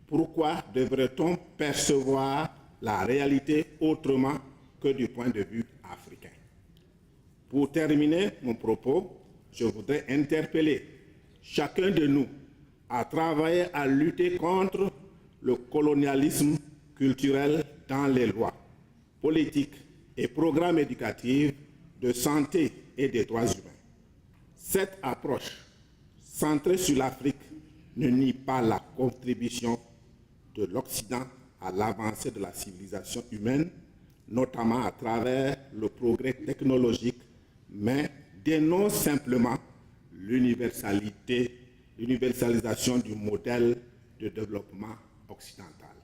K: pourquoi devrait-on percevoir la réalité autrement que du point de vue africain? Pour terminer mon propos, je voudrais interpeller chacun de nous à travailler à lutter contre le colonialisme culturel dans les lois, politiques et programmes éducatifs de santé et des droits humains. Cette approche centrée sur l'Afrique ne nie pas la contribution de l'Occident à l'avancée de la civilisation humaine, notamment à travers le progrès technologique, mais dénonce simplement l'universalisation du modèle de développement occidental.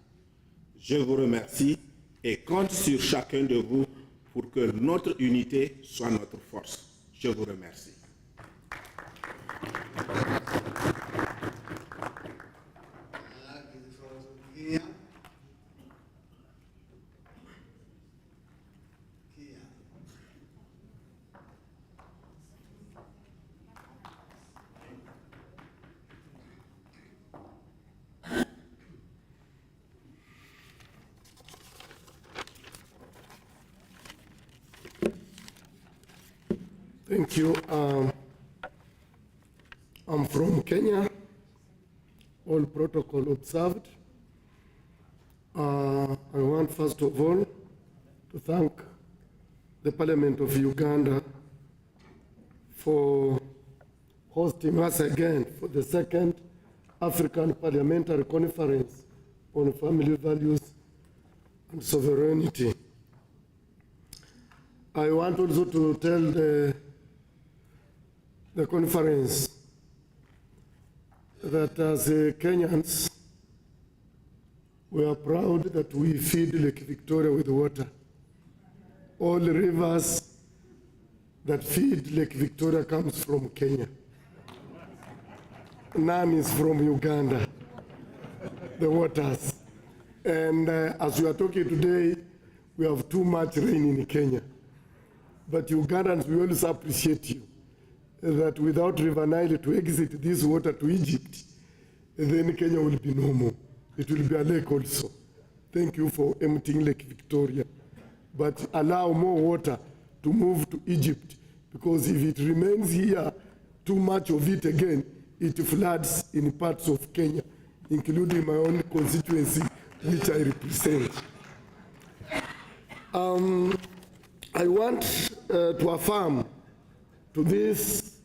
K: Je vous remercie et compte sur chacun de vous pour que notre unité soit notre force. Je vous remercie.
G: Thank you. I'm from Kenya, all protocol observed. I want first of all to thank the Parliament of Uganda for hosting us again for the second African Parliamentary Conference on Family Values and Sovereignty. I want also to tell the conference that as Kenyans, we are proud that we feed Lake Victoria with water. All rivers that feed Lake Victoria comes from Kenya. None is from Uganda, the waters. And as we are talking today, we have too much rain in Kenya. But Ugandans, we always appreciate you, that without River Nile to exit this water to Egypt, then Kenya will be no more. It will be a lake also. Thank you for emptying Lake Victoria. But allow more water to move to Egypt, because if it remains here, too much of it again, it floods in parts of Kenya, including my own constituency, which I represent. I want to affirm to this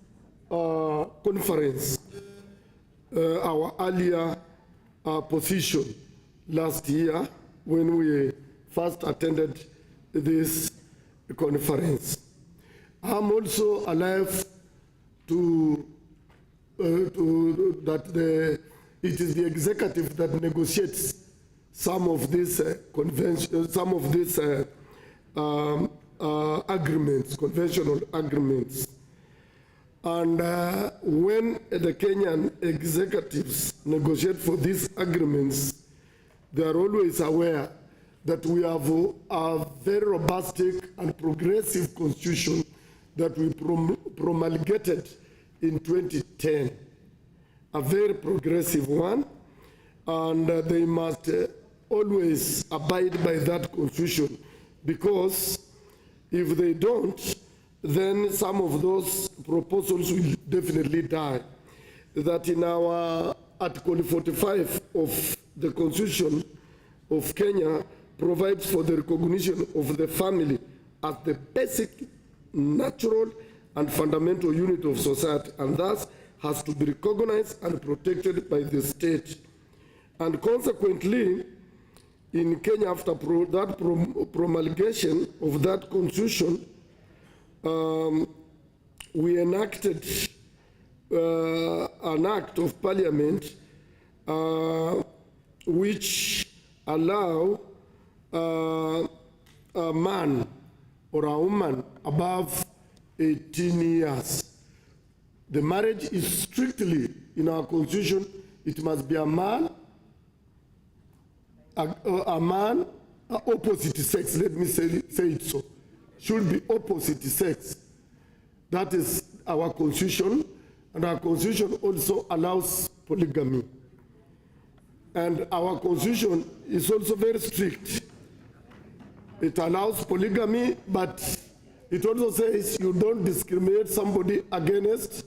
G: conference our earlier position last year when we first attended this conference. I'm also alive to that it is the executive that negotiates some of these conventions, some of these agreements, conventional agreements. And when the Kenyan executives negotiate for these agreements, they are always aware that we have a very robust and progressive constitution that we promulgated in 2010, a very progressive one, and they must always abide by that constitution, because if they don't, then some of those proposals will definitely die. That in our Article 45 of the Constitution of Kenya provides for the recognition of the family as the basic, natural, and fundamental unit of society, and thus has to be recognized and protected by the state. And consequently, in Kenya, after promulgation of that constitution, we enacted an act of parliament which allow a man or a woman above 18 years. The marriage is strictly, in our constitution, it must be a man, opposite sex, let me say it so, should be opposite sex. That is our constitution, and our constitution also allows polygamy. And our constitution is also very strict. It allows polygamy, but it also says you don't discriminate somebody against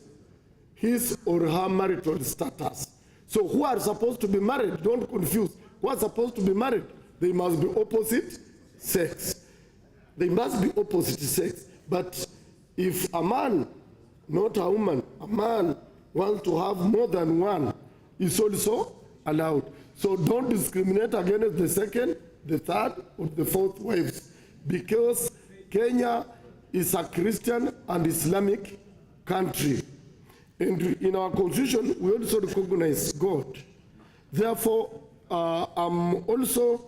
G: his or her marital status. So who are supposed to be married, don't confuse. Who are supposed to be married? They must be opposite sex. They must be opposite sex. But if a man, not a woman, a man wants to have more than one, is also allowed. So don't discriminate against the second, the third, or the fourth wives, because Kenya is a Christian and Islamic country. And in our constitution, we also recognize God. Therefore, I'm also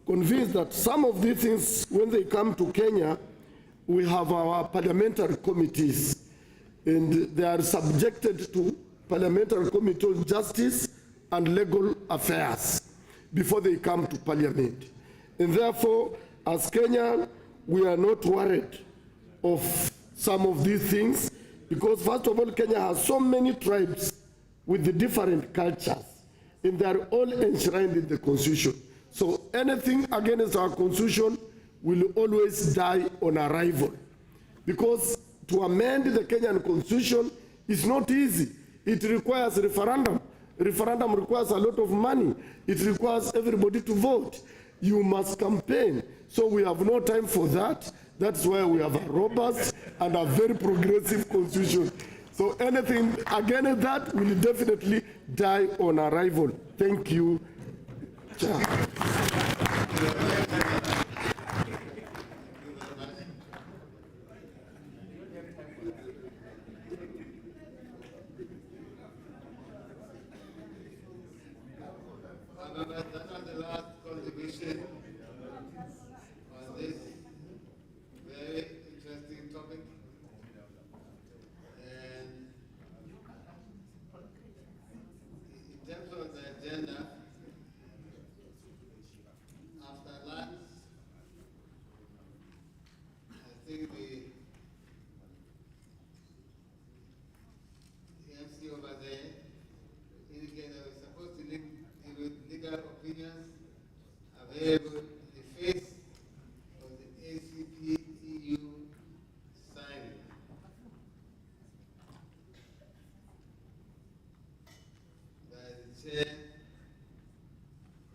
G: convinced that some of these things, when they come to Kenya, we have our parliamentary committees, and they are subjected to parliamentary committee on justice and legal affairs before they come to parliament. And therefore, as Kenya, we are not worried of some of these things, because first of all, Kenya has so many tribes with the different cultures, and they are all enshrined in the constitution. So anything against our constitution will always die on arrival, because to amend the Kenyan constitution is not easy. It requires a referendum. Referendum requires a lot of money. It requires everybody to vote. You must campaign. So we have no time for that. That's why we have a robust and a very progressive constitution. So anything against that will definitely die on arrival. Thank you, Chair.
H: That was the last contribution on this very interesting topic. And in terms of the agenda, after lunch, able, the face of the ACP-EU signing. By the chair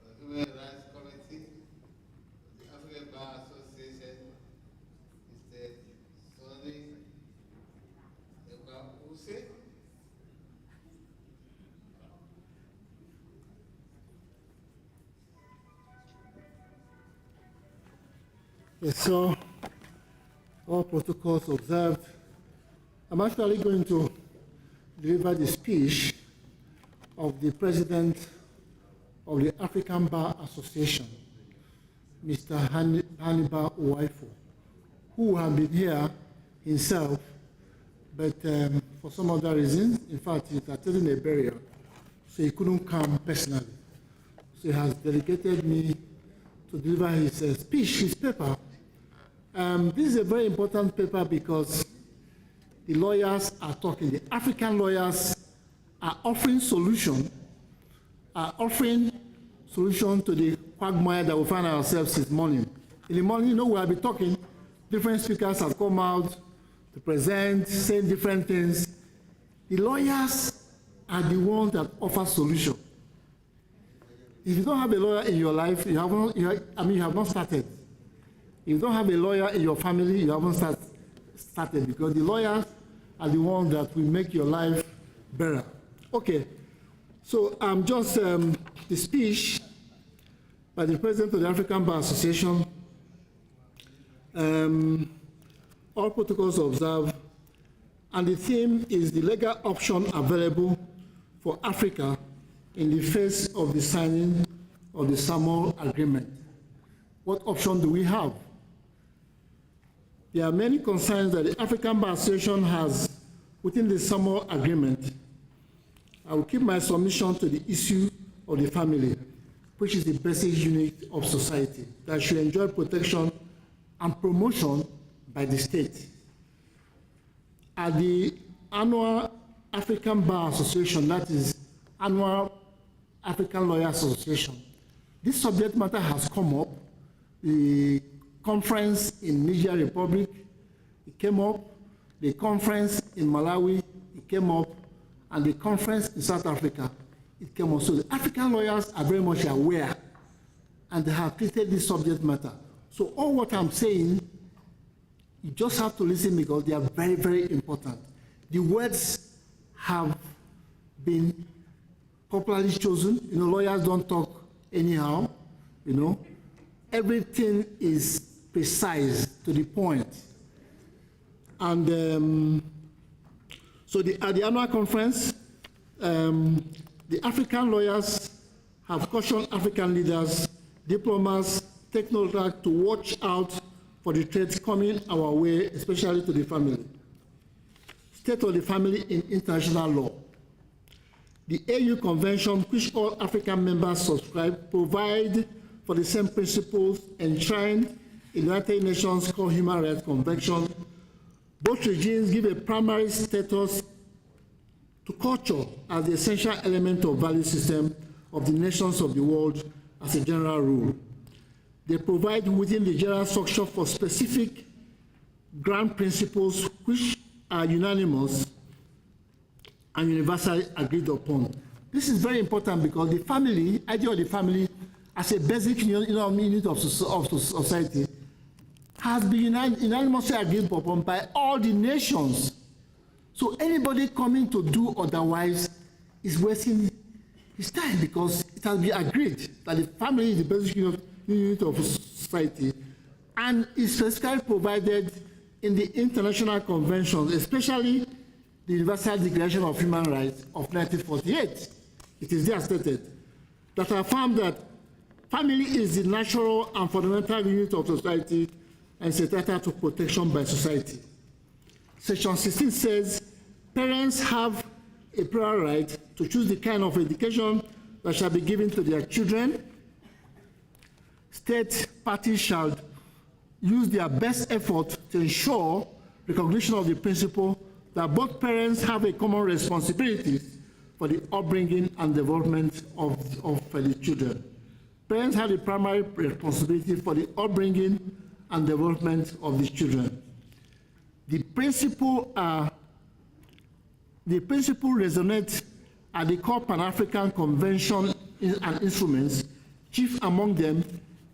H: of the Human Rights Committee of the African Bar Association, Mr. Sonny Use.
G: Yes, so all protocols observed. I'm actually going to deliver the speech of the President of the African Bar Association, Mr. Hannibal Uwaifo, who has been here himself, but for some other reasons, in fact, he's attending a burial, so he couldn't come personally. So he has delegated me to deliver his speech, his paper. This is a very important paper because the lawyers are talking. The African lawyers are offering solution to the quagmire that we find ourselves this morning. In the morning, you know, we'll be talking. Different speakers have come out to present, saying different things. The lawyers are the ones that offer solution. If you don't have a lawyer in your life, you have not started. If you don't have a lawyer in your family, you haven't started, because the lawyers are the ones that will make your life better. Okay, so just the speech by the President of the African Bar Association, all protocols observed, and the theme is the legal option available for Africa in the face of the signing of the Samoa Agreement. What option do we have? There are many concerns that the African Bar Association has within the Samoa Agreement. I will keep my submission to the issue of the family, which is the basic unit of society that should enjoy protection and promotion by the state. At the annual African Bar Association, that is annual African Lawyers Association, this subject matter has come up. The conference in Niger Republic, it came up. The conference in Malawi, it came up. And the conference in South Africa, it came up. So the African lawyers are very much aware, and they have treated this subject matter. So all what I'm saying, you just have to listen because they are very, very important. The words have been popularly chosen. You know, lawyers don't talk anyhow, you know. Everything is precise, to the point. And so at the annual conference, the African lawyers have cautioned African leaders, diplomats, technocrats to watch out for the threats coming our way, especially to the family. State of the family in international law. The AU Convention, which all African members subscribe, provide for the same principles enshrined in the United Nations Core Human Rights Convention. Both regimes give a primary status to culture as the essential element of value system of the nations of the world as a general rule. They provide within the general structure for specific ground principles which are unanimous and universally agreed upon. This is very important because the family, idea of the family as a basic unit of society has been unanimously agreed upon by all the nations. So anybody coming to do otherwise is wasting his time because it has been agreed that the family is the basic unit of society and is specifically provided in the international conventions, especially the Universal Declaration of Human Rights of 1948. It is there stated that affirm that family is the natural and fundamental unit of society and is entitled to protection by society. Section 16 says, parents have a prior right to choose the kind of education that shall be given to their children. State parties shall use their best effort to ensure recognition of the principle that both parents have a common responsibility for the upbringing and development of the children. Parents have the primary responsibility for the upbringing and development of the children. The principle resonates at the core Pan-African Convention and instruments, chief among them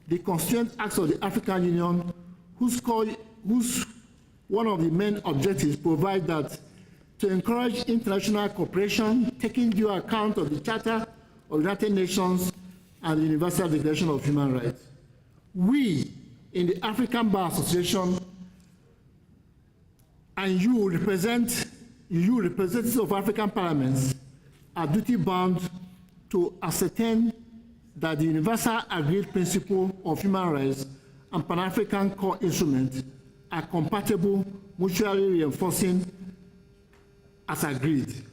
G: the Constituent Acts of the African Union, whose one of the main objectives provide that to encourage international cooperation, taking due account of the Charter of the United Nations and the Universal Declaration of Human Rights. We, in the African Bar Association, and you representatives of African parliaments, are duty-bound to ascertain that the universal agreed principle of human rights and Pan-African core instruments are compatible, mutually reinforcing as agreed.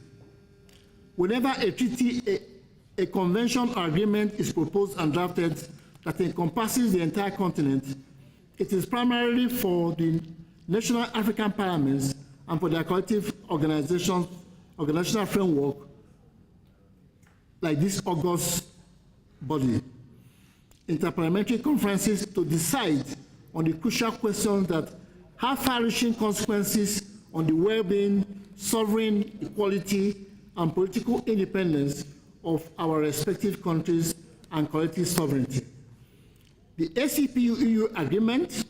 G: Whenever a treaty, a convention or agreement is proposed and drafted that encompasses the entire continent, it is primarily for the national African parliaments and for their collective organizational framework like this august body, Inter-Parliamentary conferences, to decide on the crucial questions that have far-reaching consequences on the well-being, sovereign equality, and political independence of our respective countries and collective sovereignty. The ACPU-EU agreement,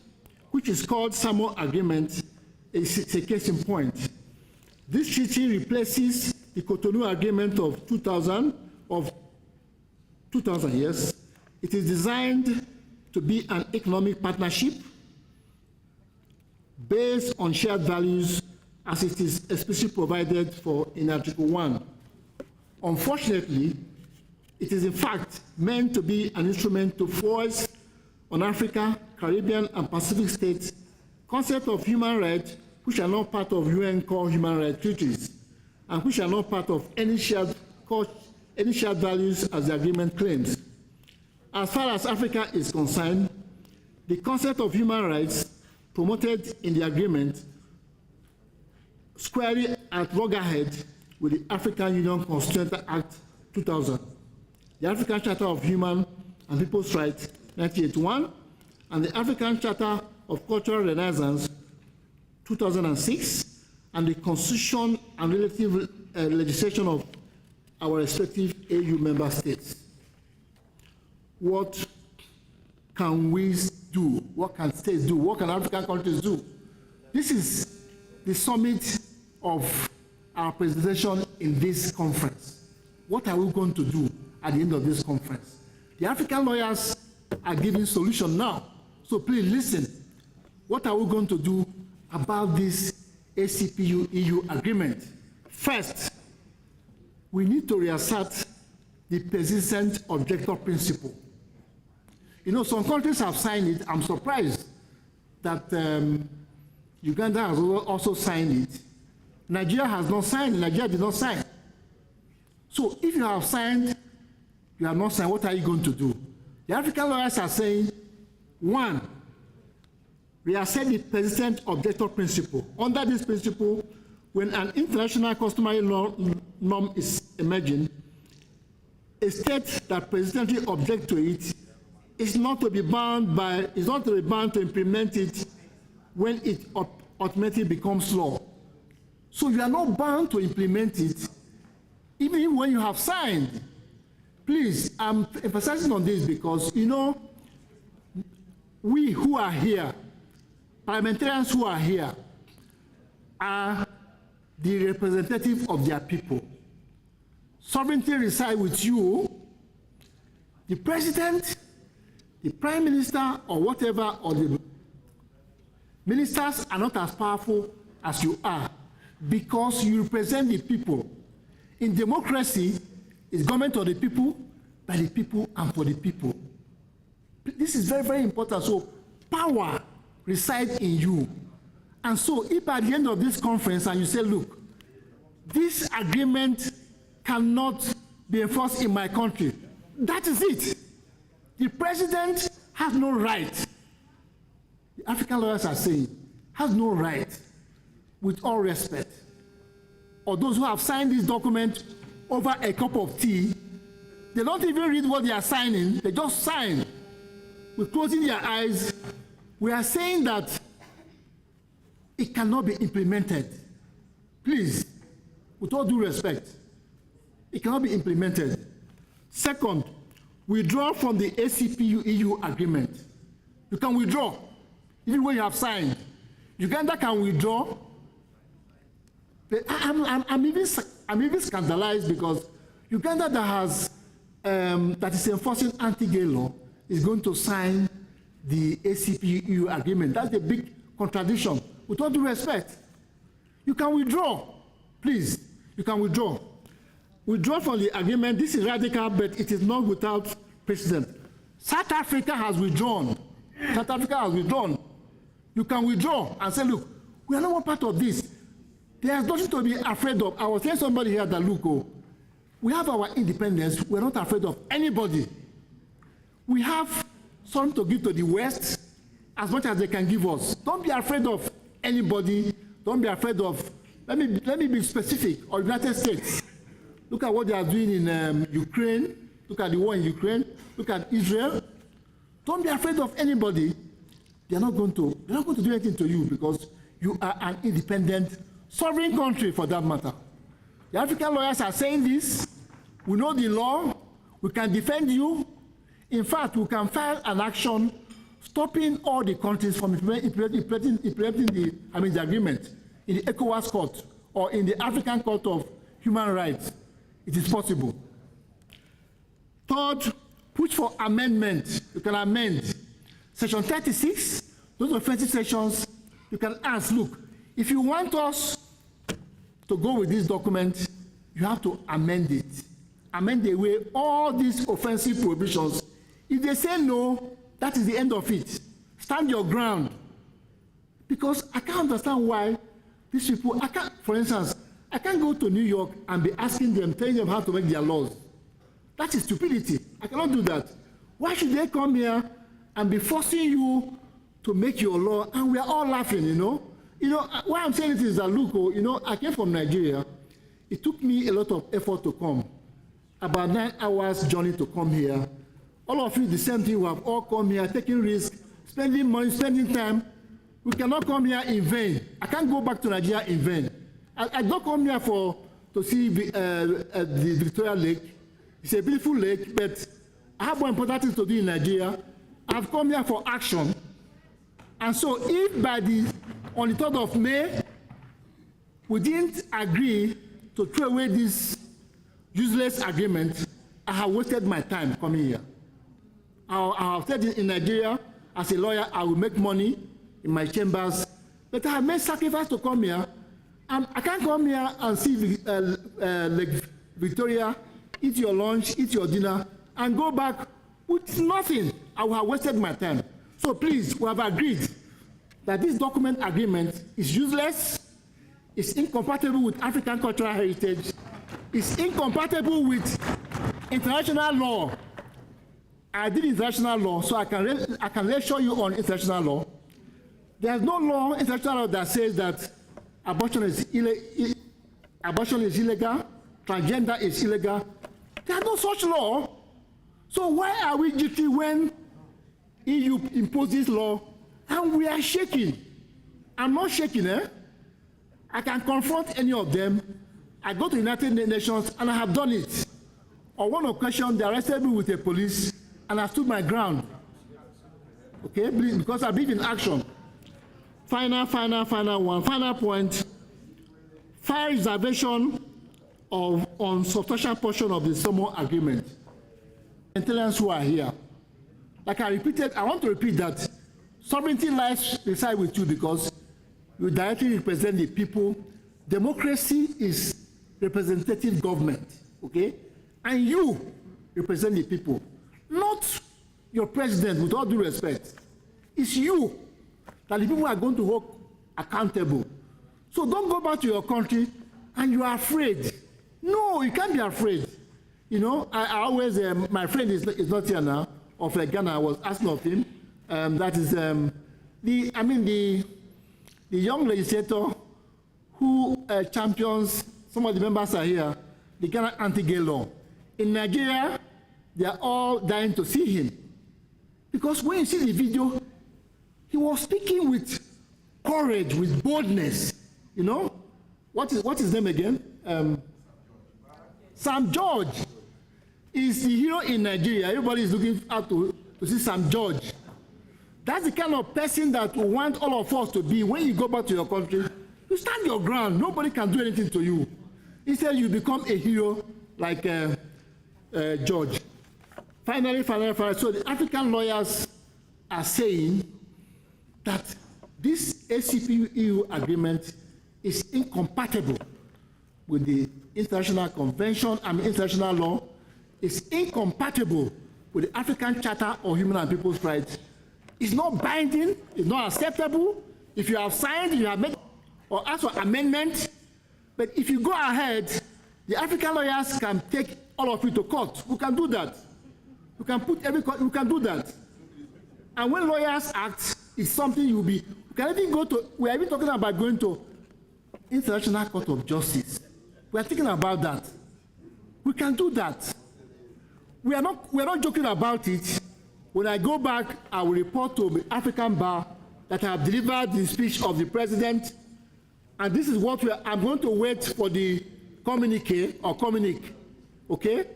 G: which is called Samo Agreement, is a case in point. This treaty replaces the Cotonou Agreement of 2000, yes. It is designed to be an economic partnership based on shared values as it is explicitly provided for in Article 1. Unfortunately, it is in fact meant to be an instrument to force on Africa, Caribbean, and Pacific states concept of human rights which are not part of UN core human rights treaties and which are not part of any shared values as the agreement claims. As far as Africa is concerned, the concept of human rights promoted in the agreement squarely at loggerhead with the African Union Constituent Act 2000, the African Charter of Human and People's Rights 1981, and the African Charter of Cultural Renaissance 2006, and the Constitution and relative legislation of our respective AU member states. What can we do? What can states do? What can African countries do? This is the summit of our presentation in this conference. What are we going to do at the end of this conference? The African lawyers are giving solution now. So please listen. What are we going to do about this ACPU-EU agreement? First, we need to reassert the persistent objector principle. You know, some countries have signed it. I'm surprised that Uganda has also signed it. Nigeria has not signed. Nigeria did not sign. So if you have signed, you have not signed, what are you going to do? The African lawyers are saying, one, reassert the persistent objector principle. Under this principle, when an international customary norm is emerging, a state that persistently objects to it is not to be bound to implement it when it ultimately becomes law. So you are not bound to implement it, even when you have signed. Please, I'm emphasizing on this because, you know, we who are here, parliamentarians who are here, are the representative of their people. Sovereignty resides with you, the president, the prime minister, or whatever, or the ministers are not as powerful as you are because you represent the people. In democracy, it's government of the people, by the people, and for the people. This is very, very important. So power resides in you. And so if at the end of this conference and you say, look, this agreement cannot be enforced in my country, that is it. The president has no right, the African lawyers are saying, has no right, with all respect, or those who have signed this document over a cup of tea, They don't even read what they are signing. They just sign with closing their eyes. We are saying that it cannot be implemented. Please, with all due respect, it cannot be implemented. Second, withdraw from the ACP-EU agreement. You can withdraw, even when you have signed. Uganda can withdraw. I'm even scandalized because Uganda that is enforcing anti-gay law is going to sign the ACP-EU agreement. That's a big contradiction. With all due respect, you can withdraw. Please, you can withdraw. Withdraw from the agreement. This is radical, but it is not without precedent. South Africa has withdrawn. South Africa has withdrawn. You can withdraw and say, look, we are not one part of this. There's nothing to be afraid of. I was telling somebody here that, look, we have our independence. We're not afraid of anybody. We have something to give to the West as much as they can give us. Don't be afraid of anybody. Don't be afraid of, let me be specific, or United States. Look at what they are doing in Ukraine. Look at the war in Ukraine. Look at Israel. Don't be afraid of anybody. They're not going to do anything to you because you are an independent, sovereign country for that matter. The African lawyers are saying this. We know the law. We can defend you. In fact, we can file an action stopping all the countries from implementing the agreement in the ECOWAS court or in the African Court of Human Rights. It is possible. Third, push for amendment. You can amend. Section 36, those offensive sections, you can ask, look, if you want us to go with this document, you have to amend it. Amend away all these offensive prohibitions. If they say no, that is the end of it. Stand your ground. Because I can't understand why these people, for instance, I can't go to New York and be asking them, telling them how to make their laws. That is stupidity. I cannot do that. Why should they come here and be forcing you to make your law? And we are all laughing, you know. Why I'm saying it is that, look, I came from Nigeria. It took me a lot of effort to come. About 9 hours journey to come here. All of you, the same thing, we have all come here, taking risks, spending money, spending time. We cannot come here in vain. I can't go back to Nigeria in vain. I don't come here to see the Victoria Lake. It's a beautiful lake, but I have more important things to do in Nigeria. I've come here for action. And so if on the 3rd of May, we didn't agree to throw away this useless agreement, I have wasted my time coming here. I have said in Nigeria, as a lawyer, I will make money in my chambers, but I have made sacrifice to come here. I can't come here and see Lake Victoria, eat your lunch, eat your dinner, and go back with nothing. I will have wasted my time. So please, we have agreed that this document agreement is useless, it's incompatible with African cultural heritage, it's incompatible with international law. I did international law, so I can lecture you on international law. There's no law, international law, that says that abortion is illegal, transgender is illegal. There's no such law. So why are we guilty when EU imposes law and we are shaking? I'm not shaking, I can confront any of them. I go to the United Nations and I have done it. On one occasion, they arrested me with the police and I stood my ground. Okay, because I believe in action. Final point. File reservation on substantial portion of the Somo agreement. Intelligence who are here. Like I repeated, I want to repeat that sovereignty lies reside with you because you directly represent the people. Democracy is representative government, okay? And you represent the people, not your president, with all due respect. It's you that the people are going to hold accountable. So don't go back to your country and you are afraid. No, you can't be afraid. I always, my friend is not here now, of Ghana. I was asking of him. That is the young legislator who champions, some of the members are here, the Ghana anti-gay law. In Nigeria, they are all dying to see him. Because when you see the video, he was speaking with courage, with boldness. You know? What is his name again? Sam George is the hero in Nigeria. Everybody is looking out to see Sam George. That's the kind of person that we want all of us to be. When you go back to your country, you stand your ground. Nobody can do anything to you. Instead, you become a hero like George. Finally, so the African lawyers are saying that this ACP-EU agreement is incompatible with the international convention and international law. It's incompatible with the African Charter of Human and People's Rights. It's not binding, it's not acceptable. If you have signed, you have made or asked for amendment, but if you go ahead, the African lawyers can take all of you to court. We can do that. We can put every court, we can do that. And when lawyers act, it's something you'll be, we can even go to, we are even talking about going to International Court of Justice. We are thinking about that. We can do that. We are not joking about it. When I go back, I will report to the African Bar that I have delivered the speech of the president, and this is what I'm going to wait for the communique or communique, okay?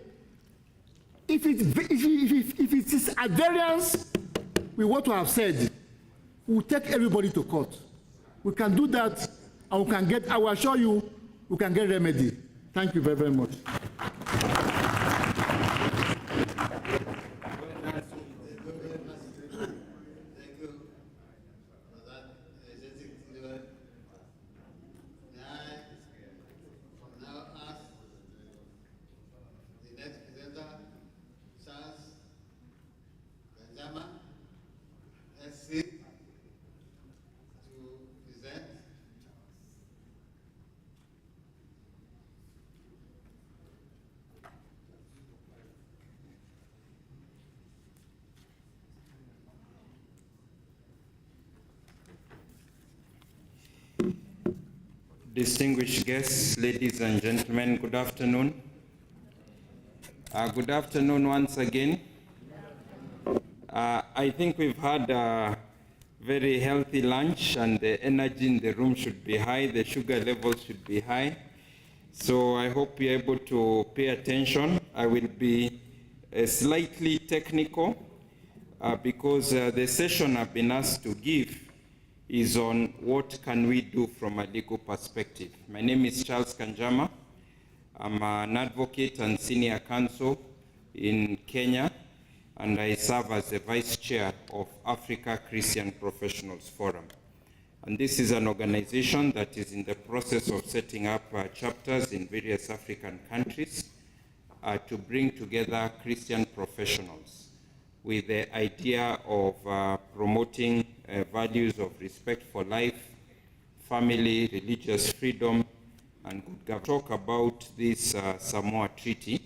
G: If it is at variance with what we have said, we will take everybody to court. We can do that, and we can get, I will assure you, we can get remedy. Thank you very, very much.
C: Distinguished guests, ladies and gentlemen, good afternoon. Good afternoon once again. I think we've had a very healthy lunch, and the energy in the room should be high, the sugar levels should be high. So I hope you're able to pay attention. I will be slightly technical because the session I've been asked to give is on what can we do from a legal perspective. My name is Charles Kanjama. I'm an advocate and senior counsel in Kenya, and I serve as the vice chair of Africa Christian Professionals Forum. And this is an organization that is in the process of setting up chapters in various African countries to bring together Christian professionals with the idea of promoting values of respect for life, family, religious freedom, and good government. Talk about this Samoa Treaty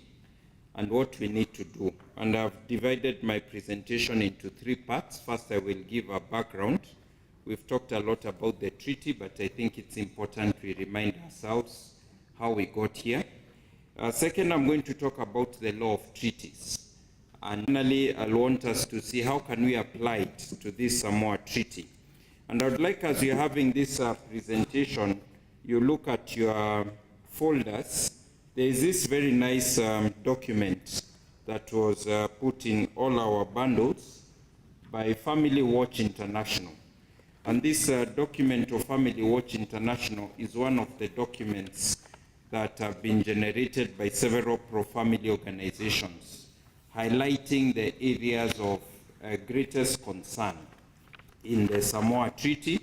C: and what we need to do. And I've divided my presentation into three parts. First, I will give a background. We've talked a lot about the treaty, but I think it's important we remind ourselves how we got here. Second, I'm going to talk about the law of treaties. And finally, I want us to see how can we apply it to this Samoa Treaty. And I would like, as you're having this presentation, you look at your folders. There is this very nice document that was put in all our bundles by Family Watch International. And this document of Family Watch International is one of the documents that have been generated by several pro-family organizations, highlighting the areas of greatest concern in the Samoa Treaty,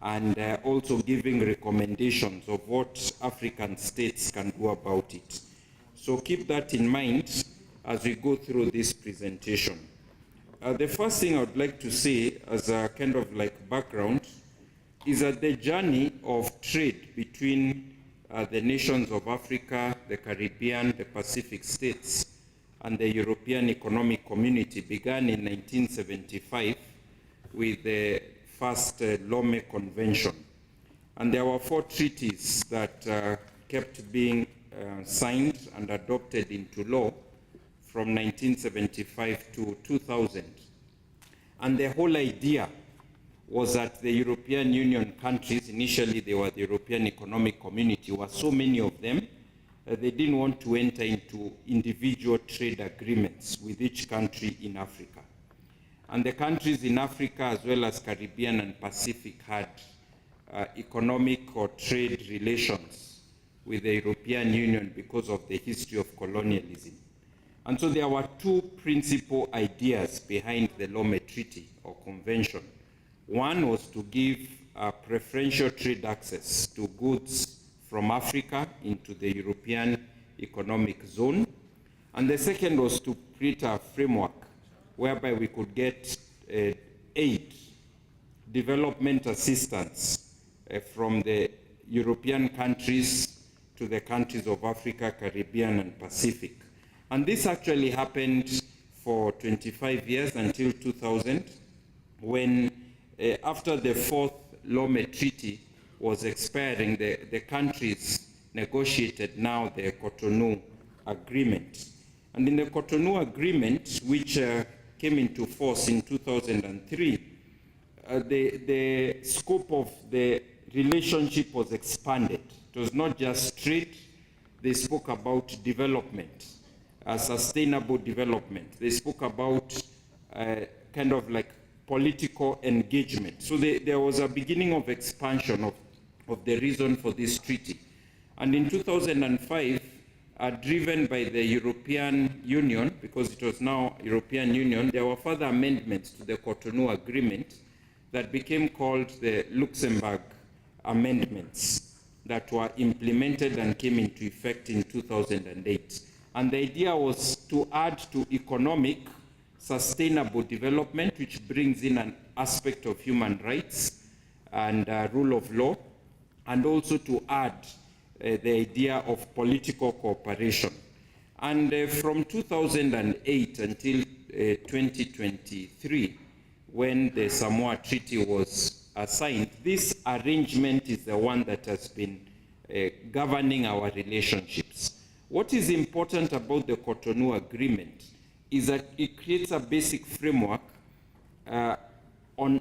C: and also giving recommendations of what African states can do about it. So keep that in mind as we go through this presentation. The first thing I would like to say as a kind of like background is that the journey of trade between the nations of Africa, the Caribbean, the Pacific states, and the European Economic Community began in 1975 with the first Lome Convention. And there were 4 treaties that kept being signed and adopted into law from 1975 to 2000. And the whole idea was that the European Union countries, initially they were the European Economic Community, were so many of them, they didn't want to enter into individual trade agreements with each country in Africa. And the countries in Africa, as well as Caribbean and Pacific, had economic or trade relations with the European Union because of the history of colonialism. And so there were two principal ideas behind the Lome Treaty or Convention. One was to give preferential trade access to goods from Africa into the European Economic Zone. And the second was to create a framework whereby we could get aid, development assistance from the European countries to the countries of Africa, Caribbean, and Pacific. And this actually happened for 25 years until 2000, when after the fourth Lome Treaty was expiring, the countries negotiated now the Cotonou Agreement. And in the Cotonou Agreement, which came into force in 2003, the scope of the relationship was expanded. It was not just trade. They spoke about development, sustainable development. They spoke about kind of like political engagement. So there was a beginning of expansion of the reason for this treaty. And in 2005, driven by the European Union, because it was now European Union, there were further amendments to the Cotonou Agreement that became called the Luxembourg Amendments that were implemented and came into effect in 2008. And the idea was to add to economic sustainable development, which brings in an aspect of human rights and rule of law, and also to add the idea of political cooperation. And from 2008 until 2023, when the Samoa Treaty was assigned, this arrangement is the one that has been governing our relationships. What is important about the Cotonou Agreement is that it creates a basic framework on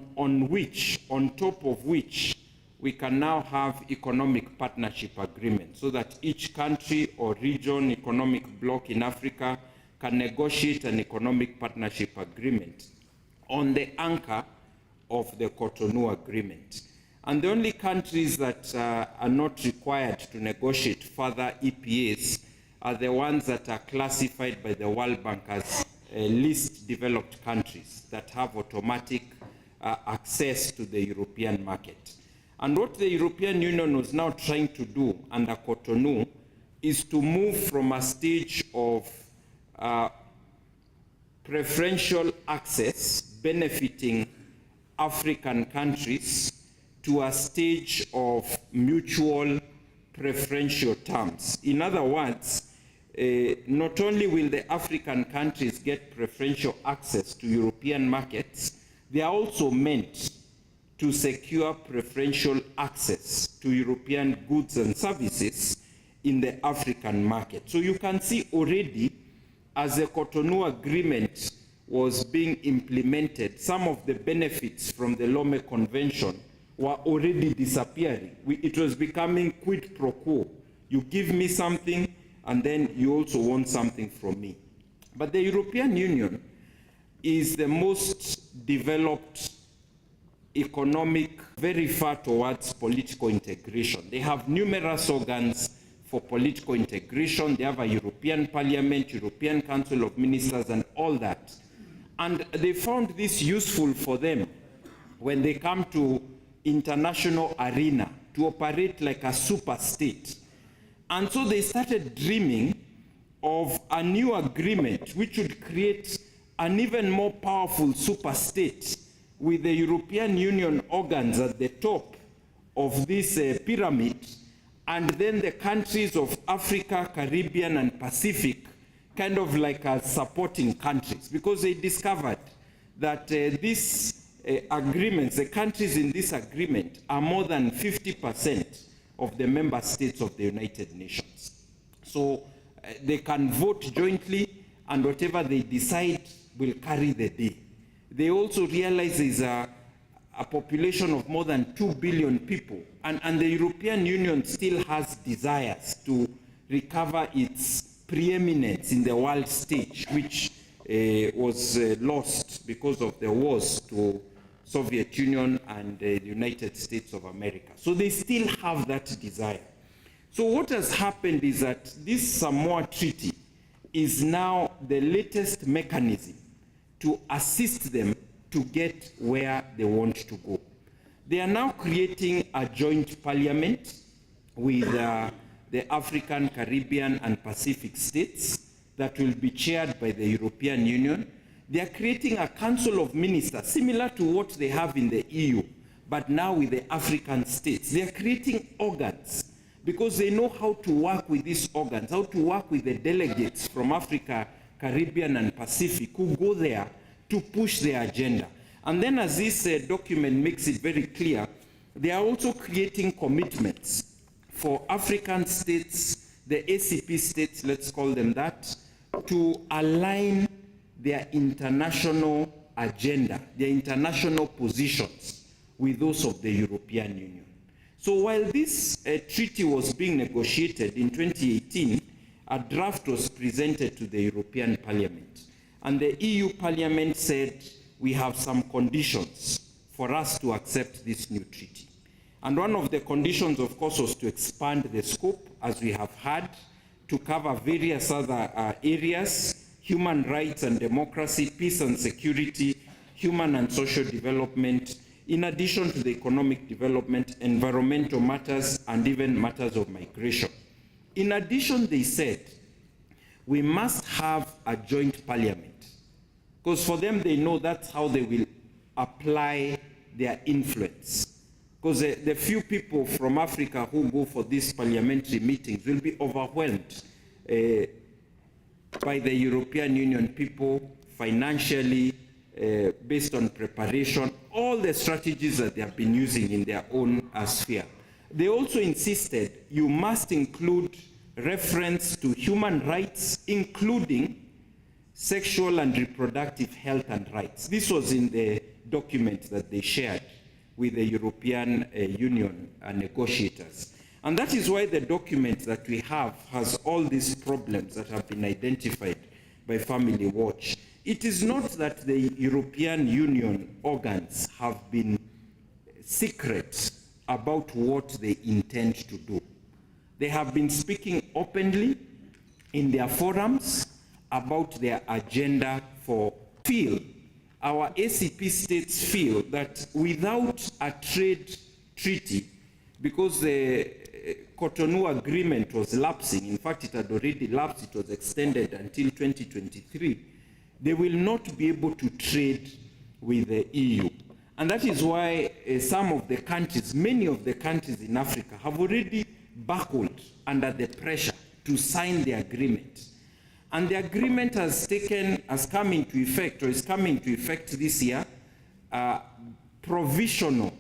C: top of which we can now have economic partnership agreements, so that each country or region, economic bloc in Africa can negotiate an economic partnership agreement on the anchor of the Cotonou Agreement. And the only countries that are not required to negotiate further EPAs are the ones that are classified by the World Bank as least developed countries that have automatic access to the European market. And what the European Union was now trying to do under Cotonou is to move from a stage of preferential access benefiting African countries to a stage of mutual preferential terms. In other words, not only will the African countries get preferential access to European markets, they are also meant to secure preferential access to European goods and services in the African market. So you can see already, as the Cotonou Agreement was being implemented, some of the benefits from the Lome Convention were already disappearing. It was becoming quid pro quo. You give me something, and then you also want something from me. But the European Union is the most developed economic, very far towards political integration. They have numerous organs for political integration. They have a European Parliament, European Council of Ministers, and all that. And they found this useful for them when they come to international arena to operate like a super state. And so they started dreaming of a new agreement which would create an even more powerful super state with the European Union organs at the top of this pyramid, and then the countries of Africa, Caribbean, and Pacific kind of like as supporting countries, because they discovered that these agreements, the countries in this agreement, are more than 50% of the member states of the United Nations. So they can vote jointly, and whatever they decide will carry the day. They also realize there's a population of more than 2 billion people, and the European Union still has desires to recover its preeminence in the world stage, which was lost because of the wars to Soviet Union and the United States of America. So they still have that desire. So what has happened is that this Samoa Treaty is now the latest mechanism to assist them to get where they want to go. They are now creating a joint parliament with the African, Caribbean, and Pacific states that will be chaired by the European Union. They are creating a council of ministers, similar to what they have in the EU, but now with the African states. They are creating organs because they know how to work with these organs, how to work with the delegates from Africa, Caribbean, and Pacific who go there to push their agenda. And then, as this document makes it very clear, they are also creating commitments for African states, the ACP states, let's call them that, to align their international agenda, their international positions with those of the European Union. So while this treaty was being negotiated in 2018, a draft was presented to the European Parliament. And the EU Parliament said, we have some conditions for us to accept this new treaty. And one of the conditions, of course, was to expand the scope, as we have had, to cover various other areas: human rights and democracy, peace and security, human and social development, in addition to the economic development, environmental matters, and even matters of migration. In addition, they said, we must have a joint parliament, because for them, they know that's how they will apply their influence. Because the few people from Africa who go for these parliamentary meetings will be overwhelmed by the European Union people financially, based on preparation, all the strategies that they have been using in their own sphere. They also insisted you must include reference to human rights, including sexual and reproductive health and rights. This was in the document that they shared with the European Union negotiators. And that is why the document that we have has all these problems that have been identified by Family Watch. It is not that the European Union organs have been secret about what they intend to do. They have been speaking openly in their forums about their agenda for feel. Our ACP states feel that without a trade treaty, because the Cotonou agreement was lapsing, in fact it had already lapsed, it was extended until 2023, they will not be able to trade with the EU. And that is why some of the countries, many of the countries in Africa, have already buckled under the pressure to sign the agreement. And the agreement has come into effect, or is coming into effect this year, provisional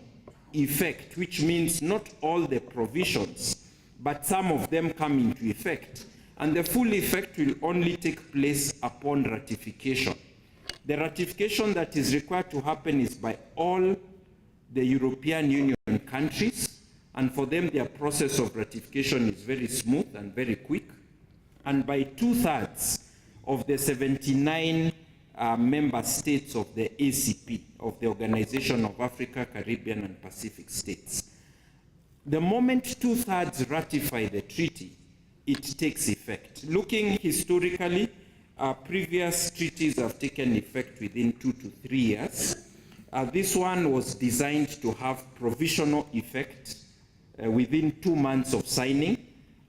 C: effect, which means not all the provisions, but some of them come into effect. And the full effect will only take place upon ratification. The ratification that is required to happen is by all the European Union countries, and for them their process of ratification is very smooth and very quick. And by 2/3 of the 79 member states of the ACP, of the Organization of Africa, Caribbean, and Pacific States. The moment 2/3 ratify the treaty, it takes effect. Looking historically, previous treaties have taken effect within 2 to 3 years. This one was designed to have provisional effect within 2 months of signing,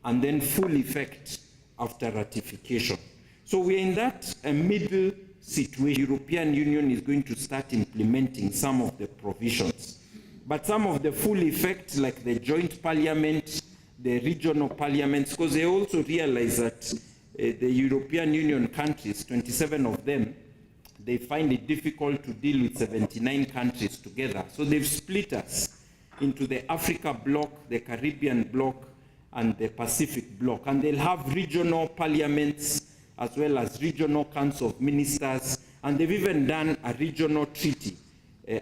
C: and then full effect after ratification. So we are in that middle situation. The European Union is going to start implementing some of the provisions. But some of the full effects, like the joint parliament, the regional parliaments, because they also realize that the European Union countries, 27 of them, they find it difficult to deal with 79 countries together. So they've split us into the Africa bloc, the Caribbean bloc, and the Pacific bloc. And they'll have regional parliaments as well as regional council of ministers, and they've even done a regional treaty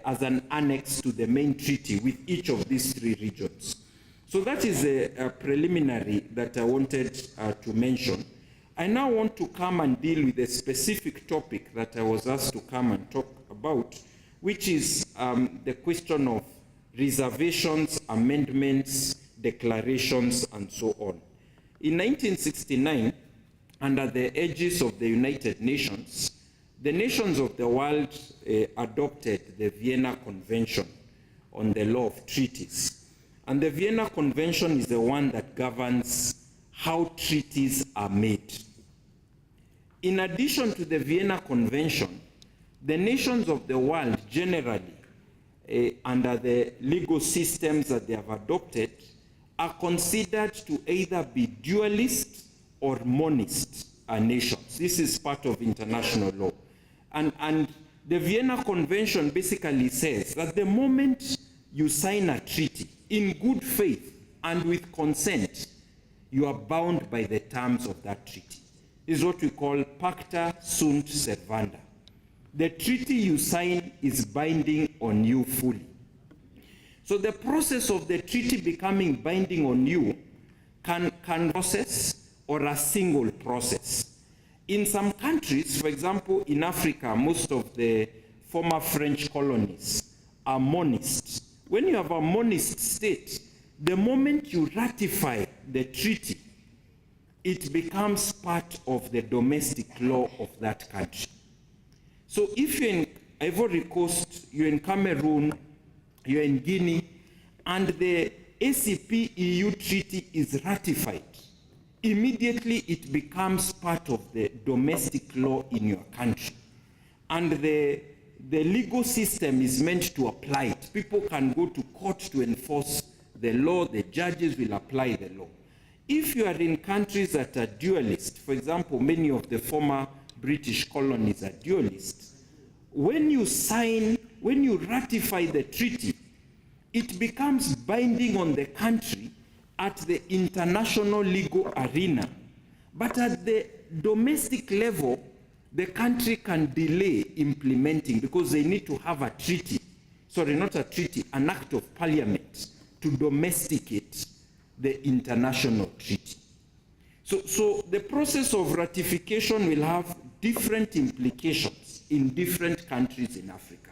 C: as an annex to the main treaty with each of these 3 regions. So that is a preliminary that I wanted to mention. I now want to come and deal with a specific topic that I was asked to come and talk about, which is the question of reservations, amendments, declarations, and so on. In 1969, under the aegis of the United Nations, the nations of the world adopted the Vienna Convention on the Law of Treaties. And the Vienna Convention is the one that governs how treaties are made. In addition to the Vienna Convention, the nations of the world generally, under the legal systems that they have adopted, are considered to either be dualist or monist nations. This is part of international law. And the Vienna Convention basically says that the moment you sign a treaty in good faith and with consent, you are bound by the terms of that treaty. This is what we call pacta sunt servanda. The treaty you sign is binding on you fully. So the process of the treaty becoming binding on you can process or a single process. In some countries, for example, in Africa, most of the former French colonies are monist. When you have a monist state, the moment you ratify the treaty, it becomes part of the domestic law of that country. So if you're in Ivory Coast, you're in Cameroon, you're in Guinea, and the ACP-EU treaty is ratified, immediately it becomes part of the domestic law in your country. And the legal system is meant to apply it. People can go to court to enforce the law. The judges will apply the law. If you are in countries that are dualist, for example, many of the former British colonies are dualists, when you ratify the treaty, it becomes binding on the country at the international legal arena. But at the domestic level, the country can delay implementing because they need to have a treaty, sorry, not a treaty, an act of parliament to domesticate the international treaty. So the process of ratification will have different implications in different countries in Africa.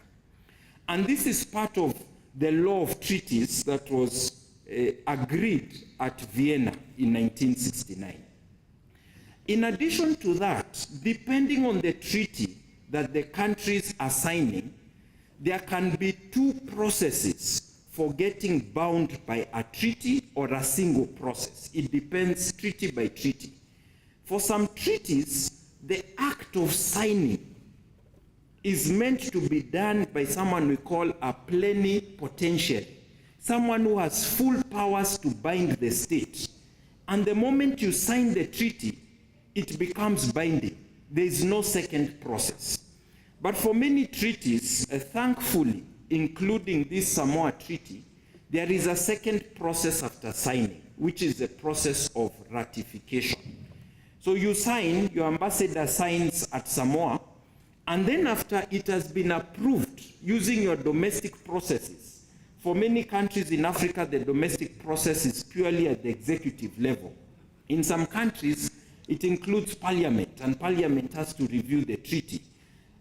C: And this is part of the law of treaties that was agreed at Vienna in 1969. In addition to that, depending on the treaty that the countries are signing, there can be 2 processes for getting bound by a treaty or a single process. It depends treaty by treaty. For some treaties, the act of signing is meant to be done by someone we call a plenipotentiary, someone who has full powers to bind the state. And the moment you sign the treaty, it becomes binding. There is no second process. But for many treaties, thankfully, including this Samoa Treaty, there is a second process after signing, which is the process of ratification. So you sign, your ambassador signs at Samoa, and then after it has been approved using your domestic processes. For many countries in Africa, the domestic process is purely at the executive level. In some countries, it includes parliament, and parliament has to review the treaty.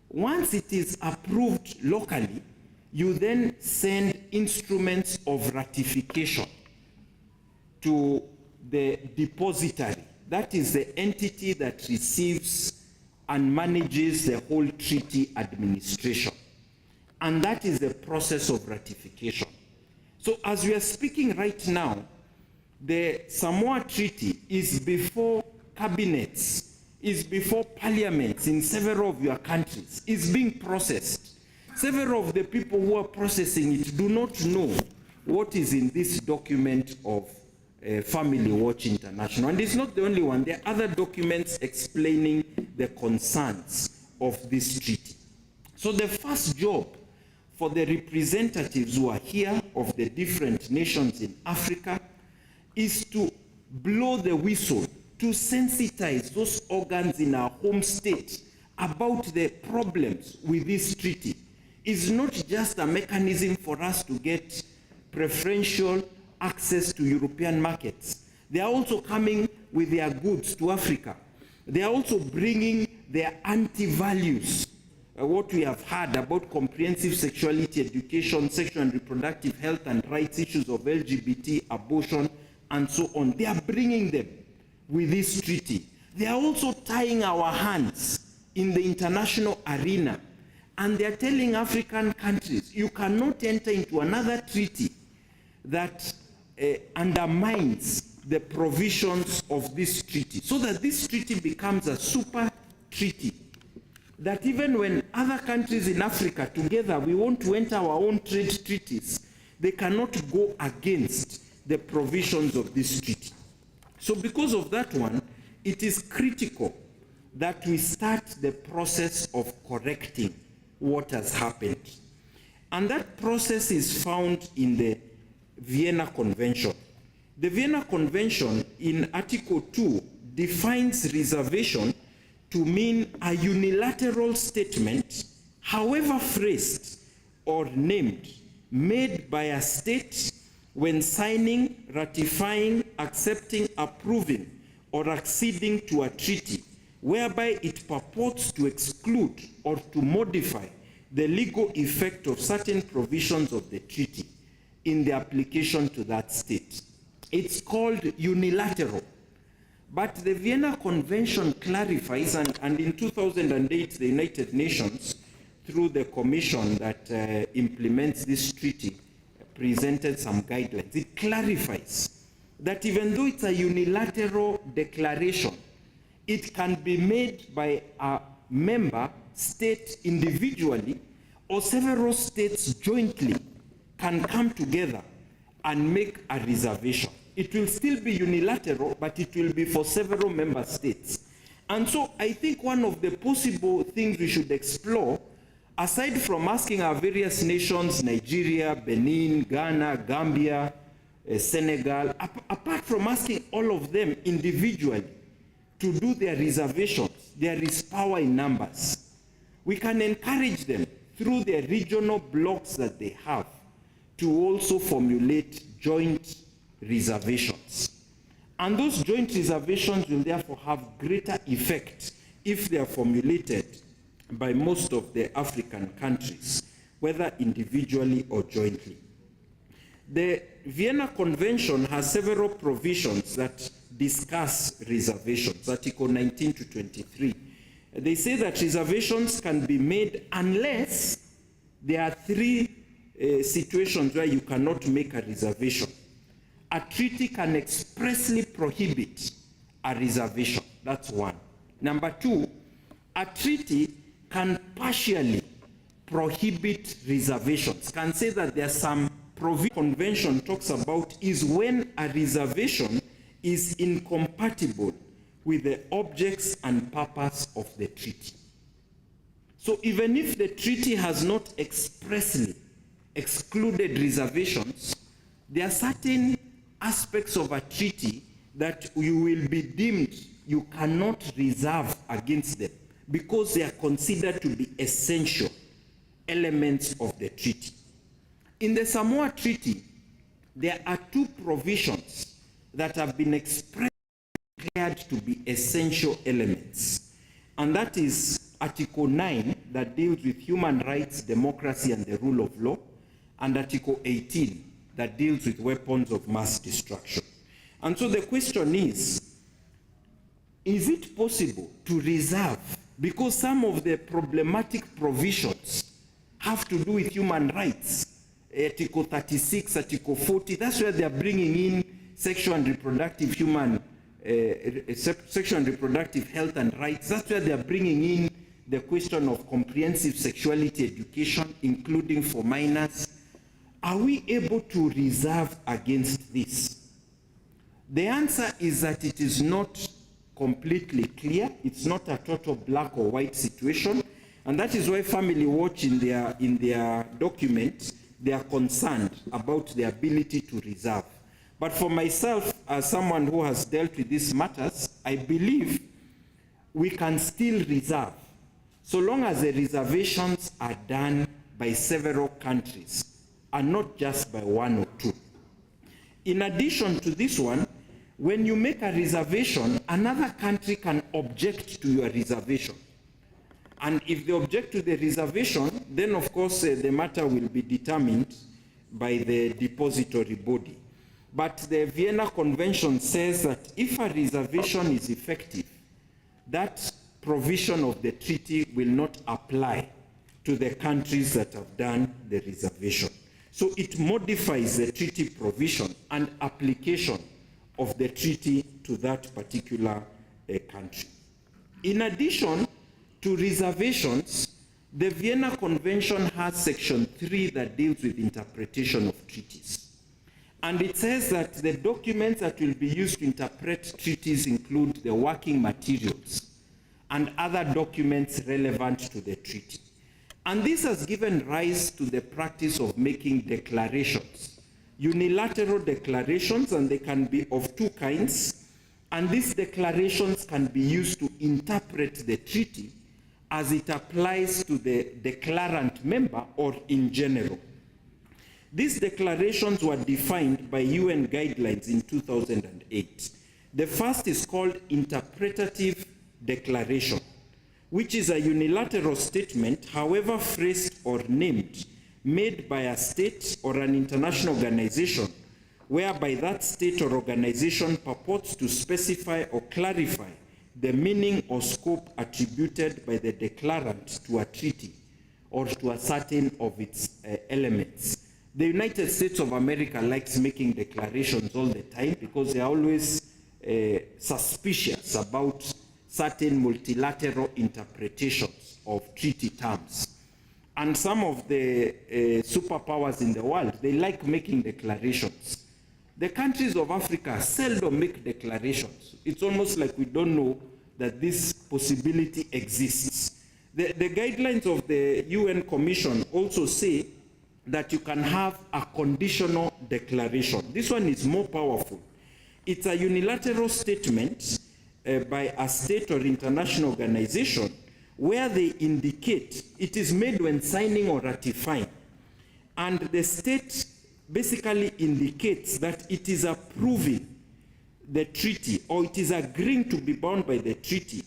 C: Once it is approved locally, you then send instruments of ratification to the depository. That is the entity that receives and manages the whole treaty administration. And that is the process of ratification. So as we are speaking right now, the Samoa Treaty is before cabinets, is before parliaments in several of your countries, is being processed. Several of the people who are processing it do not know what is in this document of Family Watch International. And it's not the only one. There are other documents explaining the concerns of this treaty. So the first job for the representatives who are here of the different nations in Africa is to blow the whistle to sensitize those organs in our home state about the problems with this treaty. It's not just a mechanism for us to get preferential access to European markets. They are also coming with their goods to Africa. They are also bringing their anti-values, what we have heard about comprehensive sexuality education, sexual and reproductive health and rights, issues of LGBT, abortion, and so on. They are bringing them with this treaty. They are also tying our hands in the international arena, and they are telling African countries, you cannot enter into another treaty that undermines the provisions of this treaty, so that this treaty becomes a super treaty, that even when other countries in Africa together we want to enter our own trade treaties, they cannot go against the provisions of this treaty. So because of that one, it is critical that we start the process of correcting what has happened. And that process is found in the Vienna Convention. The Vienna Convention in Article 2 defines reservation to mean a unilateral statement, however phrased or named, made by a state when signing, ratifying, accepting, approving, or acceding to a treaty, whereby it purports to exclude or to modify the legal effect of certain provisions of the treaty in the application to that state. It's called unilateral. But the Vienna Convention clarifies, and in 2008, the United Nations, through the commission that implements this treaty, presented some guidelines. It clarifies that even though it's a unilateral declaration, it can be made by a member state individually, or several states jointly can come together and make a reservation. It will still be unilateral, but it will be for several member states. And so I think one of the possible things we should explore, aside from asking our various nations, Nigeria, Benin, Ghana, Gambia, Senegal, apart from asking all of them individually to do their reservations, there is power in numbers. We can encourage them through their regional blocks that they have to also formulate joint reservations. And those joint reservations will therefore have greater effect if they are formulated by most of the African countries, whether individually or jointly. The Vienna Convention has several provisions that discuss reservations, Article 19 to 23. They say that reservations can be made unless there are three situations where you cannot make a reservation. A treaty can expressly prohibit a reservation. That's one. Number two, a treaty can partially prohibit reservations, can say that there's some provision convention talks about is when a reservation is incompatible with the objects and purpose of the treaty. So even if the treaty has not expressly excluded reservations, there are certain aspects of a treaty that you will be deemed you cannot reserve against them because they are considered to be essential elements of the treaty. In the Samoa Treaty, there are two provisions that have been expressly declared to be essential elements, and that is Article 9 that deals with human rights, democracy, and the rule of law, and Article 18 that deals with weapons of mass destruction. And so the question is it possible to reserve, because some of the problematic provisions have to do with human rights, Article 36, Article 40, that's where they're bringing in sexual and reproductive health and rights. That's where they're bringing in the question of comprehensive sexuality education, including for minors. Are we able to reserve against this? The answer is that it is not completely clear. It's not a total black or white situation. And that is why Family Watch in their document, they are concerned about the ability to reserve. But for myself, as someone who has dealt with these matters, I believe we can still reserve, so long as the reservations are done by several countries and not just by one or two. In addition to this one, when you make a reservation, another country can object to your reservation. And if they object to the reservation, then of course the matter will be determined by the depository body. But the Vienna Convention says that if a reservation is effective, that provision of the treaty will not apply to the countries that have done the reservation. So it modifies the treaty provision and application of the treaty to that particular country. In addition to reservations, the Vienna Convention has Section 3 that deals with interpretation of treaties. And it says that the documents that will be used to interpret treaties include the working materials and other documents relevant to the treaty. And this has given rise to the practice of making declarations, unilateral declarations, and they can be of two kinds. And these declarations can be used to interpret the treaty as it applies to the declarant member or in general. These declarations were defined by UN guidelines in 2008. The first is called interpretative declaration, which is a unilateral statement, however phrased or named, made by a state or an international organization, whereby that state or organization purports to specify or clarify the meaning or scope attributed by the declarant to a treaty or to a certain of its elements. The United States of America likes making declarations all the time because they are always suspicious about certain multilateral interpretations of treaty terms. And some of the superpowers in the world, they like making declarations. The countries of Africa seldom make declarations. It's almost like we don't know that this possibility exists. The guidelines of the UN Commission also say that you can have a conditional declaration. This one is more powerful. It's a unilateral statement by a state or international organization where they indicate it is made when signing or ratifying. And the state basically indicates that it is approving the treaty or it is agreeing to be bound by the treaty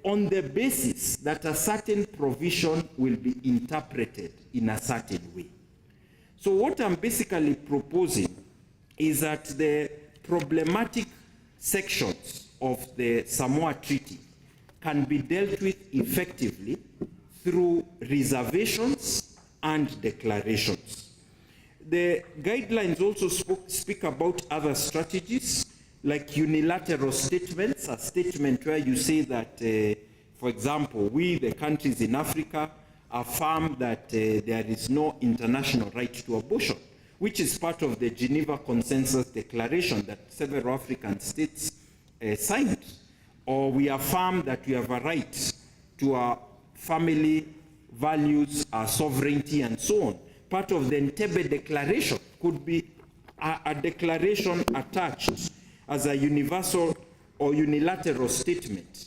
C: on the basis that a certain provision will be interpreted in a certain way. So what I'm basically proposing is that the problematic sections of the Samoa Treaty can be dealt with effectively through reservations and declarations. The guidelines also speak about other strategies, like unilateral statements, a statement where you say that, for example, we, the countries in Africa, affirm that there is no international right to abortion, which is part of the Geneva Consensus Declaration that several African states signed. Or we affirm that we have a right to our family values, our sovereignty, and so on. Part of the Entebbe Declaration could be a declaration attached as a universal or unilateral statement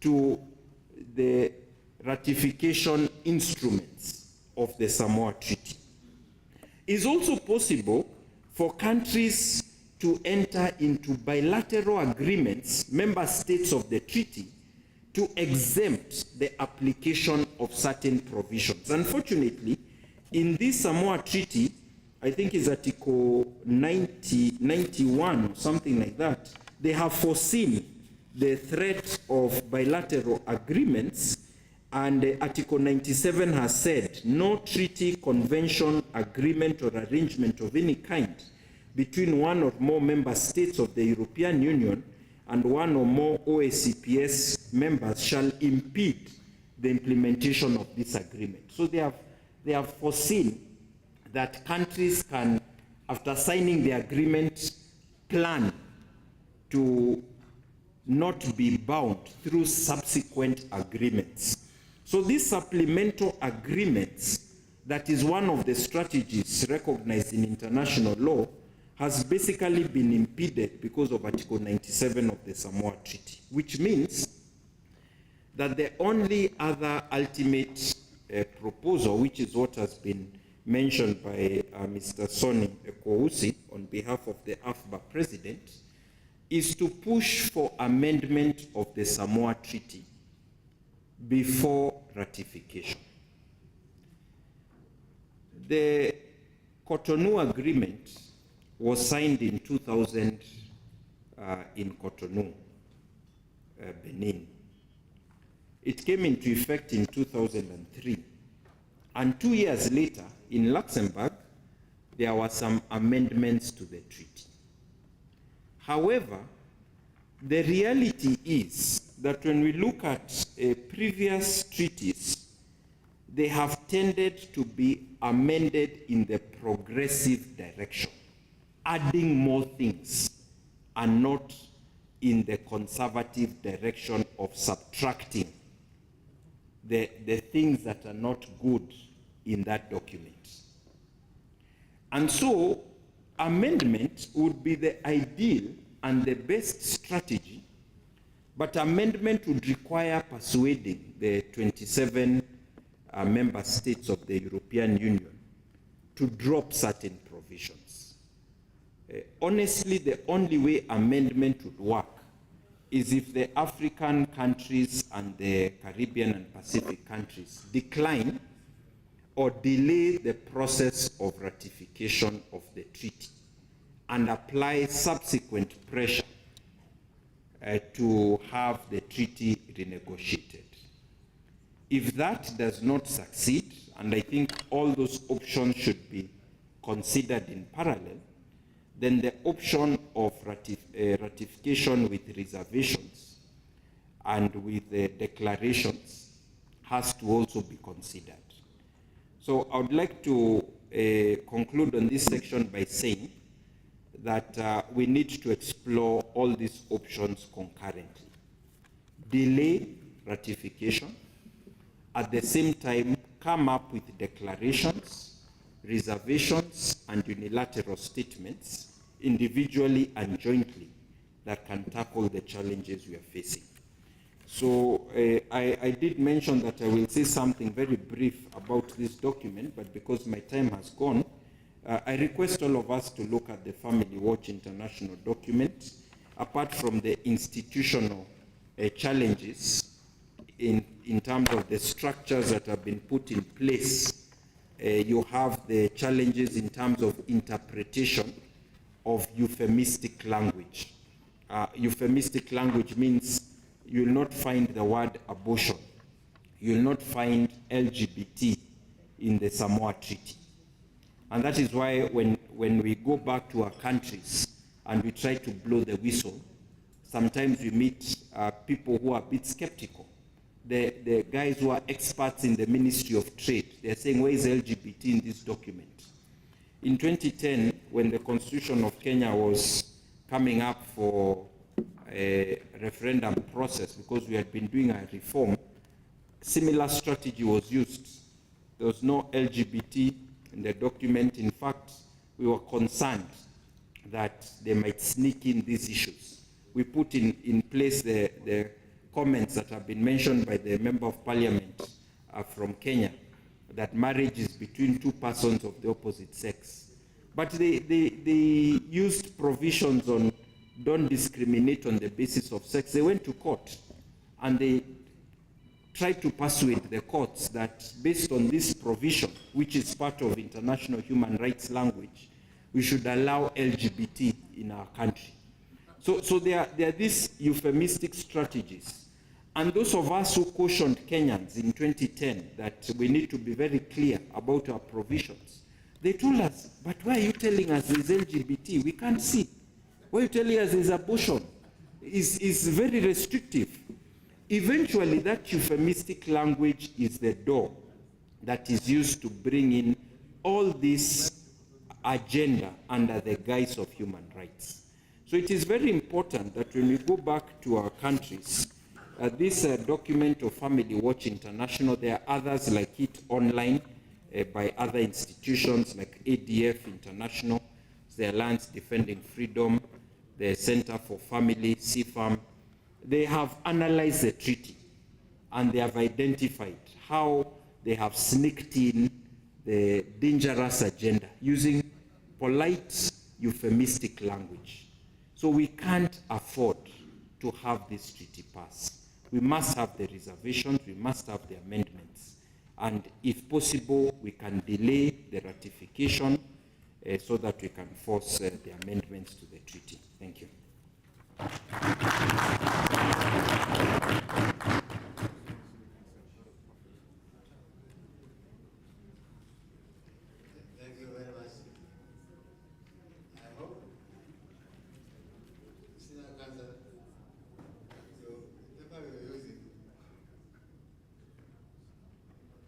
C: to the ratification instruments of the Samoa Treaty. It's also possible for countries to enter into bilateral agreements, member states of the treaty, to exempt the application of certain provisions. Unfortunately, in this Samoa Treaty, I think it's Article 91 or something like that, they have foreseen the threat of bilateral agreements, and Article 97 has said no treaty, convention, agreement, or arrangement of any kind between one or more member states of the European Union and one or more OACPS members shall impede the implementation of this agreement. So they have foreseen that countries can, after signing the agreement, plan to not be bound through subsequent agreements. So these supplemental agreements, that is one of the strategies recognized in international law, has basically been impeded because of Article 97 of the Samoa Treaty, which means that the only other ultimate proposal, which is what has been mentioned by Mr. Sonny Kousi on behalf of the AFBA president, is to push for amendment of the Samoa Treaty before ratification. The Cotonou Agreement was signed in 2000 in Cotonou, Benin. It came into effect in 2003. And 2 years later, in Luxembourg, there were some amendments to the treaty. However, the reality is that when we look at previous treaties, they have tended to be amended in the progressive direction, adding more things, and not in the conservative direction of subtracting the things that are not good in that document. And so, amendment would be the ideal and the best strategy, but amendment would require persuading the 27 member states of the European Union to drop certain provisions. Honestly, the only way amendment would work is if the African countries and the Caribbean and Pacific countries decline or delay the process of ratification of the treaty and apply subsequent pressure to have the treaty renegotiated. If that does not succeed, and I think all those options should be considered in parallel, then the option of ratification with reservations and with the declarations has to also be considered. So I would like to conclude on this section by saying that we need to explore all these options concurrently. Delay ratification, at the same time come up with declarations, reservations, and unilateral statements, individually and jointly, that can tackle the challenges we are facing. So I did mention that I will say something very brief about this document, but because my time has gone, I request all of us to look at the Family Watch International document. Apart from the institutional challenges in terms of the structures that have been put in place, you have the challenges in terms of interpretation of euphemistic language. Euphemistic language means you will not find the word abortion. You will not find LGBT in the Samoa Treaty. And that is why when we go back to our countries and we try to blow the whistle, sometimes we meet people who are a bit skeptical. The guys who are experts in the Ministry of Trade, they're saying, where is LGBT in this document? In 2010, when the Constitution of Kenya was coming up for a referendum process, because we had been doing a reform, similar strategy was used. There was no LGBT in the document. In fact, we were concerned that they might sneak in these issues. We put in place the comments that have been mentioned by the Member of Parliament from Kenya, that marriage is between two persons of the opposite sex. But they used provisions on don't discriminate on the basis of sex. They went to court and they tried to persuade the courts that based on this provision, which is part of international human rights language, we should allow LGBT in our country. So there are these euphemistic strategies. And those of us who cautioned Kenyans in 2010 that we need to be very clear about our provisions, they told us, but why are you telling us there's LGBT? We can't see. Why are you telling us there's abortion? It's very restrictive. Eventually, that euphemistic language is the door that is used to bring in all this agenda under the guise of human rights. So it is very important that when we go back to our countries, this document of Family Watch International, there are others like it online by other institutions like ADF International, the Alliance Defending Freedom, the Center for Family, CFAM, they have analyzed the treaty and they have identified how they have sneaked in the dangerous agenda using polite, euphemistic language. So we can't afford to have this treaty pass. We must have the reservations, we must have the amendments, and if possible, we can delay the ratification so that we can force the amendments to the treaty. Thank you.
N: Thank you very much. I hope Sina Kanza, the paper you're using,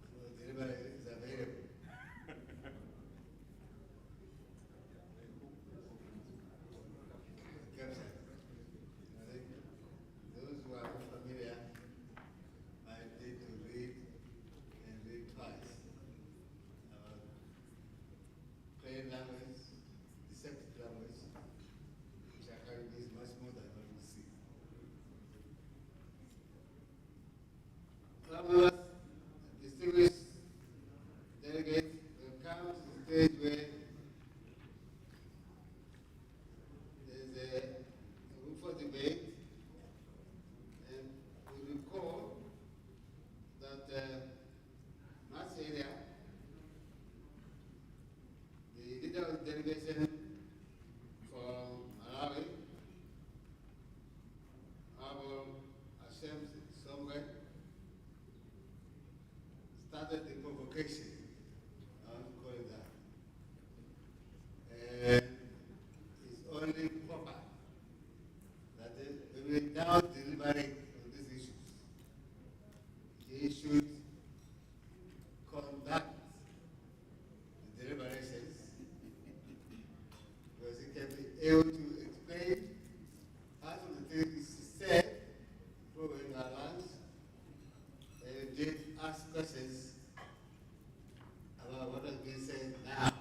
N: so the paper is available. Those who are not familiar might need to read and read twice. Plain language, deceptive language, which actually is much more than what we see. Travelers, distinguished delegates, will come to the stage where there's a room for debate, and we recall that last area, the leader of the delegation from Malawi, Hashem somewhere, started the provocation. I want to call it that. And it's only proper that when we now deliberate on these issues, he should conduct the deliberations because he can be able to explain part of the things he said following our lunch and did ask questions about what has been said now.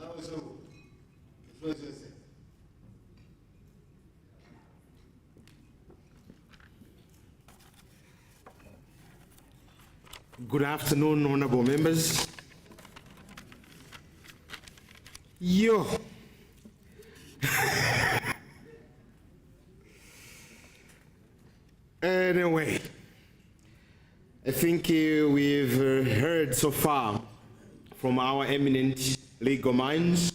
N: Also, the floor is yours, sir.
L: Good afternoon, honorable members. Yo. Anyway, I think we've heard so far from our eminent legal minds,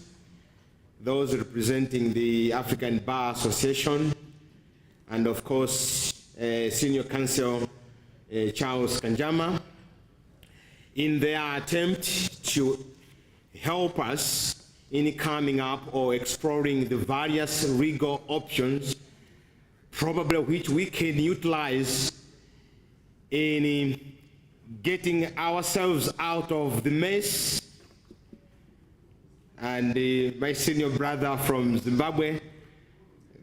L: those representing the African Bar Association, and of course, Senior Counsel Charles Kanjama, in their attempt to help us in coming up or exploring the various legal options, probably which we can utilize in getting ourselves out of the mess. And my senior brother from Zimbabwe,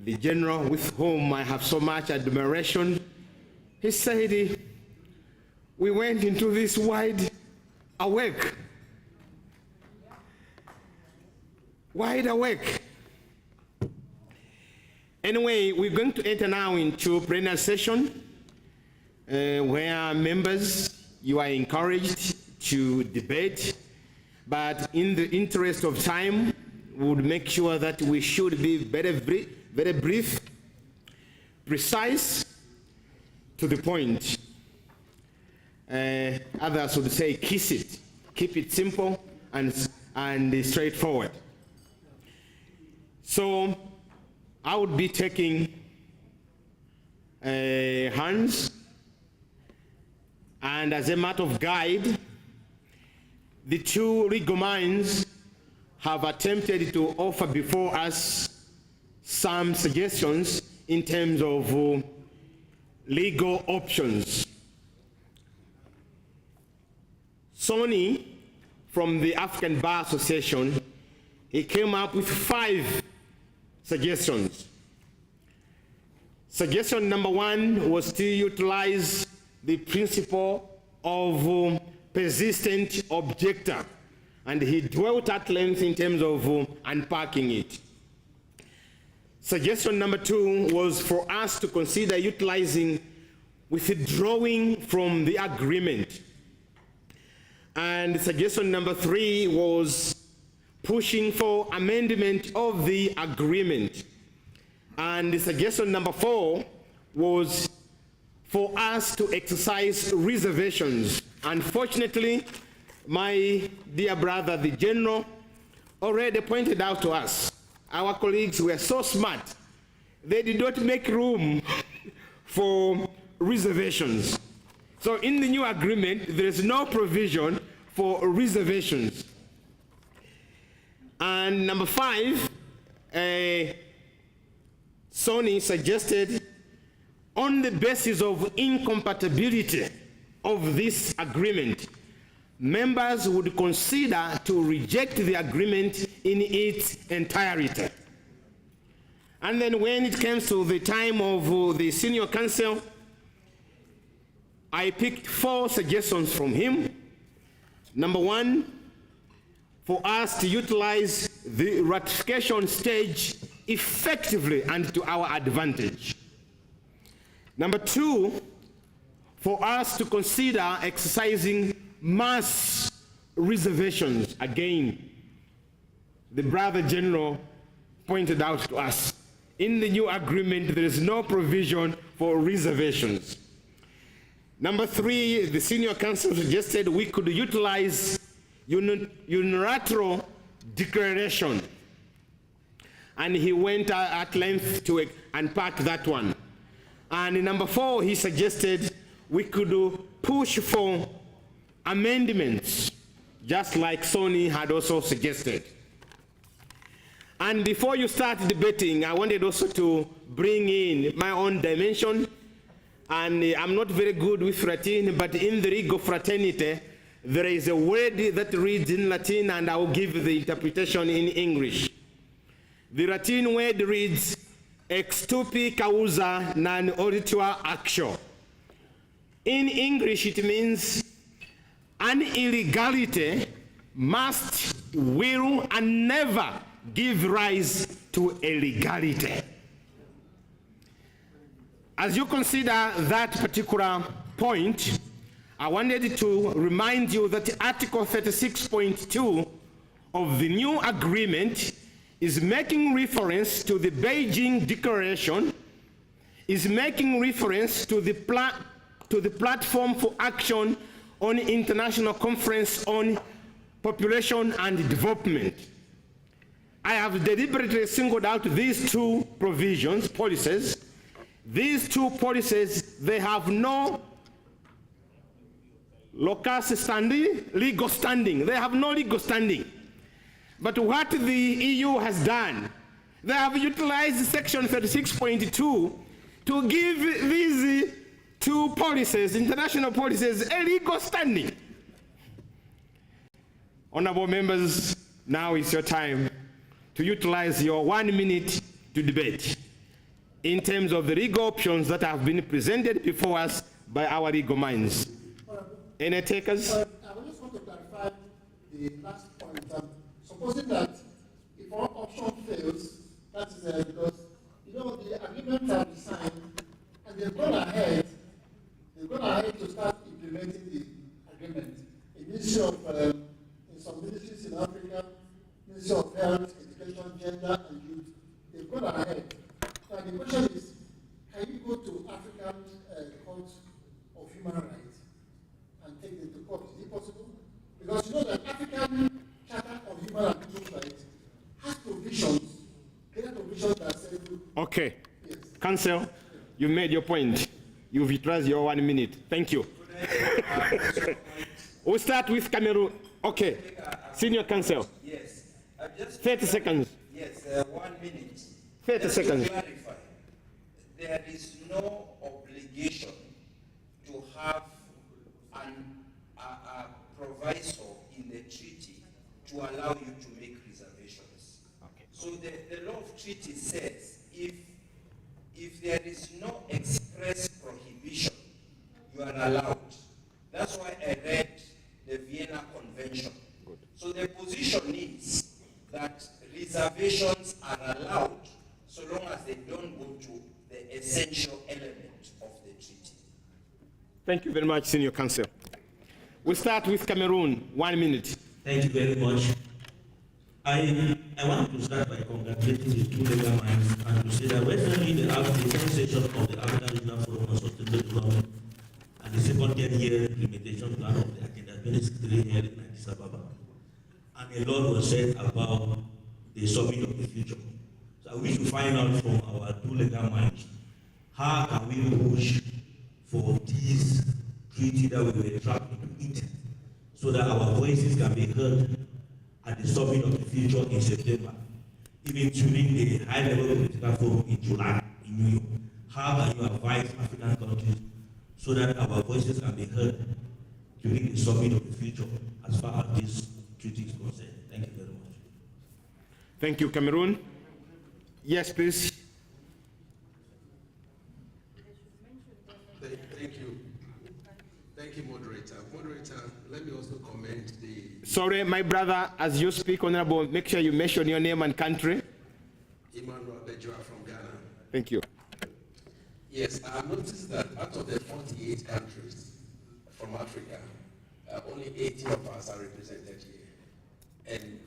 L: the general with whom I have so much admiration, he said, we went into this wide awake. Wide awake. Anyway, we're going to enter now into plenary session where members, you are encouraged to debate, but in the interest of time, we would make sure that we should be very brief, precise, to the point. Others would say kiss it, keep it simple and straightforward. So I would be taking hands, and as a matter of guide, the two legal minds have attempted to offer before us some suggestions in terms of legal options. Sony, from the African Bar Association, he came up with 5 suggestions. Suggestion number 1 was to utilize the principle of persistent objector and he dwelt at length in terms of unpacking it. Suggestion number 2 was for us to consider withdrawing from the agreement. And suggestion number 3 was pushing for amendment of the agreement. And suggestion number 4 was for us to exercise reservations. Unfortunately, my dear brother, the General, already pointed out to us, our colleagues were so smart, they did not make room for reservations. So in the new agreement, there is no provision for reservations. And number 5, Sony suggested, on the basis of incompatibility of this agreement, members would consider to reject the agreement in its entirety. And then when it comes to the time of the Senior Council, I picked 4 suggestions from him. Number 1, for us to utilize the ratification stage effectively and to our advantage. Number 2, for us to consider exercising mass reservations. Again, the brother General pointed out to us, in the new agreement there is no provision for reservations. Number 3, the Senior Council suggested we could utilize unilateral declaration, and he went at length to unpack that one. And number 4, he suggested we could push for amendments, just like Sony had also suggested. And before you start debating, I wanted also to bring in my own dimension. And I'm not very good with Latin, but in the Rigo fraternity, there is a word that reads in Latin, and I will give the interpretation in English. The Latin word reads, extupi causa non oritua actio. In English, it means an illegality must, will, and never give rise to a legality. As you consider that particular point, I wanted to remind you that Article 36.2 of the new agreement is making reference to the Beijing Declaration, is making reference to the Platform for Action on International Conference on Population and Development. I have deliberately singled out these 2 provisions, policies. These 2 policies, they have no locus standi, legal standing. They have no legal standing. But what the EU has done, they have utilized Section 36.2 to give these 2 policies, international policies, a legal standing. Honorable members, now is your time to utilize your 1 minute to debate in terms of the legal options that have been presented before us by our legal minds. Any takers?
G: I just want to clarify the last point. Supposing that if one option fails, that is because, the agreement has been signed, and they've gone ahead to start implementing the agreement. A ministry of, in some ministries in Africa, Ministry of Health, Education, Gender, and Youth, they've gone ahead. Now the question is, can you go to African Court of Human Rights and take them to court? Is it possible? Because you know that African Charter of Human and People's Rights has provisions, clear provisions that say...
L: Okay. Yes. Council, you made your point. You've utilized your 1 minute. Thank you. We'll start with Cameroon. Okay. Senior Council.
C: Yes.
L: 30 seconds.
C: Yes, 1 minute.
L: 30 seconds.
C: Clarify. There is no obligation to have a proviso in the treaty to allow you to make reservations.
L: Okay.
C: So the law of treaty says if there is no express prohibition, you are allowed. That's why I read the Vienna Convention.
L: So the position is that reservations are allowed so long as they don't go to the essential element of the treaty.
T: Thank you very much, Senior Counsel. We'll start with Cameroon. 1 minute.
J: Thank you very much. I want to start by congratulating the two legal minds and to say that recently the 10th session of the African Regional Forum on Sustainable Development and the second 10-year implementation plan of the Agenda 2063 held in Addis Ababa. And a lot was said about the summit of the future. So I wish to find out from our two legal minds, how can we push for this treaty that we were trapped into it, so that our voices can be heard at the summit of the future in September, even during the high-level political forum in July in New York. How can you advise African countries so that our voices can be heard during the summit of the future as far as this treaty is concerned? Thank you very much.
T: Thank you, Cameroon. Yes, please.
V: Thank you. Thank you, moderator. Moderator, let me also comment the...
T: Sorry, my brother, as you speak, Honorable, make sure you mention your name and country.
V: Emmanuel Bejua from Ghana.
T: Thank you.
V: Yes, I have noticed that out of the 48 countries from Africa, only 18 of us are represented here. And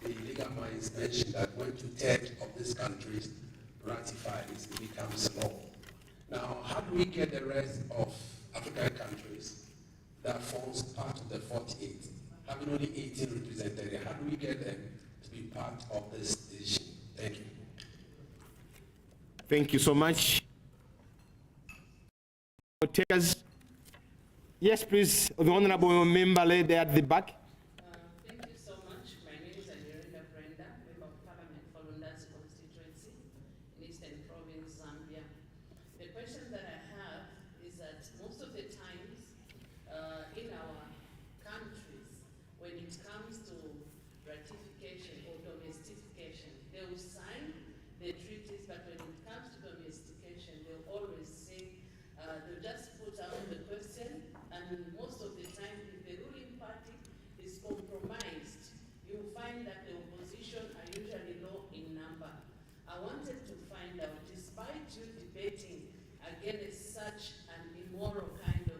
V: the legal minds mentioned that when 2/3 of these countries ratify this, it becomes law. Now, how do we get the rest of African countries that forms part of the 48, having only 18 represented here? How do we get them to be part of this decision? Thank you.
T: Thank you so much. Yes, please, the honorable member lady at the back.
S: Thank you so much. My name is Angelina Brenda, member of Parliament for Lundazi constituency in Eastern Province, Zambia. The question that I have is that most of the times in our countries, when it comes to ratification or domestication, they will sign the treaties, but when it comes to domestication, they'll always say, they'll just put out the question, and most of the time, if the ruling party is compromised, you'll find that the opposition are usually low in number. I wanted to find out, despite you debating against such an immoral kind of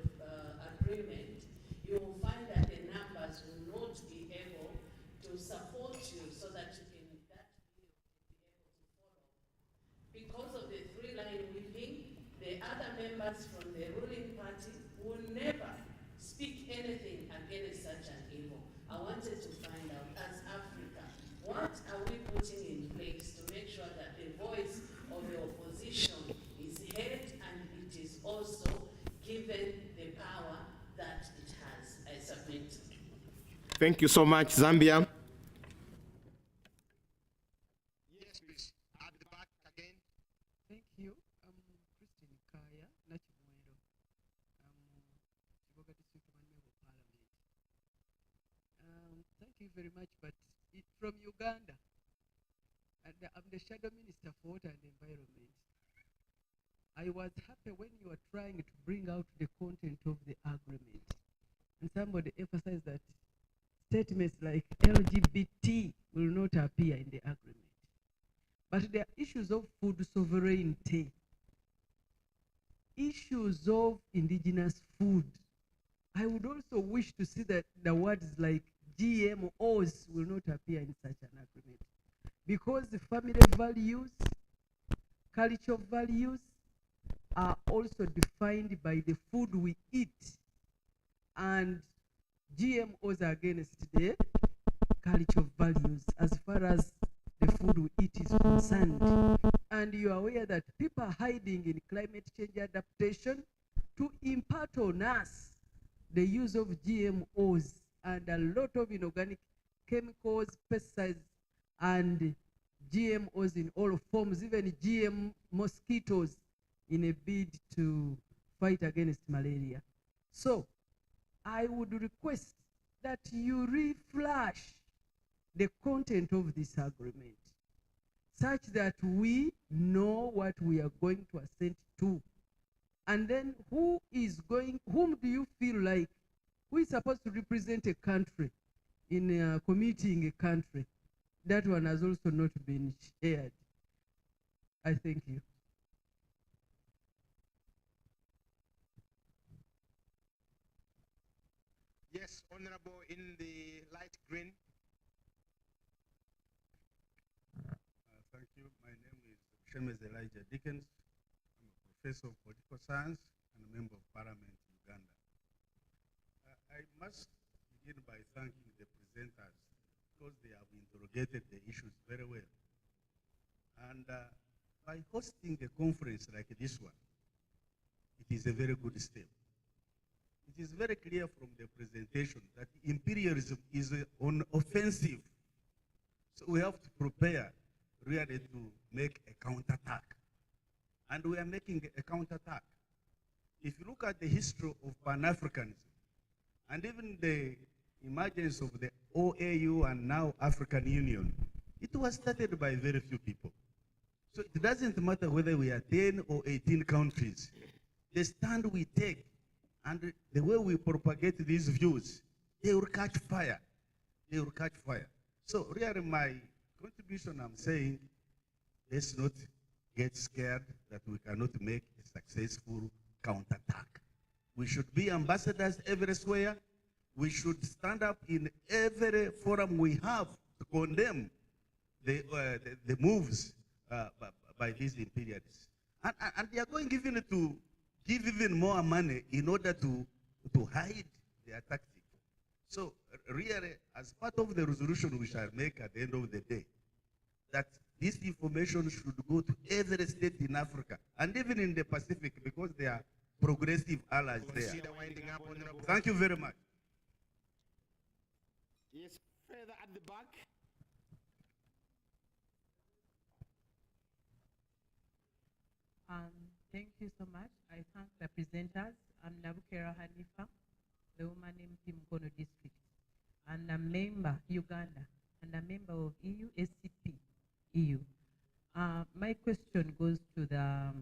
S: agreement, you will find that the numbers will not be able to support you so that you can, that bill can be able to follow. Because of the three-line whipping, the other members from the ruling party will never speak anything against such an evil. I wanted to find out, as Africa, what are we putting in place to make sure that the voice of the opposition is heard and it is also given the power that it has? I submit.
T: Thank you so much, Zambia.
V: Yes, please. At the back again.
W: Thank you. Christine Kaya, Nachimwero. Chiboga District Member of Parliament. Thank you very much, but from Uganda, and I'm the Shadow Minister for Water and Environment. I was happy when you were trying to bring out the content of the agreement, and somebody emphasized that statements like LGBT will not appear in the agreement. But there are issues of food sovereignty, issues of indigenous food. I would also wish to see that the words like GMOs will not appear in such an agreement, because the family values, cultural values are also defined by the food we eat, and GMOs are against the cultural values as far as the food we eat is concerned. And you are aware that people are hiding in climate change adaptation to impart on us the use of GMOs and a lot of inorganic chemicals, pesticides, and GMOs in all forms, even GM mosquitoes, in a bid to fight against malaria. So I would request that you reflash the content of this agreement such that we know what we are going to assent to. And then whom do you feel like, who is supposed to represent a country in committing a country. That one has also not been shared. I thank you.
L: Yes, Honorable, in the light green.
F: Thank you. My name is Shemes Elijah Dickens. I'm a professor of political science and a member of Parliament in Uganda. I must begin by thanking the presenters because they have interrogated the issues very well. And by hosting a conference like this one, it is a very good step. It is very clear from the presentation that imperialism is on offensive. So we have to prepare really to make a counterattack. And we are making a counterattack. If you look at the history of Pan-Africanism, and even the emergence of the OAU and now African Union, it was started by very few people. So it doesn't matter whether we are 10 or 18 countries. The stand we take and the way we propagate these views, they will catch fire. They will catch fire. So really my contribution, I'm saying, let's not get scared that we cannot make a successful counterattack. We should be ambassadors everywhere. We should stand up in every forum we have to condemn the moves by these imperialists. And they are going even to give even more money in order to hide their tactics. So really, as part of the resolution we shall make at the end of the day, that this information should go to every state in Africa, and even in the Pacific, because they are progressive allies there. Thank you very much.
L: Yes, further at the back.
M: Thank you so much. I thank the presenters. I'm Nabukera Hanifa, the woman in Timkono district, and a member, Uganda, and a member of EU, SCP, EU. My question goes to the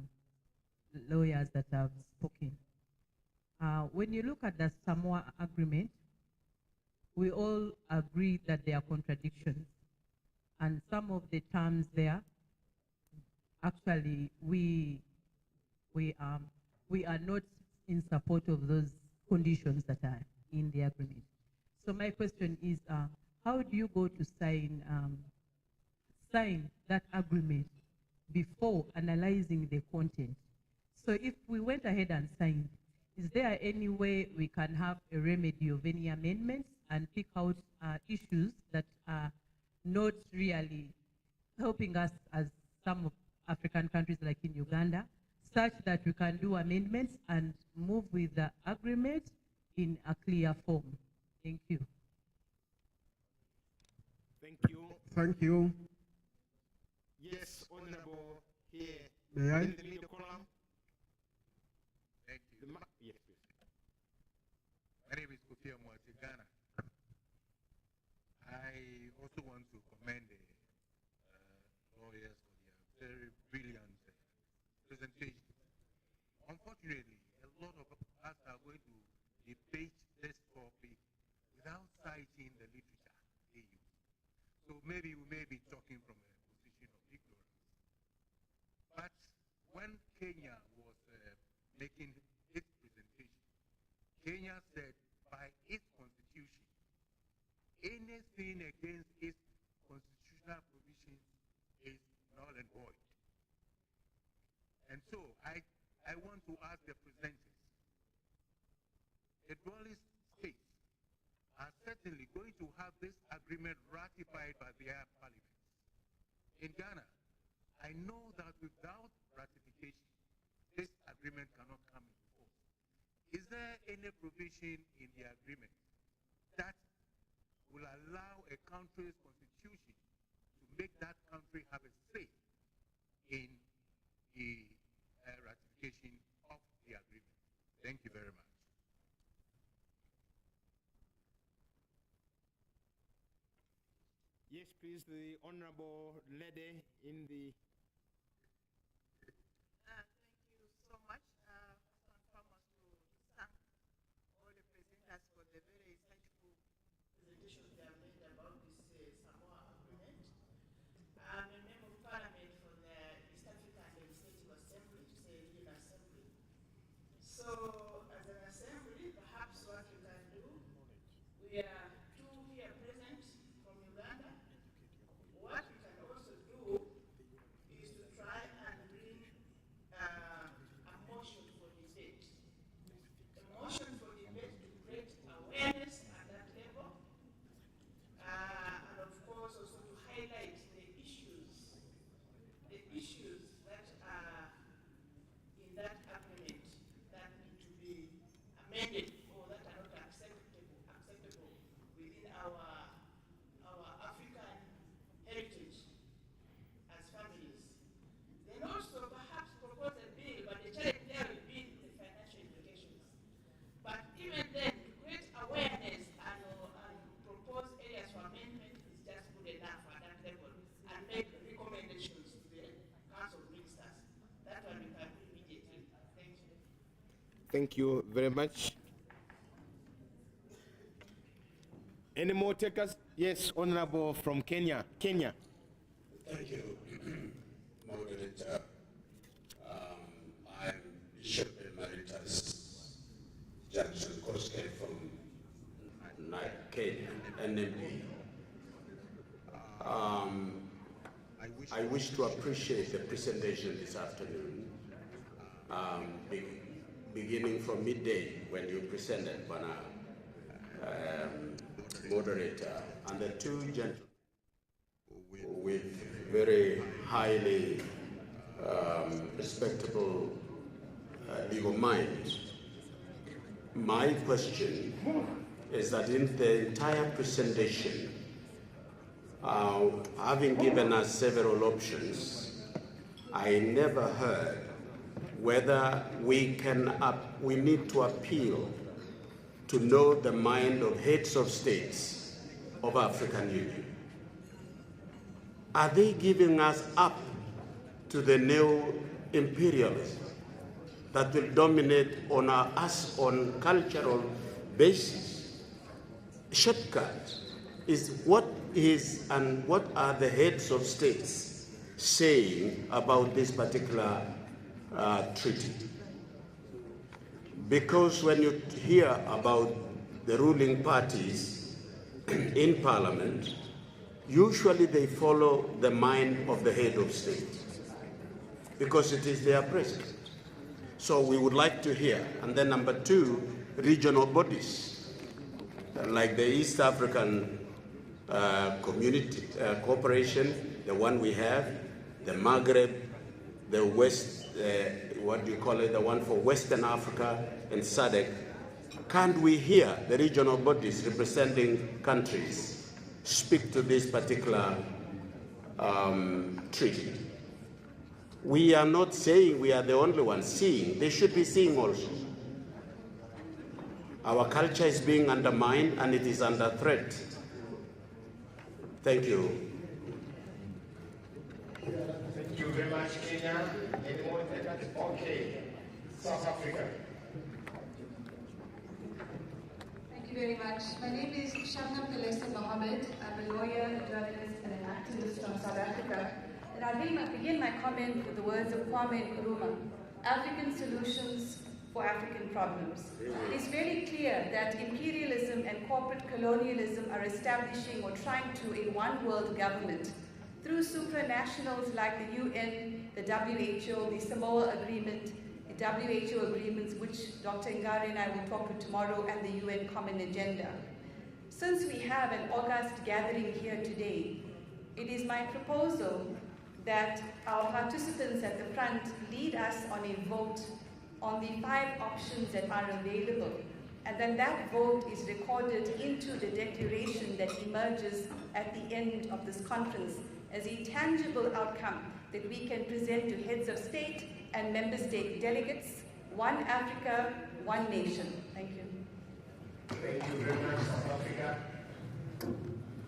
M: lawyers that have spoken. When you look at the Samoa Agreement, we all agree that there are contradictions, and some of the terms there, actually, we are not in support of those conditions that are in the agreement. So my question is, how do you go to sign that agreement before analyzing the content? So if we went ahead and signed, is there any way we can have a remedy of any amendments and pick out issues that are not really helping us as some of African countries like in Uganda, such that we can do amendments and move with the agreement in a clear form? Thank you.
L: Thank you.
W: Thank you.
L: Yes, Honorable, here
W: May I?
L: in the middle column.
O: Thank you.
L: Yes, please.
O: My name is Kofi Amwati, Ghana. I also want to commend the lawyers for their very brilliant presentation. Unfortunately, a lot of us are going to debate this topic without citing the literature they use. So maybe we may be talking from a position of ignorance. But when Kenya was making its presentation, Kenya said by its constitution, anything against its constitutional provisions is null and void. And so I want to ask the presenters, the dualist states are certainly going to have this agreement ratified by their parliaments. In Ghana, I know that without ratification, this agreement cannot come into force. Is there any provision in the agreement that will allow a country's constitution to make that country have a say in the ratification of the agreement? Thank you very much.
L: Yes, please, the Honorable lady in the...
X: Thank you so much. First and foremost, to thank all the presenters for the very insightful presentation.
A: presentation they have made about this Samoa agreement. I'm a member of parliament for the East African Legislative Assembly, which is a regional assembly. So, as an assembly, perhaps what we can do, we are two here present from Uganda. What we can also do is to try and bring a motion for debate. A motion for debate to create awareness at that level, and of course also to highlight the issues that are in that agreement that need to be amended or that are not acceptable within our African heritage as families. Then also perhaps propose a bill, but the challenge there will be the financial implications. But even then, to create awareness and propose areas for amendment is just good enough at that level and make recommendations to the Council of Ministers. That one we can do immediately. Thank you.
L: Thank you very much. Any more takers? Yes, Honorable from Kenya. Kenya.
I: Thank you, Moderator. I'm Bishop Emeritus Jackson Koske from Kenya, NMB. I wish to appreciate the presentation this afternoon, beginning from midday when you presented, Bana, Moderator, and the two gentlemen with very highly respectable legal minds. My question is that in the entire presentation, having given us several options, I never heard whether we need to appeal to know the mind of heads of states of African Union. Are they giving us up to the neo-imperialism that will dominate on us on cultural basis? Shortcut is what are the heads of states saying about this particular treaty? Because when you hear about the ruling parties in Parliament, usually they follow the mind of the head of state because it is their president. So we would like to hear. And then number two, regional bodies like the East African Community Cooperation, the one we have, the Maghreb, the West, what do you call it, the one for Western Africa and SADC. Can't we hear the regional bodies representing countries speak to this particular treaty? We are not saying we are the only ones seeing. They should be seeing also. Our culture is being undermined and it is under threat. Thank you.
P: Thank you very much, Kenya. Anyone? Okay. South Africa.
Q: Thank you very much. My name is Shabnam Kalesa Mohammed. I'm a lawyer, a journalist, and an activist from South Africa. And I'll begin my comment with the words of Kwame Nkrumah, African solutions for African problems. It is very clear that imperialism and corporate colonialism are establishing or trying to a one-world government through supranationals like the UN, the WHO, the Samoa Agreement, the WHO agreements, which Dr. Ngare and I will talk to tomorrow, and the UN Common Agenda. Since we have an August gathering here today, it is my proposal that our participants at the front lead us on a vote on the 5 options that are available. And then that vote is recorded into the declaration that emerges at the end of this conference as a tangible outcome that we can present to heads of state and member state delegates. One Africa, one nation. Thank you.
P: Thank you very much, South Africa.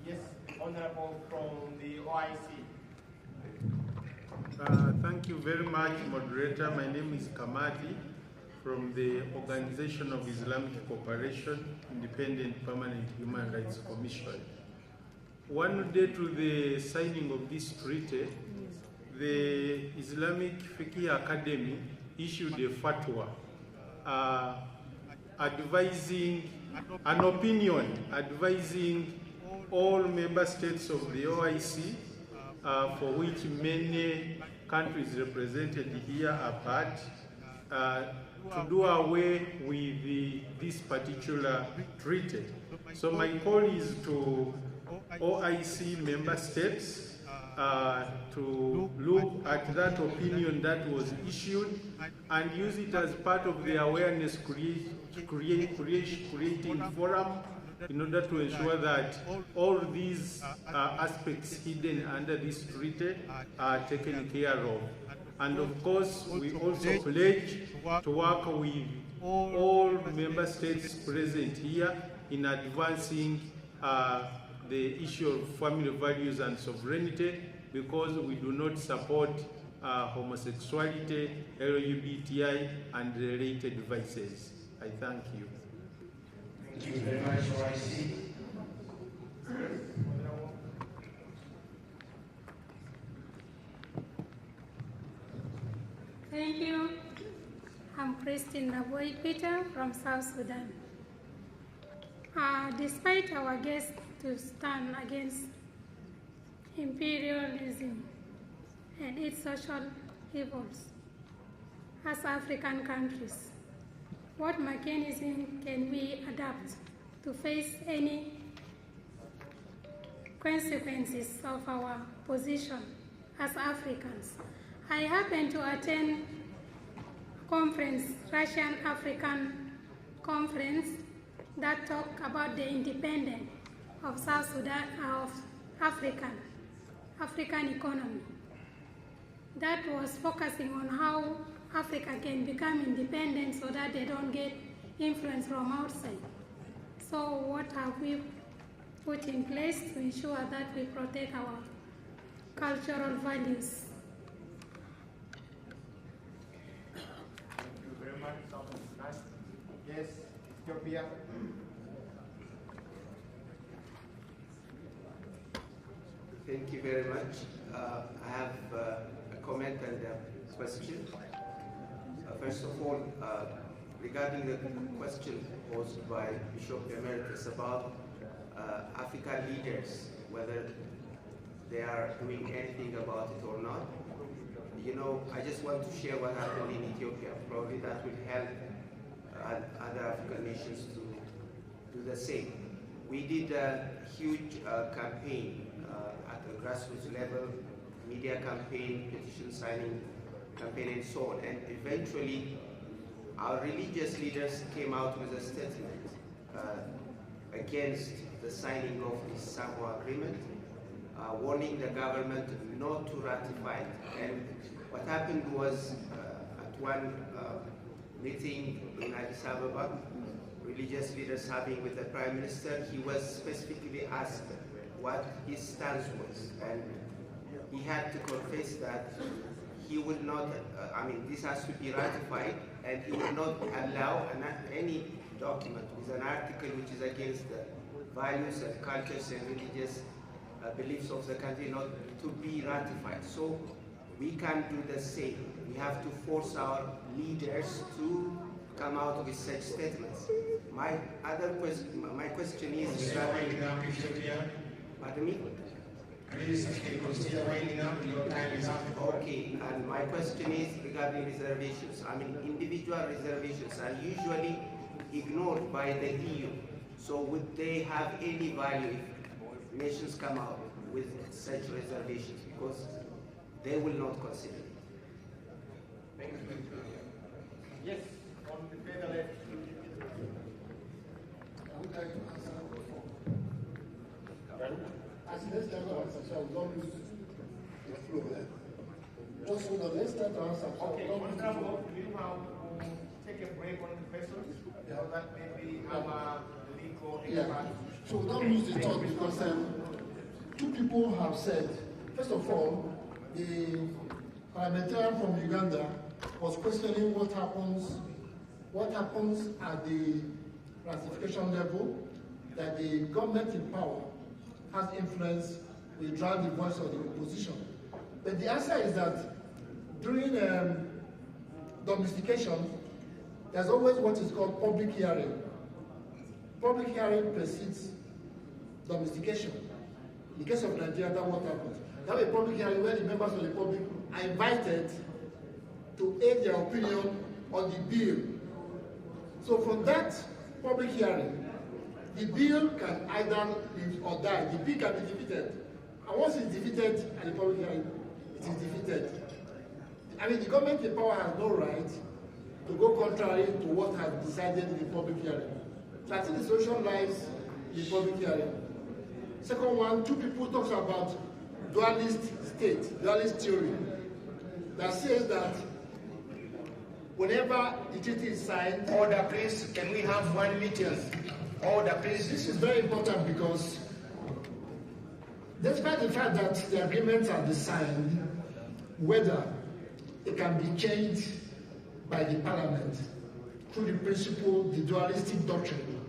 P: Yes, Honorable from the OIC.
Y: Thank you very much, Moderator. My name is Kamadi
B: from the Organization of Islamic Cooperation, Independent Permanent Human Rights Commission. One day to the signing of this treaty, the Islamic Fiqh Academy issued a fatwa advising an opinion advising all member states of the OIC, for which many countries represented here are part, to do away with this particular treaty. So my call is to OIC member states to look at that opinion that was issued and use it as part of the awareness creating forum in order to ensure that all these aspects hidden under this treaty are taken care of. And of course, we also pledge to work with all member states present here in advancing the issue of family values and sovereignty, because we do not support homosexuality, LGBTI, and related vices. I thank you.
P: Thank you very much, OIC.
D: Thank you. I'm Christine Naboy Peter from South Sudan. Despite our guests to stand against imperialism and its social evils as African countries, what mechanism can we adapt to face any consequences of our position as Africans? I happened to attend a conference, Russian African conference, that talked about the independence of South Sudan, of African economy. That was focusing on how Africa can become independent so that they don't get influence from outside. So what have we put in place to ensure that we protect our cultural values?
P: Thank you very much, South Sudan. Yes, Ethiopia.
R: Thank you very much. I have a comment and a question. First of all, regarding the question posed by Bishop Emeritus about African leaders, whether they are doing anything about it or not. You know, I just want to share what happened in Ethiopia. Probably that will help other African nations to do the same. We did a huge campaign at the grassroots level, media campaign, petition signing campaign, and so on. And eventually, our religious leaders came out with a statement against the signing of the Samoa Agreement, warning the government not to ratify it. And what happened was, at one meeting in Addis Ababa, religious leaders having with the Prime Minister, he was specifically asked what his stance was. And he had to confess that he would not, this has to be ratified, and he would not allow any document with an article which is against the values and cultures and religious beliefs of the country not to be ratified. So we can do the same. We have to force our leaders to come out with such statements. My question is regarding, pardon me?
P: Please consider winding up. Your time is up.
R: Okay, and my question is regarding reservations. Individual reservations are usually ignored by the EU. So would they have any value if nations come out with such reservations? Because they will not consider it.
P: Thank you. Yes, on the further left.
G: I would like to answer before. As next time I answer, I will not lose the flow there. Just hold on, let's start to answer.
P: Okay, Honorable, we will take a break on the questions so that maybe our legal expert.
G: So don't lose the thought, because two people have said, first of all, the parliamentarian from Uganda was questioning what happens what happens at the ratification level, that the government in power has influence, will drown the voice of the opposition. But the answer is that during domestication, there's always what is called public hearing. Public hearing precedes domestication. In the case of Nigeria, that's what happens. You have a public hearing where the members of the public are invited to aid their opinion on the bill. So from that public hearing, the bill can either live or die. The bill can be defeated. And once it's defeated at the public hearing, it is defeated. I mean, the government in power has no right to go contrary to what has decided in the public hearing. So I think the solution lies in the public hearing. Second one, two people talk about dualist state, dualist theory, that says that whenever the treaty is signed, order please, can we have 1 meeting? Order please. This is very important because despite the fact that the agreements are designed, whether it can be changed by the parliament through the principle, the dualistic doctrine.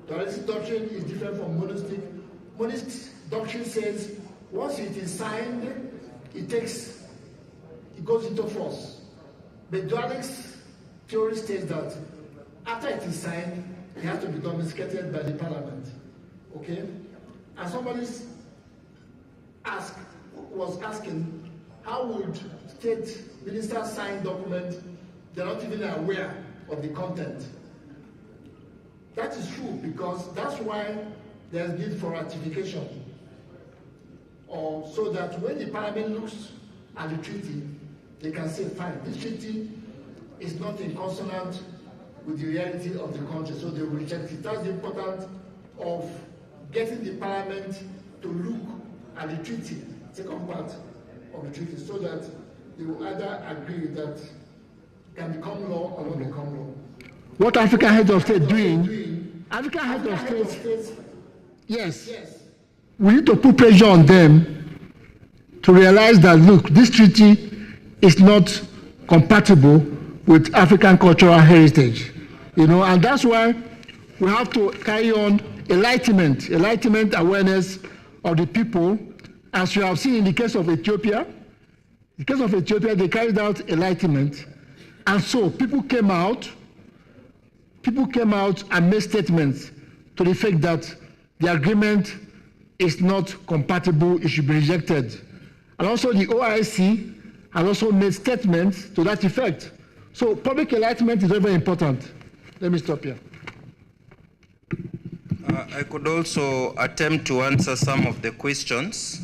G: Dualistic doctrine is different from monistic. Monist doctrine says once it is signed, it goes into force. But dualist theory states that after it is signed, it has to be domesticated by the parliament. Okay? And somebody was asking, how would state ministers sign documents they're not even aware of the content? That is true because that's why there's need for ratification. Or so that when the parliament looks at the treaty, they can say, fine, this treaty is not in consonant with the reality of the country, so they will reject it. That's the importance of getting the parliament to look at the treaty, second part of the treaty, so that they will either agree that it can become law or not become law. What African heads of state doing? African heads of state, yes. We need to put pressure on them to realize that, look, this treaty is not compatible with African cultural heritage. You know, and that's why we have to carry on enlightenment awareness of the people, as you have seen in the case of Ethiopia. In the case of Ethiopia, they carried out enlightenment, and so people came out and made statements to the effect that the agreement is not compatible, it should be rejected. And also the OIC has also made statements to that effect. So public enlightenment is very, very important. Let me stop here.
C: I could also attempt to answer some of the questions.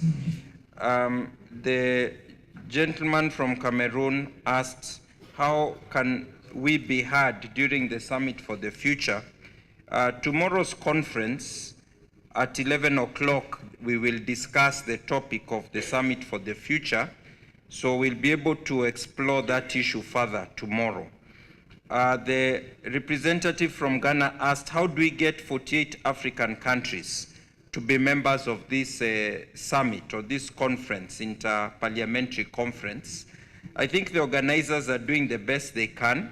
C: The gentleman from Cameroon asked, how can we be heard during the summit for the future? Tomorrow's conference at 11 o'clock, we will discuss the topic of the summit for the future. So we'll be able to explore that issue further tomorrow. The representative from Ghana asked, how do we get 48 African countries to be members of this summit or this conference, Inter-Parliamentary conference? I think the organizers are doing the best they can,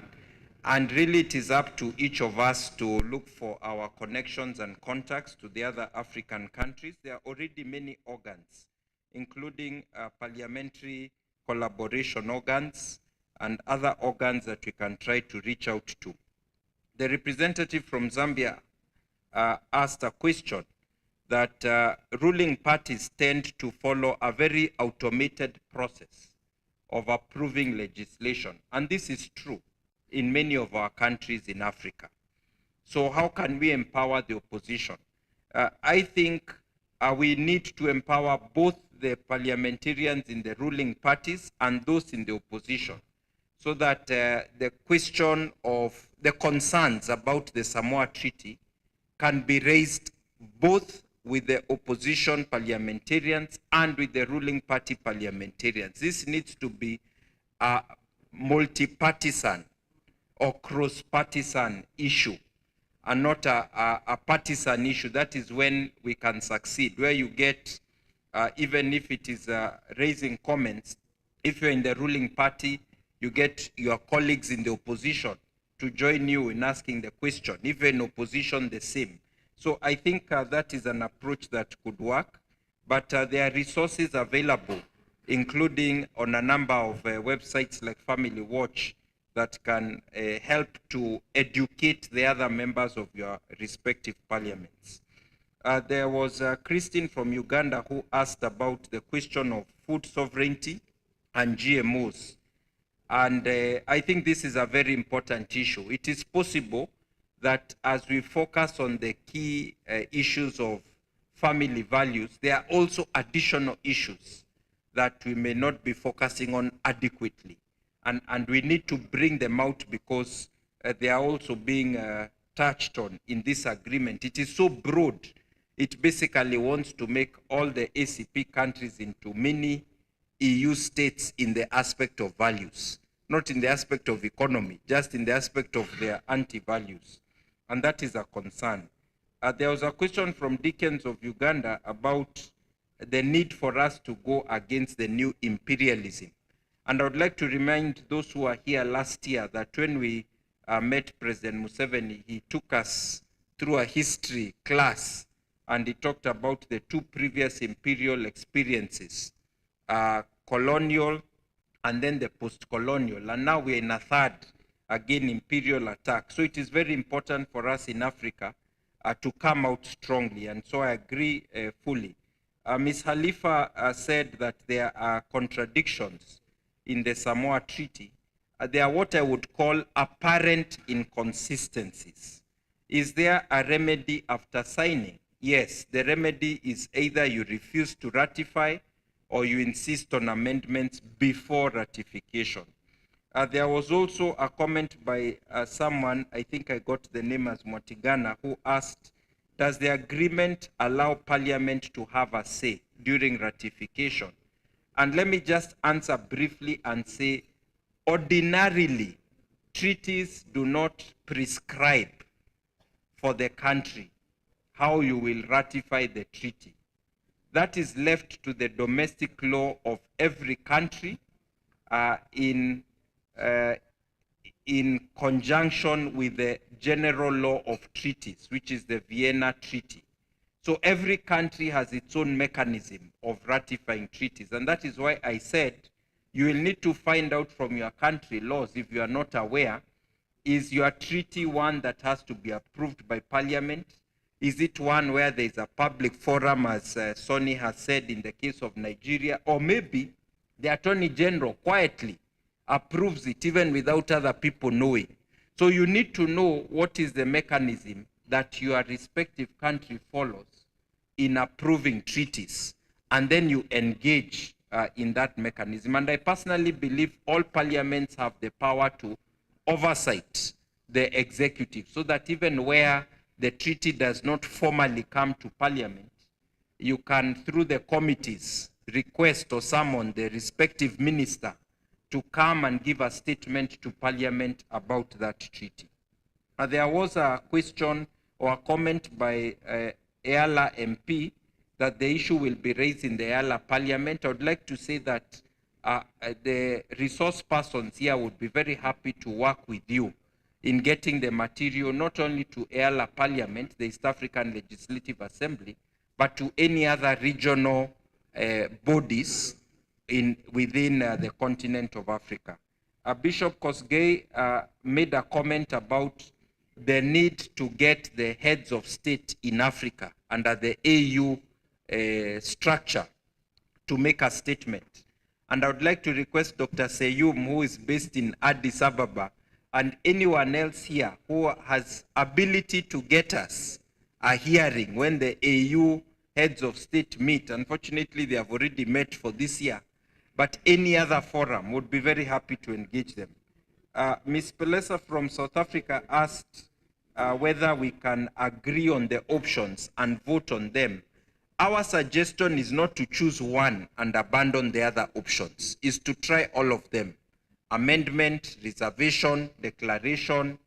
C: and really it is up to each of us to look for our connections and contacts to the other African countries. There are already many organs, including parliamentary collaboration organs, and other organs that we can try to reach out to. The representative from Zambia asked a question that ruling parties tend to follow a very automated process of approving legislation. And this is true in many of our countries in Africa. So how can we empower the opposition? I think we need to empower both the parliamentarians in the ruling parties and those in the opposition, so that the question of the concerns about the Samoa Treaty can be raised both with the opposition parliamentarians and with the ruling party parliamentarians. This needs to be a multi-partisan or cross-partisan issue, and not a partisan issue. That is when we can succeed, where you get, even if it is raising comments, if you're in the ruling party, you get your colleagues in the opposition to join you in asking the question, even opposition the same. So I think that is an approach that could work, but there are resources available, including on a number of websites like Family Watch that can help to educate the other members of your respective parliaments. There was Christine from Uganda who asked about the question of food sovereignty and GMOs. And I think this is a very important issue. It is possible that as we focus on the key issues of family values, there are also additional issues that we may not be focusing on adequately. And we need to bring them out because they are also being touched on in this agreement. It is so broad. It basically wants to make all the ACP countries into mini EU states in the aspect of values, not in the aspect of economy, just in the aspect of their anti-values. And that is a concern. There was a question from Dickens of Uganda about the need for us to go against the new imperialism. And I would like to remind those who are here last year that when we met President Museveni, he took us through a history class and he talked about the two previous imperial experiences, colonial and then the post-colonial. And now we're in a third, again, imperial attack. So it is very important for us in Africa to come out strongly. And so I agree fully. Ms. Khalifa said that there are contradictions in the Samoa Treaty. There are what I would call apparent inconsistencies. Is there a remedy after signing? Yes, the remedy is either you refuse to ratify or you insist on amendments before ratification. There was also a comment by someone, I think I got the name as Mwatigana, who asked, does the agreement allow Parliament to have a say during ratification? And let me just answer briefly and say, ordinarily, treaties do not prescribe for the country how you will ratify the treaty. That is left to the domestic law of every country in conjunction with the general law of treaties, which is the Vienna Treaty. So every country has its own mechanism of ratifying treaties. And that is why I said you will need to find out from your country laws, if you are not aware, is your treaty one that has to be approved by Parliament? Is it one where there is a public forum, as Sonny has said in the case of Nigeria? Or maybe the Attorney General quietly approves it even without other people knowing. So you need to know what is the mechanism that your respective country follows in approving treaties, and then you engage in that mechanism. And I personally believe all parliaments have the power to oversight the executive, so that even where the treaty does not formally come to Parliament, you can, through the committees, request or summon the respective minister to come and give a statement to Parliament about that treaty. There was a question or a comment by EALA MP that the issue will be raised in the EALA Parliament. I would like to say that the resource persons here would be very happy to work with you in getting the material not only to EALA Parliament, the East African Legislative Assembly, but to any other regional bodies within the continent of Africa. Bishop Kosgei made a comment about the need to get the heads of state in Africa under the AU structure to make a statement. And I would like to request Dr. Seyum, who is based in Addis Ababa, and anyone else here who has ability to get us a hearing when the AU heads of state meet. Unfortunately, they have already met for this year, but any other forum would be very happy to engage them. Ms. Pelesa from South Africa asked whether we can agree on the options and vote on them. Our suggestion is not to choose one and abandon the other options, is to try all of them. Amendment, reservation, declaration,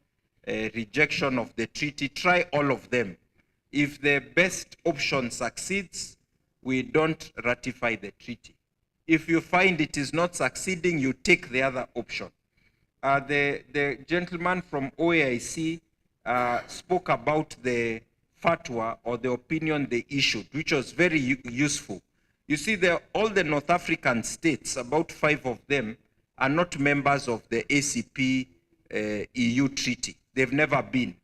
C: rejection of the treaty, try all of them. If the best option succeeds, we don't ratify the treaty. If you find it is not succeeding, you take the other option. the gentleman from OAIC spoke about the fatwa or the opinion they issued, which was very useful. You see, all the North African states, about 5 of them, are not members of the ACP EU treaty. They've never been.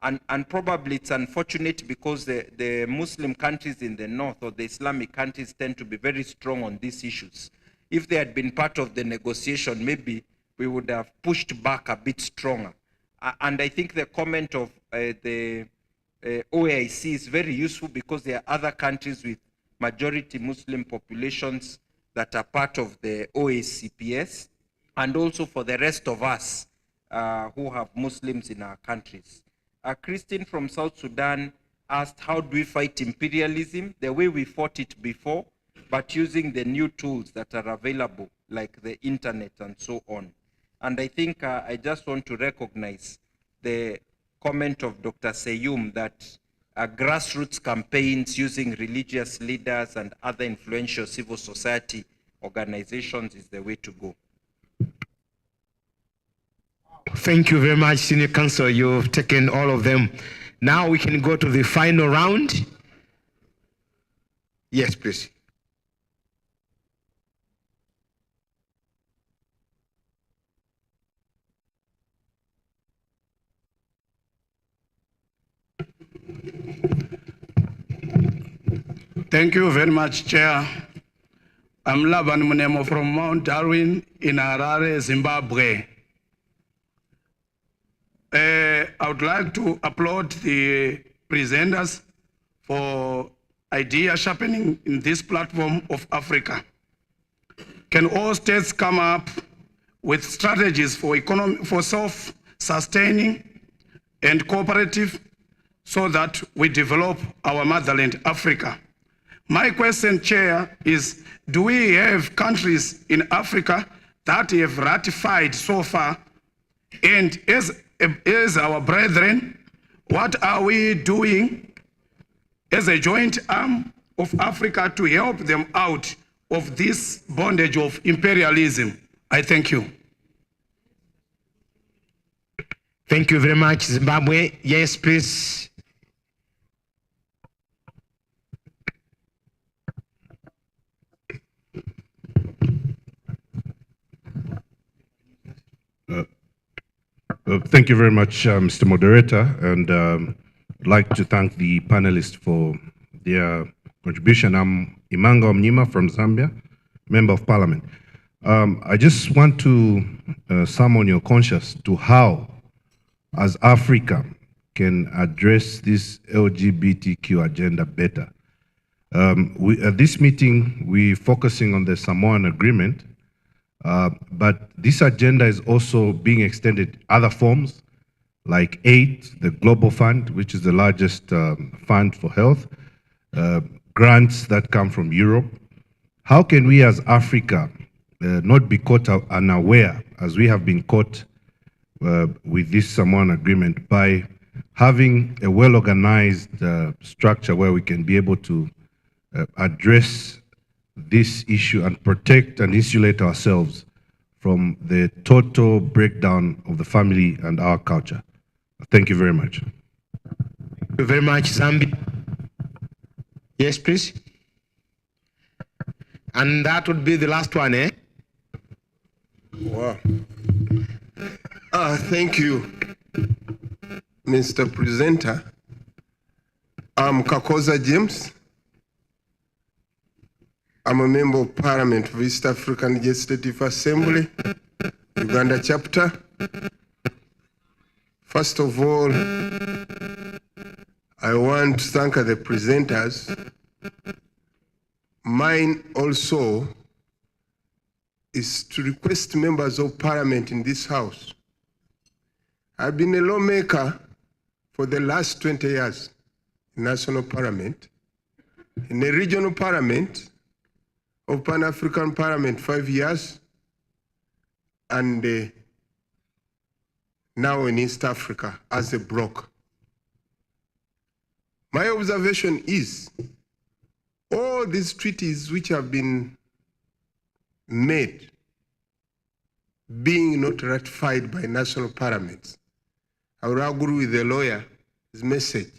C: And probably it's unfortunate because the Muslim countries in the north or the Islamic countries tend to be very strong on these issues. If they had been part of the negotiation, maybe we would have pushed back a bit stronger. And I think the comment of the OAIC is very useful because there are other countries with majority Muslim populations that are part of the OACPS, and also for the rest of us who have Muslims in our countries. Christine from South Sudan asked, how do we fight imperialism? The way we fought it before, but using the new tools that are available, like the internet and so on. And I think I just want to recognize the comment of Dr. Seyum that grassroots campaigns using religious leaders and other influential civil society organizations is the way to go.
E: Thank you very much, Senior Counsel. You've taken all of them. Now we can go to the final round. Yes, please.
H: Thank you very much, Chair. I'm Laban Munemo from Mount Darwin in Harare, Zimbabwe. I would like to applaud the presenters for idea sharpening in this platform of Africa. Can all states come up with strategies for self-sustaining and cooperative so that we develop our motherland, Africa? My question, Chair, is do we have countries in Africa that have ratified so far? And as our brethren, what are we doing as a joint arm of Africa to help them out of this bondage of imperialism? I thank you.
E: Thank you very much, Zimbabwe. Yes, please.
K: Thank you very much, Mr. Moderator, and I'd like to thank the panelists for their contribution. I'm Imanga Omnyima from Zambia, Member of Parliament. I just want to summon your conscience to how, as Africa, can address this LGBTQ agenda better. At this meeting, we're focusing on the Samoan Agreement, but this agenda is also being extended other forms like aid, the Global Fund, which is the largest fund for health, grants that come from Europe. How can we as Africa not be caught unaware, as we have been caught with this Samoan Agreement, by having a well-organized structure where we can be able to address this issue and protect and insulate ourselves from the total breakdown of the family and our culture? Thank you very much.
E: Thank you very much, Zambia. Yes, please. And that would be the last one, eh?
U: Wow. Thank you, Mr. Presenter. I'm Kakoza James. I'm a Member of Parliament of East African Legislative Assembly, Uganda chapter. First of all, I want to thank the presenters. Mine also is to request members of Parliament in this House. I've been a lawmaker for the last 20 years in National Parliament, in the Regional Parliament of Pan-African Parliament 5 years, and now in East Africa as a bloc. My observation is all these treaties which have been made, being not ratified by national parliaments. I would agree with the lawyer's message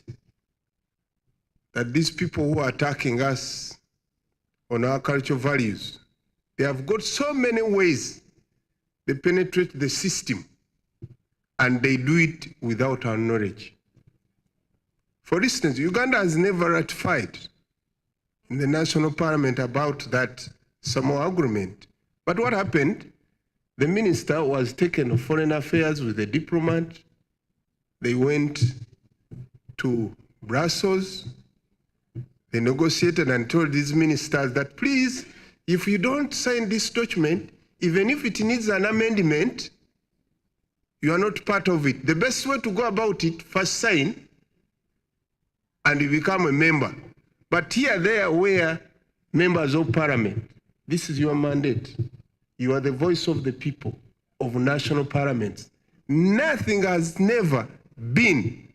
U: that these people who are attacking us on our cultural values, they have got so many ways they penetrate the system, and they do it without our knowledge. For instance, Uganda has never ratified in the national parliament about that Samoa agreement. But what happened? The minister was taken to foreign affairs with a diplomat. They went to Brussels. They negotiated and told these ministers that, please, if you don't sign this document, even if it needs an amendment, you are not part of it. The best way to go about it, first sign, and you become a member. But here, there, where members of parliament, this is your mandate. You are the voice of the people, of national parliaments. Nothing has never been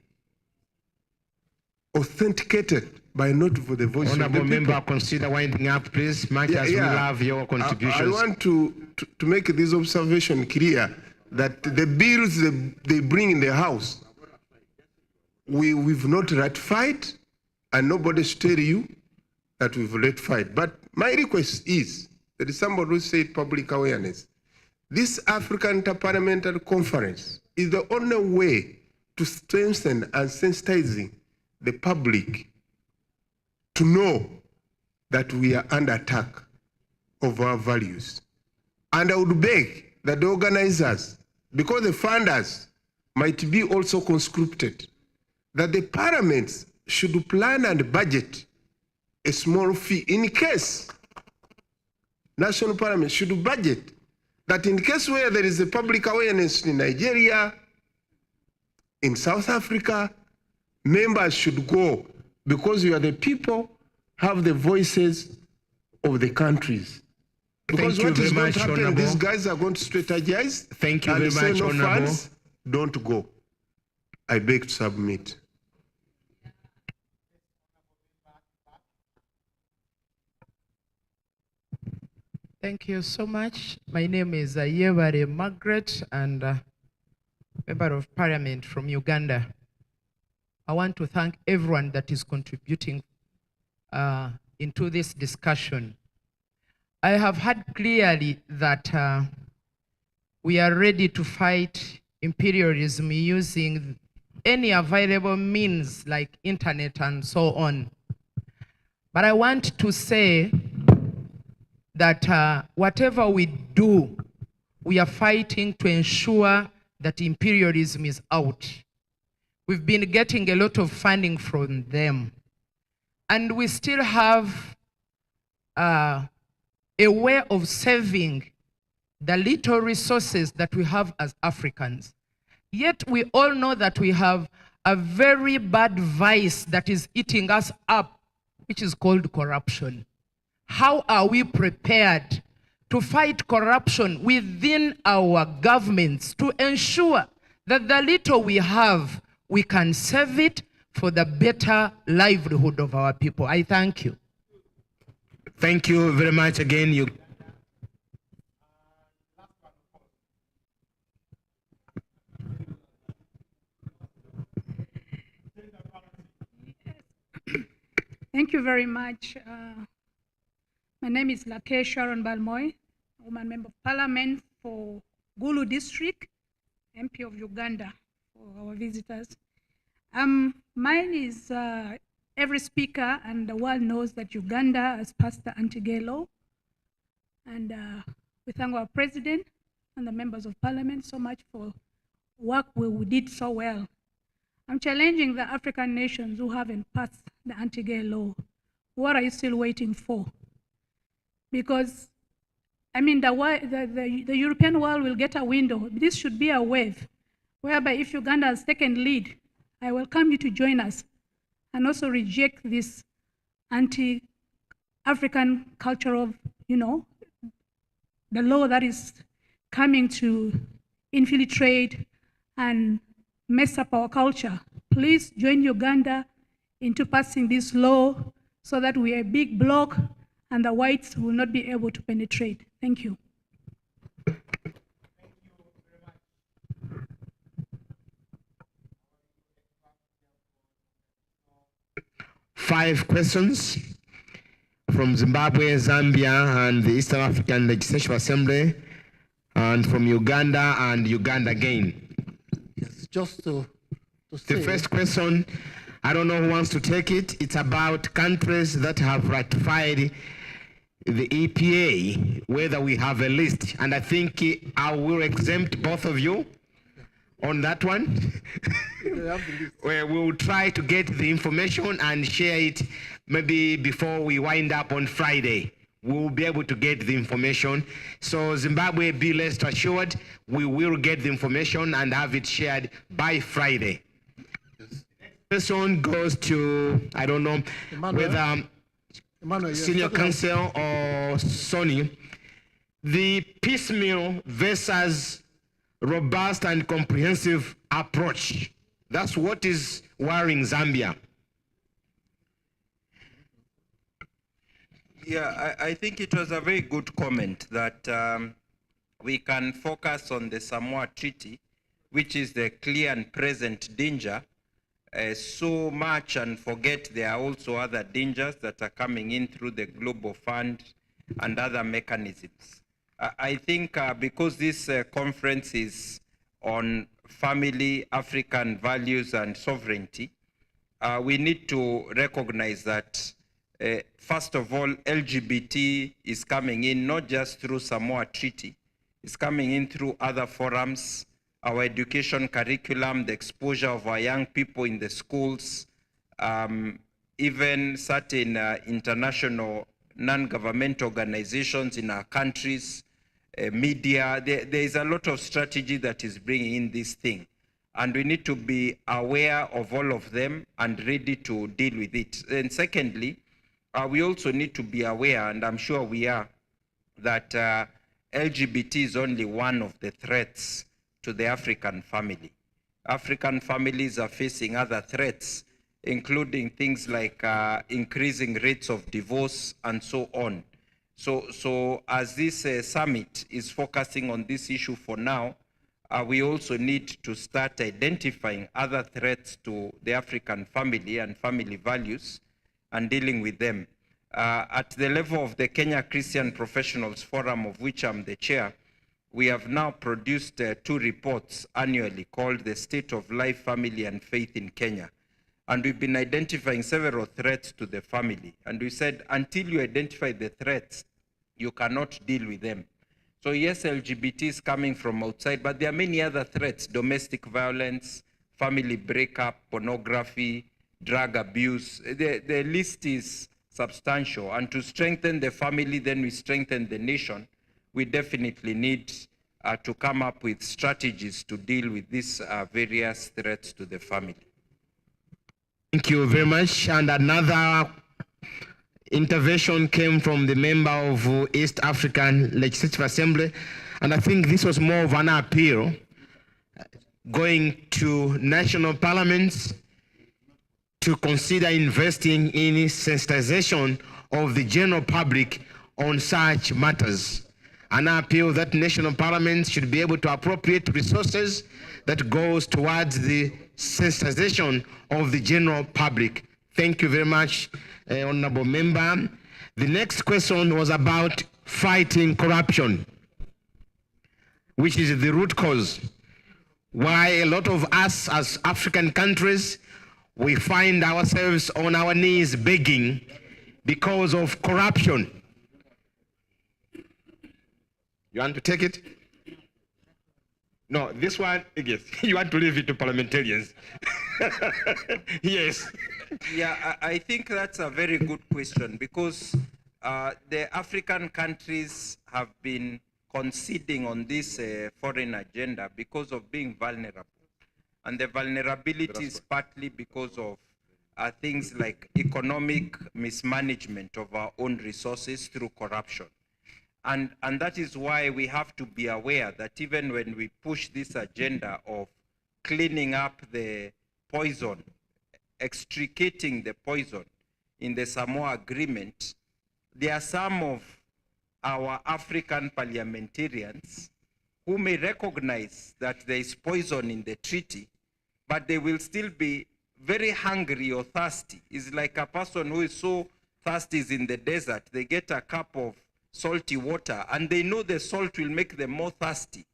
U: authenticated by not for the voice
E: Honorable
U: of the people.
E: member, consider winding up, please, much as we love your contributions.
U: I want to make this observation clear, that the bills they bring in the House, we've not ratified, and nobody should tell you that we've ratified. But my request is, there is somebody who said public awareness. This African Inter-Parliamentary Conference is the only way to strengthen and sensitizing the public to know that we are under attack of our values. And I would beg that the organizers, because the funders might be also conscripted, that the parliaments should plan and budget a small fee in case national parliament should budget that in case where there is a public awareness in Nigeria, in South Africa, members should go, because you are the people, have the voices of the countries. Because what is going to happen, these guys are going to strategize.
E: Thank you very much, Honorable.
U: Funds, don't go. I beg to submit.
J: Thank you so much. My name is Yebare Margaret, and Member of Parliament from Uganda. I want to thank everyone that is contributing into this discussion. I have heard clearly that we are ready to fight imperialism using any available means like internet and so on. But I want to say that whatever we do, we are fighting to ensure that imperialism is out. We've been getting a lot of funding from them. And we still have a way of saving the little resources that we have as Africans. Yet we all know that we have a very bad vice that is eating us up, which is called corruption. How are we prepared to fight corruption within our governments to ensure that the little we have, we can save it for the better livelihood of our people? I thank you.
E: Thank you very much again.
N: Thank you very much. My name is Lake Sharon Balmoy, woman member of parliament for Gulu district, MP of Uganda, for our visitors. Mine is every speaker and the world knows that Uganda has passed the anti-gay law. And we thank our president and the members of parliament so much for work we did so well. I'm challenging the African nations who haven't passed the anti-gay law. What are you still waiting for? Because, I mean, the European world will get a window. This should be a wave, whereby if Uganda has taken lead, I welcome you to join us and also reject this anti-African culture of, the law that is coming to infiltrate and mess up our culture. Please join Uganda into passing this law so that we are a big bloc and the whites will not be able to penetrate. Thank you.
E: 5 questions from Zimbabwe, Zambia, and the Eastern African Legislative Assembly, and from Uganda and Uganda again.
G: Yes, just to
E: The
G: say,
E: first question, I don't know who wants to take it. It's about countries that have ratified the EPA, whether we have a list. And I think I will exempt both of you on that one. Where we will try to get the information and share it maybe before we wind up on Friday. We will be able to get the information. So Zimbabwe, be rest assured, we will get the information and have it shared by Friday. This one goes to, I don't know, whether Senior Counsel or Sony. The piecemeal versus robust and comprehensive approach. That's what is worrying Zambia.
C: Yeah, I think it was a very good comment that we can focus on the Samoa Treaty, which is the clear and present danger, so much, and forget there are also other dangers that are coming in through the Global Fund and other mechanisms. I think because this conference is on family, African values, and sovereignty, we need to recognize that first of all, LGBT is coming in not just through Samoa Treaty, it's coming in through other forums, our education curriculum, the exposure of our young people in the schools, even certain international non-government organizations in our countries, media. There is a lot of strategy that is bringing in this thing. And we need to be aware of all of them and ready to deal with it. And secondly, we also need to be aware, and I'm sure we are, that LGBT is only one of the threats to the African family. African families are facing other threats, including things like increasing rates of divorce and so on. So as this summit is focusing on this issue for now, we also need to start identifying other threats to the African family and family values and dealing with them. At the level of the Kenya Christian Professionals Forum, of which I'm the chair, we have now produced 2 reports annually called The State of Life, Family and Faith in Kenya. And we've been identifying several threats to the family. And we said, until you identify the threats, you cannot deal with them. So yes, LGBT is coming from outside, but there are many other threats: domestic violence, family breakup, pornography, drug abuse. The list is substantial. And to strengthen the family, then we strengthen the nation. We definitely need to come up with strategies to deal with these various threats to the family.
E: Thank you very much. And another intervention came from the member of East African Legislative Assembly. And I think this was more of an appeal going to national parliaments to consider investing in sensitization of the general public on such matters. An appeal that national parliaments should be able to appropriate resources that goes towards the sensitization of the general public. Thank you very much, Honorable Member. The next question was about fighting corruption, which is the root cause. Why a lot of us as African countries, we find ourselves on our knees begging because of corruption. You want to take it? No, this one, yes, you want to leave it to parliamentarians. Yes.
C: Yeah, I think that's a very good question, because the African countries have been conceding on this foreign agenda because of being vulnerable. And the vulnerability is partly because of things like economic mismanagement of our own resources through corruption. And that is why we have to be aware that even when we push this agenda of cleaning up the poison, extricating the poison in the Samoa Agreement, there are some of our African parliamentarians who may recognize that there is poison in the treaty, but they will still be very hungry or thirsty. It's like a person who is so thirsty is in the desert. They get a cup of salty water and they know the salt will make them more thirsty.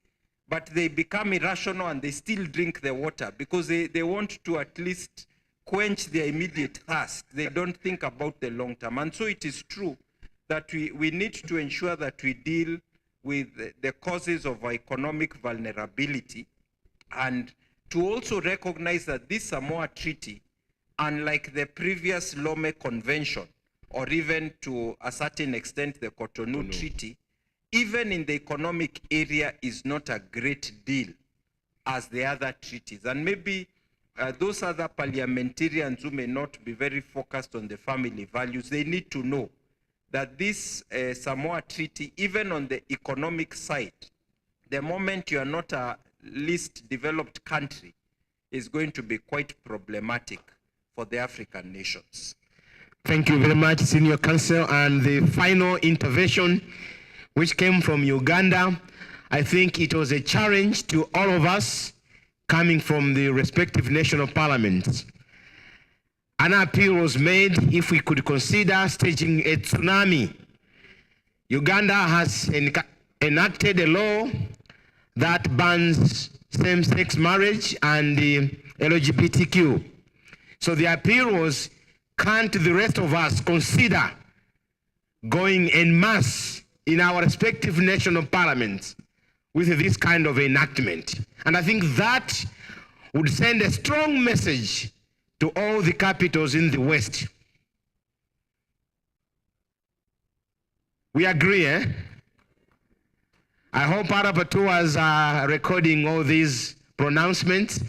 C: But they become irrational and they still drink the water because they want to at least quench their immediate thirst. They don't think about the long term. And so it is true that we need to ensure that we deal with the causes of economic vulnerability, and to also recognize that this Samoa Treaty, unlike the previous Lome Convention, or even to a certain extent the Cotonou Treaty, even in the economic area is not a great deal as the other treaties. And maybe those other parliamentarians who may not be very focused on the family values, they need to know that this Samoa Treaty, even on the economic side, the moment you are not a least developed country, is going to be quite problematic for the African nations.
E: Thank you very much, Senior Counsel. And the final intervention, which came from Uganda, I think it was a challenge to all of us coming from the respective national parliaments. An appeal was made if we could consider staging a tsunami. Uganda has enacted a law that bans same-sex marriage and LGBTQ. So the appeal was, can't the rest of us consider going en masse in our respective national parliaments with this kind of enactment? And I think that would send a strong message to all the capitals in the West. We agree, eh? I hope our rapporteurs are recording all these pronouncements,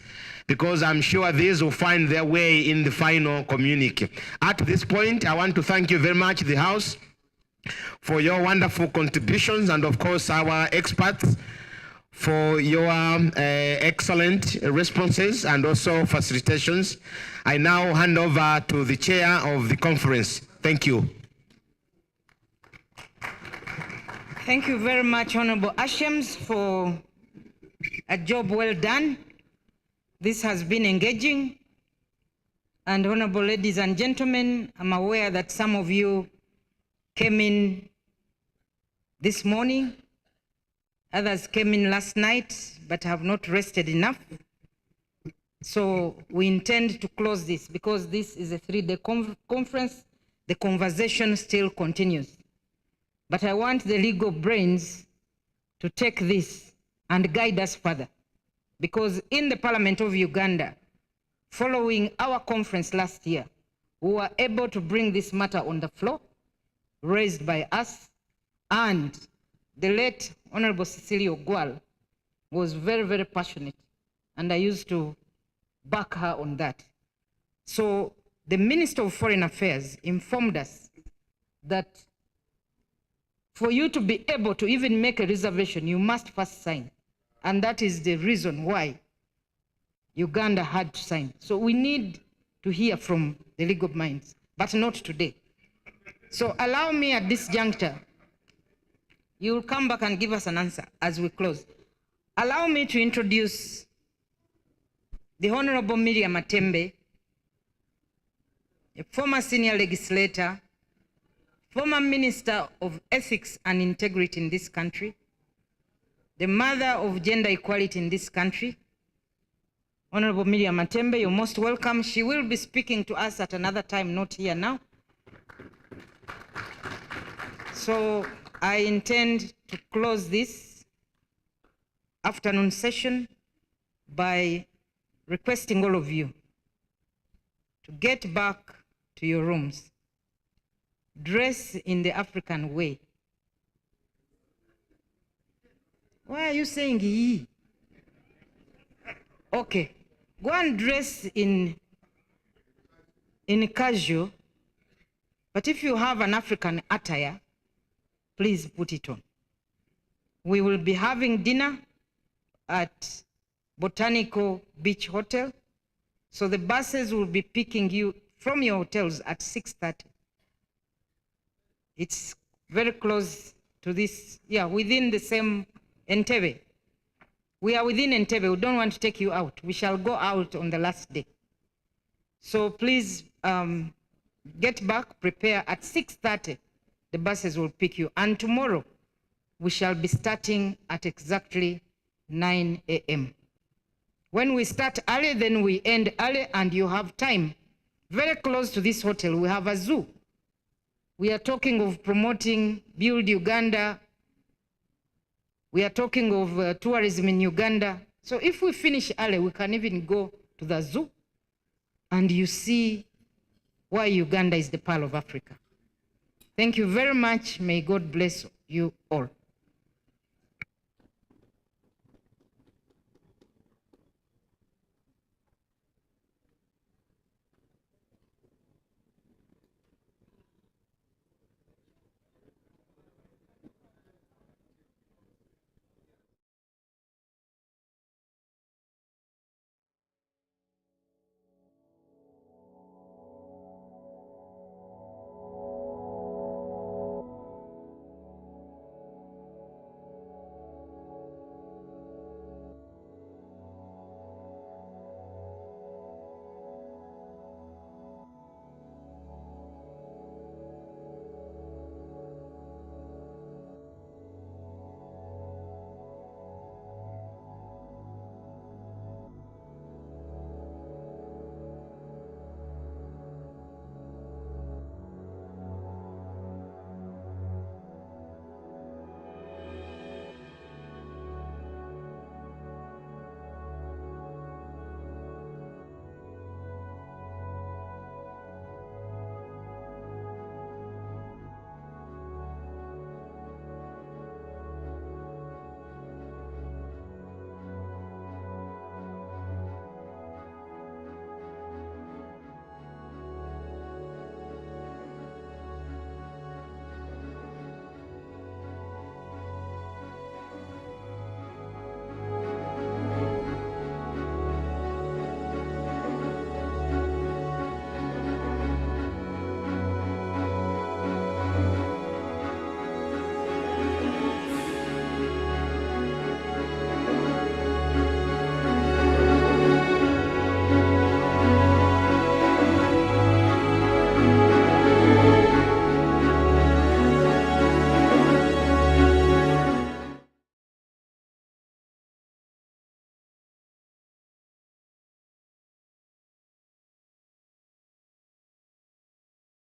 E: because I'm sure these will find their way in the final communique. At this point, I want to thank you very much, the House, for your wonderful contributions, and of course our experts for your excellent responses and also facilitations. I now hand over to the chair of the conference. Thank you.
F: Thank you very much, Honorable Ashems, for a job well done. This has been engaging. And honorable ladies and gentlemen, I'm aware that some of you came in this morning. Others came in last night, but have not rested enough. So we intend to close this because this is a 3-day conference. The conversation still continues. But I want the legal brains to take this and guide us further. Because in the Parliament of Uganda, following our conference last year, we were able to bring this matter on the floor, raised by us, and the late Honorable Cecilia Ogwal was very, very passionate, and I used to back her on that. So the Minister of Foreign Affairs informed us that for you to be able to even make a reservation, you must first sign. And that is the reason why Uganda had to sign. So we need to hear from the legal minds, but not today. So allow me at this juncture, you will come back and give us an answer as we close. Allow me to introduce the Honorable Miriam Entembe, a former senior legislator, former Minister of Ethics and Integrity in this country, the mother of gender equality in this country. Honorable Miriam Entembe, you're most welcome. She will be speaking to us at another time, not here now. So I intend to close this afternoon session by requesting all of you to get back to your rooms. Dress in the African way. Why are you saying ye? Okay, go and dress in casual, but if you have an African attire, please put it on. We will be having dinner at Botanical Beach Hotel, so the buses will be picking you from your hotels at 6:30. It's very close to this, yeah, within the same Entebbe. We are within Entebbe. We don't want to take you out. We shall go out on the last day. So please get back, prepare at 6:30. The buses will pick you. And tomorrow, we shall be starting at exactly 9 a.m. When we start early, then we end early, and you have time. Very close to this hotel, we have a zoo. We are talking of promoting Build Uganda. We are talking of tourism in Uganda. So if we finish early, we can even go to the zoo, and you see why Uganda is the pearl of Africa. Thank you very much. May God bless you all.